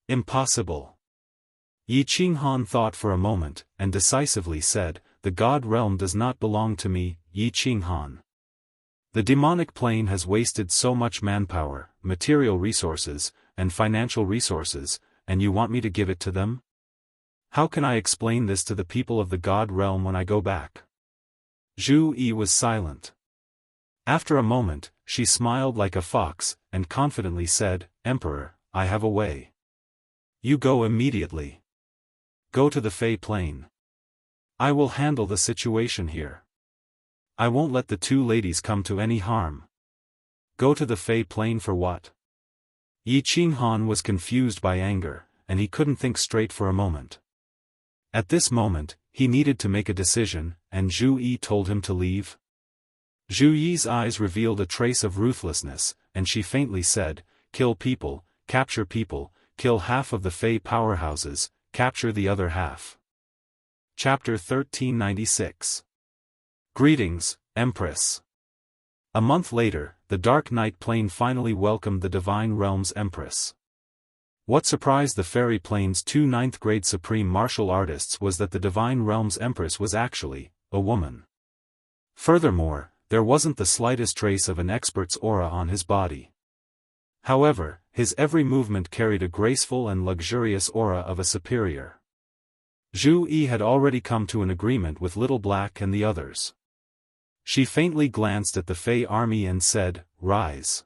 Impossible. Yi Qinghan thought for a moment, and decisively said, The God realm does not belong to me, Yi Qinghan. The demonic plane has wasted so much manpower, material resources, and financial resources, and you want me to give it to them? How can I explain this to the people of the God realm when I go back? Zhu Yi was silent. After a moment, she smiled like a fox, and confidently said, Emperor, I have a way. You go immediately. Go to the Fey Plain. I will handle the situation here. I won't let the two ladies come to any harm. Go to the Fey Plain for what? Yi Qinghan was confused by anger, and he couldn't think straight for a moment. At this moment, he needed to make a decision, and Zhu Yi told him to leave. Zhu Yi's eyes revealed a trace of ruthlessness, and she faintly said, Kill people, capture people, kill half of the Fey powerhouses, capture the other half. Chapter 1396. Greetings, Empress. A month later, the Dark Night Plain finally welcomed the Divine Realm's Empress. What surprised the Fairy Plain's two 9th-grade supreme martial artists was that the Divine Realm's Empress was actually a woman. Furthermore, there wasn't the slightest trace of an expert's aura on his body. However, his every movement carried a graceful and luxurious aura of a superior. Zhu Yi had already come to an agreement with Little Black and the others. She faintly glanced at the Fey army and said, Rise.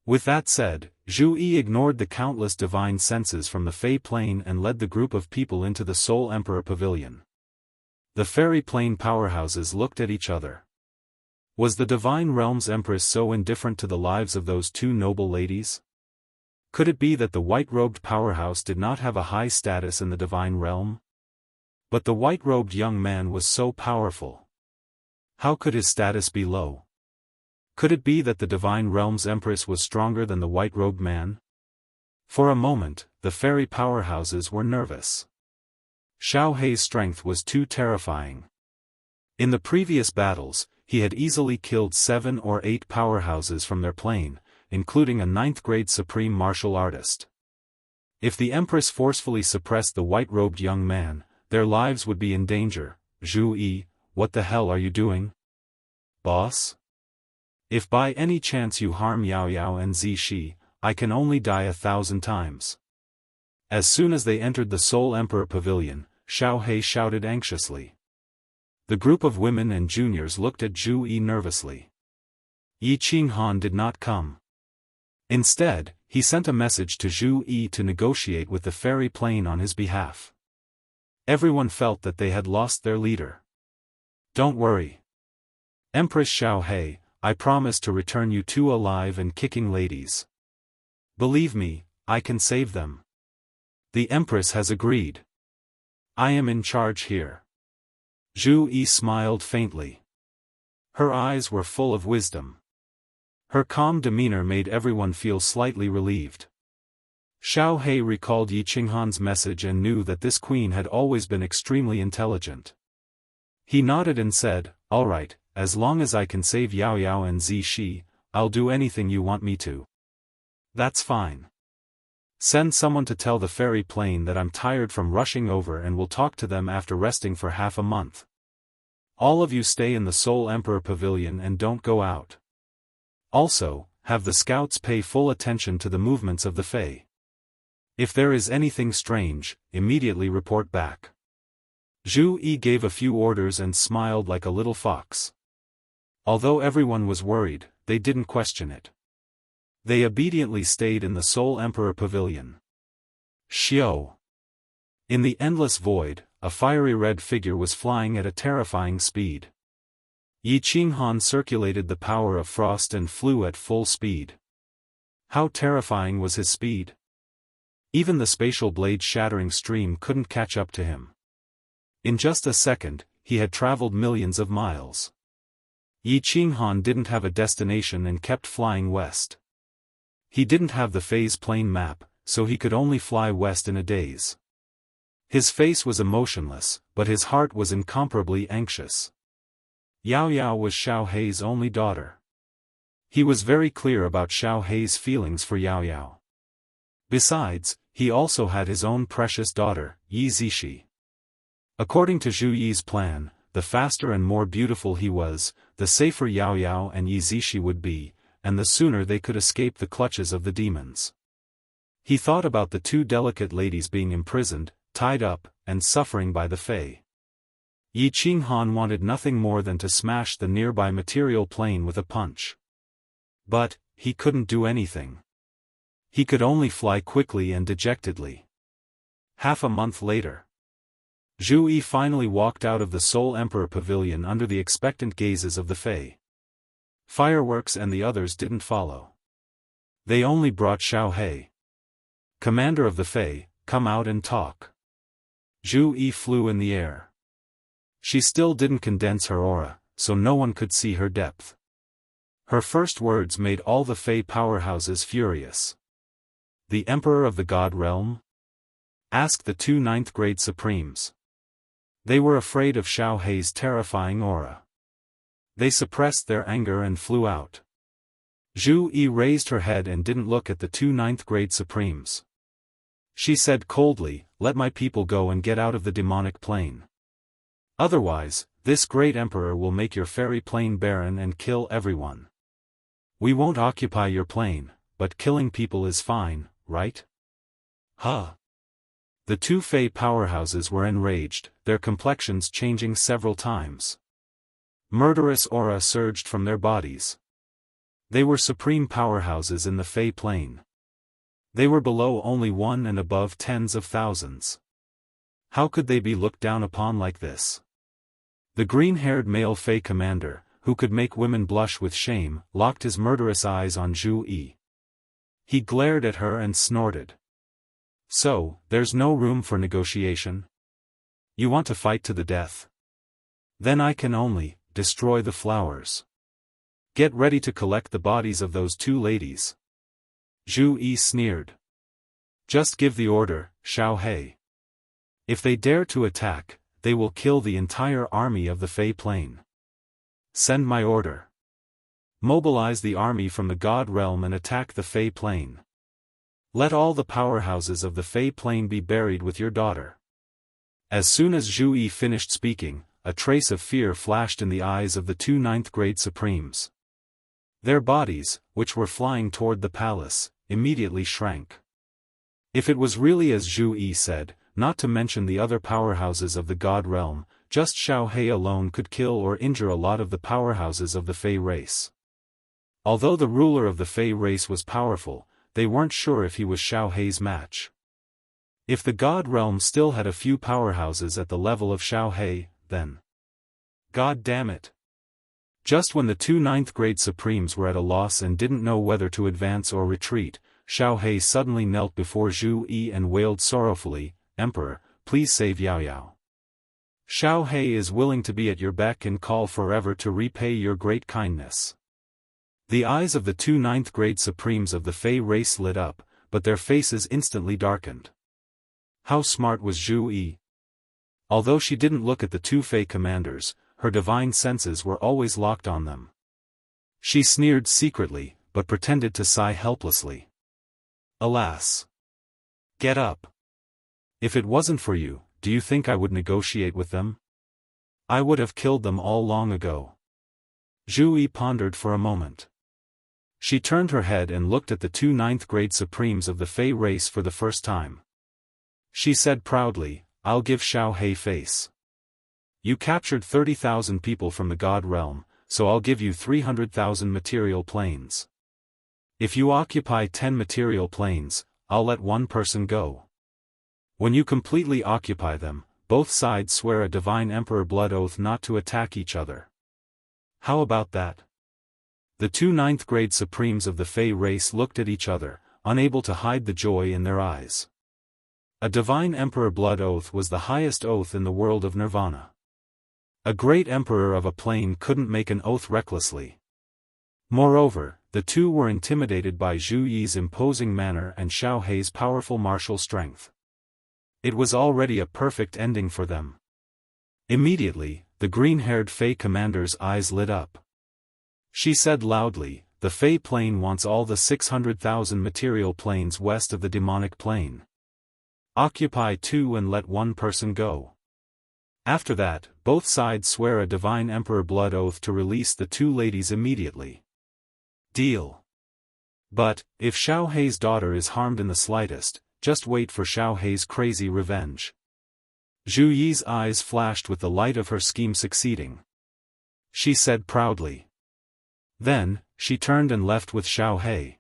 With that said, Zhu Yi ignored the countless divine senses from the Fey Plane and led the group of people into the Soul Emperor Pavilion. The Fairy Plane powerhouses looked at each other. Was the Divine Realm's Empress so indifferent to the lives of those two noble ladies? Could it be that the white-robed powerhouse did not have a high status in the Divine Realm? But the white-robed young man was so powerful. How could his status be low? Could it be that the Divine Realm's Empress was stronger than the white-robed man? For a moment, the fairy powerhouses were nervous. Xiao Hei's strength was too terrifying. In the previous battles, he had easily killed 7 or 8 powerhouses from their plane, including a 9th-grade supreme martial artist. If the Empress forcefully suppressed the white-robed young man, their lives would be in danger. Zhu Yi, what the hell are you doing? Boss? If by any chance you harm Yao Yao and Zishi, I can only die 1,000 times. As soon as they entered the Soul Emperor Pavilion, Xiao Hei shouted anxiously. The group of women and juniors looked at Zhu Yi nervously. Yi Qinghan did not come. Instead, he sent a message to Zhu Yi to negotiate with the Fairy Plane on his behalf. Everyone felt that they had lost their leader. Don't worry. Empress Xiao Hei, I promise to return you 2 alive and kicking ladies. Believe me, I can save them. The Empress has agreed. I am in charge here. Zhu Yi smiled faintly. Her eyes were full of wisdom. Her calm demeanor made everyone feel slightly relieved. Xiao Hei recalled Yi Qinghan's message and knew that this queen had always been extremely intelligent. He nodded and said, all right, as long as I can save Yao Yao and Zishi, I'll do anything you want me to. That's fine. Send someone to tell the Fairy Plane that I'm tired from rushing over and will talk to them after resting for half a month. All of you stay in the Soul Emperor Pavilion and don't go out. Also, have the scouts pay full attention to the movements of the Fae. If there is anything strange, immediately report back. Zhu Yi gave a few orders and smiled like a little fox. Although everyone was worried, they didn't question it. They obediently stayed in the Soul Emperor Pavilion. Xiao. In the endless void, a fiery red figure was flying at a terrifying speed. Yi Qinghan circulated the power of frost and flew at full speed. How terrifying was his speed? Even the spatial blade-shattering stream couldn't catch up to him. In just a second, he had traveled millions of miles. Yi Qinghan didn't have a destination and kept flying west. He didn't have the phase plane map, so he could only fly west in a daze. His face was emotionless, but his heart was incomparably anxious. Yao Yao was Xiao Hei's only daughter. He was very clear about Xiao Hei's feelings for Yao Yao. Besides, he also had his own precious daughter, Yi Zishi. According to Zhu Yi's plan, the faster and more beautiful he was, the safer Yao Yao and Yi Zishi would be, and the sooner they could escape the clutches of the demons. He thought about the 2 delicate ladies being imprisoned, tied up, and suffering by the Fae. Yi Qinghan wanted nothing more than to smash the nearby material plane with a punch. But, he couldn't do anything. He could only fly quickly and dejectedly. Half a month later, Zhu Yi finally walked out of the Soul Emperor Pavilion under the expectant gazes of the Fae. Fireworks and the others didn't follow. They only brought Xiao Hei. Commander of the Fae, come out and talk. Zhu Yi flew in the air. She still didn't condense her aura, so no one could see her depth. Her first words made all the Fae powerhouses furious. The Emperor of the God Realm? Asked the 2 9th-grade Supremes. They were afraid of Xiao Hei's terrifying aura. They suppressed their anger and flew out. Zhu Yi raised her head and didn't look at the 2 9th-grade Supremes. She said coldly, let my people go and get out of the demonic plane. Otherwise, this great emperor will make your fairy plane barren and kill everyone. We won't occupy your plane, but killing people is fine, right? Huh. The 2 Fey powerhouses were enraged, their complexions changing several times. Murderous aura surged from their bodies. They were supreme powerhouses in the Fey plane. They were below only one and above tens of thousands. How could they be looked down upon like this? The green-haired male Fey commander, who could make women blush with shame, locked his murderous eyes on Zhu Yi. He glared at her and snorted. So, there's no room for negotiation? You want to fight to the death? Then I can only destroy the flowers. Get ready to collect the bodies of those two ladies. Zhu Yi sneered. Just give the order, Xiao He. If they dare to attack, they will kill the entire army of the Fey Plain. Send my order. Mobilize the army from the God Realm and attack the Fey Plain. Let all the powerhouses of the Fey Plain be buried with your daughter. As soon as Zhu Yi finished speaking, a trace of fear flashed in the eyes of the two ninth-grade Supremes. Their bodies, which were flying toward the palace, immediately shrank. If it was really as Zhu Yi said, not to mention the other powerhouses of the God Realm, just Xiao He alone could kill or injure a lot of the powerhouses of the Fey race. Although the ruler of the Fey race was powerful, they weren't sure if he was Xiao He's match. If the God Realm still had a few powerhouses at the level of Xiao He, then... God damn it! Just when the two ninth-grade Supremes were at a loss and didn't know whether to advance or retreat, Xiao He suddenly knelt before Zhu Yi and wailed sorrowfully, "Emperor, please save Yao Yao. Xiao He is willing to be at your beck and call forever to repay your great kindness." The eyes of the two ninth-grade Supremes of the Fey race lit up, but their faces instantly darkened. How smart was Zhu Yi? Although she didn't look at the two Fey commanders, her divine senses were always locked on them. She sneered secretly, but pretended to sigh helplessly. Alas! Get up! If it wasn't for you, do you think I would negotiate with them? I would have killed them all long ago. Zhu Yi pondered for a moment. She turned her head and looked at the two ninth-grade Supremes of the Fey race for the first time. She said proudly, "I'll give Xiao He face. You captured 30,000 people from the God Realm, so I'll give you 300,000 material planes. If you occupy 10 material planes, I'll let one person go. When you completely occupy them, both sides swear a divine emperor blood oath not to attack each other. How about that?" The two ninth-grade Supremes of the Fey race looked at each other, unable to hide the joy in their eyes. A divine emperor blood oath was the highest oath in the world of Nirvana. A great emperor of a plane couldn't make an oath recklessly. Moreover, the two were intimidated by Zhu Yi's imposing manner and Xiao He's powerful martial strength. It was already a perfect ending for them. Immediately, the green-haired Fey commander's eyes lit up. She said loudly, "The Fey plane wants all the 600,000 material planes west of the demonic plane. Occupy 2 and let one person go. After that, both sides swear a divine emperor blood oath to release the two ladies immediately. Deal. But, if Xiao He's daughter is harmed in the slightest, just wait for Xiao He's crazy revenge." Zhu Yi's eyes flashed with the light of her scheme succeeding. She said proudly. Then, she turned and left with Xiao He.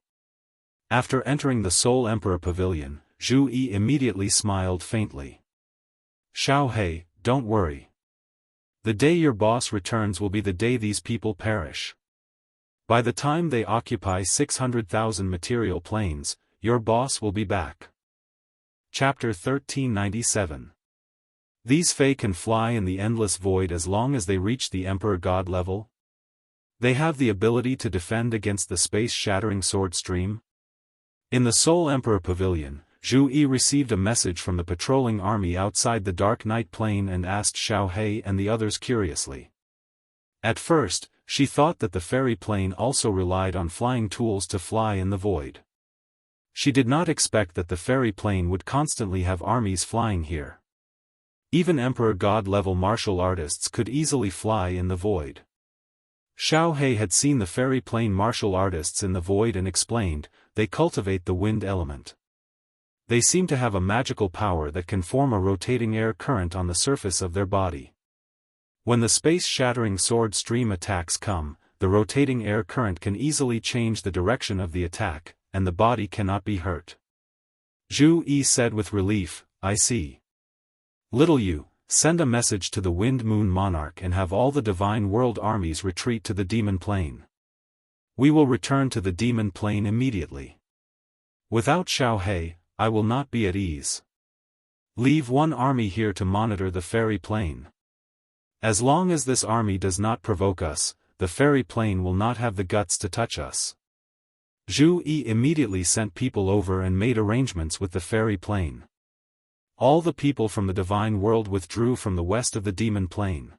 After entering the Soul Emperor Pavilion, Zhu Yi immediately smiled faintly. "Xiao He, don't worry. The day your boss returns will be the day these people perish. By the time they occupy 600,000 material planes, your boss will be back." Chapter 1397. These Fey can fly in the endless void as long as they reach the Emperor God level? They have the ability to defend against the space-shattering sword stream? In the Soul Emperor Pavilion, Zhu Yi received a message from the patrolling army outside the Dark Night Plane and asked Xiao He and the others curiously. At first, she thought that the fairy plane also relied on flying tools to fly in the void. She did not expect that the fairy plane would constantly have armies flying here. Even Emperor God-level martial artists could easily fly in the void. Xiao He had seen the fairy plane martial artists in the void and explained, they cultivate the wind element. They seem to have a magical power that can form a rotating air current on the surface of their body. When the space-shattering sword stream attacks come, the rotating air current can easily change the direction of the attack, and the body cannot be hurt. Zhu Yi said with relief, I see. Little you, send a message to the Wind Moon Monarch and have all the Divine World armies retreat to the Demon Plain. We will return to the Demon Plain immediately. Without Xiao He, I will not be at ease. Leave one army here to monitor the Fairy Plain. As long as this army does not provoke us, the Fairy Plain will not have the guts to touch us. Zhu Yi immediately sent people over and made arrangements with the Fairy Plain. All the people from the Divine World withdrew from the west of the Demon Plain.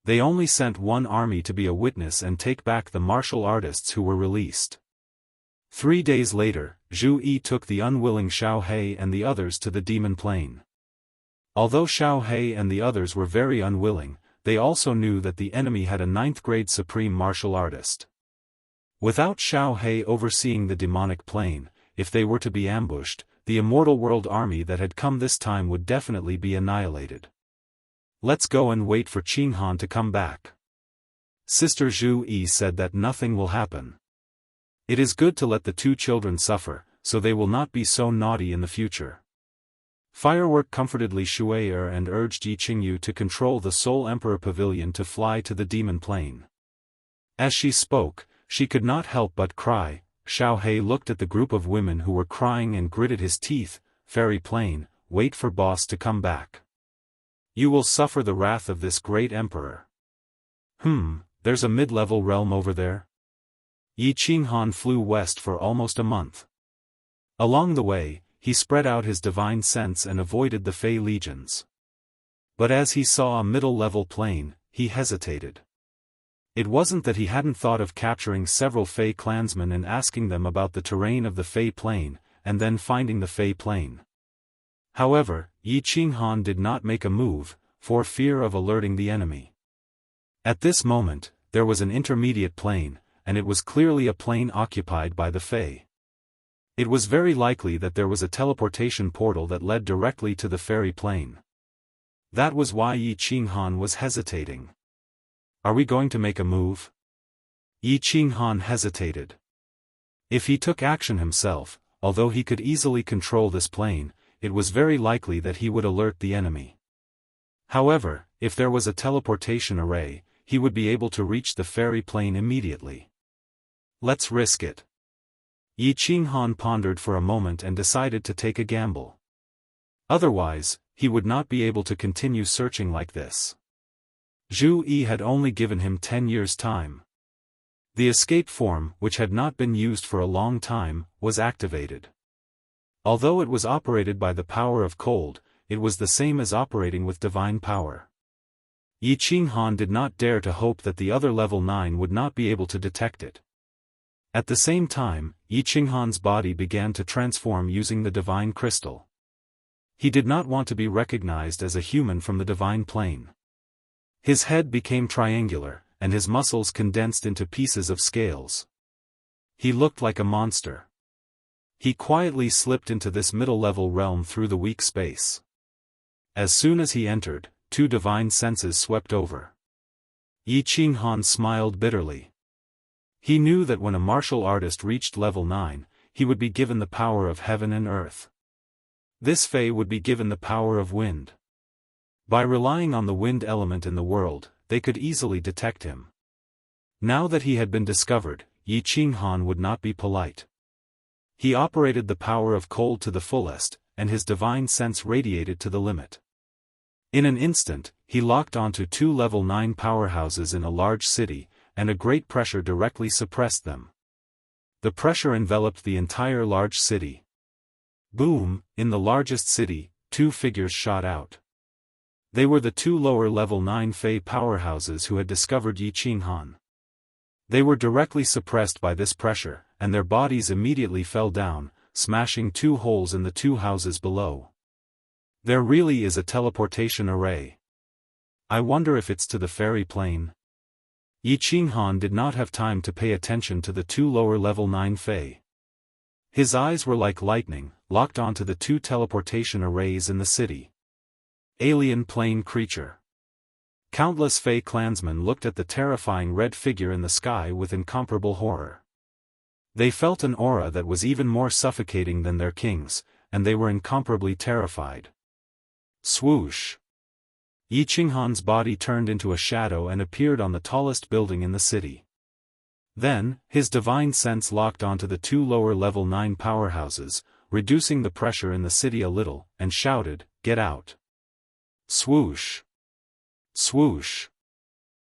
They only sent one army to be a witness and take back the martial artists who were released. 3 days later, Zhu Yi took the unwilling Xiao He and the others to the Demon Plain. Although Xiao He and the others were very unwilling, they also knew that the enemy had a 9th-grade supreme martial artist. Without Xiao He overseeing the demonic plane, if they were to be ambushed, the Immortal World army that had come this time would definitely be annihilated. Let's go and wait for Qinghan to come back. Sister Zhu Yi said that nothing will happen. It is good to let the 2 children suffer, so they will not be so naughty in the future. Firework comforted Li Shui'er and urged Yi Qingyu to control the Soul Emperor Pavilion to fly to the Demon Plain. As she spoke, she could not help but cry. Xiao He looked at the group of women who were crying and gritted his teeth. Fairy Plain, wait for boss to come back. You will suffer the wrath of this great emperor. There's a mid-level realm over there? Yi Qinghan flew west for almost a month. Along the way, he spread out his divine sense and avoided the Fey legions. But as he saw a middle-level plane, he hesitated. It wasn't that he hadn't thought of capturing several Fey clansmen and asking them about the terrain of the Fey Plain, and then finding the Fey Plain. However, Yi Qinghan did not make a move, for fear of alerting the enemy. At this moment, there was an intermediate plane, and it was clearly a plane occupied by the Fey. It was very likely that there was a teleportation portal that led directly to the Fairy Plain. That was why Yi Qinghan was hesitating. Are we going to make a move? Yi Qinghan hesitated. If he took action himself, although he could easily control this plane, it was very likely that he would alert the enemy. However, if there was a teleportation array, he would be able to reach the Fairy Plain immediately. Let's risk it. Yi Qinghan pondered for a moment and decided to take a gamble. Otherwise, he would not be able to continue searching like this. Zhu Yi had only given him 10 years' time. The escape form, which had not been used for a long time, was activated. Although it was operated by the power of cold, it was the same as operating with divine power. Yi Qinghan did not dare to hope that the other level 9 would not be able to detect it. At the same time, Yi Qinghan's body began to transform using the divine crystal. He did not want to be recognized as a human from the divine plane. His head became triangular, and his muscles condensed into pieces of scales. He looked like a monster. He quietly slipped into this middle-level realm through the weak space. As soon as he entered, 2 divine senses swept over. Yi Qinghan smiled bitterly. He knew that when a martial artist reached level 9, he would be given the power of heaven and earth. This Fey would be given the power of wind. By relying on the wind element in the world, they could easily detect him. Now that he had been discovered, Yi Qinghan would not be polite. He operated the power of cold to the fullest, and his divine sense radiated to the limit. In an instant, he locked onto 2 level 9 powerhouses in a large city, and a great pressure directly suppressed them. The pressure enveloped the entire large city. Boom! In the largest city, 2 figures shot out. They were the 2 lower level 9 Fey powerhouses who had discovered Yi Qinghan. They were directly suppressed by this pressure, and their bodies immediately fell down, smashing 2 holes in the 2 houses below. There really is a teleportation array. I wonder if it's to the Fairy Plain. Yi Qinghan did not have time to pay attention to the 2 lower level 9 Fey. His eyes were like lightning, locked onto the 2 teleportation arrays in the city. Alien plane creature. Countless Fey clansmen looked at the terrifying red figure in the sky with incomparable horror. They felt an aura that was even more suffocating than their king's, and they were incomparably terrified. Swoosh! Yi Qinghan's body turned into a shadow and appeared on the tallest building in the city. Then, his divine sense locked onto the two lower level 9 powerhouses, reducing the pressure in the city a little, and shouted, "Get out!" Swoosh! Swoosh!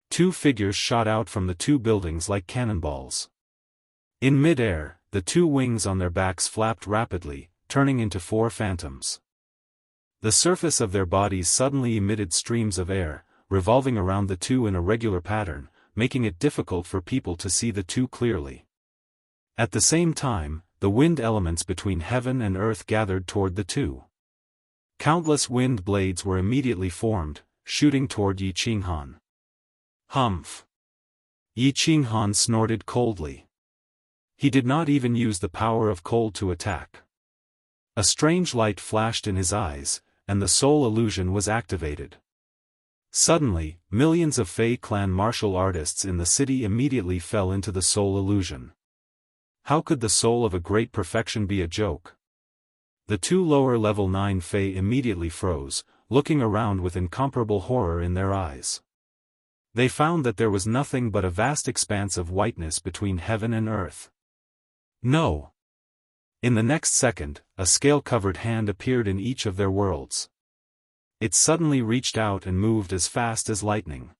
Two figures shot out from the two buildings like cannonballs. In mid-air, the two wings on their backs flapped rapidly, turning into 4 phantoms. The surface of their bodies suddenly emitted streams of air, revolving around the two in a regular pattern, making it difficult for people to see the two clearly. At the same time, the wind elements between heaven and earth gathered toward the two. Countless wind blades were immediately formed, shooting toward Yi Qinghan. Humph! Yi Qinghan snorted coldly. He did not even use the power of cold to attack. A strange light flashed in his eyes, and the soul illusion was activated. Suddenly, millions of Fey clan martial artists in the city immediately fell into the soul illusion. How could the soul of a great perfection be a joke? The two lower level 9 Fey immediately froze, looking around with incomparable horror in their eyes. They found that there was nothing but a vast expanse of whiteness between heaven and earth. No! In the next second, a scale-covered hand appeared in each of their worlds. It suddenly reached out and moved as fast as lightning.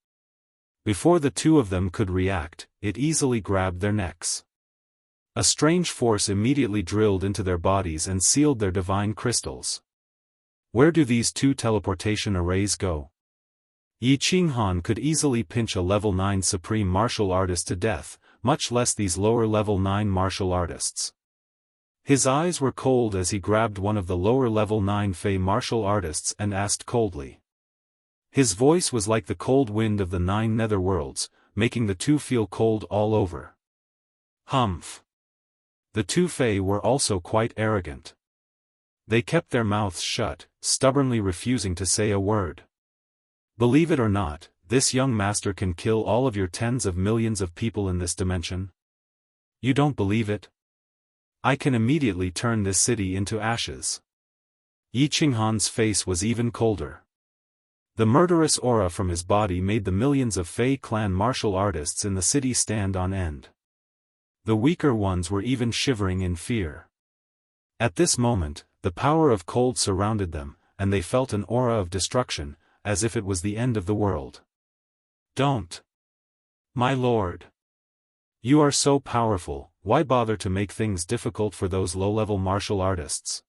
Before the two of them could react, it easily grabbed their necks. A strange force immediately drilled into their bodies and sealed their divine crystals. Where do these two teleportation arrays go? Yi Qinghan could easily pinch a level 9 supreme martial artist to death, much less these lower level 9 martial artists. His eyes were cold as he grabbed one of the lower level 9 Fey martial artists and asked coldly. His voice was like the cold wind of the 9 nether worlds, making the two feel cold all over. Humph! The two Fey were also quite arrogant. They kept their mouths shut, stubbornly refusing to say a word. Believe it or not, this young master can kill all of your tens of millions of people in this dimension. You don't believe it? I can immediately turn this city into ashes. Yi Qinghan's face was even colder. The murderous aura from his body made the millions of Fey clan martial artists in the city stand on end. The weaker ones were even shivering in fear. At this moment, the power of cold surrounded them, and they felt an aura of destruction, as if it was the end of the world. Don't! My lord! You are so powerful, why bother to make things difficult for those low-level martial artists?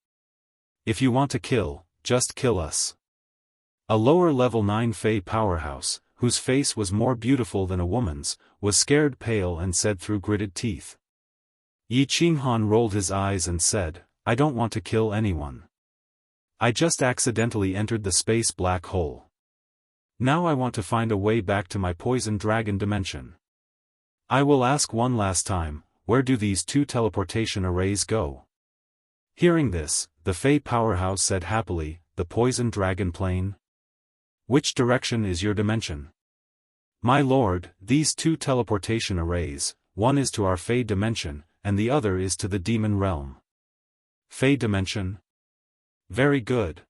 If you want to kill, just kill us. A lower level 9 Fey powerhouse, whose face was more beautiful than a woman's, was scared pale and said through gritted teeth. Yi Qinghan rolled his eyes and said, I don't want to kill anyone. I just accidentally entered the space black hole. Now I want to find a way back to my poison dragon dimension. I will ask one last time, where do these two teleportation arrays go? Hearing this, the Fey powerhouse said happily, the poison dragon plane? Which direction is your dimension? My lord, these two teleportation arrays, one is to our Fey dimension, and the other is to the demon realm. Fey dimension? Very good.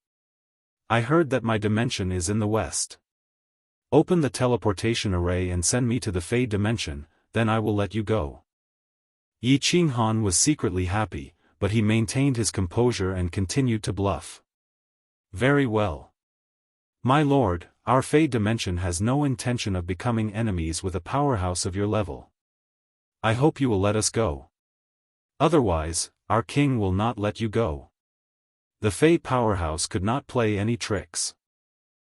I heard that my dimension is in the west. Open the teleportation array and send me to the Fey dimension, then I will let you go. Yi Qinghan was secretly happy, but he maintained his composure and continued to bluff. Very well. My lord, our Fey dimension has no intention of becoming enemies with a powerhouse of your level. I hope you will let us go. Otherwise, our king will not let you go. The Fey powerhouse could not play any tricks.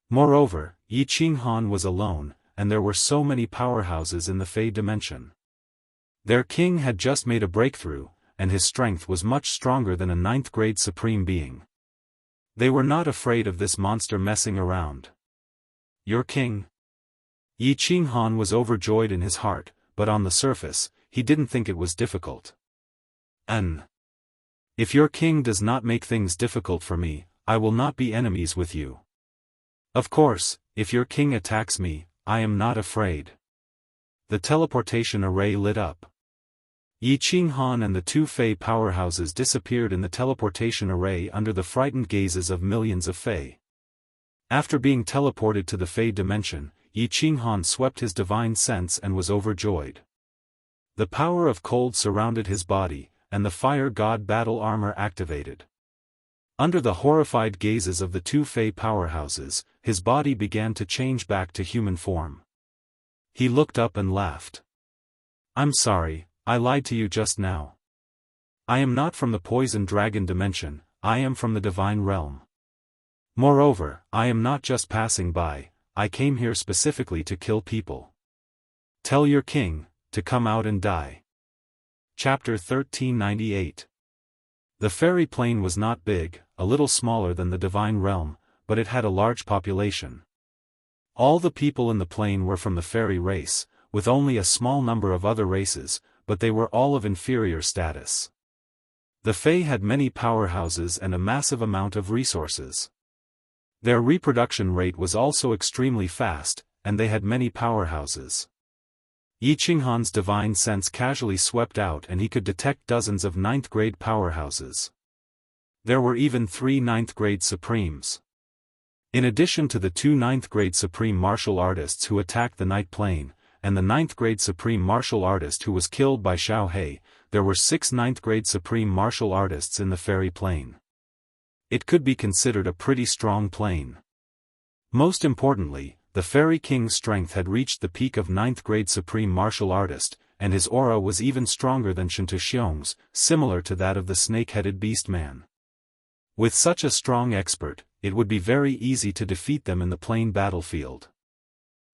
Moreover, Yi Qinghan was alone, and there were so many powerhouses in the Fey dimension. Their king had just made a breakthrough, and his strength was much stronger than a 9th-grade supreme being. They were not afraid of this monster messing around. Your king? Yi Qinghan was overjoyed in his heart, but on the surface, he didn't think it was difficult. If your king does not make things difficult for me, I will not be enemies with you. Of course, if your king attacks me, I am not afraid." The teleportation array lit up. Yi Qinghan and the two Fey powerhouses disappeared in the teleportation array under the frightened gazes of millions of Fey. After being teleported to the Fey dimension, Yi Qinghan swept his divine sense and was overjoyed. The power of cold surrounded his body, and the fire god battle armor activated. Under the horrified gazes of the two Fey powerhouses, his body began to change back to human form. He looked up and laughed. "I'm sorry, I lied to you just now. I am not from the poison dragon dimension, I am from the divine realm. Moreover, I am not just passing by, I came here specifically to kill people. Tell your king to come out and die." Chapter 1398. The fairy plane was not big, a little smaller than the divine realm, but it had a large population. All the people in the plane were from the fairy race, with only a small number of other races, but they were all of inferior status. The Fae had many powerhouses and a massive amount of resources. Their reproduction rate was also extremely fast, and they had many powerhouses. Yi Qinghan's divine sense casually swept out and he could detect dozens of 9th-grade powerhouses. There were even 3 9th-grade supremes. In addition to the 2 9th-grade supreme martial artists who attacked the night plane, and the 9th-grade supreme martial artist who was killed by Xiao He, there were 6 9th-grade supreme martial artists in the fairy plane. It could be considered a pretty strong plane. Most importantly, the fairy king's strength had reached the peak of 9th-grade supreme martial artist, and his aura was even stronger than Shinta Xiong's, similar to that of the snake-headed beast man. With such a strong expert, it would be very easy to defeat them in the plain battlefield.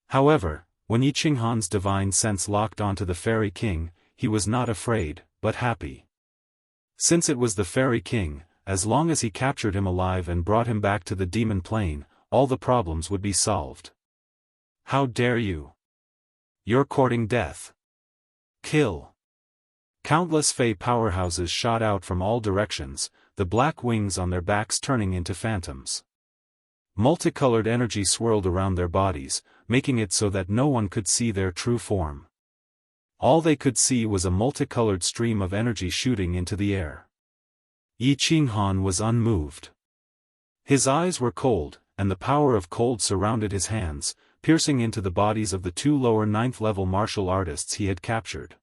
However, when Yi Qinghan's divine sense locked onto the fairy king, he was not afraid, but happy. Since it was the fairy king, as long as he captured him alive and brought him back to the demon plane, all the problems would be solved. "How dare you? You're courting death. Kill!" Countless Fey powerhouses shot out from all directions, the black wings on their backs turning into phantoms. Multicolored energy swirled around their bodies, making it so that no one could see their true form. All they could see was a multicolored stream of energy shooting into the air. Yi Qinghan was unmoved. His eyes were cold, and the power of cold surrounded his hands, piercing into the bodies of the 2 lower 9th-level martial artists he had captured.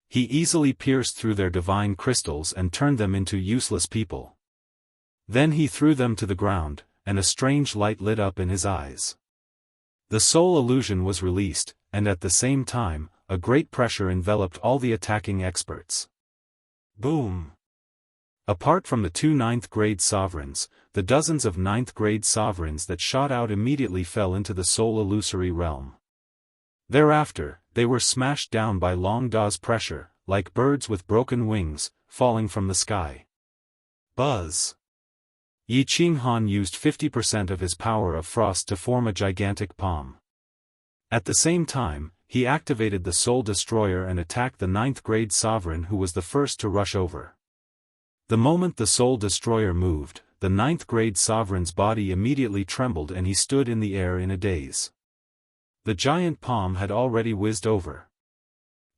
He easily pierced through their divine crystals and turned them into useless people. Then he threw them to the ground, and a strange light lit up in his eyes. The soul illusion was released, and at the same time, a great pressure enveloped all the attacking experts. Boom! Apart from the 2 9th-grade sovereigns, the dozens of 9th-grade sovereigns that shot out immediately fell into the soul illusory realm. Thereafter, they were smashed down by Long Da's pressure, like birds with broken wings, falling from the sky. Buzz! Yi Qinghan used 50% of his power of frost to form a gigantic palm. At the same time, he activated the Soul Destroyer and attacked the 9th-grade sovereign who was the first to rush over. The moment the Soul Destroyer moved, the 9th-grade sovereign's body immediately trembled and he stood in the air in a daze. The giant palm had already whizzed over.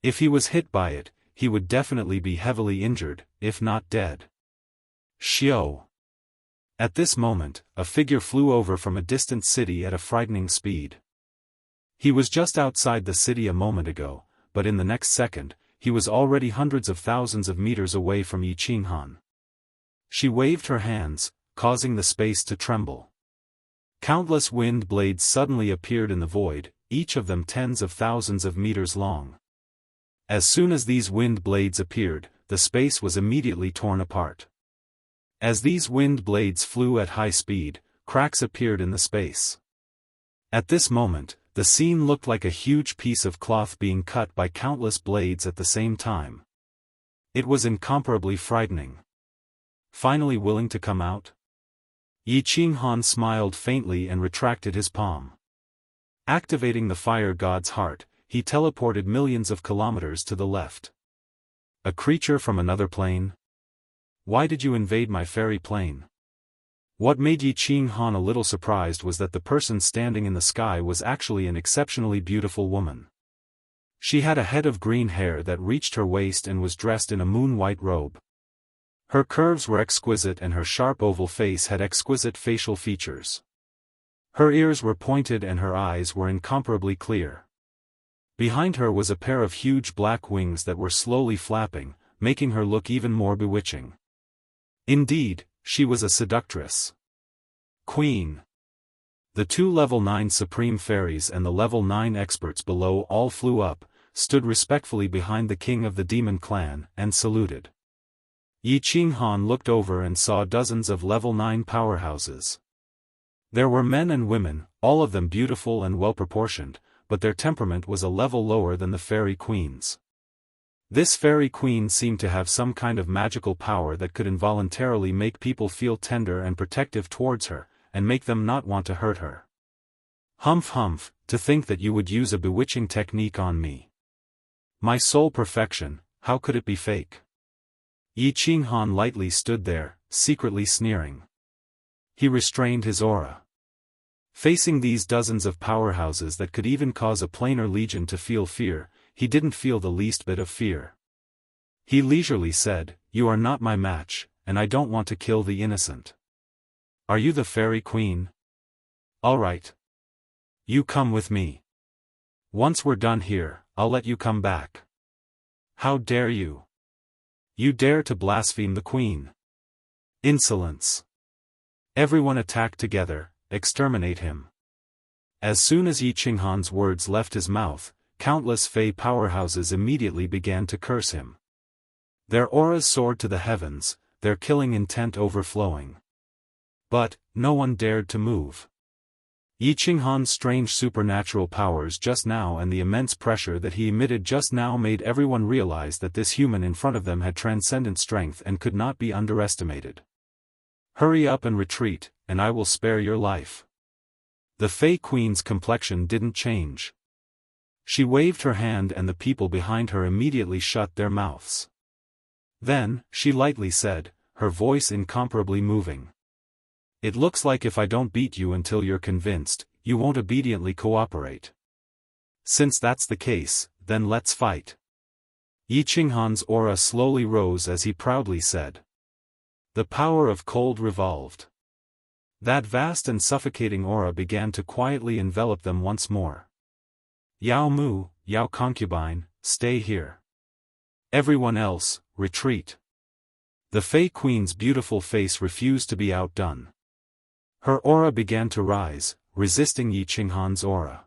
If he was hit by it, he would definitely be heavily injured, if not dead. Xiao! At this moment, a figure flew over from a distant city at a frightening speed. He was just outside the city a moment ago, but in the next second, he was already hundreds of thousands of meters away from Yi Qinghan. She waved her hands, causing the space to tremble. Countless wind blades suddenly appeared in the void, each of them tens of thousands of meters long. As soon as these wind blades appeared, the space was immediately torn apart. As these wind blades flew at high speed, cracks appeared in the space. At this moment, the scene looked like a huge piece of cloth being cut by countless blades at the same time. It was incomparably frightening. Finally willing to come out? Yi Qinghan smiled faintly and retracted his palm. Activating the fire god's heart, he teleported millions of kilometers to the left. A creature from another plane? Why did you invade my fairy plane? What made Yi Qinghan a little surprised was that the person standing in the sky was actually an exceptionally beautiful woman. She had a head of green hair that reached her waist and was dressed in a moon-white robe. Her curves were exquisite and her sharp oval face had exquisite facial features. Her ears were pointed and her eyes were incomparably clear. Behind her was a pair of huge black wings that were slowly flapping, making her look even more bewitching. Indeed, she was a seductress. Queen. The two level 9 supreme fairies and the level 9 experts below all flew up, stood respectfully behind the king of the demon clan, and saluted. Yi Qinghan looked over and saw dozens of level 9 powerhouses. There were men and women, all of them beautiful and well-proportioned, but their temperament was a level lower than the fairy queen's. This fairy queen seemed to have some kind of magical power that could involuntarily make people feel tender and protective towards her, and make them not want to hurt her. Humph humph, to think that you would use a bewitching technique on me. My soul perfection, how could it be fake? Yi Qinghan lightly stood there, secretly sneering. He restrained his aura. Facing these dozens of powerhouses that could even cause a planar legion to feel fear, he didn't feel the least bit of fear. He leisurely said, "You are not my match, and I don't want to kill the innocent. Are you the fairy queen? All right. You come with me. Once we're done here, I'll let you come back." How dare you? You dare to blaspheme the queen? Insolence. Everyone attack together, exterminate him. As soon as Yi Qinghan's words left his mouth, countless Fey powerhouses immediately began to curse him. Their auras soared to the heavens, their killing intent overflowing. But, no one dared to move. Yi Qinghan's strange supernatural powers just now and the immense pressure that he emitted just now made everyone realize that this human in front of them had transcendent strength and could not be underestimated. Hurry up and retreat, and I will spare your life. The Fey Queen's complexion didn't change. She waved her hand and the people behind her immediately shut their mouths. Then, she lightly said, her voice incomparably moving. It looks like if I don't beat you until you're convinced, you won't obediently cooperate. Since that's the case, then let's fight. Yi Qinghan's aura slowly rose as he proudly said. The power of cold revolved. That vast and suffocating aura began to quietly envelop them once more. Yao Mu, Yao Concubine, stay here. Everyone else, retreat. The Fey Queen's beautiful face refused to be outdone. Her aura began to rise, resisting Yi Qinghan's aura.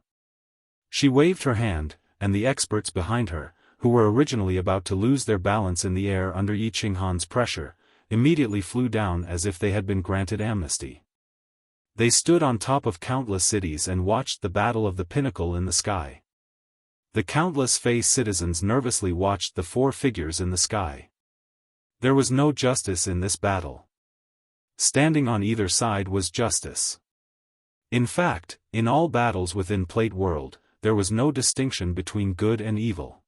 She waved her hand, and the experts behind her, who were originally about to lose their balance in the air under Yi Qinghan's pressure, immediately flew down as if they had been granted amnesty. They stood on top of countless cities and watched the battle of the pinnacle in the sky. The countless Fey citizens nervously watched the four figures in the sky. There was no justice in this battle. Standing on either side was justice. In fact, in all battles within Plate World, there was no distinction between good and evil.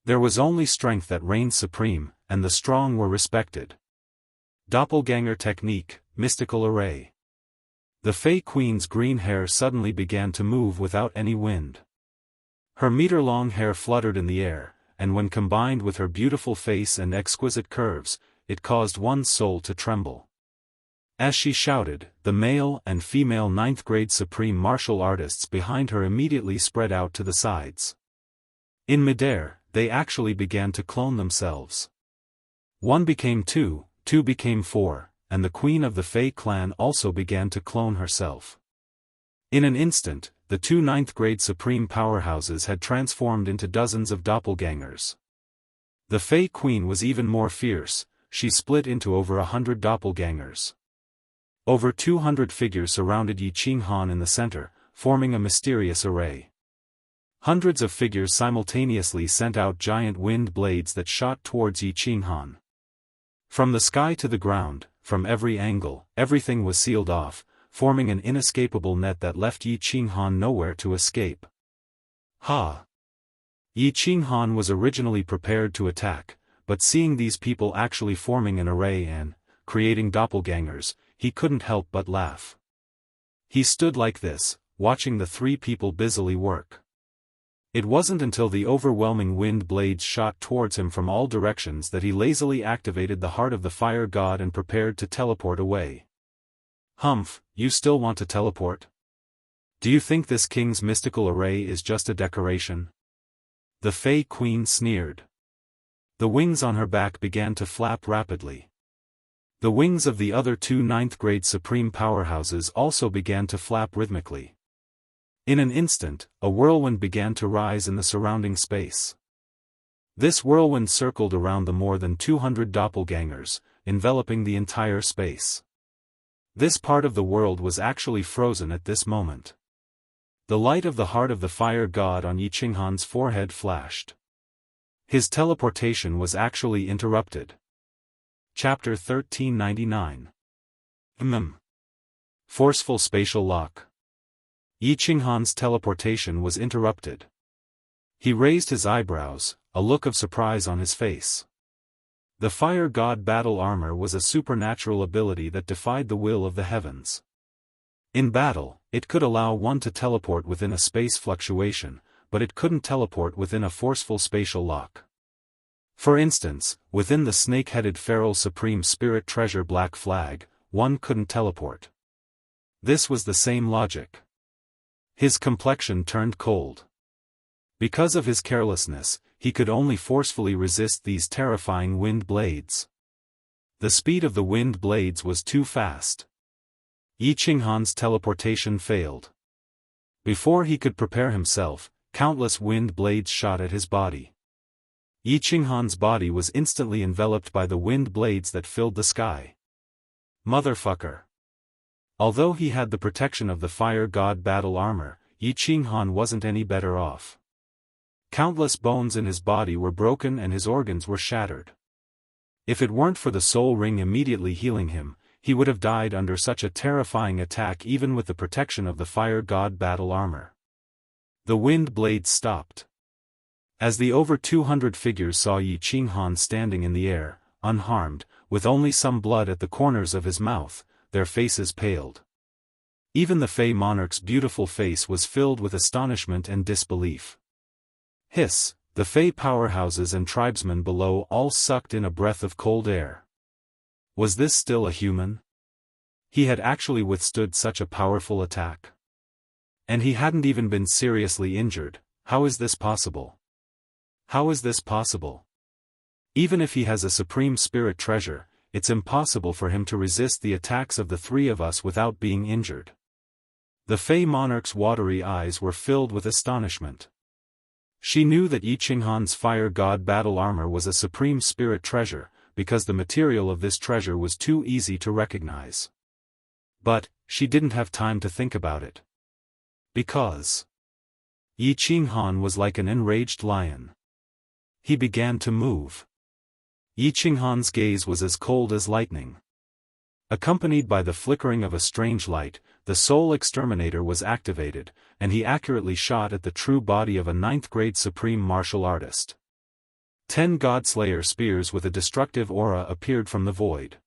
There was only strength that reigned supreme, and the strong were respected. Doppelganger technique, mystical array. The Fey Queen's green hair suddenly began to move without any wind. Her meter-long hair fluttered in the air, and when combined with her beautiful face and exquisite curves, it caused one's soul to tremble. As she shouted, the male and female 9th grade supreme martial artists behind her immediately spread out to the sides. In midair, they actually began to clone themselves. 1 became 2, 2 became 4, and the queen of the Fey clan also began to clone herself. In an instant, the two 9th grade supreme powerhouses had transformed into dozens of doppelgangers. The Fey queen was even more fierce, she split into over 100 doppelgangers. Over 200 figures surrounded Yi Qinghan in the center, forming a mysterious array. Hundreds of figures simultaneously sent out giant wind blades that shot towards Yi Qinghan. From the sky to the ground, from every angle, everything was sealed off, forming an inescapable net that left Yi Qinghan nowhere to escape. Ha! Yi Qinghan was originally prepared to attack, but seeing these people actually forming an array and creating doppelgangers, he couldn't help but laugh. He stood like this, watching the three people busily work. It wasn't until the overwhelming wind blades shot towards him from all directions that he lazily activated the heart of the fire god and prepared to teleport away. "Humph, you still want to teleport? Do you think this king's mystical array is just a decoration?" The Fey Queen sneered. The wings on her back began to flap rapidly. The wings of the other two ninth-grade supreme powerhouses also began to flap rhythmically. In an instant, a whirlwind began to rise in the surrounding space. This whirlwind circled around the more than 200 doppelgangers, enveloping the entire space. This part of the world was actually frozen at this moment. The light of the heart of the fire god on Yi Qinghan's forehead flashed. His teleportation was actually interrupted. Chapter 1399. Forceful spatial lock. Yi Qinghan's teleportation was interrupted. He raised his eyebrows, a look of surprise on his face. The fire god battle armor was a supernatural ability that defied the will of the heavens. In battle, it could allow one to teleport within a space fluctuation, but it couldn't teleport within a forceful spatial lock. For instance, within the snake-headed feral supreme spirit treasure black flag, one couldn't teleport. This was the same logic. His complexion turned cold. Because of his carelessness, he could only forcefully resist these terrifying wind blades. The speed of the wind blades was too fast. Yi Qinghan's teleportation failed. Before he could prepare himself, countless wind blades shot at his body. Yi Qinghan's body was instantly enveloped by the wind blades that filled the sky. Motherfucker. Although he had the protection of the fire god battle armor, Yi Qinghan wasn't any better off. Countless bones in his body were broken and his organs were shattered. If it weren't for the soul ring immediately healing him, he would have died under such a terrifying attack even with the protection of the fire god battle armor. The wind blades stopped. As the over 200 figures saw Yi Qinghan standing in the air, unharmed, with only some blood at the corners of his mouth, their faces paled. Even the Fey monarch's beautiful face was filled with astonishment and disbelief. Hiss, the Fey powerhouses and tribesmen below all sucked in a breath of cold air. Was this still a human? He had actually withstood such a powerful attack. And he hadn't even been seriously injured. How is this possible? How is this possible? Even if he has a supreme spirit treasure, it's impossible for him to resist the attacks of the three of us without being injured. The Fey monarch's watery eyes were filled with astonishment. She knew that Yi Qinghan's fire god battle armor was a supreme spirit treasure, because the material of this treasure was too easy to recognize. But, she didn't have time to think about it. Because Yi Qinghan was like an enraged lion. He began to move. Yi Qinghan's gaze was as cold as lightning. Accompanied by the flickering of a strange light, the soul exterminator was activated, and he accurately shot at the true body of a ninth-grade supreme martial artist. 10 Godslayer spears with a destructive aura appeared from the void.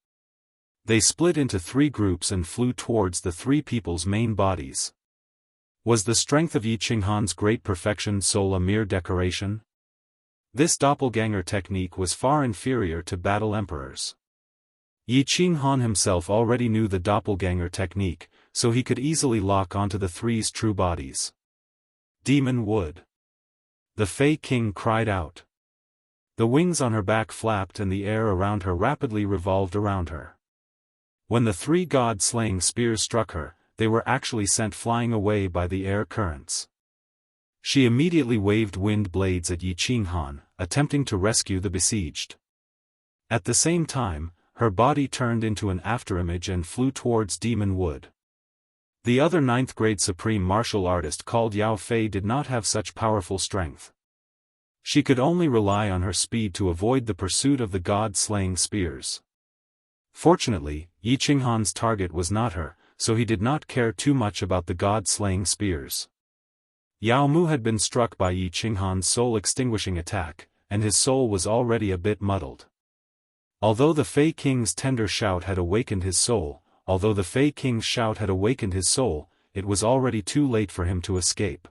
They split into 3 groups and flew towards the 3 people's main bodies. Was the strength of Yi Qinghan's great perfection soul a mere decoration? This doppelganger technique was far inferior to battle emperors. Yi Qinghan himself already knew the doppelganger technique, so he could easily lock onto the 3's true bodies. Demon wood. The Fey King cried out. The wings on her back flapped and the air around her rapidly revolved around her. When the 3 god-slaying spears struck her, they were actually sent flying away by the air currents. She immediately waved wind blades at Yi Qinghan, attempting to rescue the besieged. At the same time, her body turned into an afterimage and flew towards Demon Wood. The other 9th-grade supreme martial artist called Yao Fei did not have such powerful strength. She could only rely on her speed to avoid the pursuit of the god-slaying spears. Fortunately, Yi Qinghan's target was not her, so he did not care too much about the god-slaying spears. Yao Mu had been struck by Yi Qinghan's soul-extinguishing attack, and his soul was already a bit muddled. Although the Fey King's tender shout had awakened his soul, although the Fey King's shout had awakened his soul, it was already too late for him to escape.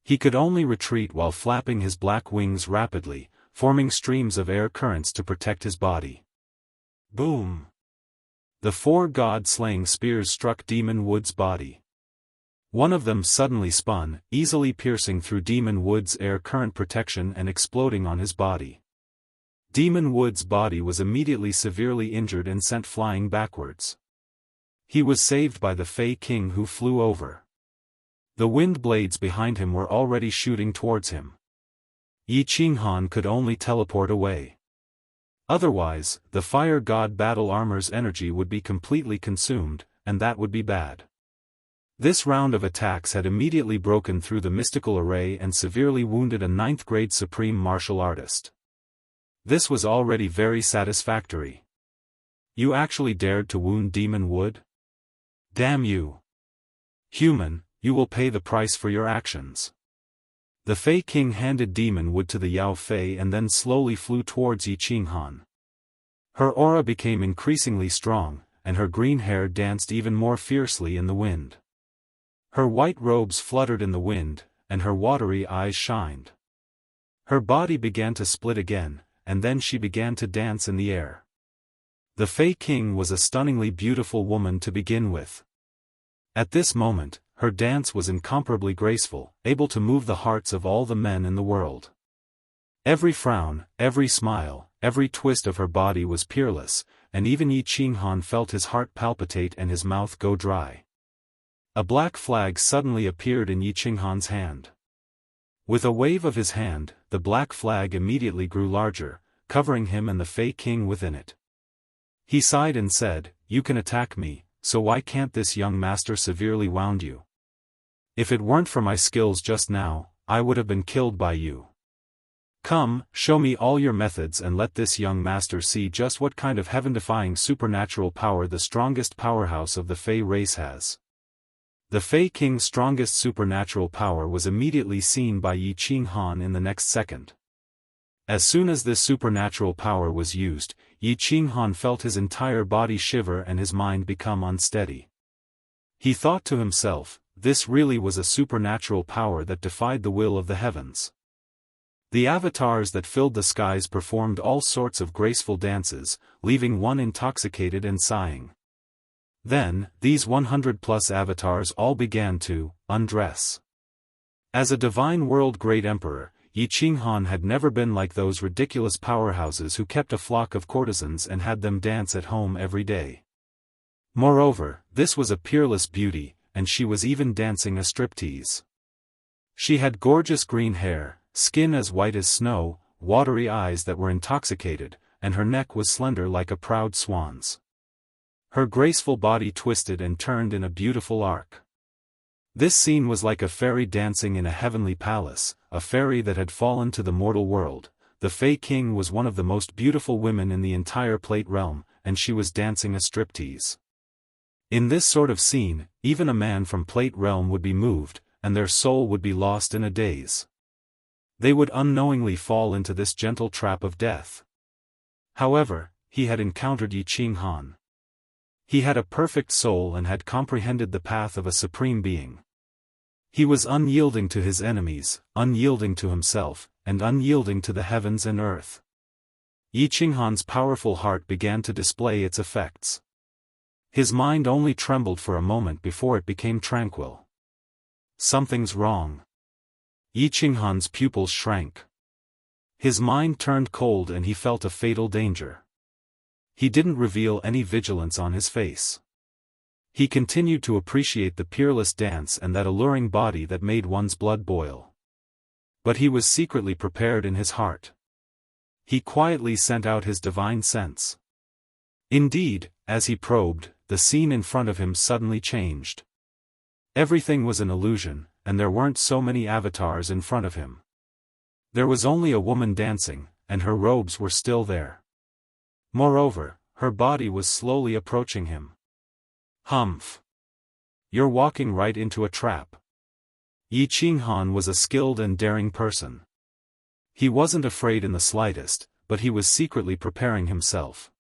He could only retreat while flapping his black wings rapidly, forming streams of air currents to protect his body. Boom! The 4 god-slaying spears struck Demon Wood's body. One of them suddenly spun, easily piercing through Demon Wood's air current protection and exploding on his body. Demon Wood's body was immediately severely injured and sent flying backwards. He was saved by the Fey King, who flew over. The wind blades behind him were already shooting towards him. Yi Qinghan could only teleport away. Otherwise, the fire god battle armor's energy would be completely consumed, and that would be bad. This round of attacks had immediately broken through the mystical array and severely wounded a 9th-grade supreme martial artist. This was already very satisfactory. You actually dared to wound Demon Wood? Damn you! Human, you will pay the price for your actions. The Fey King handed Demon Wood to the Yao Fei and then slowly flew towards Yi Qinghan. Her aura became increasingly strong, and her green hair danced even more fiercely in the wind. Her white robes fluttered in the wind, and her watery eyes shined. Her body began to split again, and then she began to dance in the air. The Fey King was a stunningly beautiful woman to begin with. At this moment, her dance was incomparably graceful, able to move the hearts of all the men in the world. Every frown, every smile, every twist of her body was peerless, and even Yi Qinghan felt his heart palpitate and his mouth go dry. A black flag suddenly appeared in Yi Qinghan's hand. With a wave of his hand, the black flag immediately grew larger, covering him and the Fey King within it. He sighed and said, "You can attack me, so why can't this young master severely wound you? If it weren't for my skills just now, I would have been killed by you. Come, show me all your methods and let this young master see just what kind of heaven-defying supernatural power the strongest powerhouse of the Fey race has." The Fey King's strongest supernatural power was immediately seen by Yi Qinghan in the next second. As soon as this supernatural power was used, Yi Qinghan felt his entire body shiver and his mind become unsteady. He thought to himself, this really was a supernatural power that defied the will of the heavens. The avatars that filled the skies performed all sorts of graceful dances, leaving one intoxicated and sighing. Then, these 100+ avatars all began to undress. As a divine world great emperor, Yi Qinghan had never been like those ridiculous powerhouses who kept a flock of courtesans and had them dance at home every day. Moreover, this was a peerless beauty, and she was even dancing a striptease. She had gorgeous green hair, skin as white as snow, watery eyes that were intoxicated, and her neck was slender like a proud swan's. Her graceful body twisted and turned in a beautiful arc. This scene was like a fairy dancing in a heavenly palace, a fairy that had fallen to the mortal world. The Fey King was one of the most beautiful women in the entire Plate Realm, and she was dancing a striptease. In this sort of scene, even a man from Plate Realm would be moved, and their soul would be lost in a daze. They would unknowingly fall into this gentle trap of death. However, he had encountered Yi Qinghan. He had a perfect soul and had comprehended the path of a supreme being. He was unyielding to his enemies, unyielding to himself, and unyielding to the heavens and earth. Yi Qinghan's powerful heart began to display its effects. His mind only trembled for a moment before it became tranquil. Something's wrong. Yi Qinghan's pupils shrank. His mind turned cold and he felt a fatal danger. He didn't reveal any vigilance on his face. He continued to appreciate the peerless dance and that alluring body that made one's blood boil. But he was secretly prepared in his heart. He quietly sent out his divine sense. Indeed, as he probed, the scene in front of him suddenly changed. Everything was an illusion, and there weren't so many avatars in front of him. There was only a woman dancing, and her robes were still there. Moreover, her body was slowly approaching him. Humph! You're walking right into a trap. Yi Qinghan was a skilled and daring person. He wasn't afraid in the slightest, but he was secretly preparing himself.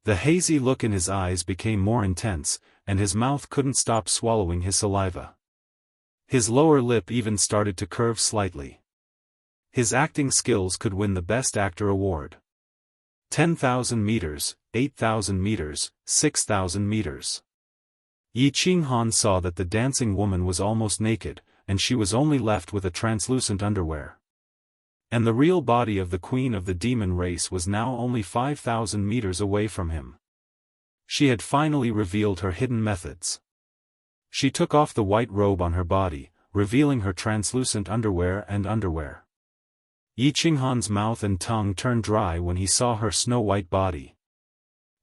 The hazy look in his eyes became more intense, and his mouth couldn't stop swallowing his saliva. His lower lip even started to curve slightly. His acting skills could win the Best Actor award. 10,000 meters, 8,000 meters, 6,000 meters. Yi Qinghan saw that the dancing woman was almost naked, and she was only left with a translucent underwear. And the real body of the queen of the demon race was now only 5,000 meters away from him. She had finally revealed her hidden methods. She took off the white robe on her body, revealing her translucent underwear and underwear. Yi Qinghan's mouth and tongue turned dry when he saw her snow-white body.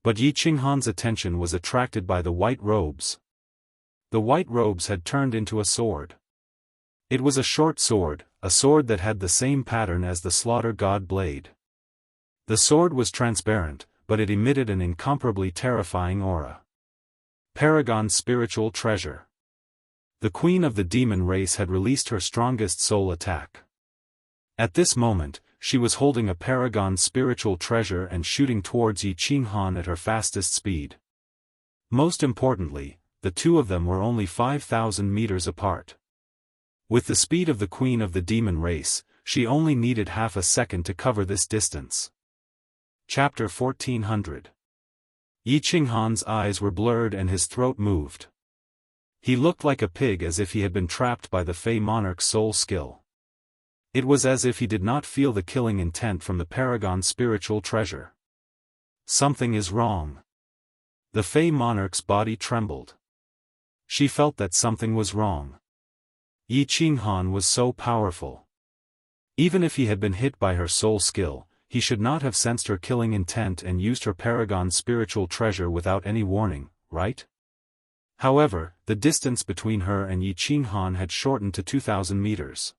But Yi Qinghan's attention was attracted by the white robes. The white robes had turned into a sword. It was a short sword, a sword that had the same pattern as the slaughter god blade. The sword was transparent, but it emitted an incomparably terrifying aura. Paragon's spiritual treasure. The queen of the demon race had released her strongest soul attack. At this moment, she was holding a paragon spiritual treasure and shooting towards Yi Qinghan at her fastest speed. Most importantly, the two of them were only 5,000 meters apart. With the speed of the queen of the demon race, she only needed half a second to cover this distance. Chapter 1400. Yi Qinghan's eyes were blurred and his throat moved. He looked like a pig, as if he had been trapped by the Fey monarch's soul skill. It was as if he did not feel the killing intent from the paragon spiritual treasure. Something is wrong. The Fey monarch's body trembled. She felt that something was wrong. Yi Qinghan was so powerful. Even if he had been hit by her soul skill, he should not have sensed her killing intent and used her paragon spiritual treasure without any warning, right? However, the distance between her and Yi Qinghan had shortened to 2,000 meters.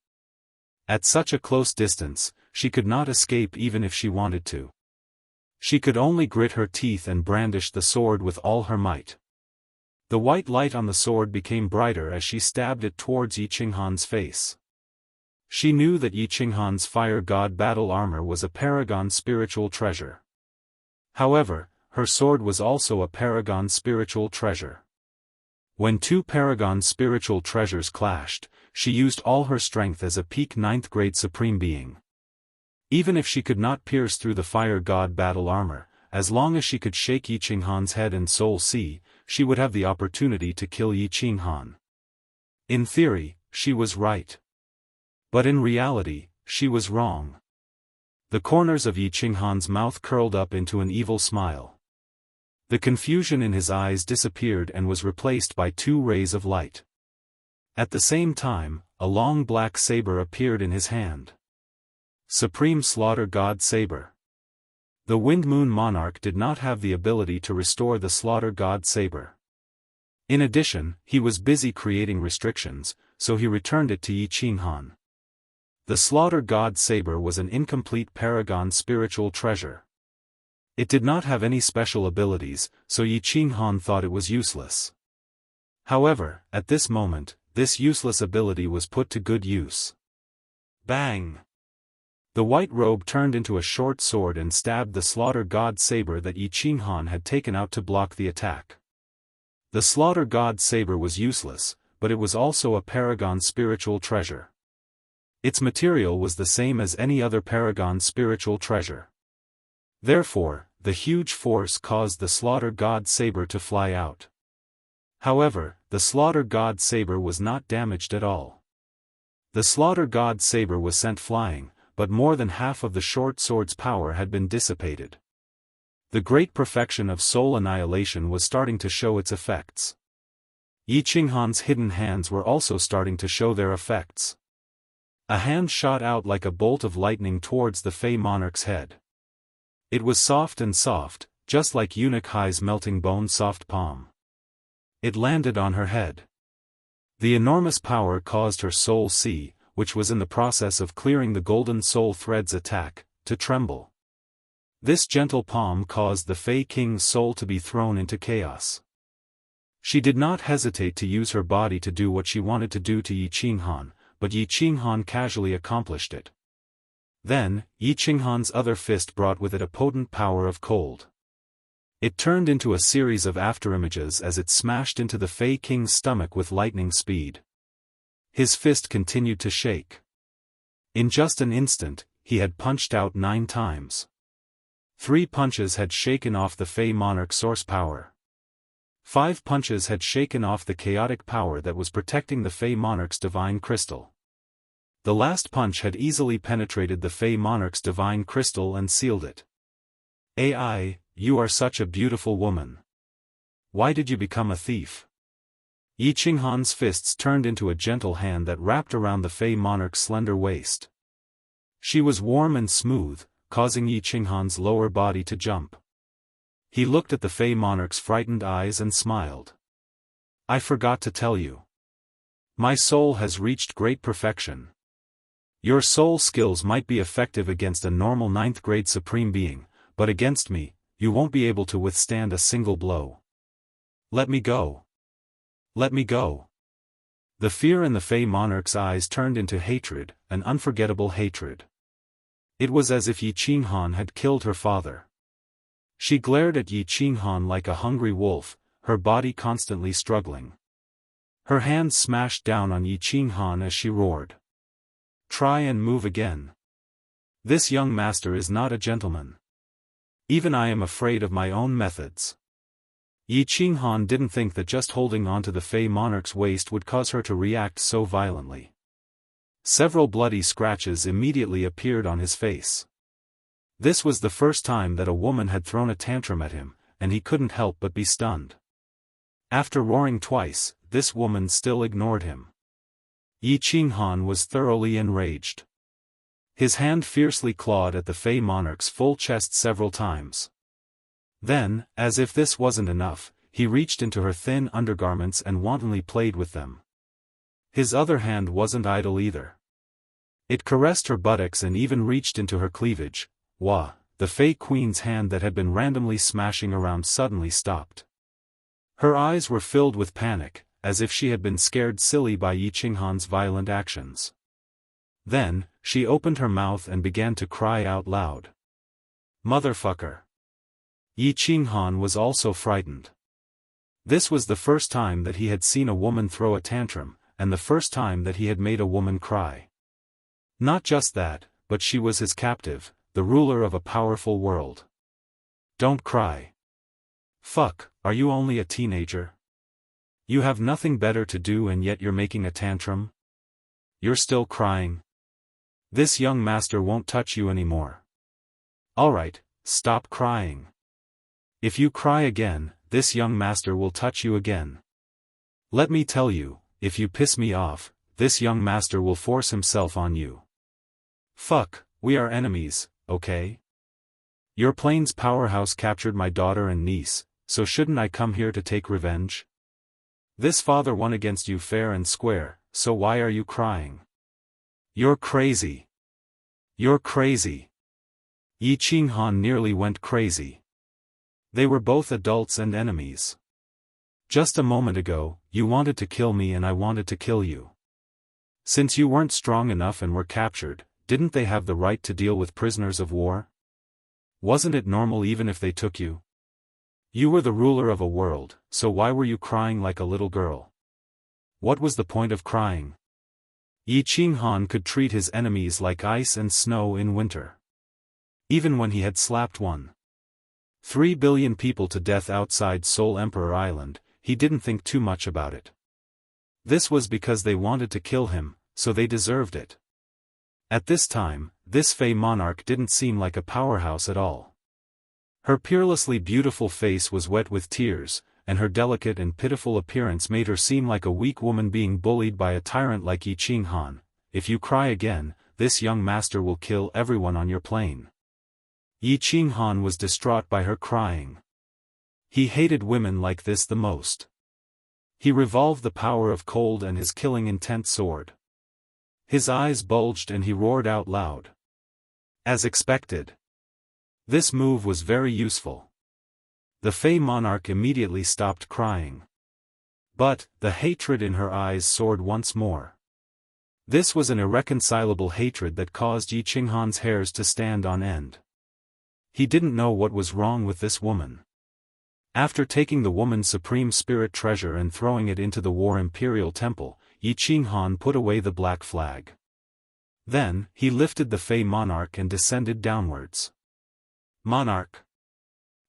At such a close distance, she could not escape even if she wanted to. She could only grit her teeth and brandish the sword with all her might. The white light on the sword became brighter as she stabbed it towards Yi Qinghan's face. She knew that Yi Qinghan's fire god battle armor was a paragon spiritual treasure. However, her sword was also a paragon spiritual treasure. When two paragon spiritual treasures clashed, she used all her strength as a peak 9th grade supreme being. Even if she could not pierce through the fire god battle armor, as long as she could shake Yi Qinghan's head and soul see, she would have the opportunity to kill Yi Qinghan. In theory, she was right. But in reality, she was wrong. The corners of Yi Qinghan's mouth curled up into an evil smile. The confusion in his eyes disappeared and was replaced by 2 rays of light. At the same time, a long black saber appeared in his hand. Supreme Slaughter God Saber. The Wind Moon Monarch did not have the ability to restore the Slaughter God Saber. In addition, he was busy creating restrictions, so he returned it to Yi Qinghan. The Slaughter God Saber was an incomplete paragon spiritual treasure. It did not have any special abilities, so Yi Qinghan thought it was useless. However, at this moment, this useless ability was put to good use. Bang! The white robe turned into a short sword and stabbed the Slaughter God Saber that Yi Qinghan had taken out to block the attack. The Slaughter God Saber was useless, but it was also a paragon spiritual treasure. Its material was the same as any other paragon spiritual treasure. Therefore, the huge force caused the Slaughter God Saber to fly out. However, the Slaughter God Saber was not damaged at all. The Slaughter God Saber was sent flying, but more than half of the short sword's power had been dissipated. The great perfection of soul annihilation was starting to show its effects. Yi Qinghan's hidden hands were also starting to show their effects. A hand shot out like a bolt of lightning towards the Fey monarch's head. It was soft and soft, just like Eunuch Hai's melting bone soft palm. It landed on her head. The enormous power caused her soul see, which was in the process of clearing the golden soul thread's attack, to tremble. This gentle palm caused the Fey King's soul to be thrown into chaos. She did not hesitate to use her body to do what she wanted to do to Yi Qinghan, but Yi Qinghan casually accomplished it. Then, Yi Qinghan's other fist brought with it a potent power of cold. It turned into a series of afterimages as it smashed into the Fey King's stomach with lightning speed. His fist continued to shake. In just an instant, he had punched out 9 times. 3 punches had shaken off the Fey monarch's source power. 5 punches had shaken off the chaotic power that was protecting the Fey monarch's divine crystal. The last punch had easily penetrated the Fey monarch's divine crystal and sealed it. "Ai, you are such a beautiful woman. Why did you become a thief?" Yi Qinghan's fists turned into a gentle hand that wrapped around the Fey monarch's slender waist. She was warm and smooth, causing Yi Qinghan's lower body to jump. He looked at the Fey monarch's frightened eyes and smiled. "I forgot to tell you. My soul has reached great perfection. Your soul skills might be effective against a normal 9th grade supreme being, but against me, you won't be able to withstand a single blow. Let me go. Let me go." The fear in the Fey monarch's eyes turned into hatred, an unforgettable hatred. It was as if Yi Qinghan had killed her father. She glared at Yi Qinghan like a hungry wolf, her body constantly struggling. Her hands smashed down on Yi Qinghan as she roared. "Try and move again. This young master is not a gentleman. Even I am afraid of my own methods." Yi Qinghan didn't think that just holding onto the Fey monarch's waist would cause her to react so violently. Several bloody scratches immediately appeared on his face. This was the first time that a woman had thrown a tantrum at him, and he couldn't help but be stunned. After roaring twice, this woman still ignored him. Yi Qinghan was thoroughly enraged. His hand fiercely clawed at the Fey monarch's full chest several times. Then, as if this wasn't enough, he reached into her thin undergarments and wantonly played with them. His other hand wasn't idle either. It caressed her buttocks and even reached into her cleavage. Wah! The Fey Queen's hand that had been randomly smashing around suddenly stopped. Her eyes were filled with panic, as if she had been scared silly by Yi Qinghan's violent actions. Then, she opened her mouth and began to cry out loud. "Motherfucker!" Yi Qinghan was also frightened. This was the first time that he had seen a woman throw a tantrum, and the first time that he had made a woman cry. Not just that, but she was his captive, the ruler of a powerful world. "Don't cry. Fuck, are you only a teenager? You have nothing better to do and yet you're making a tantrum? You're still crying? This young master won't touch you anymore. Alright, stop crying. If you cry again, this young master will touch you again. Let me tell you, if you piss me off, this young master will force himself on you. Fuck, we are enemies, okay? Your plane's powerhouse captured my daughter and niece, so shouldn't I come here to take revenge? This father won against you fair and square, so why are you crying? You're crazy. You're crazy." Yi Qinghan nearly went crazy. They were both adults and enemies. Just a moment ago, you wanted to kill me and I wanted to kill you. Since you weren't strong enough and were captured, didn't they have the right to deal with prisoners of war? Wasn't it normal even if they took you? You were the ruler of a world, so why were you crying like a little girl? What was the point of crying? Yi Qinghan could treat his enemies like ice and snow in winter. Even when he had slapped 1.3 billion people to death outside Seoul Emperor Island, he didn't think too much about it. This was because they wanted to kill him, so they deserved it. At this time, this Fey monarch didn't seem like a powerhouse at all. Her peerlessly beautiful face was wet with tears, and her delicate and pitiful appearance made her seem like a weak woman being bullied by a tyrant like Yi Qinghan. If you cry again, this young master will kill everyone on your plane. Yi Qinghan was distraught by her crying. He hated women like this the most. He revolved the power of cold and his killing intent sword. His eyes bulged and he roared out loud. As expected. This move was very useful. The Fey monarch immediately stopped crying. But, the hatred in her eyes soared once more. This was an irreconcilable hatred that caused Yi Qinghan's hairs to stand on end. He didn't know what was wrong with this woman. After taking the woman's supreme spirit treasure and throwing it into the War Imperial Temple, Yi Qinghan put away the black flag. Then, he lifted the Fey monarch and descended downwards. Monarch.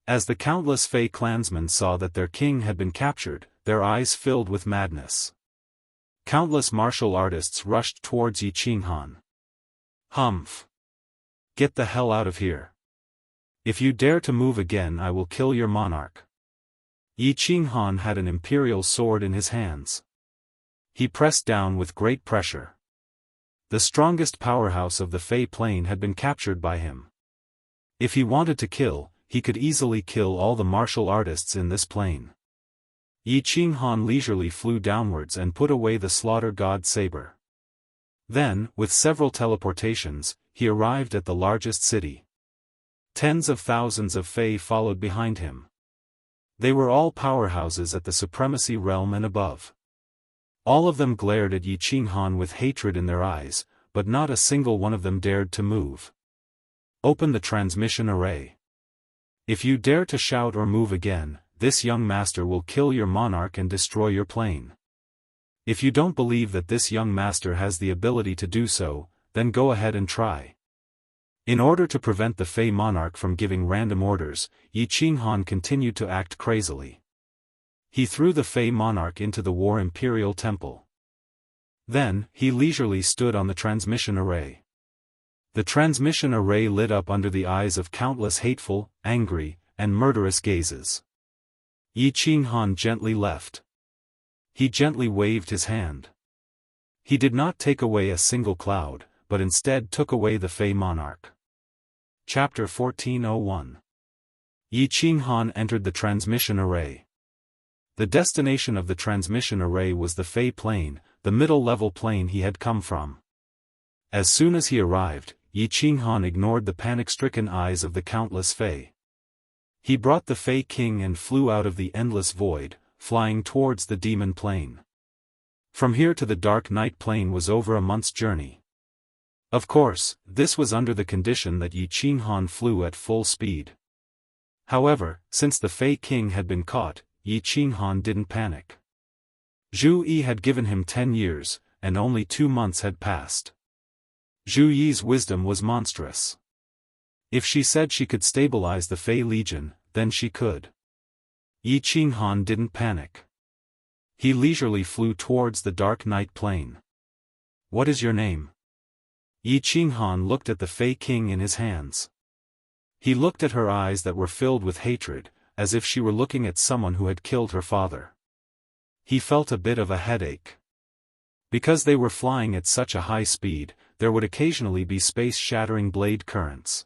As the countless Fey clansmen saw that their king had been captured, their eyes filled with madness. Countless martial artists rushed towards Yi Qinghan. Humph! Get the hell out of here. If you dare to move again, I will kill your monarch. Yi Qinghan had an imperial sword in his hands. He pressed down with great pressure. The strongest powerhouse of the Fey Plain had been captured by him. If he wanted to kill, he could easily kill all the martial artists in this plain. Yi Qinghan leisurely flew downwards and put away the slaughter god saber. Then, with several teleportations, he arrived at the largest city. Tens of thousands of Fey followed behind him. They were all powerhouses at the supremacy realm and above. All of them glared at Yi Qinghan with hatred in their eyes, but not a single one of them dared to move. Open the transmission array. If you dare to shout or move again, this young master will kill your monarch and destroy your plane. If you don't believe that this young master has the ability to do so, then go ahead and try. In order to prevent the Fey monarch from giving random orders, Yi Qinghan continued to act crazily. He threw the Fey monarch into the War Imperial Temple. Then, he leisurely stood on the transmission array. The transmission array lit up under the eyes of countless hateful, angry, and murderous gazes. Yi Qinghan gently left. He gently waved his hand. He did not take away a single cloud, but instead took away the Fey monarch. Chapter 1401. Yi Qinghan entered the transmission array. The destination of the transmission array was the Fey Plain, the middle-level plane he had come from. As soon as he arrived, Yi Qinghan ignored the panic-stricken eyes of the countless Fey. He brought the Fey king and flew out of the endless void, flying towards the demon plane. From here to the dark night plane was over a month's journey. Of course, this was under the condition that Yi Qinghan flew at full speed. However, since the Fey king had been caught, Yi Qinghan didn't panic. Zhu Yi had given him 10 years, and only 2 months had passed. Zhu Yi's wisdom was monstrous. If she said she could stabilize the Fey Legion, then she could. Yi Qinghan didn't panic. He leisurely flew towards the dark night plane. What is your name? Yi Qinghan looked at the Fey king in his hands. He looked at her eyes that were filled with hatred, as if she were looking at someone who had killed her father. He felt a bit of a headache. Because they were flying at such a high speed, there would occasionally be space-shattering blade currents.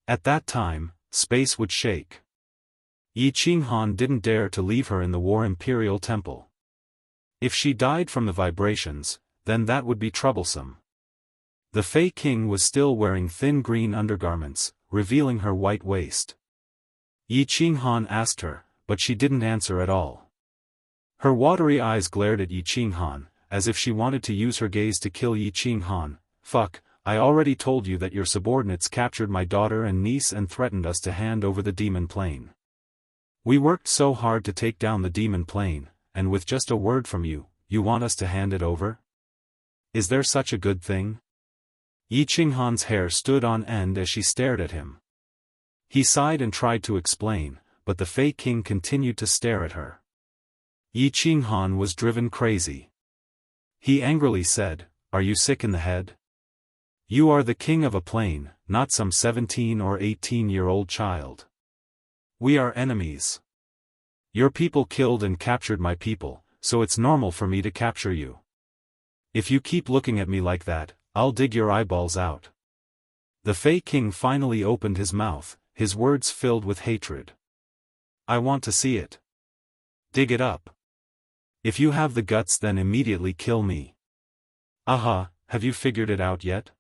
At that time, space would shake. Yi Qinghan didn't dare to leave her in the War Imperial Temple. If she died from the vibrations, then that would be troublesome. The Fey King was still wearing thin green undergarments, revealing her white waist. Yi Qinghan asked her, but she didn't answer at all. Her watery eyes glared at Yi Qinghan, as if she wanted to use her gaze to kill Yi Qinghan. Fuck, I already told you that your subordinates captured my daughter and niece and threatened us to hand over the demon plane. We worked so hard to take down the demon plane, and with just a word from you, you want us to hand it over? Is there such a good thing? Yi Qinghan's hair stood on end as she stared at him. He sighed and tried to explain, but the Fey King continued to stare at her. Yi Qinghan was driven crazy. He angrily said, "Are you sick in the head? You are the king of a plane, not some 17 or 18-year-old child. We are enemies. Your people killed and captured my people, so it's normal for me to capture you. If you keep looking at me like that, I'll dig your eyeballs out." The Fey King finally opened his mouth, his words filled with hatred. "I want to see it. Dig it up. If you have the guts, then immediately kill me. Aha, have you figured it out yet?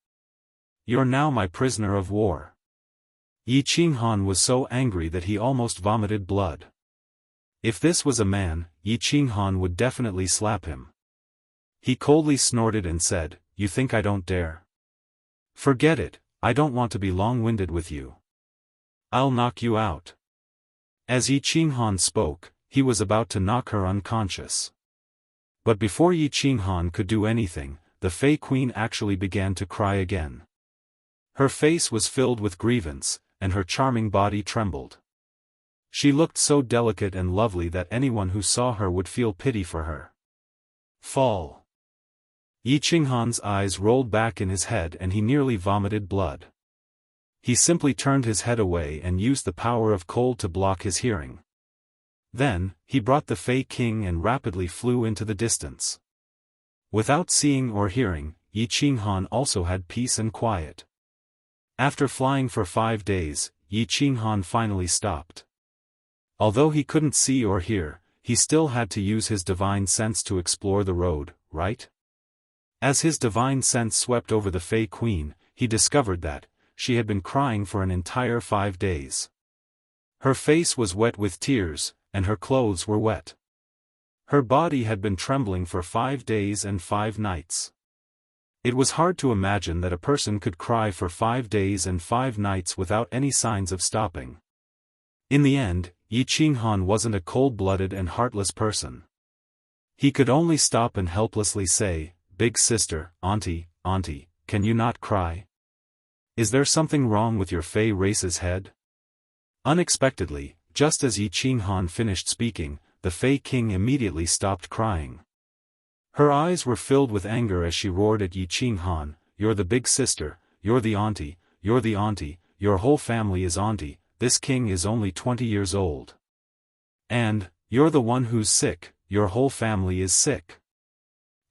You're now my prisoner of war." Yi Qinghan was so angry that he almost vomited blood. If this was a man, Yi Qinghan would definitely slap him. He coldly snorted and said, "You think I don't dare? Forget it, I don't want to be long-winded with you. I'll knock you out." As Yi Qinghan spoke, he was about to knock her unconscious. But before Yi Qinghan could do anything, the Fey Queen actually began to cry again. Her face was filled with grievance, and her charming body trembled. She looked so delicate and lovely that anyone who saw her would feel pity for her. Fall. Yi Qinghan's eyes rolled back in his head and he nearly vomited blood. He simply turned his head away and used the power of cold to block his hearing. Then, he brought the Fey King and rapidly flew into the distance. Without seeing or hearing, Yi Qinghan also had peace and quiet. After flying for 5 days, Yi Qinghan finally stopped. Although he couldn't see or hear, he still had to use his divine sense to explore the road, right? As his divine sense swept over the Fey Queen, he discovered that she had been crying for an entire 5 days. Her face was wet with tears, and her clothes were wet. Her body had been trembling for 5 days and 5 nights. It was hard to imagine that a person could cry for 5 days and 5 nights without any signs of stopping. In the end, Yi Qinghan wasn't a cold-blooded and heartless person. He could only stop and helplessly say, "Big sister, auntie, can you not cry? Is there something wrong with your Fey race's head?" Unexpectedly, just as Yi Qinghan finished speaking, the Fey King immediately stopped crying. Her eyes were filled with anger as she roared at Yi Qinghan, "You're the big sister, you're the auntie, your whole family is auntie, this king is only 20 years old. And, you're the one who's sick, your whole family is sick."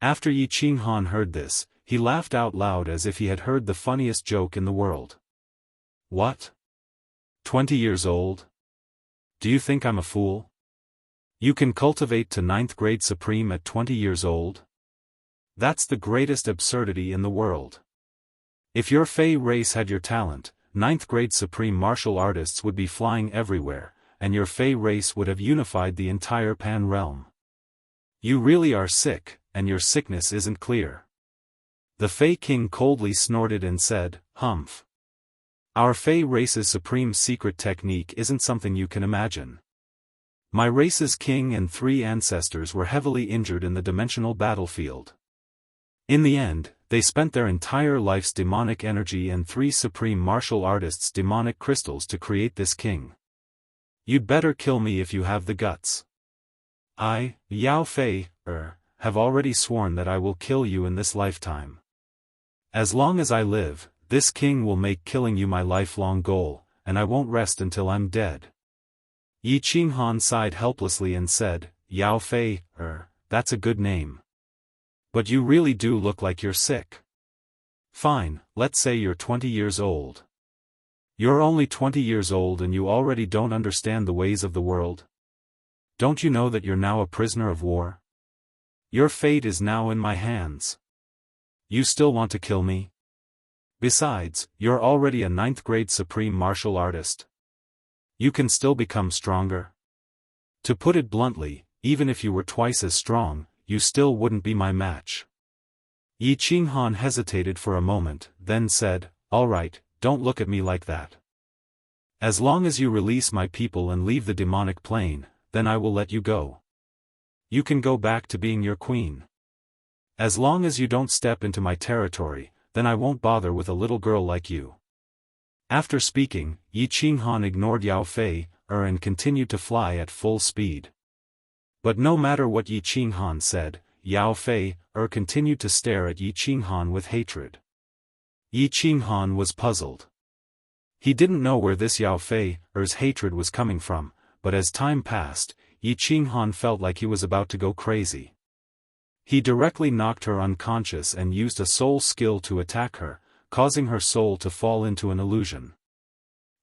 After Yi Qinghan heard this, he laughed out loud as if he had heard the funniest joke in the world. "What? 20 years old? Do you think I'm a fool? You can cultivate to 9th grade supreme at 20 years old? That's the greatest absurdity in the world. If your Fey race had your talent, 9th grade supreme martial artists would be flying everywhere, and your Fey race would have unified the entire Pan realm. You really are sick, and your sickness isn't clear." The Fey King coldly snorted and said, "Humph. Our Fey race's supreme secret technique isn't something you can imagine. My race's king and 3 ancestors were heavily injured in the dimensional battlefield. In the end, they spent their entire life's demonic energy and 3 supreme martial artists' demonic crystals to create this king. You'd better kill me if you have the guts. I, Yao Fei, have already sworn that I will kill you in this lifetime. As long as I live, this king will make killing you my lifelong goal, and I won't rest until I'm dead." Yi Qinghan sighed helplessly and said, "Yao Fei, that's a good name. But you really do look like you're sick. Fine, let's say you're 20 years old. You're only 20 years old and you already don't understand the ways of the world? Don't you know that you're now a prisoner of war? Your fate is now in my hands. You still want to kill me? Besides, you're already a 9th grade supreme martial artist. You can still become stronger. To put it bluntly, even if you were twice as strong, you still wouldn't be my match." Yi Qinghan hesitated for a moment, then said, "All right, don't look at me like that. As long as you release my people and leave the demonic plane, then I will let you go. You can go back to being your queen. As long as you don't step into my territory, then I won't bother with a little girl like you." After speaking, Yi Qinghan ignored Yao Fei, and continued to fly at full speed. But no matter what Yi Qinghan said, Yao Fei, continued to stare at Yi Qinghan with hatred. Yi Qinghan was puzzled. He didn't know where this Yao Fei's hatred was coming from, but as time passed, Yi Qinghan felt like he was about to go crazy. He directly knocked her unconscious and used a soul skill to attack her, causing her soul to fall into an illusion.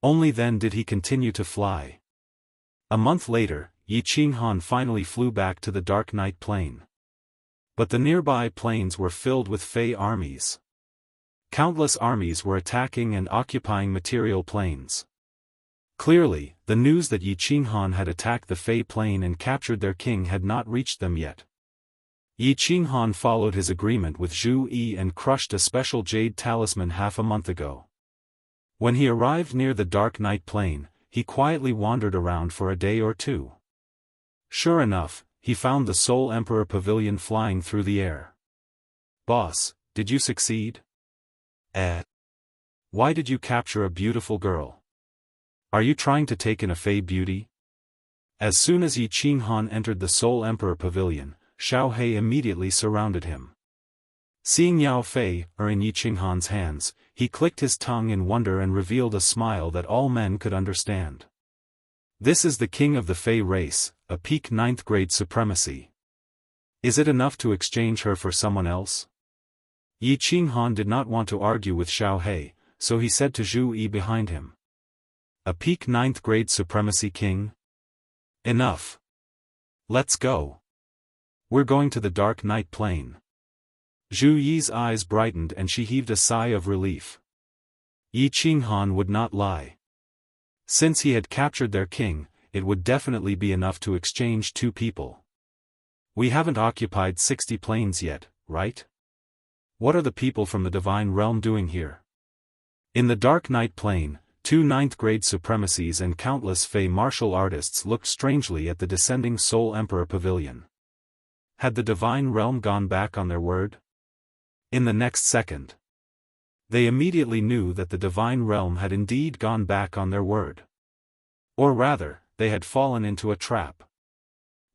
Only then did he continue to fly. A month later, Yi Qinghan finally flew back to the Dark Night Plain. But the nearby plains were filled with Fey armies. Countless armies were attacking and occupying material plains. Clearly, the news that Yi Qinghan had attacked the Fey plain and captured their king had not reached them yet. Yi Qinghan followed his agreement with Zhu Yi and crushed a special jade talisman half a month ago. When he arrived near the Dark Night Plain, he quietly wandered around for a day or two. Sure enough, he found the Soul Emperor Pavilion flying through the air. "Boss, did you succeed? Why did you capture a beautiful girl? Are you trying to take in a Fey beauty?" As soon as Yi Qinghan entered the Soul Emperor Pavilion, Xiao He immediately surrounded him. Seeing Yao Fei in Yi Qinghan's hands, he clicked his tongue in wonder and revealed a smile that all men could understand. "This is the king of the Fei race, a peak 9th grade supremacy. Is it enough to exchange her for someone else?" Yi Qinghan did not want to argue with Xiao He, so he said to Zhu Yi behind him. "A peak 9th grade supremacy king? Enough. Let's go. We're going to the Dark Night Plain." Zhu Yi's eyes brightened and she heaved a sigh of relief. Yi Qinghan would not lie. Since he had captured their king, it would definitely be enough to exchange two people. "We haven't occupied 60 plains yet, right? What are the people from the Divine Realm doing here?" In the Dark Night Plain, 2 9th grade supremacies and countless Fey martial artists looked strangely at the descending Soul Emperor Pavilion. Had the Divine Realm gone back on their word? In the next second, they immediately knew that the Divine Realm had indeed gone back on their word. Or rather, they had fallen into a trap.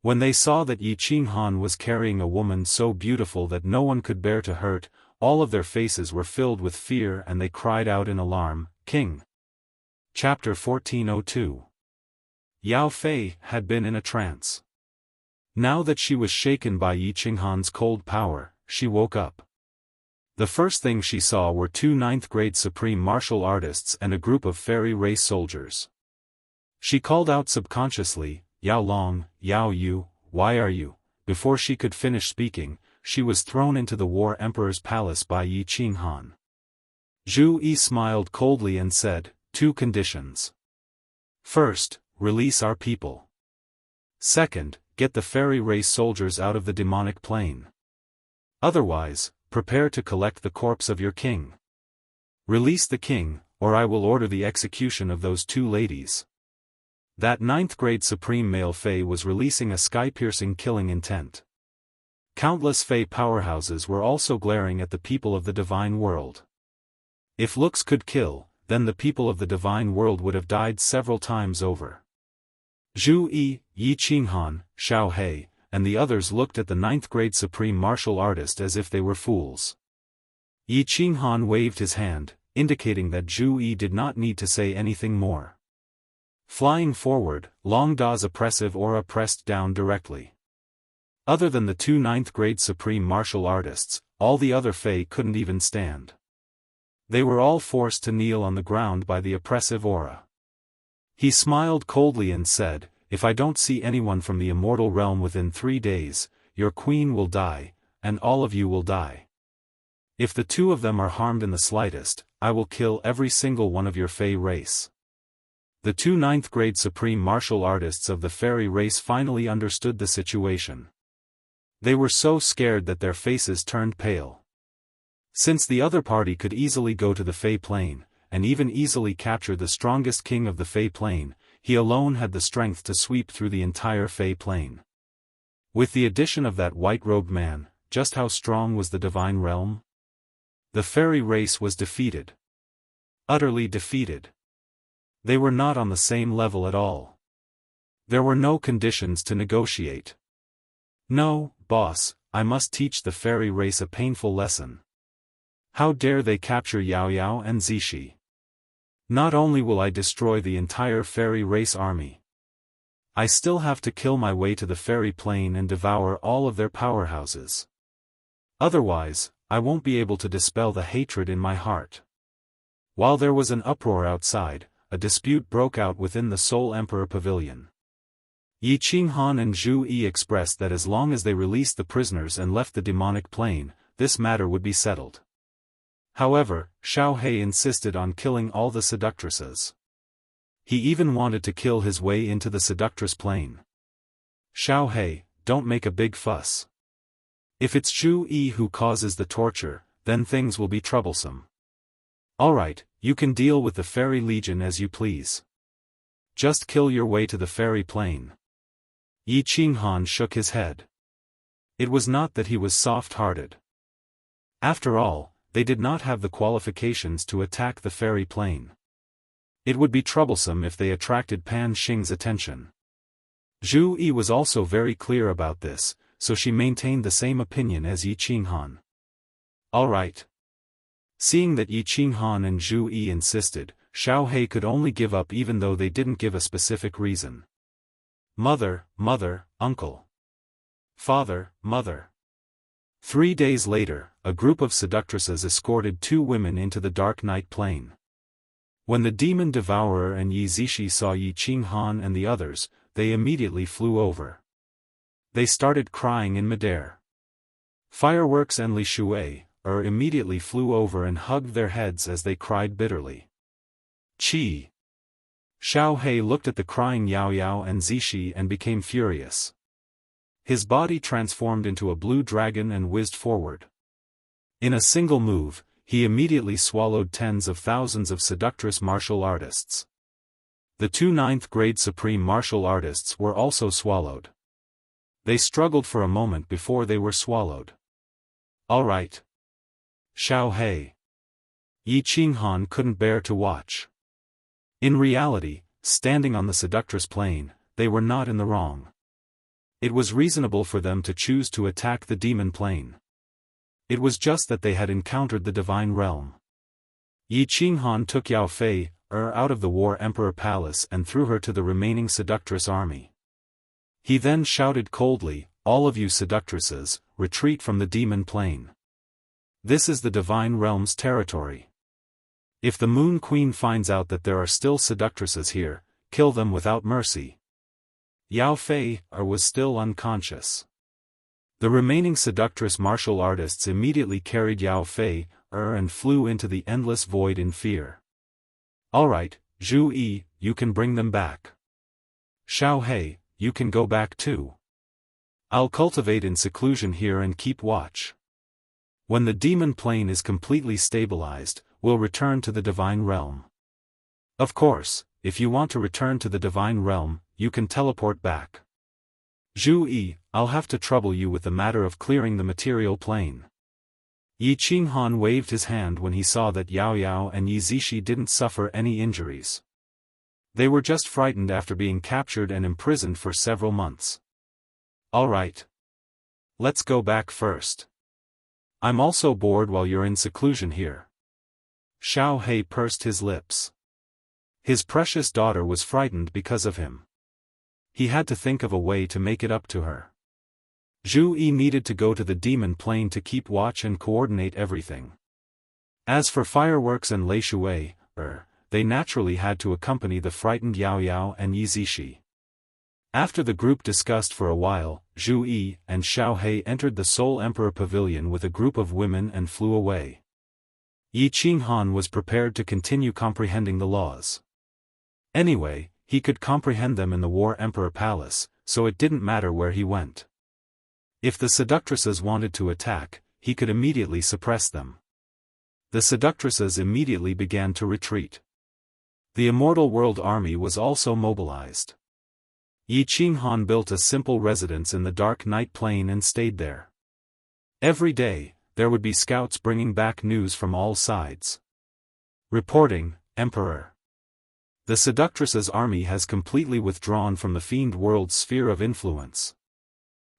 When they saw that Yi Qinghan was carrying a woman so beautiful that no one could bear to hurt, all of their faces were filled with fear and they cried out in alarm, "King!" Chapter 1402. Yao Fei had been in a trance. Now that she was shaken by Yi Qinghan's cold power, she woke up. The first thing she saw were 2 9th grade supreme martial artists and a group of fairy race soldiers. She called out subconsciously, "Yao Long, Yao Yu, why are you?" Before she could finish speaking, she was thrown into the War Emperor's palace by Yi Qinghan. Zhu Yi smiled coldly and said, "2 conditions. First, release our people. Second, get the fairy race soldiers out of the demonic plane. Otherwise, prepare to collect the corpse of your king. Release the king, or I will order the execution of those 2 ladies." That 9th grade supreme male Fey was releasing a sky-piercing killing intent. Countless Fey powerhouses were also glaring at the people of the divine world. If looks could kill, then the people of the divine world would have died several times over. Zhu Yi, Yi Qinghan, Xiao He, and the others looked at the 9th grade supreme martial artist as if they were fools. Yi Qinghan waved his hand, indicating that Zhu Yi did not need to say anything more. Flying forward, Long Da's oppressive aura pressed down directly. Other than the 2 9th grade supreme martial artists, all the other Fey couldn't even stand. They were all forced to kneel on the ground by the oppressive aura. He smiled coldly and said, "If I don't see anyone from the immortal realm within 3 days, your queen will die, and all of you will die. If the 2 of them are harmed in the slightest, I will kill every single one of your Fey race." The 2 9th grade supreme martial artists of the fairy race finally understood the situation. They were so scared that their faces turned pale. Since the other party could easily go to the Fey plane, and even easily capture the strongest king of the Fey plane, he alone had the strength to sweep through the entire Fey plane. With the addition of that white-robed man, just how strong was the divine realm? The fairy race was defeated. Utterly defeated. They were not on the same level at all. There were no conditions to negotiate. "No, boss, I must teach the fairy race a painful lesson. How dare they capture Yao Yao and Zishi? Not only will I destroy the entire fairy race army, I still have to kill my way to the fairy plane and devour all of their powerhouses. Otherwise, I won't be able to dispel the hatred in my heart." While there was an uproar outside, a dispute broke out within the Soul Emperor Pavilion. Yi Qinghan and Zhu Yi expressed that as long as they released the prisoners and left the demonic plane, this matter would be settled. However, Xiao He insisted on killing all the seductresses. He even wanted to kill his way into the seductress plane. "Xiao He, don't make a big fuss. If it's Zhu Yi who causes the torture, then things will be troublesome. Alright, you can deal with the Fairy Legion as you please. Just kill your way to the fairy plane. Yi Qinghan shook his head. It was not that he was soft-hearted. After all, they did not have the qualifications to attack the fairy plane. It would be troublesome if they attracted Pan Xing's attention. Zhu Yi was also very clear about this, so she maintained the same opinion as Yi Qinghan. All right. Seeing that Yi Qinghan and Zhu Yi insisted, Xiao He could only give up even though they didn't give a specific reason. Mother, uncle. Father, mother. 3 days later, a group of seductresses escorted 2 women into the dark night plane. When the demon devourer and Yi Zishi saw Yi Qinghan and the others, they immediately flew over. They started crying in midair. Fireworks and Li Shui immediately flew over and hugged their heads as they cried bitterly. Qi. Xiao He looked at the crying Yao Yao and Zishi and became furious. His body transformed into a blue dragon and whizzed forward. In a single move, he immediately swallowed tens of thousands of seductress martial artists. The 2 9th-grade supreme martial artists were also swallowed. They struggled for a moment before they were swallowed. All right. Xiao He. Yi Qinghan couldn't bear to watch. In reality, standing on the seductress plane, they were not in the wrong. It was reasonable for them to choose to attack the demon plane. It was just that they had encountered the divine realm. Yi Qinghan took Yao Fei out of the War Emperor Palace and threw her to the remaining seductress army. He then shouted coldly, "All of you seductresses, retreat from the demon plane. This is the divine realm's territory. If the Moon Queen finds out that there are still seductresses here, kill them without mercy." Yao Fei was still unconscious. The remaining seductress martial artists immediately carried Yao Fei and flew into the endless void in fear. All right, Zhu Yi, you can bring them back. Xiao He, you can go back too. I'll cultivate in seclusion here and keep watch. When the demon plane is completely stabilized, we'll return to the divine realm. Of course, if you want to return to the divine realm, you can teleport back. Zhu Yi, I'll have to trouble you with the matter of clearing the material plane. Yi Qinghan waved his hand when he saw that Yao Yao and Yi Zishi didn't suffer any injuries. They were just frightened after being captured and imprisoned for several months. All right. Let's go back first. I'm also bored while you're in seclusion here. Xiao He pursed his lips. His precious daughter was frightened because of him. He had to think of a way to make it up to her. Zhu Yi needed to go to the demon plane to keep watch and coordinate everything. As for fireworks and Lei Shui, they naturally had to accompany the frightened Yao Yao and Yi Zishi. After the group discussed for a while, Zhu Yi and Xiao He entered the Soul Emperor Pavilion with a group of women and flew away. Yi Qinghan was prepared to continue comprehending the laws. Anyway, he could comprehend them in the War Emperor Palace, so it didn't matter where he went. If the seductresses wanted to attack, he could immediately suppress them. The seductresses immediately began to retreat. The Immortal World Army was also mobilized. Yi Qinghan built a simple residence in the dark night plane and stayed there. Every day, there would be scouts bringing back news from all sides. Reporting, Emperor. The seductress's army has completely withdrawn from the Fiend World's sphere of influence.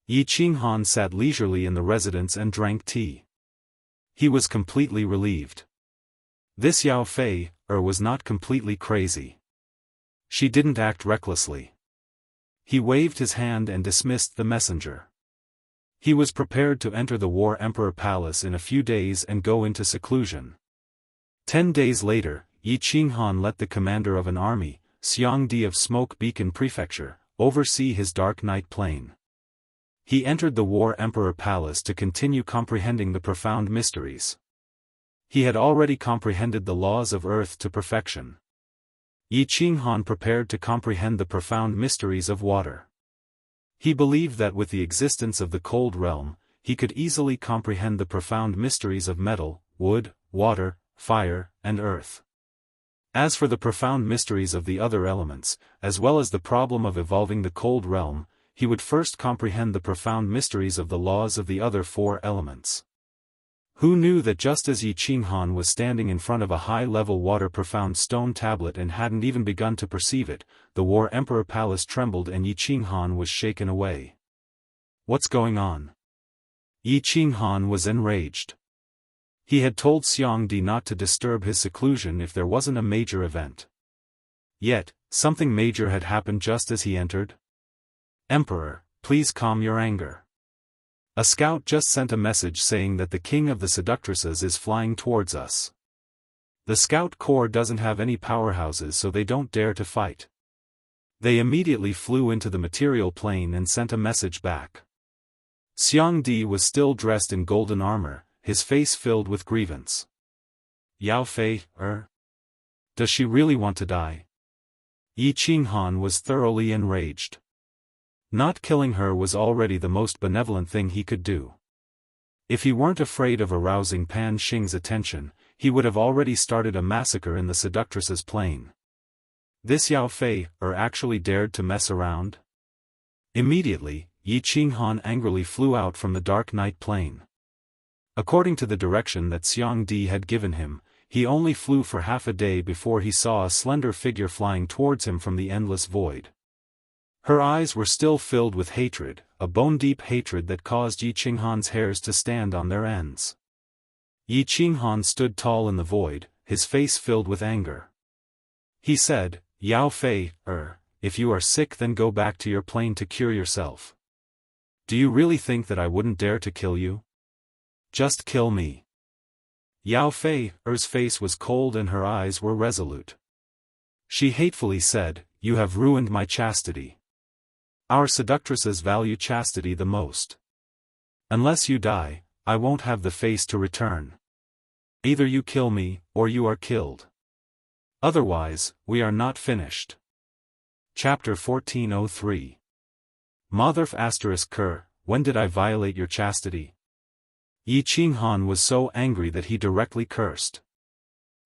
Yi Qinghan sat leisurely in the residence and drank tea. He was completely relieved. This Yao Fei was not completely crazy. She didn't act recklessly. He waved his hand and dismissed the messenger. He was prepared to enter the War Emperor Palace in a few days and go into seclusion. 10 days later, Yi Qinghan let the commander of an army, Xiangdi of Smoke Beacon Prefecture, oversee his dark night plane. He entered the War Emperor Palace to continue comprehending the profound mysteries. He had already comprehended the laws of Earth to perfection. Yi Qinghan prepared to comprehend the profound mysteries of water. He believed that with the existence of the cold realm, he could easily comprehend the profound mysteries of metal, wood, water, fire, and earth. As for the profound mysteries of the other elements, as well as the problem of evolving the cold realm, he would first comprehend the profound mysteries of the laws of the other 4 elements. Who knew that just as Yi Qinghan was standing in front of a high-level water-profound stone tablet and hadn't even begun to perceive it, the War Emperor Palace trembled and Yi Qinghan was shaken away. What's going on? Yi Qinghan was enraged. He had told Xiangdi not to disturb his seclusion if there wasn't a major event. Yet, something major had happened just as he entered. Emperor, please calm your anger. A scout just sent a message saying that the king of the seductresses is flying towards us. The scout corps doesn't have any powerhouses, so they don't dare to fight. They immediately flew into the material plane and sent a message back. Xiangdi was still dressed in golden armor, his face filled with grievance. Yao Fei, does she really want to die? Yi Qinghan was thoroughly enraged. Not killing her was already the most benevolent thing he could do. If he weren't afraid of arousing Pan Xing's attention, he would have already started a massacre in the seductress's plane. This Yao Fei actually dared to mess around? Immediately, Yi Qinghan angrily flew out from the dark night plane. According to the direction that Xiangdi had given him, he only flew for half a day before he saw a slender figure flying towards him from the endless void. Her eyes were still filled with hatred, a bone-deep hatred that caused Yi Qinghan's hairs to stand on their ends. Yi Qinghan stood tall in the void, his face filled with anger. He said, Yao Fei, if you are sick then go back to your plane to cure yourself. Do you really think that I wouldn't dare to kill you? Just kill me. Yao Fei's face was cold and her eyes were resolute. She hatefully said, You have ruined my chastity. Our seductresses value chastity the most. Unless you die, I won't have the face to return. Either you kill me, or you are killed. Otherwise, we are not finished. Chapter 1403. Motherf***, when did I violate your chastity? Yi Qinghan was so angry that he directly cursed.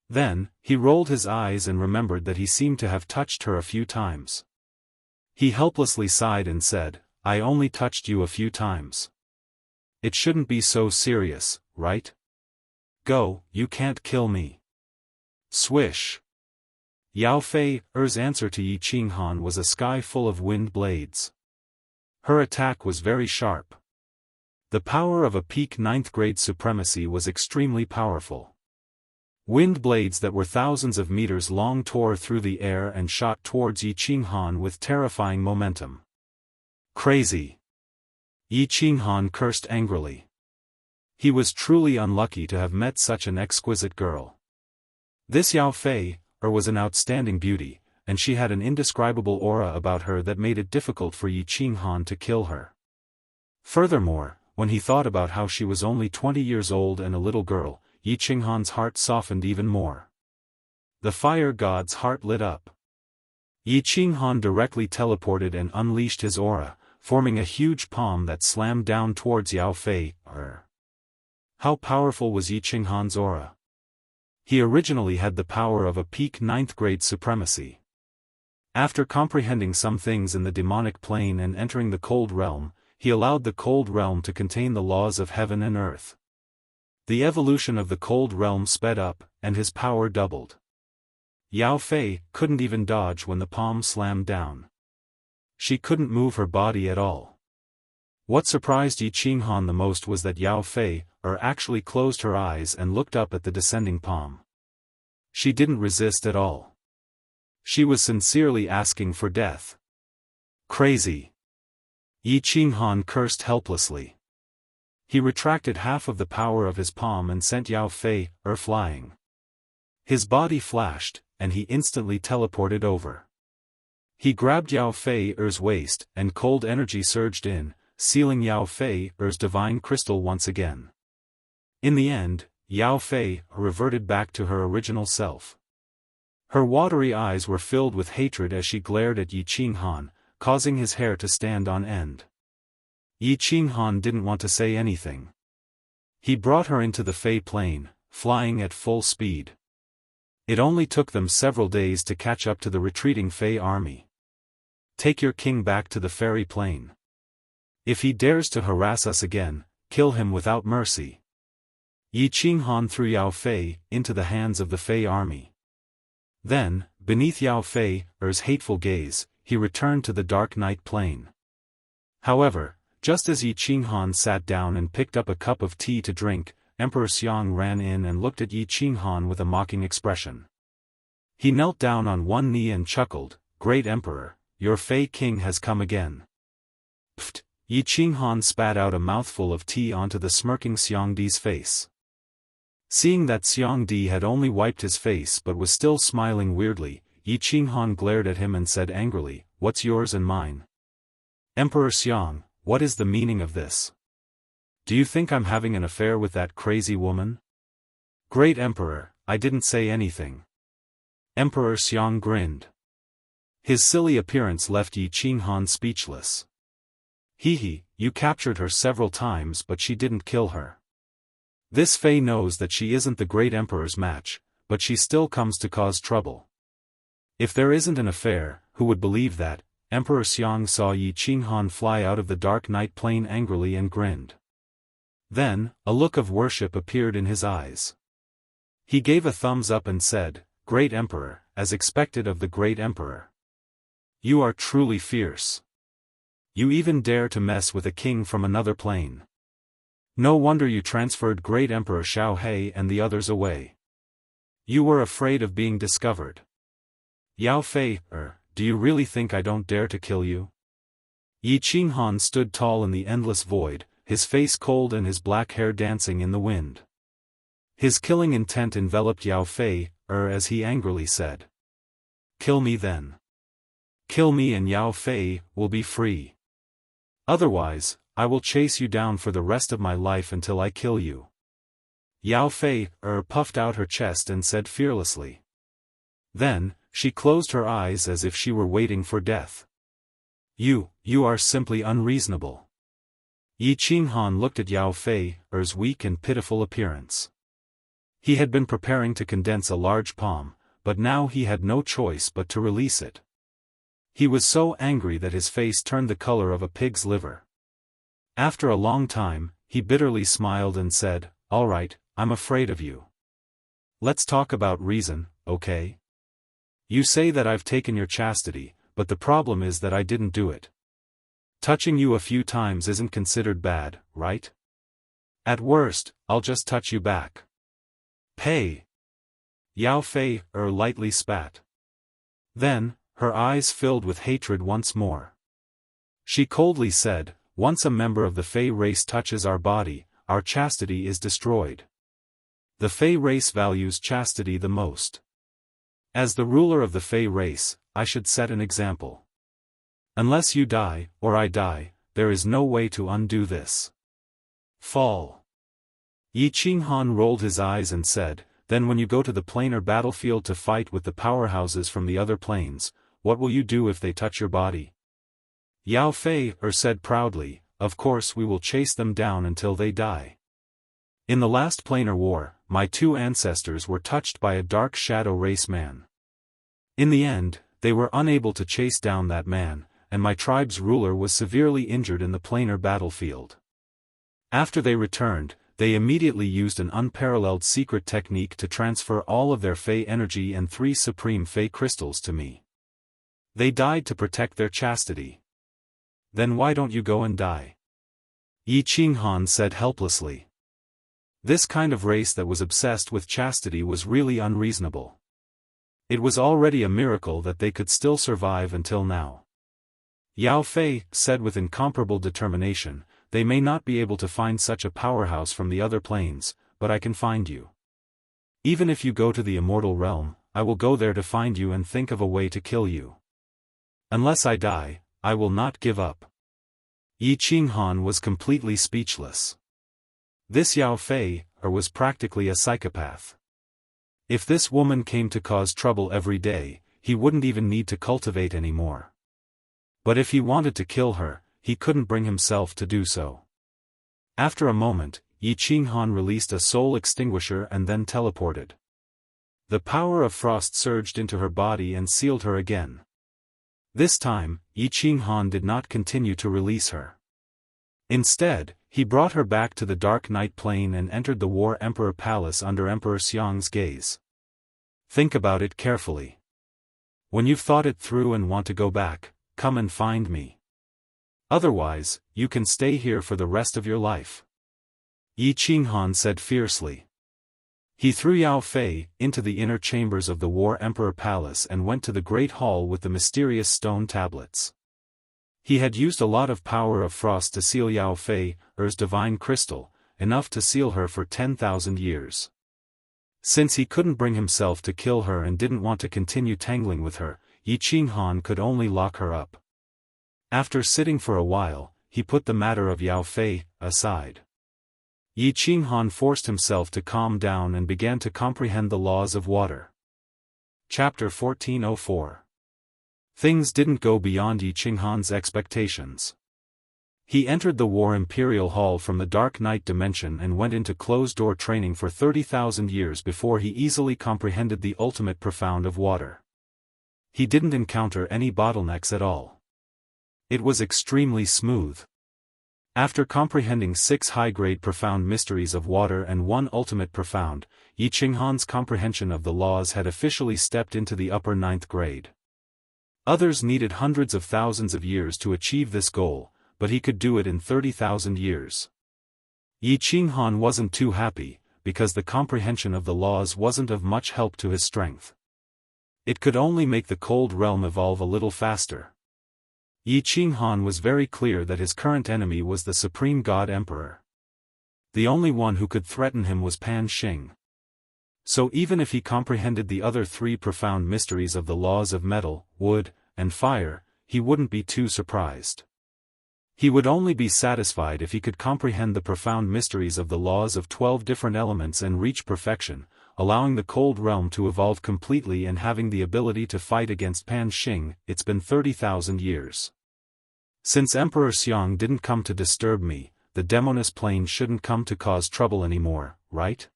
Then, he rolled his eyes and remembered that he seemed to have touched her a few times. He helplessly sighed and said, I only touched you a few times. It shouldn't be so serious, right? Go, you can't kill me. Swish. Yao Fei's answer to Yi Qinghan was a sky full of wind blades. Her attack was very sharp. The power of a peak 9th grade supremacy was extremely powerful. Wind blades that were thousands of meters long tore through the air and shot towards Yi Qinghan with terrifying momentum. Crazy. Yi Qinghan cursed angrily. He was truly unlucky to have met such an exquisite girl. This Yao Fei was an outstanding beauty, and she had an indescribable aura about her that made it difficult for Yi Qinghan to kill her. Furthermore, when he thought about how she was only 20 years old and a little girl, Yi Qinghan's heart softened even more. The fire god's heart lit up. Yi Qinghan directly teleported and unleashed his aura, forming a huge palm that slammed down towards Yao Fei. How powerful was Yi Qinghan's aura? He originally had the power of a peak 9th grade supremacy. After comprehending some things in the demonic plane and entering the cold realm, he allowed the cold realm to contain the laws of heaven and earth. The evolution of the cold realm sped up, and his power doubled. Yao Fei couldn't even dodge when the palm slammed down. She couldn't move her body at all. What surprised Yi Qinghan the most was that Yao Fei actually closed her eyes and looked up at the descending palm. She didn't resist at all. She was sincerely asking for death. Crazy. Yi Qinghan cursed helplessly. He retracted half of the power of his palm and sent Yao Fei flying. His body flashed, and he instantly teleported over. He grabbed Yao Fei's waist, and cold energy surged in, sealing Yao Fei's divine crystal once again. In the end, Yao Fei reverted back to her original self. Her watery eyes were filled with hatred as she glared at Yi Qinghan, causing his hair to stand on end. Yi Qinghan didn't want to say anything. He brought her into the Fei plane, flying at full speed. It only took them several days to catch up to the retreating Fey army. Take your king back to the fairy plain. If he dares to harass us again, kill him without mercy. Yi Qinghan threw Yao Fei into the hands of the Fei army. Then, beneath Yao Fei's hateful gaze, he returned to the dark night plain. However, just as Yi Qinghan sat down and picked up a cup of tea to drink, Emperor Xiang ran in and looked at Yi Qinghan with a mocking expression. He knelt down on one knee and chuckled, "Great Emperor, your Fei king has come again." Pfft! Yi Qinghan spat out a mouthful of tea onto the smirking Xiangdi's face. Seeing that Xiangdi had only wiped his face but was still smiling weirdly, Yi Qinghan glared at him and said angrily, "What's yours and mine? Emperor Xiang, what is the meaning of this? Do you think I'm having an affair with that crazy woman?" "Great Emperor, I didn't say anything." Emperor Xiang grinned. His silly appearance left Yi Qinghan speechless. "Hee, you captured her several times but she didn't kill her. This Fei knows that she isn't the great emperor's match, but she still comes to cause trouble. If there isn't an affair, who would believe that?" Emperor Xiang saw Yi Qinghan fly out of the dark night plain angrily and grinned. Then, a look of worship appeared in his eyes. He gave a thumbs up and said, "Great Emperor, as expected of the great emperor. You are truly fierce. You even dare to mess with a king from another plane. No wonder you transferred great Emperor Xiao He and the others away. You were afraid of being discovered. Yao Fei, do you really think I don't dare to kill you?" Yi Qinghan stood tall in the endless void, his face cold and his black hair dancing in the wind. His killing intent enveloped Yao Fei, as he angrily said. "Kill me then. Kill me and Yao Fei will be free. Otherwise, I will chase you down for the rest of my life until I kill you." Yao Fei, puffed out her chest and said fearlessly. Then, she closed her eyes as if she were waiting for death. You are simply unreasonable." Yi Qinghan looked at Yao Fei's weak and pitiful appearance. He had been preparing to condense a large palm, but now he had no choice but to release it. He was so angry that his face turned the color of a pig's liver. After a long time, he bitterly smiled and said, "All right, I'm afraid of you. Let's talk about reason, okay? You say that I've taken your chastity, but the problem is that I didn't do it. Touching you a few times isn't considered bad, right? At worst, I'll just touch you back. Pay." Yao Fei lightly spat. Then, her eyes filled with hatred once more. She coldly said, "Once a member of the Fei race touches our body, our chastity is destroyed. The Fei race values chastity the most. As the ruler of the Fei race, I should set an example. Unless you die, or I die, there is no way to undo this. Fall." Yi Qinghan rolled his eyes and said, "Then when you go to the planar battlefield to fight with the powerhouses from the other planes, what will you do if they touch your body?" Yao Fei said proudly, "Of course we will chase them down until they die. In the last planar war, my two ancestors were touched by a dark shadow race man. In the end, they were unable to chase down that man, and my tribe's ruler was severely injured in the planar battlefield. After they returned, they immediately used an unparalleled secret technique to transfer all of their Fei energy and 3 supreme Fei crystals to me. They died to protect their chastity. Then why don't you go and die?" Yi Qinghan said helplessly. This kind of race that was obsessed with chastity was really unreasonable. It was already a miracle that they could still survive until now. Yao Fei said with incomparable determination, "They may not be able to find such a powerhouse from the other planes, but I can find you. Even if you go to the immortal realm, I will go there to find you and think of a way to kill you. Unless I die, I will not give up." Yi Qinghan was completely speechless. This Yao Fei was practically a psychopath. If this woman came to cause trouble every day, he wouldn't even need to cultivate anymore. But if he wanted to kill her, he couldn't bring himself to do so. After a moment, Yi Qinghan released a soul extinguisher and then teleported. The power of frost surged into her body and sealed her again. This time, Yi Qinghan did not continue to release her. Instead, he brought her back to the dark night plane and entered the War Emperor Palace under Emperor Xiang's gaze. Think about it carefully. When you've thought it through and want to go back, come and find me. Otherwise, you can stay here for the rest of your life. Yi Qinghan said fiercely. He threw Yao Fei into the inner chambers of the War Emperor Palace and went to the Great Hall with the mysterious stone tablets. He had used a lot of power of frost to seal Yao Fei's divine crystal, enough to seal her for 10,000 years. Since he couldn't bring himself to kill her and didn't want to continue tangling with her, Yi Qinghan could only lock her up. After sitting for a while, he put the matter of Yao Fei aside. Yi Qinghan forced himself to calm down and began to comprehend the laws of water. Chapter 1404. Things didn't go beyond Yi Qinghan's expectations. He entered the War Imperial Hall from the Dark Night dimension and went into closed-door training for 30,000 years before he easily comprehended the ultimate profound of water. He didn't encounter any bottlenecks at all. It was extremely smooth. After comprehending 6 high-grade profound mysteries of water and 1 ultimate profound, Yi Qinghan's comprehension of the laws had officially stepped into the upper 9th grade. Others needed hundreds of thousands of years to achieve this goal, but he could do it in 30,000 years. Yi Qinghan wasn't too happy, because the comprehension of the laws wasn't of much help to his strength. It could only make the cold realm evolve a little faster. Yi Qinghan was very clear that his current enemy was the Supreme God Emperor. The only one who could threaten him was Pan Xing. So even if he comprehended the other 3 profound mysteries of the laws of metal, wood, and fire, he wouldn't be too surprised. He would only be satisfied if he could comprehend the profound mysteries of the laws of 12 different elements and reach perfection, allowing the cold realm to evolve completely and having the ability to fight against Pan Xing. It's been 30,000 years. Since Emperor Xiang didn't come to disturb me, the Demoness plane shouldn't come to cause trouble anymore, right?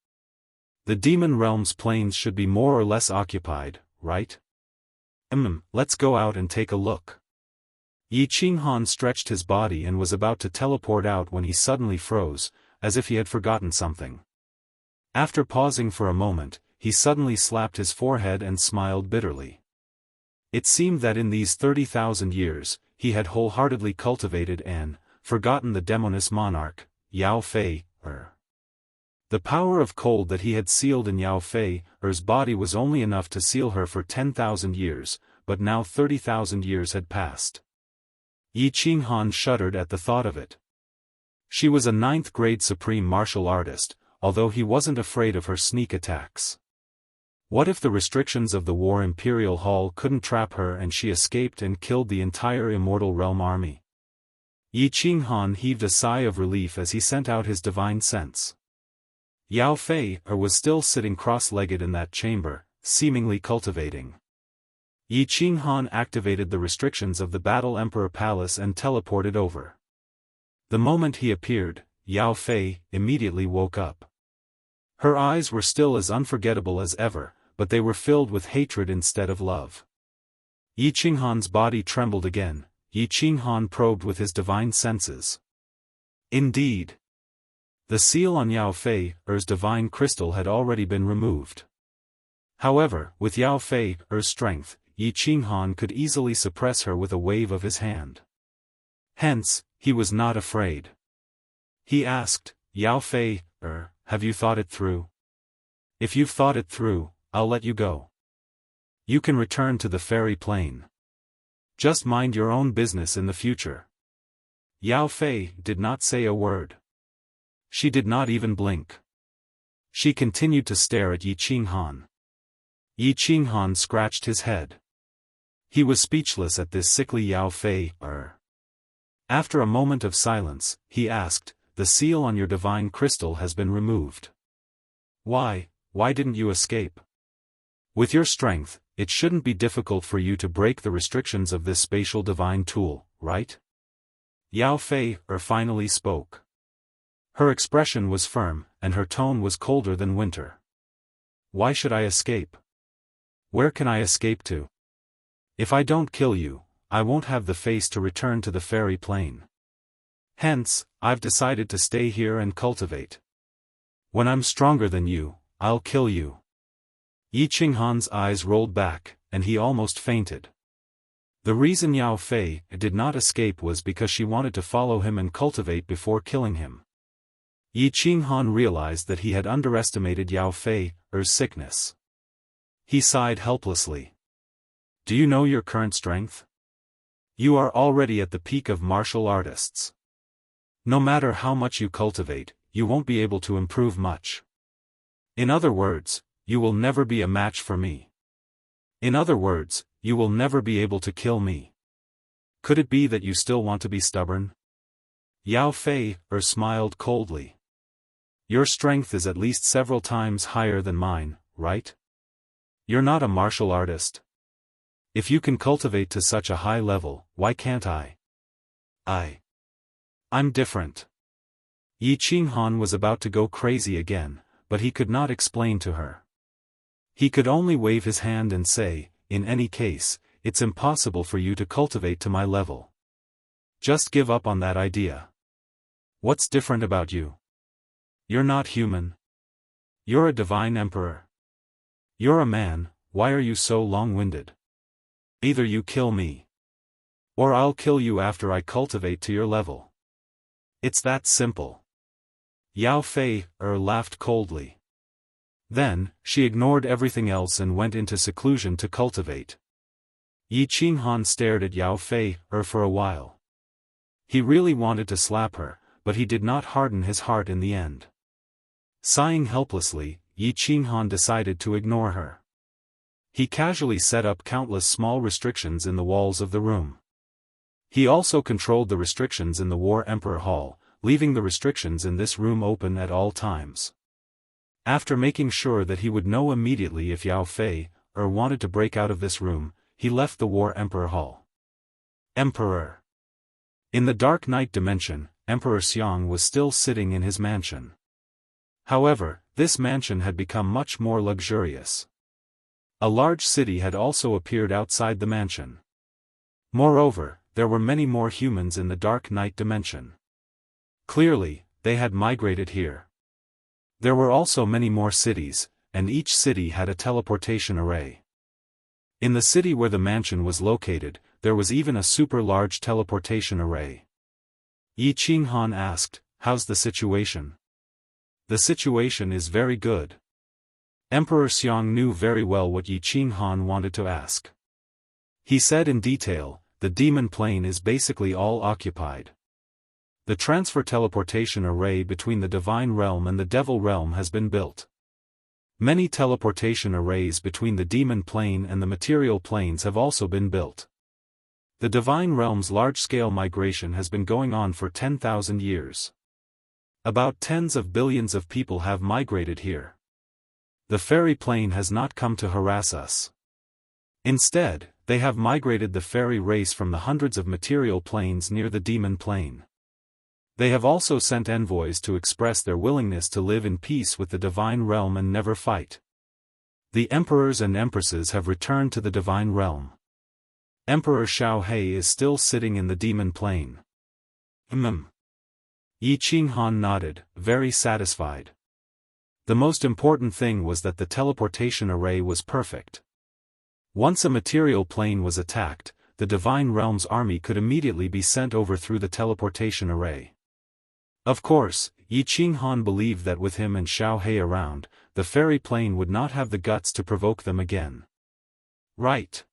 The Demon Realm's planes should be more or less occupied, right? Let's go out and take a look. Yi Qinghan stretched his body and was about to teleport out when he suddenly froze, as if he had forgotten something. After pausing for a moment, he suddenly slapped his forehead and smiled bitterly. It seemed that in these 30,000 years, he had wholeheartedly cultivated and forgotten the Demoness monarch, Yao Fei. The power of cold that he had sealed in Yao Fei's body was only enough to seal her for 10,000 years, but now 30,000 years had passed. Yi Qinghan shuddered at the thought of it. She was a 9th-grade supreme martial artist, although he wasn't afraid of her sneak attacks. What if the restrictions of the War Imperial Hall couldn't trap her and she escaped and killed the entire Immortal Realm army? Yi Qinghan heaved a sigh of relief as he sent out his divine sense. Yao Fei was still sitting cross-legged in that chamber, seemingly cultivating. Yi Qinghan activated the restrictions of the Battle Emperor Palace and teleported over. The moment he appeared, Yao Fei immediately woke up. Her eyes were still as unforgettable as ever, but they were filled with hatred instead of love. Yi Qinghan's body trembled again. Yi Qinghan probed with his divine senses. Indeed. The seal on Yao Fei's divine crystal had already been removed. However, with Yao Fei's strength, Yi Qinghan could easily suppress her with a wave of his hand. Hence, he was not afraid. He asked, Yao Fei, have you thought it through? If you've thought it through, I'll let you go. You can return to the fairy plane. Just mind your own business in the future. Yao Fei did not say a word. She did not even blink. She continued to stare at Yi Qinghan. Yi Qinghan scratched his head. He was speechless at this sickly Yao Fei. After a moment of silence, he asked, the seal on your divine crystal has been removed. Why didn't you escape? With your strength, it shouldn't be difficult for you to break the restrictions of this spatial divine tool, right? Yao Fei finally spoke. Her expression was firm, and her tone was colder than winter. Why should I escape? Where can I escape to? If I don't kill you, I won't have the face to return to the fairy plane. Hence, I've decided to stay here and cultivate. When I'm stronger than you, I'll kill you. Yi Qinghan's eyes rolled back, and he almost fainted. The reason Yao Fei did not escape was because she wanted to follow him and cultivate before killing him. Yi Qinghan realized that he had underestimated Yao Fei's sickness. He sighed helplessly. Do you know your current strength? You are already at the peak of martial artists. No matter how much you cultivate, you won't be able to improve much. In other words, you will never be a match for me. In other words, you will never be able to kill me. Could it be that you still want to be stubborn? Yao Fei smiled coldly. Your strength is at least several times higher than mine, right? You're not a martial artist. If you can cultivate to such a high level, why can't I? I'm different. Yi Qinghan was about to go crazy again, but he could not explain to her. He could only wave his hand and say, in any case, it's impossible for you to cultivate to my level. Just give up on that idea. What's different about you? You're not human. You're a divine emperor. You're a man, why are you so long-winded? Either you kill me, or I'll kill you after I cultivate to your level. It's that simple. Yao Fei laughed coldly. Then, she ignored everything else and went into seclusion to cultivate. Yi Qinghan stared at Yao Fei for a while. He really wanted to slap her, but he did not harden his heart in the end. Sighing helplessly, Yi Qinghan decided to ignore her. He casually set up countless small restrictions in the walls of the room. He also controlled the restrictions in the War Emperor Hall, leaving the restrictions in this room open at all times. After making sure that he would know immediately if Yao Fei wanted to break out of this room, he left the War Emperor Hall. Emperor. In the Dark Night dimension, Emperor Xiang was still sitting in his mansion. However, this mansion had become much more luxurious. A large city had also appeared outside the mansion. Moreover, there were many more humans in the Dark Night dimension. Clearly, they had migrated here. There were also many more cities, and each city had a teleportation array. In the city where the mansion was located, there was even a super-large teleportation array. Yi Qinghan asked, "How's the situation?" "The situation is very good." Emperor Xiang knew very well what Yi Qinghan wanted to ask. He said in detail, "The demon plane is basically all occupied. The transfer teleportation array between the divine realm and the devil realm has been built. Many teleportation arrays between the demon plane and the material planes have also been built. The divine realm's large-scale migration has been going on for 10,000 years. About tens of billions of people have migrated here. The fairy plane has not come to harass us. Instead, they have migrated the fairy race from the hundreds of material planes near the demon plane. They have also sent envoys to express their willingness to live in peace with the divine realm and never fight. The emperors and empresses have returned to the divine realm. Emperor Xiaohe is still sitting in the demon plane." Yi Qinghan nodded, very satisfied. The most important thing was that the teleportation array was perfect. Once a material plane was attacked, the divine realm's army could immediately be sent over through the teleportation array. Of course, Yi Qinghan believed that with him and Xiaohe around, the fairy plane would not have the guts to provoke them again. Right.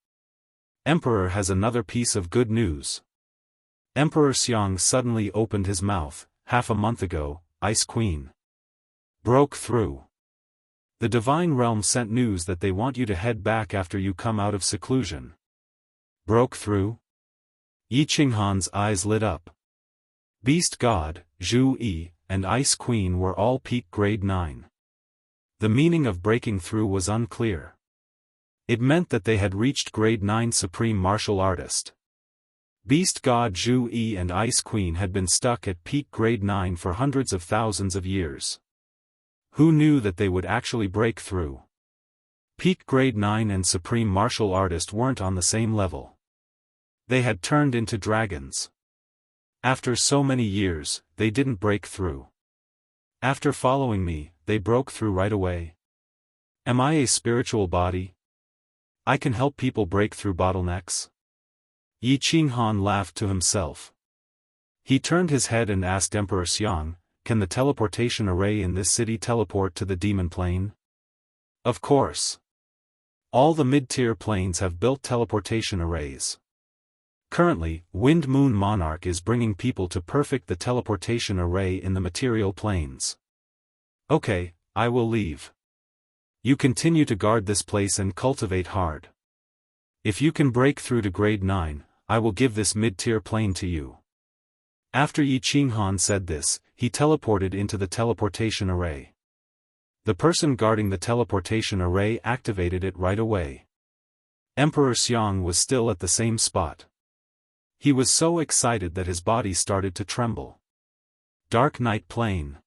Emperor has another piece of good news. Emperor Xiang suddenly opened his mouth. Half a month ago, Ice Queen broke through. The divine realm sent news that they want you to head back after you come out of seclusion. Broke through? Yi Qinghan's eyes lit up. Beast God, Zhu Yi, and Ice Queen were all peak grade 9. The meaning of breaking through was unclear. It meant that they had reached grade 9 supreme martial artist. Beast God Zhu Yi and Ice Queen had been stuck at peak grade 9 for hundreds of thousands of years. Who knew that they would actually break through? Peak Grade 9 and Supreme Martial Artist weren't on the same level. They had turned into dragons. After so many years, they didn't break through. After following me, they broke through right away. Am I a spiritual body? I can help people break through bottlenecks? Yi Qinghan laughed to himself. He turned his head and asked Emperor Xiang, "Can the teleportation array in this city teleport to the demon plane?" Of course. All the mid-tier planes have built teleportation arrays. Currently, Wind Moon Monarch is bringing people to perfect the teleportation array in the material planes. Okay, I will leave. You continue to guard this place and cultivate hard. If you can break through to Grade 9, I will give this mid-tier plane to you. After Yi Qinghan said this, he teleported into the teleportation array. The person guarding the teleportation array activated it right away. Emperor Xiang was still at the same spot. He was so excited that his body started to tremble. Dark Night Plane.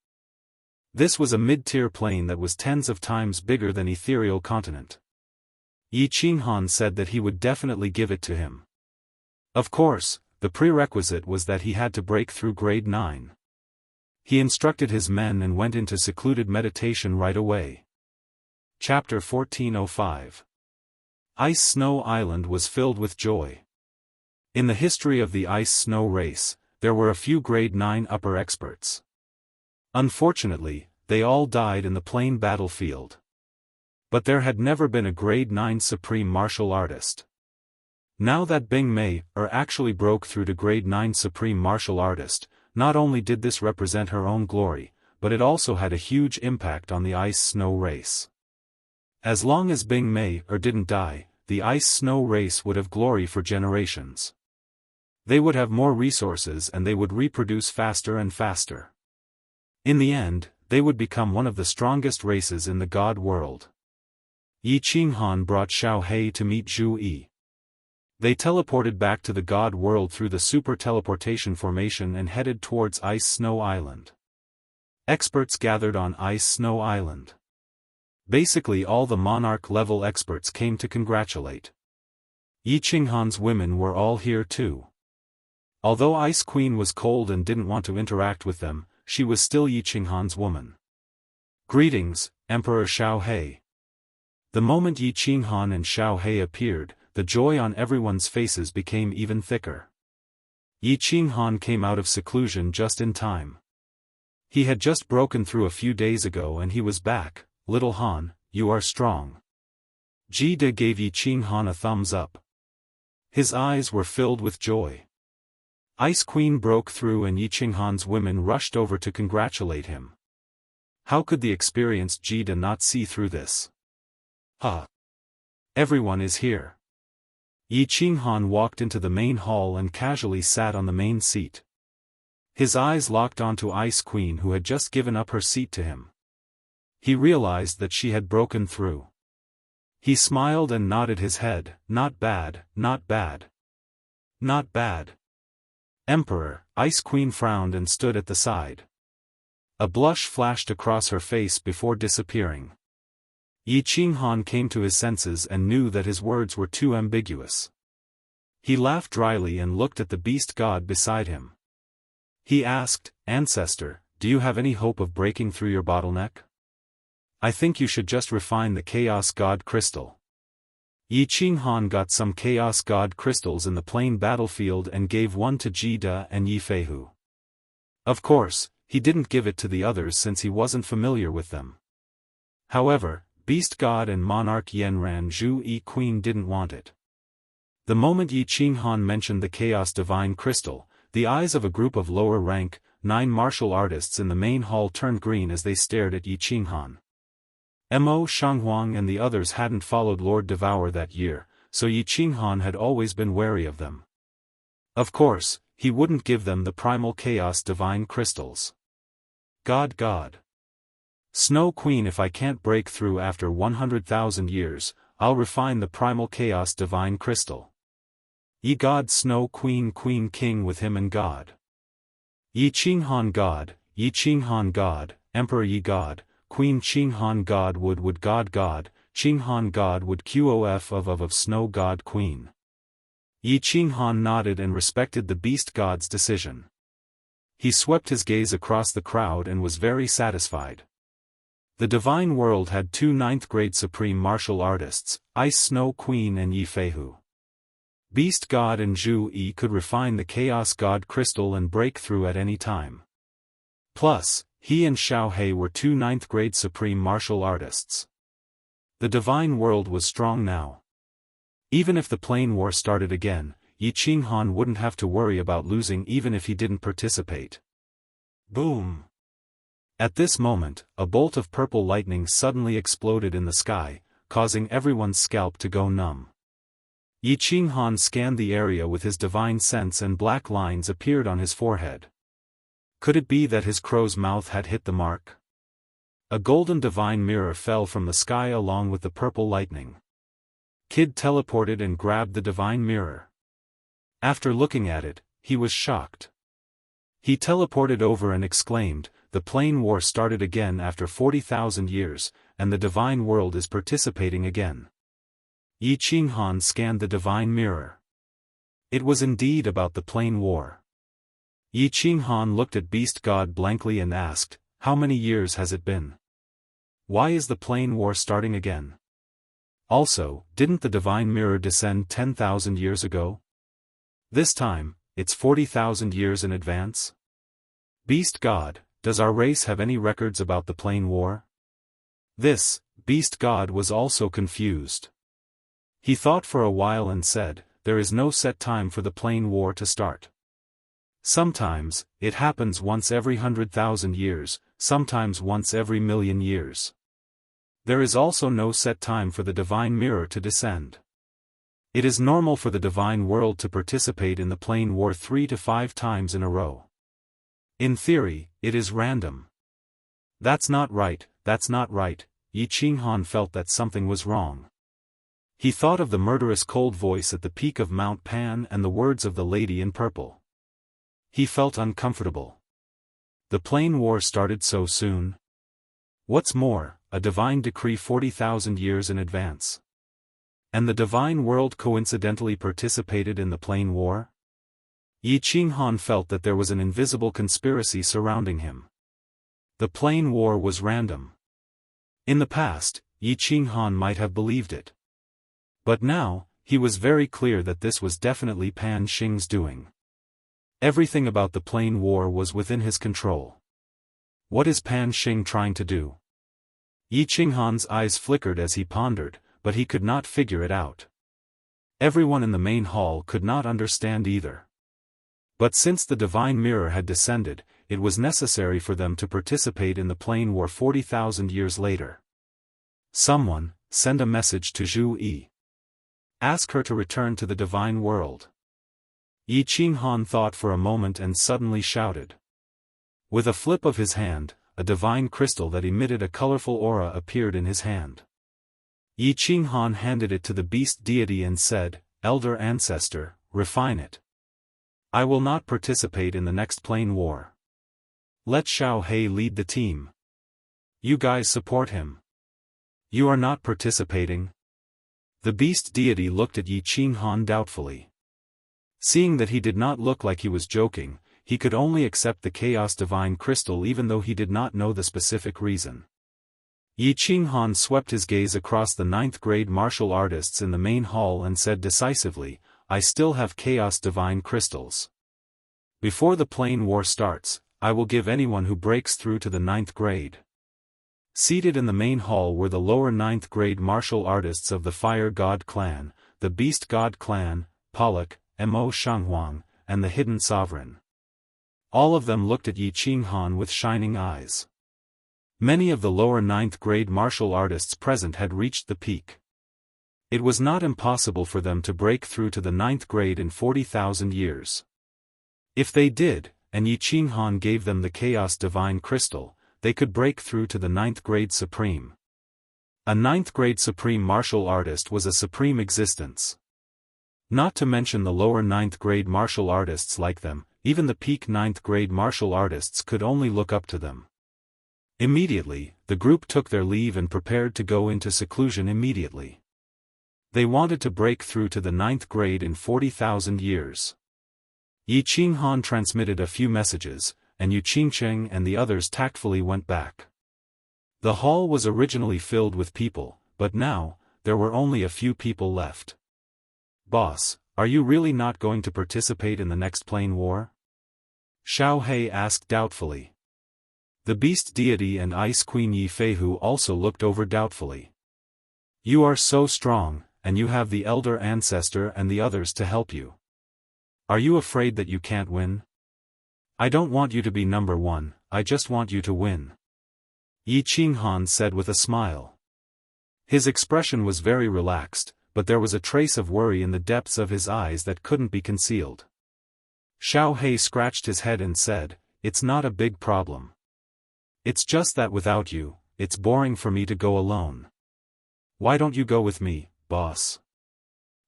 This was a mid-tier plane that was tens of times bigger than Ethereal Continent. Yi Qinghan said that he would definitely give it to him. Of course, the prerequisite was that he had to break through Grade 9. He instructed his men and went into secluded meditation right away. Chapter 1405. Ice Snow Island was filled with joy. In the history of the ice-snow race, there were a few Grade 9 upper experts. Unfortunately, they all died in the plain battlefield. But there had never been a Grade 9 Supreme Martial Artist. Now that Bing Mei actually broke through to Grade 9 Supreme Martial Artist, not only did this represent her own glory, but it also had a huge impact on the ice-snow race. As long as Bing Mei didn't die, the ice-snow race would have glory for generations. They would have more resources and they would reproduce faster and faster. In the end, they would become one of the strongest races in the God world. Yi Qinghan brought Xiao He to meet Zhu Yi. They teleported back to the God world through the super teleportation formation and headed towards Ice Snow Island. Experts gathered on Ice Snow Island. Basically all the monarch-level experts came to congratulate. Yi Qinghan's women were all here too. Although Ice Queen was cold and didn't want to interact with them, she was still Yi Qinghan's woman. Greetings, Emperor Xiao He. The moment Yi Qinghan and Xiao He appeared, the joy on everyone's faces became even thicker. Yi Qinghan came out of seclusion just in time. He had just broken through a few days ago and he was back. Little Han, you are strong. Ji De gave Yi Qinghan a thumbs up. His eyes were filled with joy. Ice Queen broke through and Yi Qinghan's women rushed over to congratulate him. How could the experienced Ji De not see through this? Huh. Everyone is here. Yi Qinghan walked into the main hall and casually sat on the main seat. His eyes locked onto Ice Queen who had just given up her seat to him. He realized that she had broken through. He smiled and nodded his head, not bad, not bad. Not bad. Emperor, Ice Queen frowned and stood at the side. A blush flashed across her face before disappearing. Yi Qinghan came to his senses and knew that his words were too ambiguous. He laughed dryly and looked at the beast god beside him. He asked, "Ancestor, do you have any hope of breaking through your bottleneck? I think you should just refine the Chaos God Crystal." Yi Qinghan got some Chaos God Crystals in the plain battlefield and gave one to Ji De and Yi Feihu. Of course, he didn't give it to the others since he wasn't familiar with them. However, Beast God and Monarch Yanran Zhu Yi Queen didn't want it. The moment Yi Qinghan mentioned the Chaos Divine Crystal, the eyes of a group of lower rank, 9 martial artists in the main hall turned green as they stared at Yi Qinghan. Mo Shanghuang and the others hadn't followed Lord Devour that year, so Yi Qinghan had always been wary of them. Of course, he wouldn't give them the primal Chaos Divine Crystals. God. Snow Queen, if I can't break through after 100,000 years, I'll refine the primal Chaos Divine Crystal. Yi God Snow Queen Queen King with him and God. Yi Qinghan God, Emperor Yi God, Queen Qinghan God Wood God God, Qinghan God would QOF of Snow God Queen. Yi Qinghan nodded and respected the beast god's decision. He swept his gaze across the crowd and was very satisfied. The divine world had two 9th-grade supreme martial artists, Ice Snow Queen and Yi Feihu. Beast God and Zhu Yi could refine the Chaos God crystal and break through at any time. Plus, he and Xiao He were two 9th-grade supreme martial artists. The divine world was strong now. Even if the plane war started again, Yi Qinghan wouldn't have to worry about losing even if he didn't participate. Boom! At this moment, a bolt of purple lightning suddenly exploded in the sky, causing everyone's scalp to go numb. Yi Qinghan scanned the area with his divine sense and black lines appeared on his forehead. Could it be that his crow's mouth had hit the mark? A golden divine mirror fell from the sky along with the purple lightning. Kid teleported and grabbed the divine mirror. After looking at it, he was shocked. He teleported over and exclaimed, "The plane war started again after 40,000 years, and the divine world is participating again." Yi Qinghan scanned the divine mirror. It was indeed about the plane war. Yi Qinghan looked at Beast God blankly and asked, "How many years has it been? Why is the plane war starting again? Also, didn't the divine mirror descend 10,000 years ago? This time, it's 40,000 years in advance? Beast God, does our race have any records about the plane war?" This, Beast God was also confused. He thought for a while and said, "There is no set time for the plane war to start. Sometimes, it happens once every 100,000 years, sometimes once every million years. There is also no set time for the divine mirror to descend. It is normal for the divine world to participate in the plane war 3 to 5 times in a row. In theory, it is random." That's not right, Yi Qinghan felt that something was wrong. He thought of the murderous cold voice at the peak of Mount Pan and the words of the lady in purple. He felt uncomfortable. The plane war started so soon? What's more, a divine decree 40,000 years in advance. And the divine world coincidentally participated in the plane war? Yi Qinghan felt that there was an invisible conspiracy surrounding him. The plane war was random. In the past, Yi Qinghan might have believed it. But now, he was very clear that this was definitely Pan Xing's doing. Everything about the plane war was within his control. What is Pan Xing trying to do? Yi Qinghan's eyes flickered as he pondered, but he could not figure it out. Everyone in the main hall could not understand either. But since the divine mirror had descended, it was necessary for them to participate in the plane war 40,000 years later. Someone, send a message to Zhu Yi. Ask her to return to the divine world. Yi Qinghan thought for a moment and suddenly shouted. With a flip of his hand, a divine crystal that emitted a colorful aura appeared in his hand. Yi Qinghan handed it to the beast deity and said, "Elder Ancestor, refine it. I will not participate in the next plane war. Let Xiao He lead the team. You guys support him. You are not participating?" The beast deity looked at Yi Qinghan doubtfully. Seeing that he did not look like he was joking, he could only accept the Chaos Divine Crystal even though he did not know the specific reason. Yi Qinghan swept his gaze across the 9th-grade martial artists in the main hall and said decisively, "I still have Chaos Divine Crystals. Before the plane war starts, I will give anyone who breaks through to the 9th grade." Seated in the main hall were the lower 9th grade martial artists of the Fire God Clan, the Beast God Clan, Pollock, Mo Shanghuang, and the Hidden Sovereign. All of them looked at Yi Qinghan with shining eyes. Many of the lower 9th grade martial artists present had reached the peak. It was not impossible for them to break through to the 9th grade in 40,000 years. If they did, and Yi Qinghan gave them the Chaos Divine Crystal, they could break through to the 9th grade Supreme. A 9th grade Supreme martial artist was a supreme existence. Not to mention the lower 9th grade martial artists like them, even the peak 9th grade martial artists could only look up to them. Immediately, the group took their leave and prepared to go into seclusion immediately. They wanted to break through to the 9th grade in 40,000 years. Yi Qinghan transmitted a few messages, and Yu Qingcheng and the others tactfully went back. The hall was originally filled with people, but now, there were only a few people left. "Boss, are you really not going to participate in the next plane war?" Xiao He asked doubtfully. The beast deity and ice queen Yi Feihu also looked over doubtfully. "You are so strong, and you have the elder ancestor and the others to help you. Are you afraid that you can't win?" "I don't want you to be number one, I just want you to win," Yi Qinghan said with a smile. His expression was very relaxed, but there was a trace of worry in the depths of his eyes that couldn't be concealed. Xiao He scratched his head and said, "It's not a big problem. It's just that without you, it's boring for me to go alone. Why don't you go with me, boss?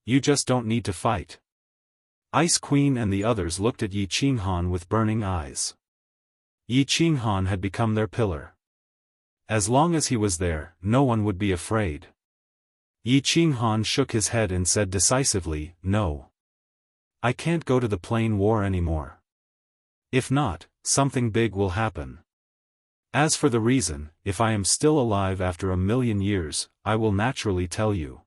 You just don't need to fight." Ice Queen and the others looked at Yi Qinghan with burning eyes. Yi Qinghan had become their pillar. As long as he was there, no one would be afraid. Yi Qinghan shook his head and said decisively, "No. I can't go to the plane war anymore. If not, something big will happen. As for the reason, if I am still alive after 1,000,000 years, I will naturally tell you."